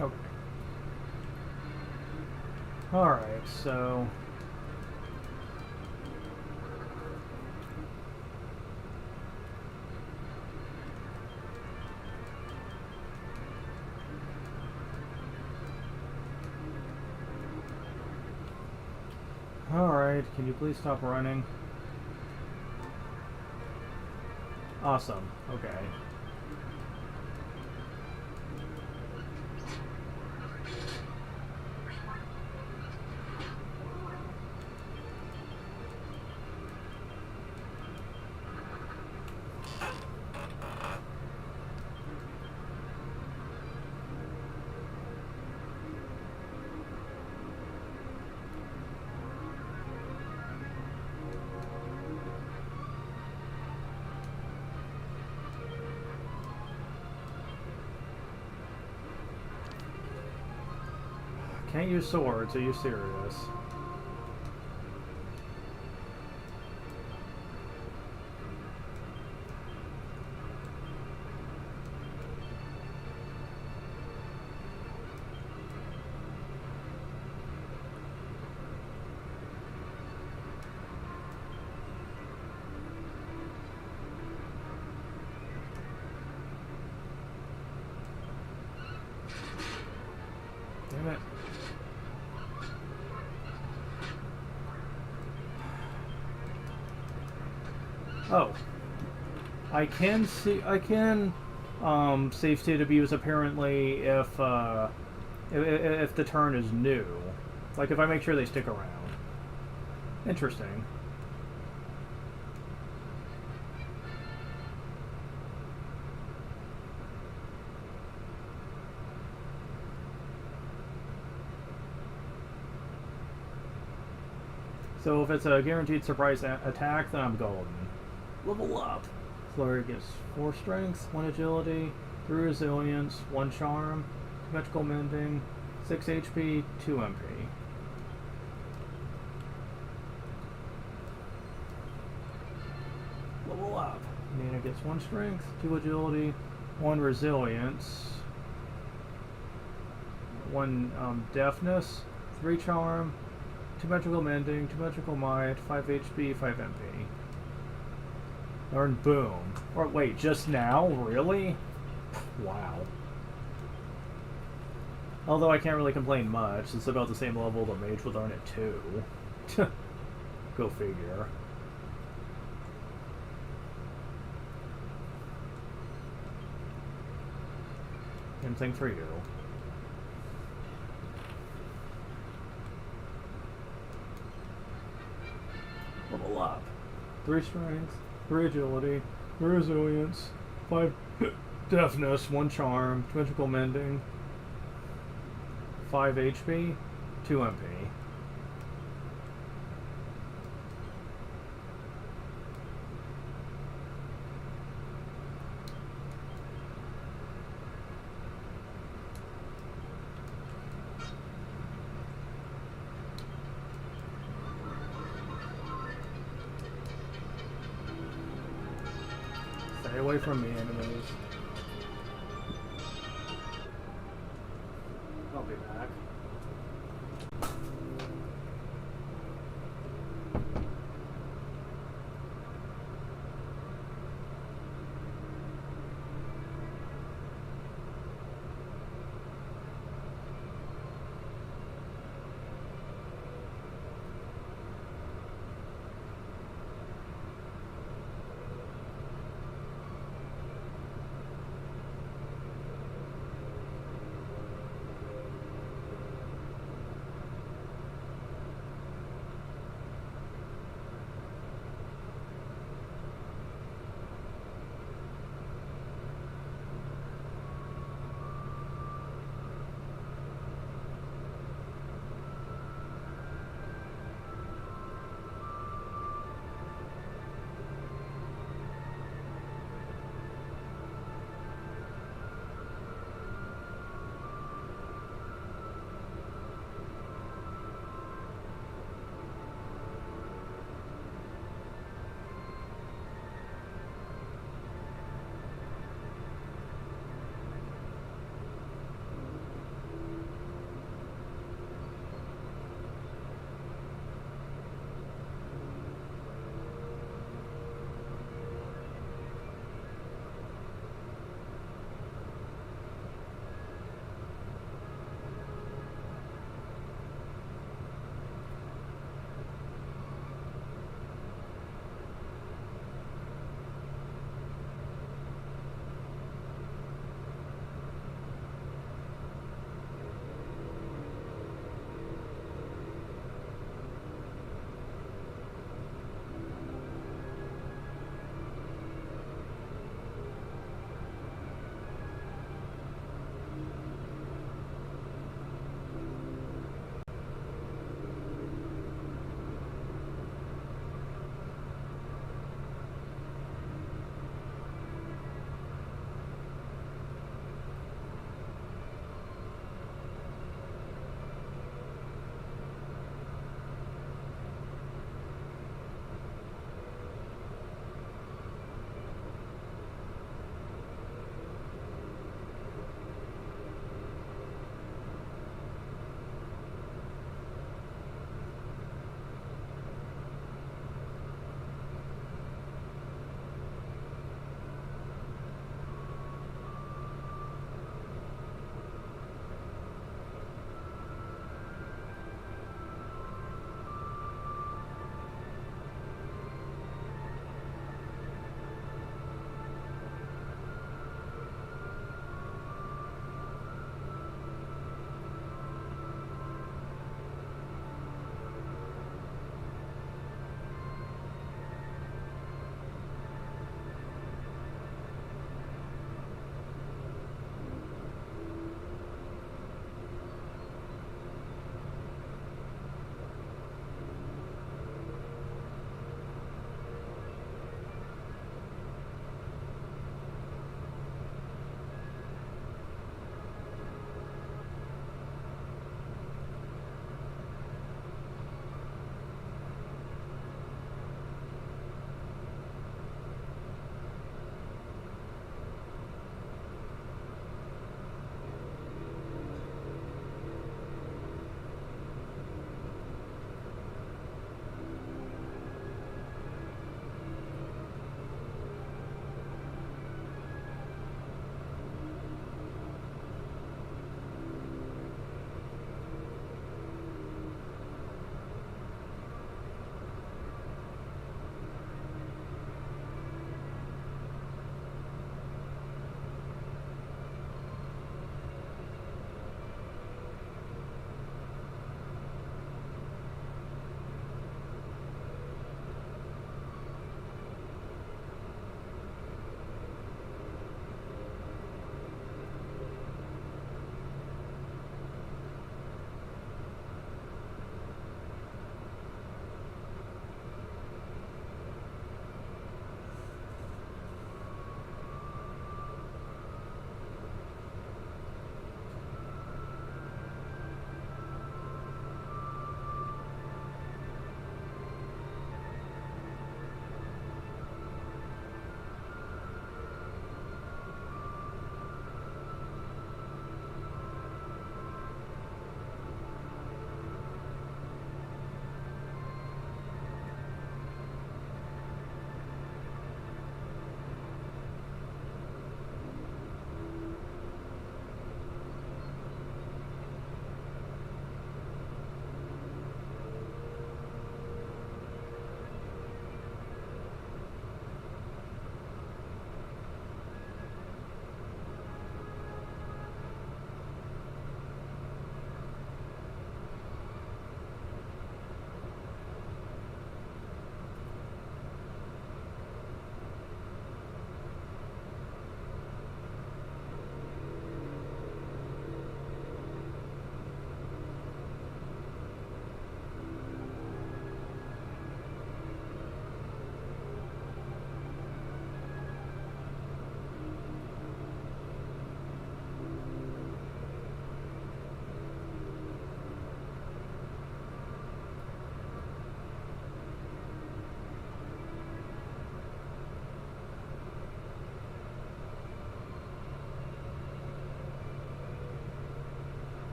Okay. Alright, so... Alright, can you please stop running? Awesome. Okay. Can't use swords, are you serious? Damn it. Oh. I can save state abuse apparently if the turn is new. Like if I make sure they stick around. Interesting. So if it's a guaranteed surprise attack, then I'm golden. Level up. Flurry gets 4 strength, 1 agility, 3 resilience, 1 charm, magical mending, 6 HP, 2 MP. Level up. Nina gets 1 strength, 2 agility, 1 resilience, 1 deafness, 3 charm, 2 magical mending, 2 magical might, 5 HP, 5 MP. Earn boom. Or wait, just now? Really? Wow. Although I can't really complain much. It's about the same level the mage would earn it too. Go figure. Same thing for you. Level up. 3 strength, 3 agility, 3 resilience, 5 deafness, 1 charm, 2 magical mending, 5 HP, 2 MP. Stay away from me, enemies. I'll be back.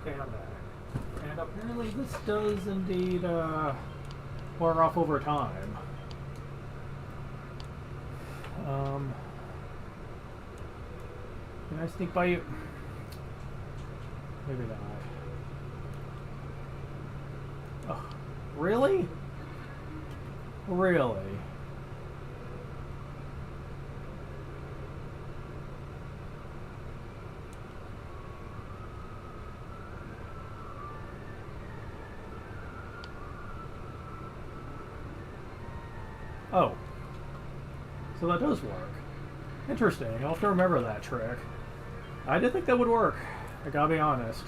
Okay, I'm back. And apparently this does indeed wear off over time. Can I sneak by you? Maybe not. Oh, really? Really? Oh. So that does work. Interesting. I'll have to remember that trick. I did think that would work. I gotta be honest.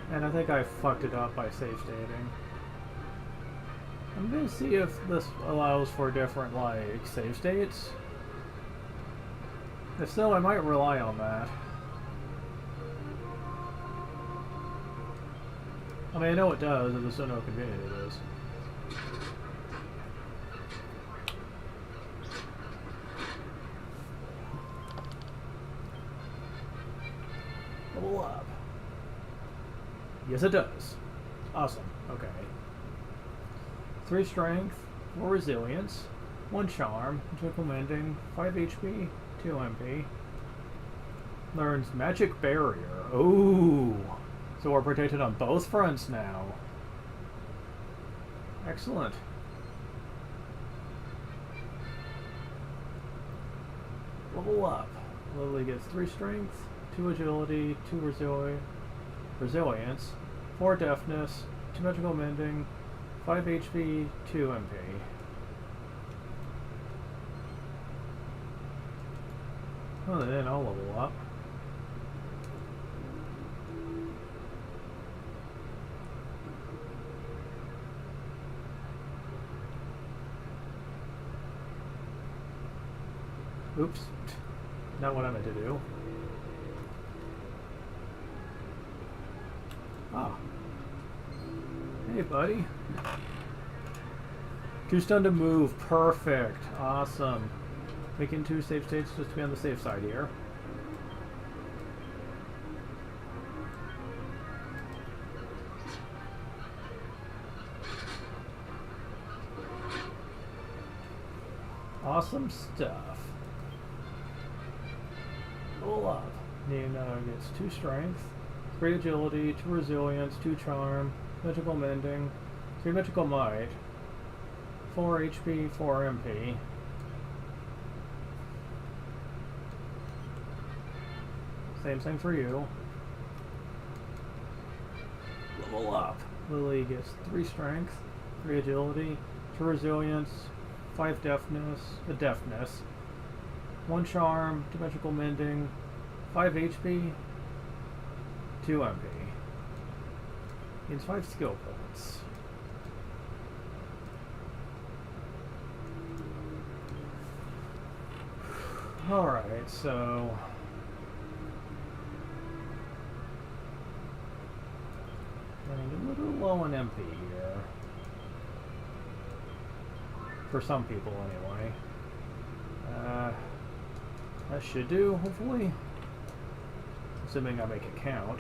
And I think I fucked it up by safe stating. I'm gonna see if this allows for different, like, save states. If so, I might rely on that. I mean, I know it does, I just don't know how convenient it is. Level up. Yes, it does. Awesome. Okay. 3 strength, 4 resilience, 1 charm, magical mending, 5 HP, 2 MP. Learns magic barrier. Ooh. So we're protected on both fronts now. Excellent. Level up. Lily gets 3 strength, 2 agility, 2 resilience, 4 deafness, 2 magical mending, 5 HP, 2 MP. Well, then I'll level up. Oops. Not what I meant to do. Ah. Hey, buddy. 2 stun to move. Perfect. Awesome. Making 2 save states just to be on the safe side here. Awesome stuff. Roll up. Nina gets 2 strength, 3 agility, 2 resilience, 2 charm, magical mending, 3 magical might, 4 HP, 4 MP. Same thing for you. Level up. Lily gets 3 strength, 3 agility, 2 resilience, 5 deafness, 1 charm, 2 magical mending, 5 HP, 2 MP. Gains 5 skill points. Alright, so running a little low on MP here. For some people, anyway. That should do, hopefully. Assuming I make it count.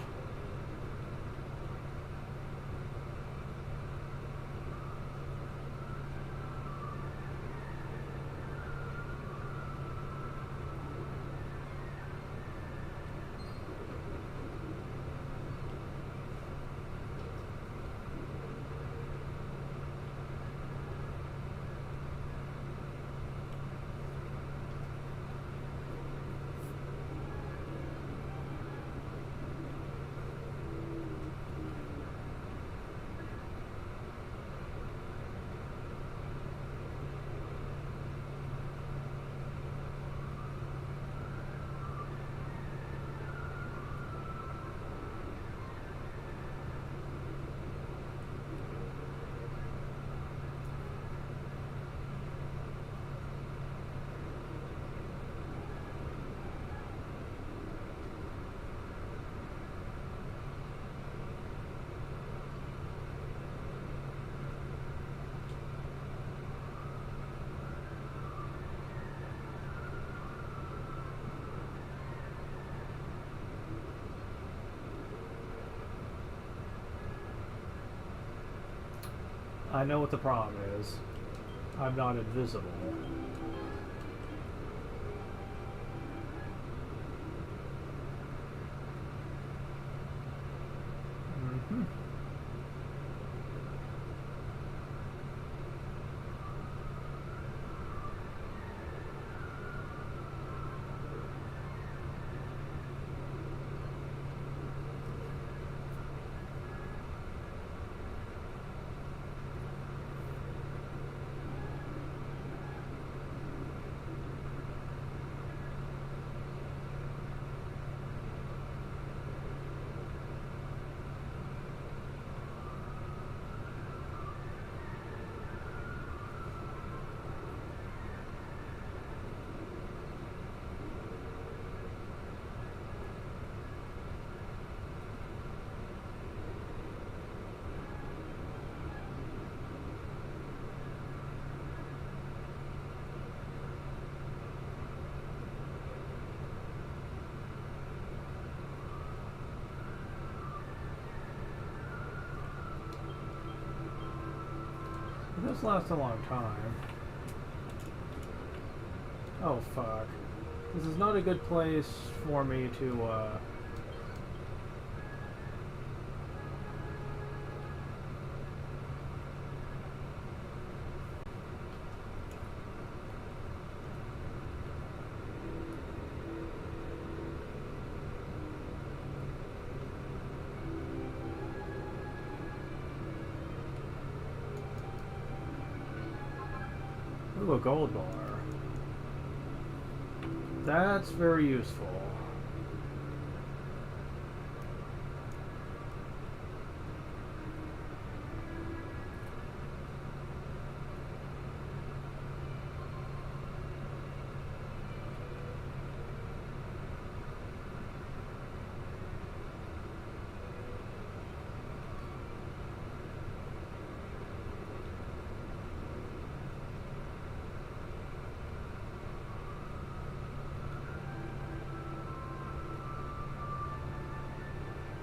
I know what the problem is. I'm not invisible. Mm-hmm. This lasts a long time. Oh fuck. This is not a good place for me to, Ooh, a gold bar. That's very useful.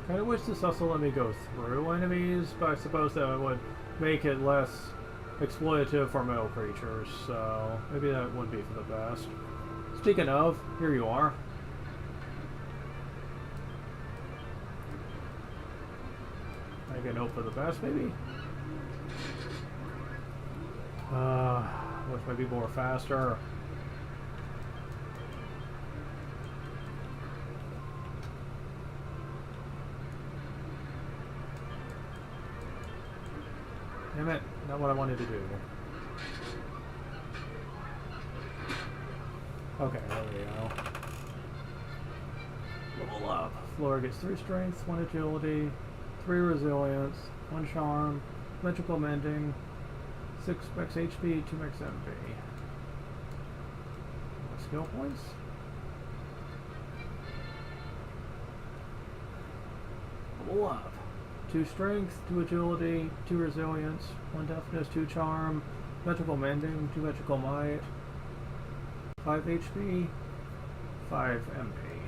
I wish this also let me go through enemies, but I suppose that would make it less exploitative for metal creatures, so maybe that would be for the best. Speaking of, here you are. I can hope for the best, maybe? Which might be more faster. Damn it, not what I wanted to do. Okay, there we go. Level up. Flora gets 3 strength, 1 agility, 3 resilience, 1 charm, magical mending, 6 max HP, 2 max MP. More skill points? Level up. 2 strength, 2 agility, 2 resilience, 1 toughness, 2 charm, magical mending, 2 magical might, 5 HP, 5 MP.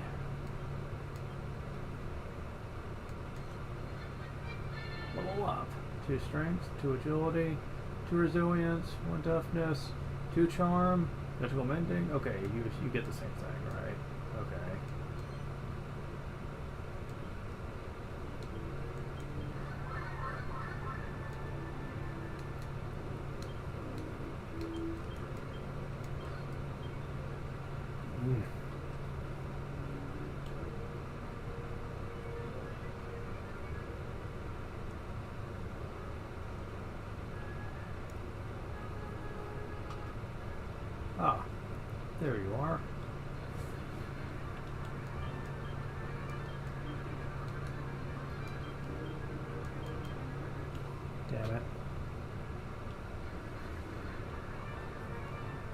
Level up. 2 strength, 2 agility, 2 resilience, 1 toughness, 2 charm, magical mending. Okay, you get the same thing, right? Okay. Ah, there you are. Damn it.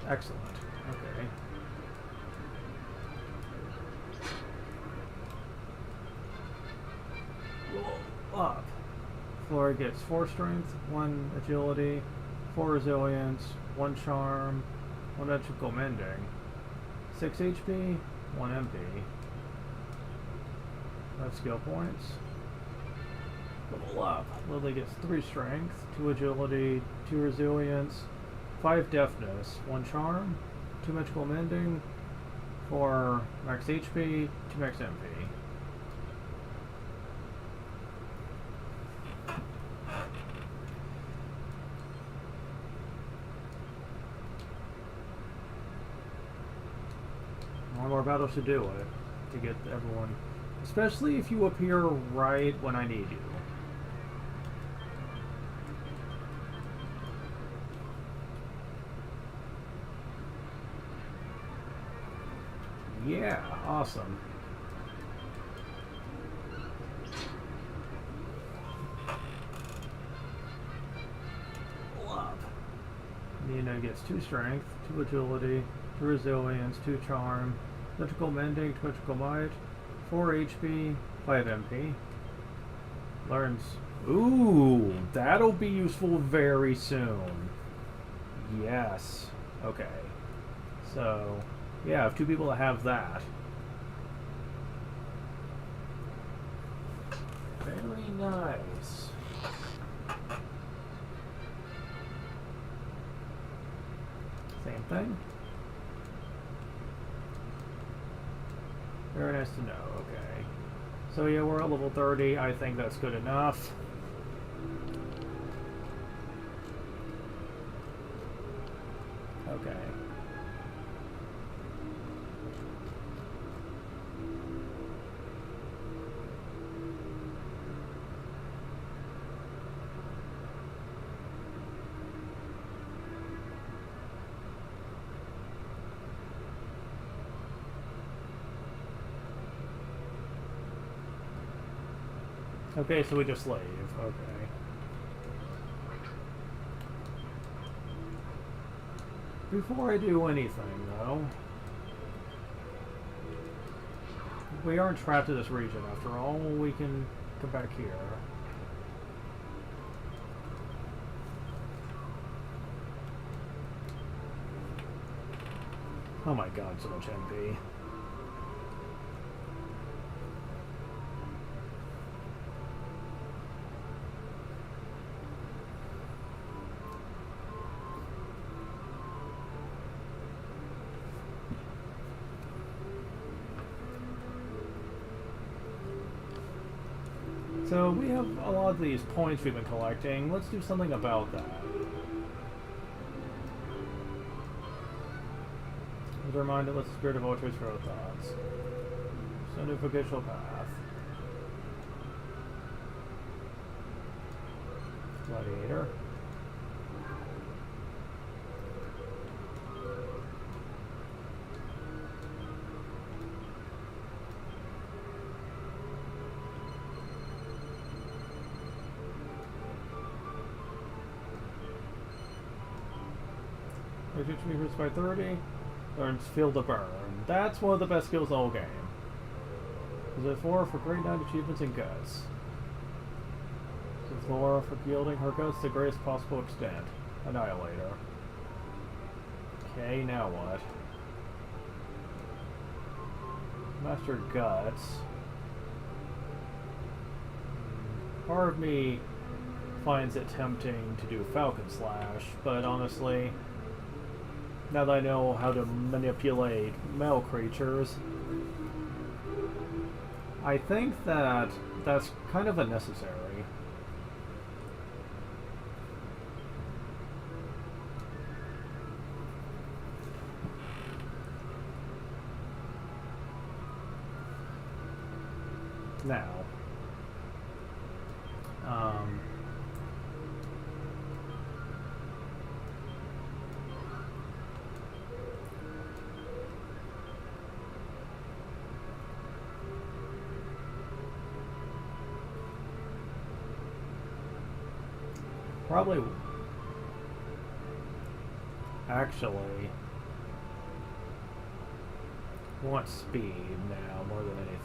Excellent. Okay. Roll up. Flora gets 4 strength, 1 agility, 4 resilience, 1 charm, 1 magical mending, 6 HP, 1 MP. 5 skill points. Level up. Lily gets 3 strength, 2 agility, 2 resilience, 5 deafness, 1 charm, 2 magical mending, 4 max HP, 2 max MP. One more battle should do it to get everyone, especially if you appear right when I need you. Yeah, awesome. Love. Nina gets 2 strength, 2 agility, 2 resilience, 2 charm, magical mending, 2 magical might, 4 HP, 5 MP. Learns. Ooh, that'll be useful very soon. Yes. Okay. So, yeah, I have 2 people that have that. Very nice. Same thing. Very nice to know, okay. So yeah, we're at level 30. I think that's good enough. Okay. Okay, so we just leave. Okay. Before I do anything, though, we aren't trapped in this region after all. We can come back here. Oh my god, so much MP. So we have a lot of these points we've been collecting. Let's do something about that. As a reminder, let's spirit of ultras for our thoughts. Sonificational path. Gladiator. Reduce me hurts by 30. Learns Field of Burn. That's one of the best skills in the whole game. Is it 4 for grade 9 achievements and guts? Is it 4 for yielding her guts to the greatest possible extent? Annihilator. Okay, now what? Master Guts. Part of me finds it tempting to do Falcon Slash, but honestly, now that I know how to manipulate male creatures, I think that that's kind of unnecessary. Now, probably, actually, want speed now more than anything.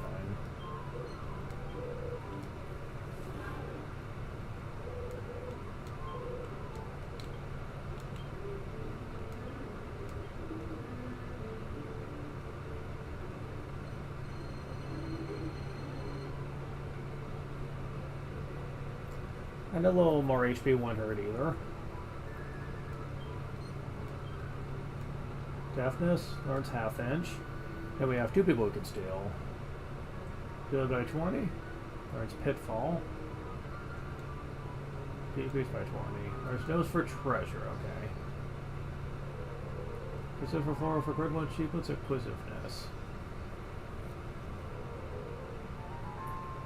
And a little more HP won't hurt either. Deafness learns half inch. And we have 2 people who can steal. Deal by 20. Learns pitfall. Decreased by 20. There's nose for treasure, okay. Percent for 4 for grade 1 achievements, acquisitiveness.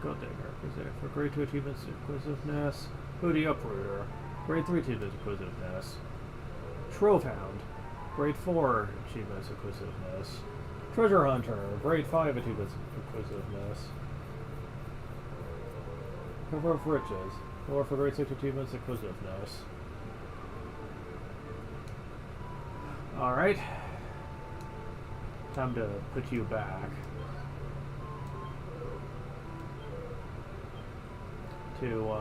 Gold Digger. Percent for grade 2 achievements, acquisitiveness. Booty Uprooter. Grade 3 achievements, acquisitiveness. Trove Hound. Grade 4 achievements, acquisitiveness. Treasure Hunter. Grade 5 achievements, acquisitiveness. Cover of Riches. 4 for grade 6 achievements, acquisitiveness. Alright. Time to put you back. To,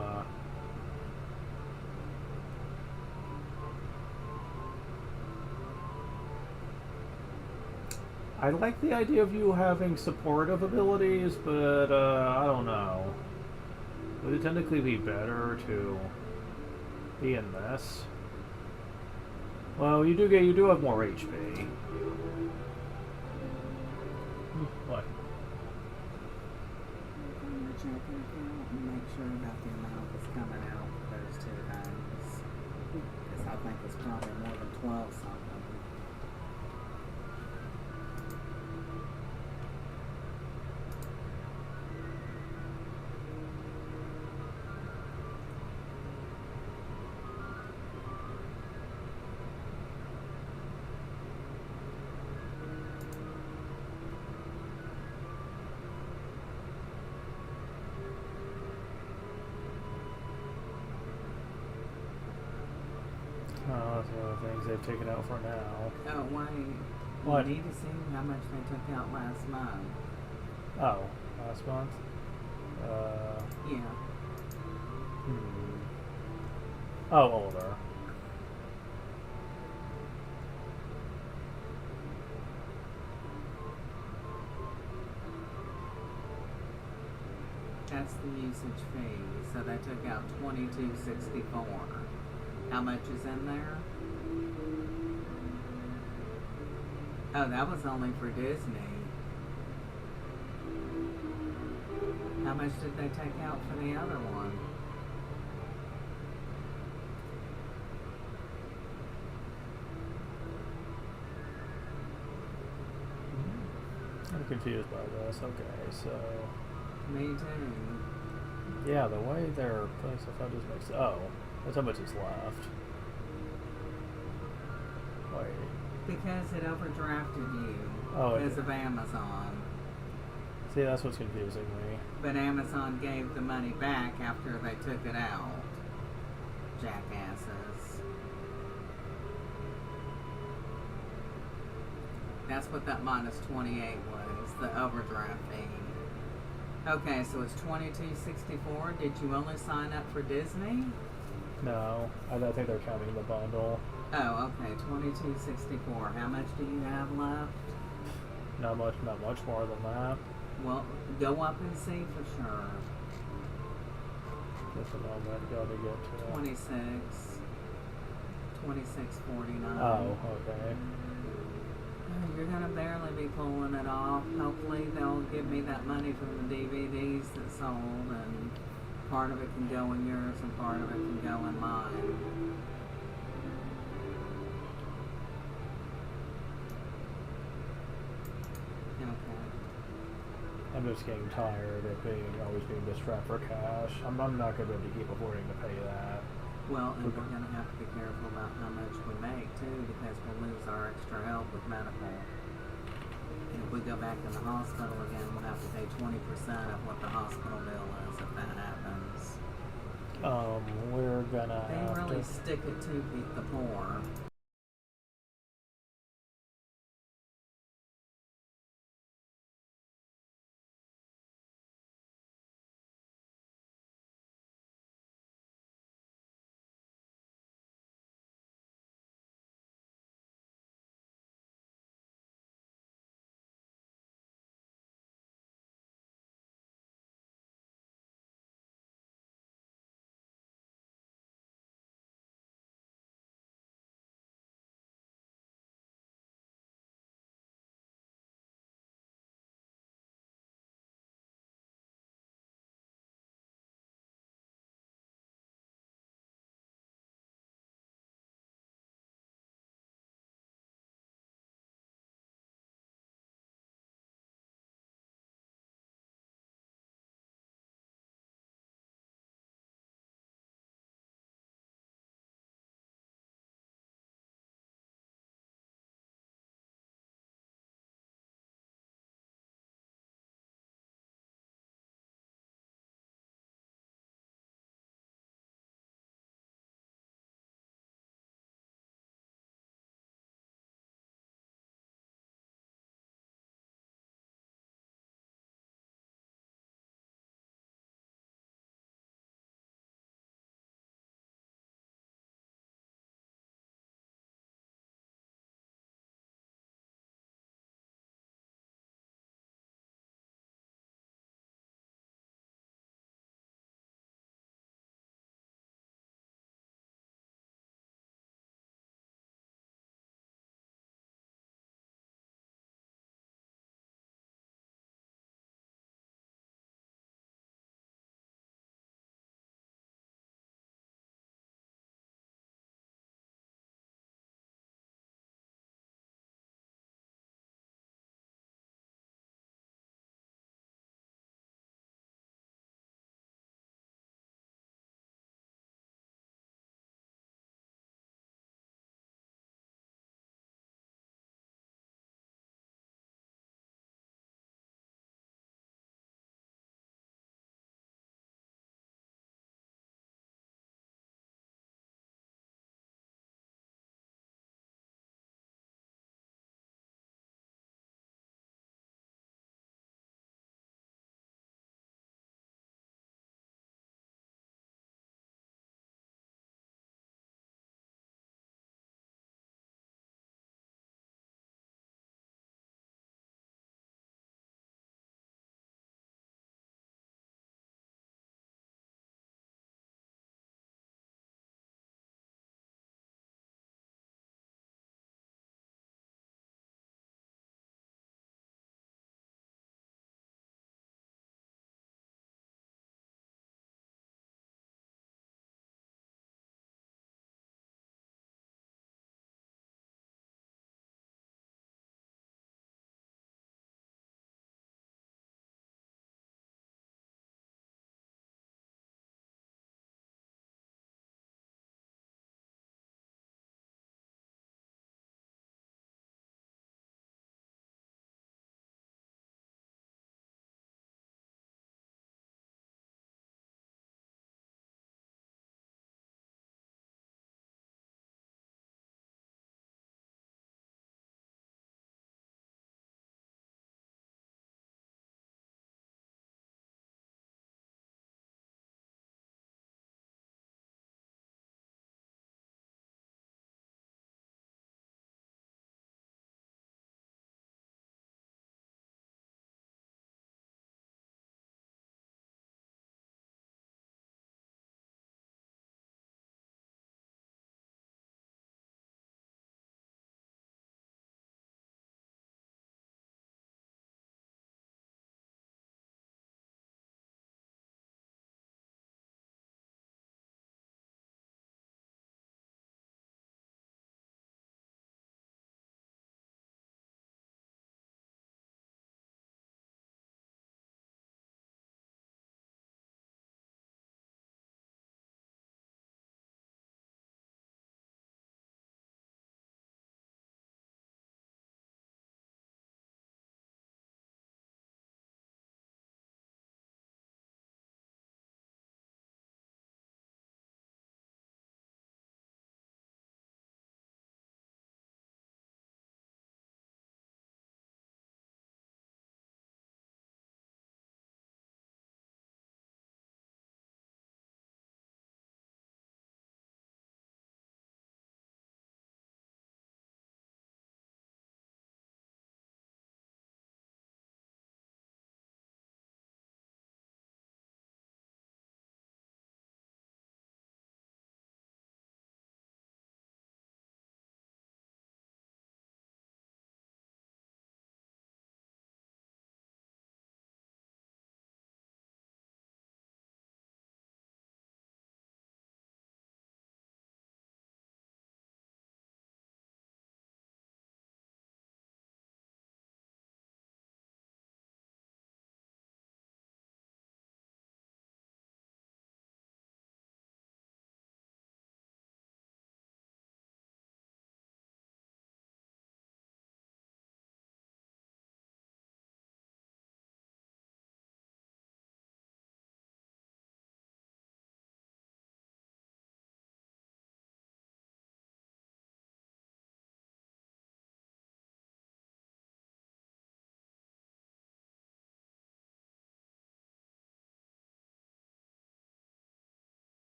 I like the idea of you having supportive abilities, but, I don't know. Would it technically be better to be in this? Well, you do have more HP. What? I'm gonna check it out and make sure that the amount that's coming out for those 2 guys. Because I think it's probably more than 12 something. Oh, that's one of the things they've taken out for now. Oh, wait. What? You need to see how much they took out last month. Oh, last month? Yeah. Oh, older. That's the usage fee. So they took out $22.64. How much is in there? Oh, that was only for Disney. How much did they take out for the other one? I'm confused by this. Okay, so Me too. yeah, the way they're putting stuff out just makes. Oh, that's how much is left. Wait. Because it overdrafted you Oh, because okay. of Amazon. See, that's what's confusing me. But Amazon gave the money back after they took it out. Jackasses. That's what that minus 28 was, the overdraft fee. Okay, so it's $22.64. Did you only sign up for Disney? No, I don't think they're counting the bundle. Oh, okay, $22.64. How much do you have left? Not much more than that. Well, go up and see for sure. Just a moment, gotta get to 26. 26.49. Oh, okay. You're gonna barely be pulling it off. Hopefully they'll give me that money from the DVDs that sold, and part of it can go in yours and part of it can go in mine. Okay. I'm just getting tired of always being strapped for cash. I'm not gonna be able to keep affording to pay that. Well, and we're gonna have to be careful about how much we make too, because we'll lose our extra help with medical. And if we go back in the hospital again, we'll have to pay 20% of what the hospital bill is if that happens. We're gonna They have really to. stick it to the poor.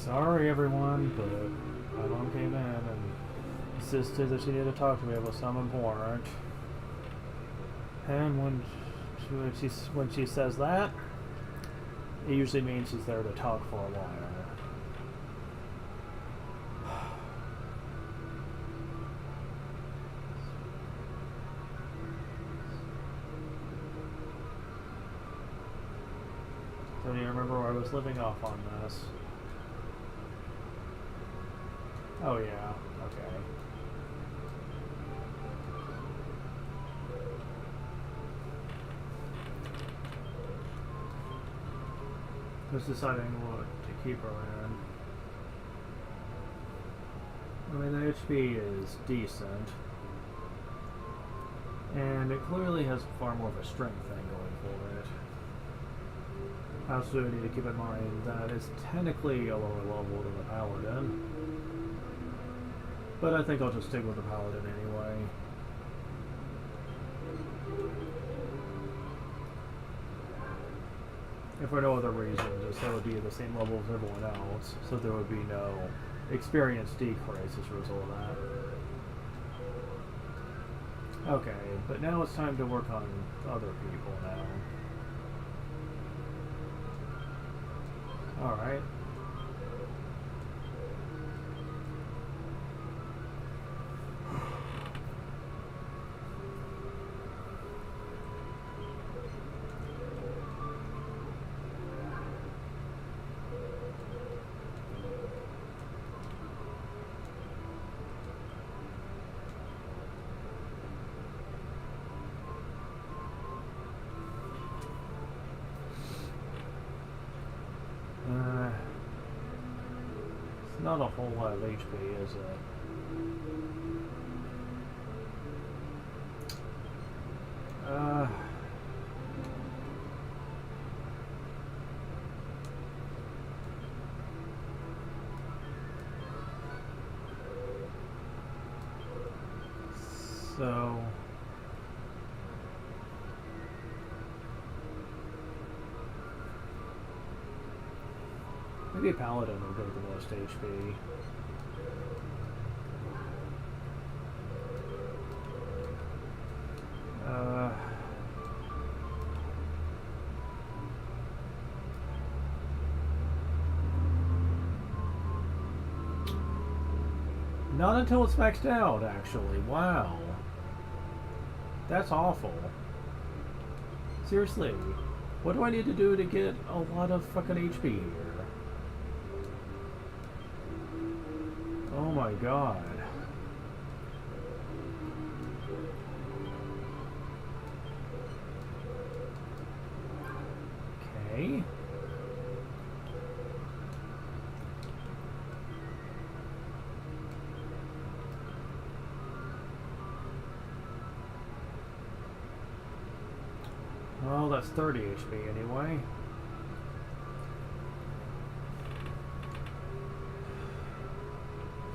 Sorry, everyone, but my mom came in and insisted that she needed to talk to me about something important. And when she says that, it usually means she's there to talk for a while. So do you remember where I was living off on this? Oh yeah, okay. Just deciding what to keep her in. I mean, the HP is decent. And it clearly has far more of a strength thing going for it. I also need to keep in mind that it's technically a lower level than the Paladin. But I think I'll just stick with the Paladin anyway. If for no other reason, just that would be at the same level as everyone else, so there would be no experience decrease as a result of that. Okay, but now it's time to work on other people now. Alright. It's not a whole lot of HP, is it? So maybe a Paladin will go to the most HP. Not until it's maxed out, actually. Wow. That's awful. Seriously, what do I need to do to get a lot of fucking HP here? Oh my god. Okay. Well, that's 30 HP anyway.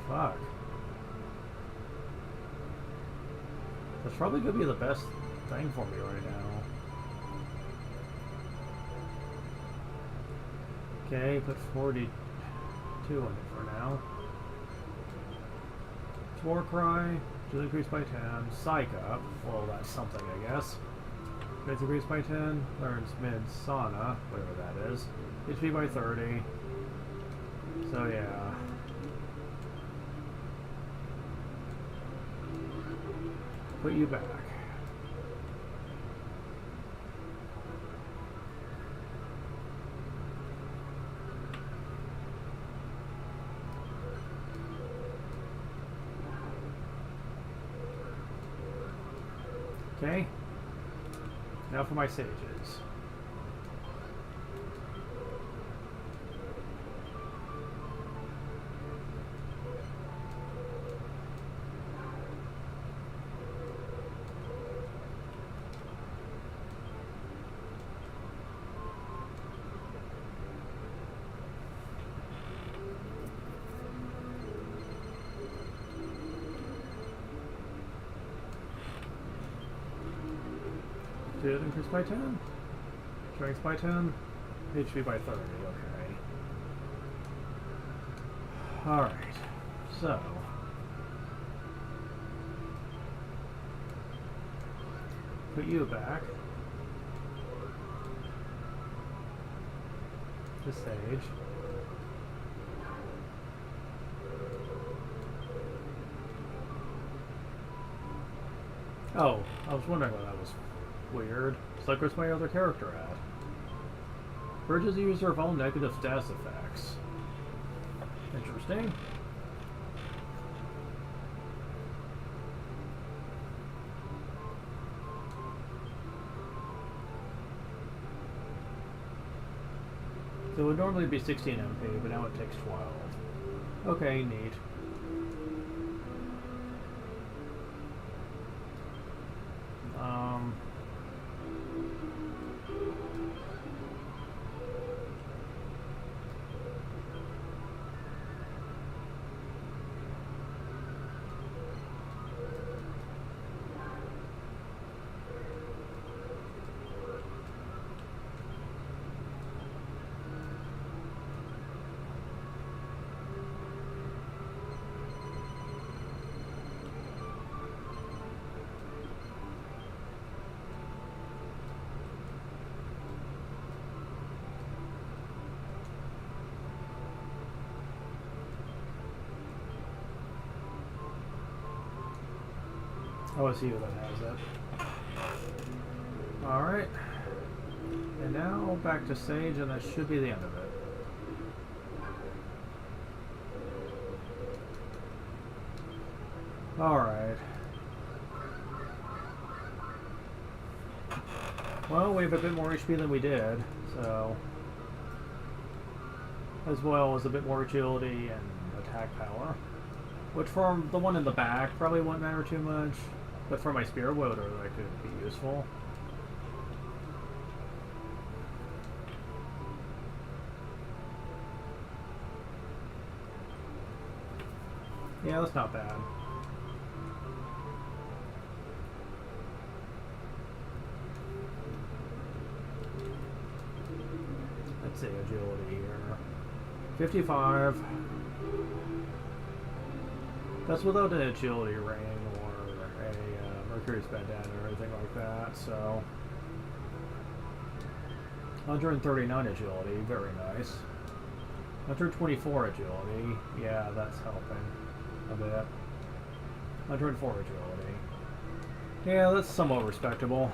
Fuck. That's probably going to be the best thing for me right now. Okay, put 42 in it for now. Warcry, which is increased by 10. Psych up, well that's something I guess. Gets increased by 10. Learns mid sauna, whatever that is. HP by 30. So yeah. Put you back. Okay. Now for my sages. Did it increase by 10? Strength by 10? HP by 30, okay. Alright. So. Put you back. To Sage. Oh, I was wondering why that was weird. It's like, where's my other character at? Bridges a user of all negative status effects. Interesting. So it would normally be 16 MP, but now it takes 12. Okay, neat. Oh, I see who that has it. Alright. And now back to Sage, and that should be the end of it. Alright. Well, we have a bit more HP than we did, so... As well as a bit more agility and attack power. Which for the one in the back probably won't matter too much. But for my spear wielder, that could be useful. Yeah, that's not bad. Let's see, agility here. 55. That's without an agility ring or a Mercury's bandana or anything like that, so... 139 agility, very nice. 124 agility, yeah, that's helping a bit. 104 agility. Yeah, that's somewhat respectable.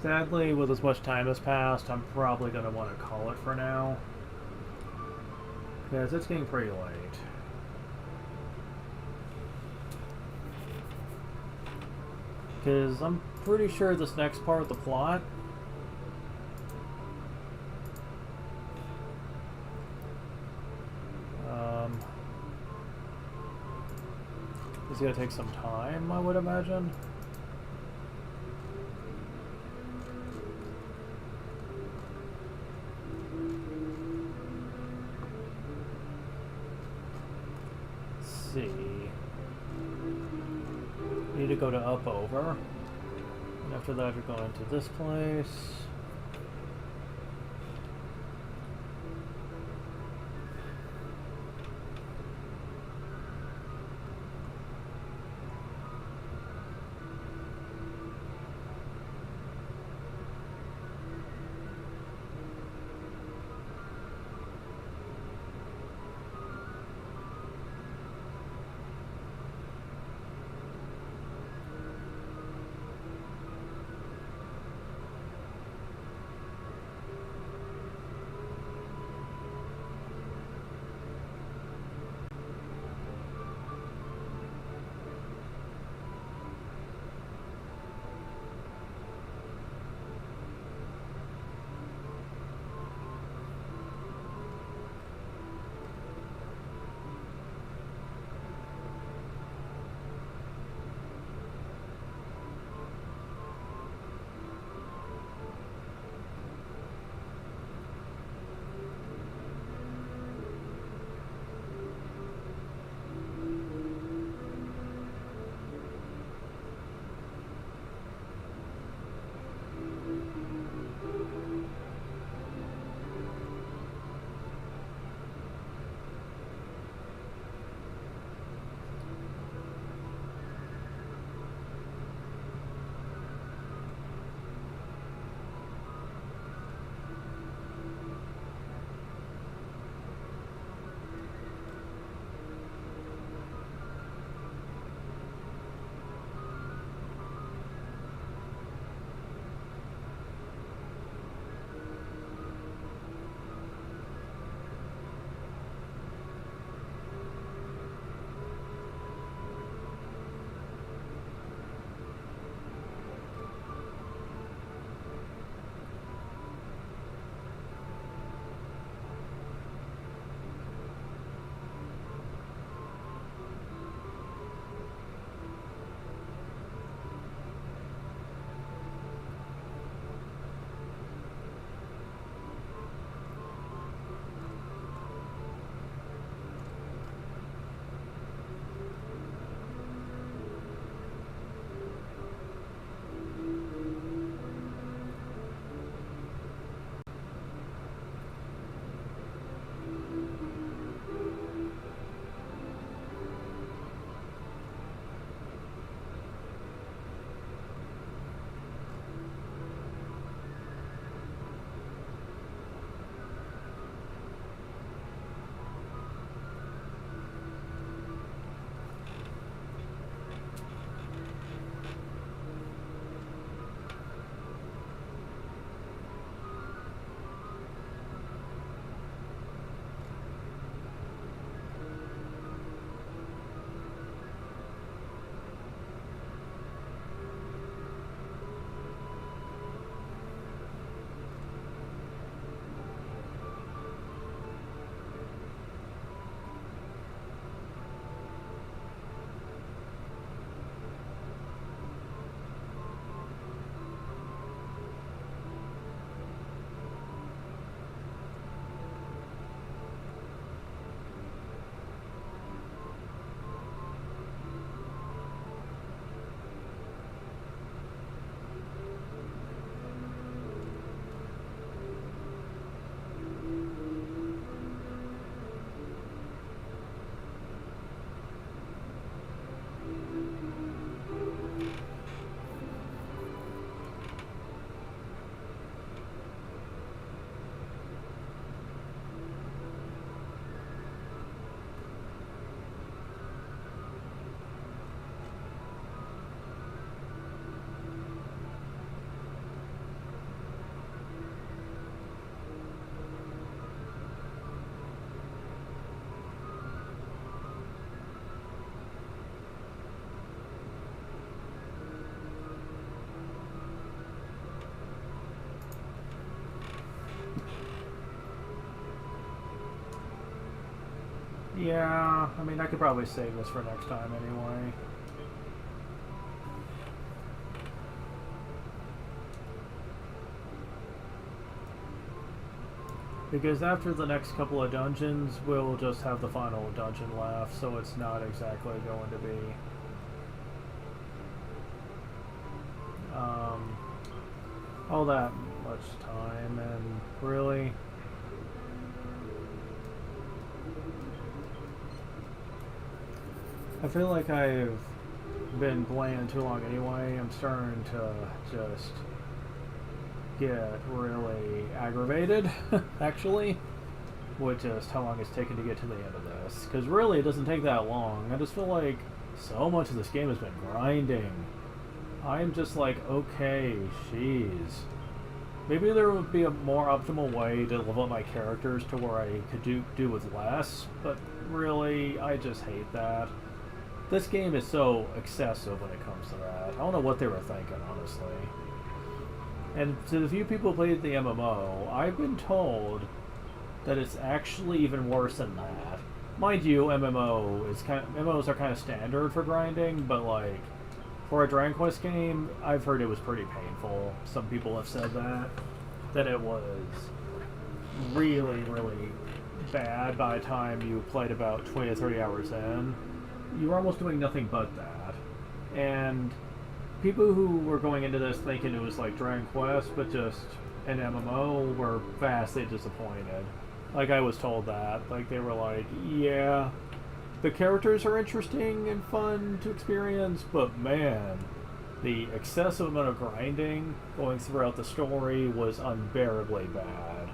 Sadly, with as much time has passed, I'm probably going to want to call it for now. Because it's getting pretty late. Because I'm pretty sure this next part of the plot is going to take some time, I would imagine. See. Need to go to up over. And after that you're going to this place. Yeah, I mean, I could probably save this for next time anyway. Because after the next couple of dungeons, we'll just have the final dungeon left, so it's not exactly going to be all that much time, and really, I feel like I've been playing too long anyway. I'm starting to just get really aggravated, actually, with just how long it's taken to get to the end of this. Because really, it doesn't take that long. I just feel like so much of this game has been grinding. I'm just like, okay, jeez. Maybe there would be a more optimal way to level up my characters to where I could do with less, but really, I just hate that. This game is so excessive when it comes to that. I don't know what they were thinking, honestly. And to the few people who played the MMO, I've been told that it's actually even worse than that. Mind you, MMOs are kind of standard for grinding, but like for a Dragon Quest game, I've heard it was pretty painful. Some people have said that it was really, really bad by the time you played about 20 to 30 hours in. You were almost doing nothing but that. And people who were going into this thinking it was like Dragon Quest, but just an MMO, were vastly disappointed. Like, I was told that. Like, they were like, yeah, the characters are interesting and fun to experience, but man, the excessive amount of grinding going throughout the story was unbearably bad.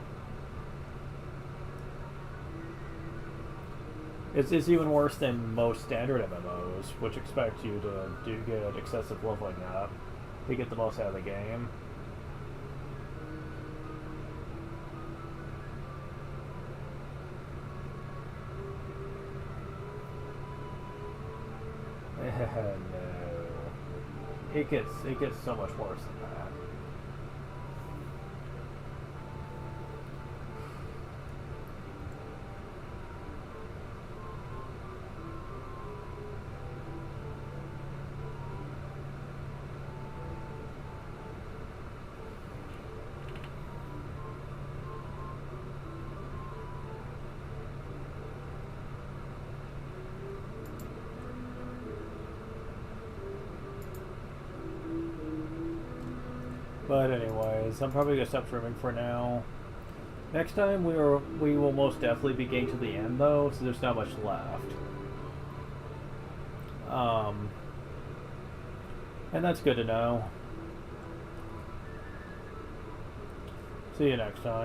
It's even worse than most standard MMOs, which expect you to do good excessive leveling up to get the most out of the game. No. It gets so much worse than that. But anyways, I'm probably gonna stop streaming for now. Next time we will most definitely be getting to the end though, so there's not much left. And that's good to know. See you next time.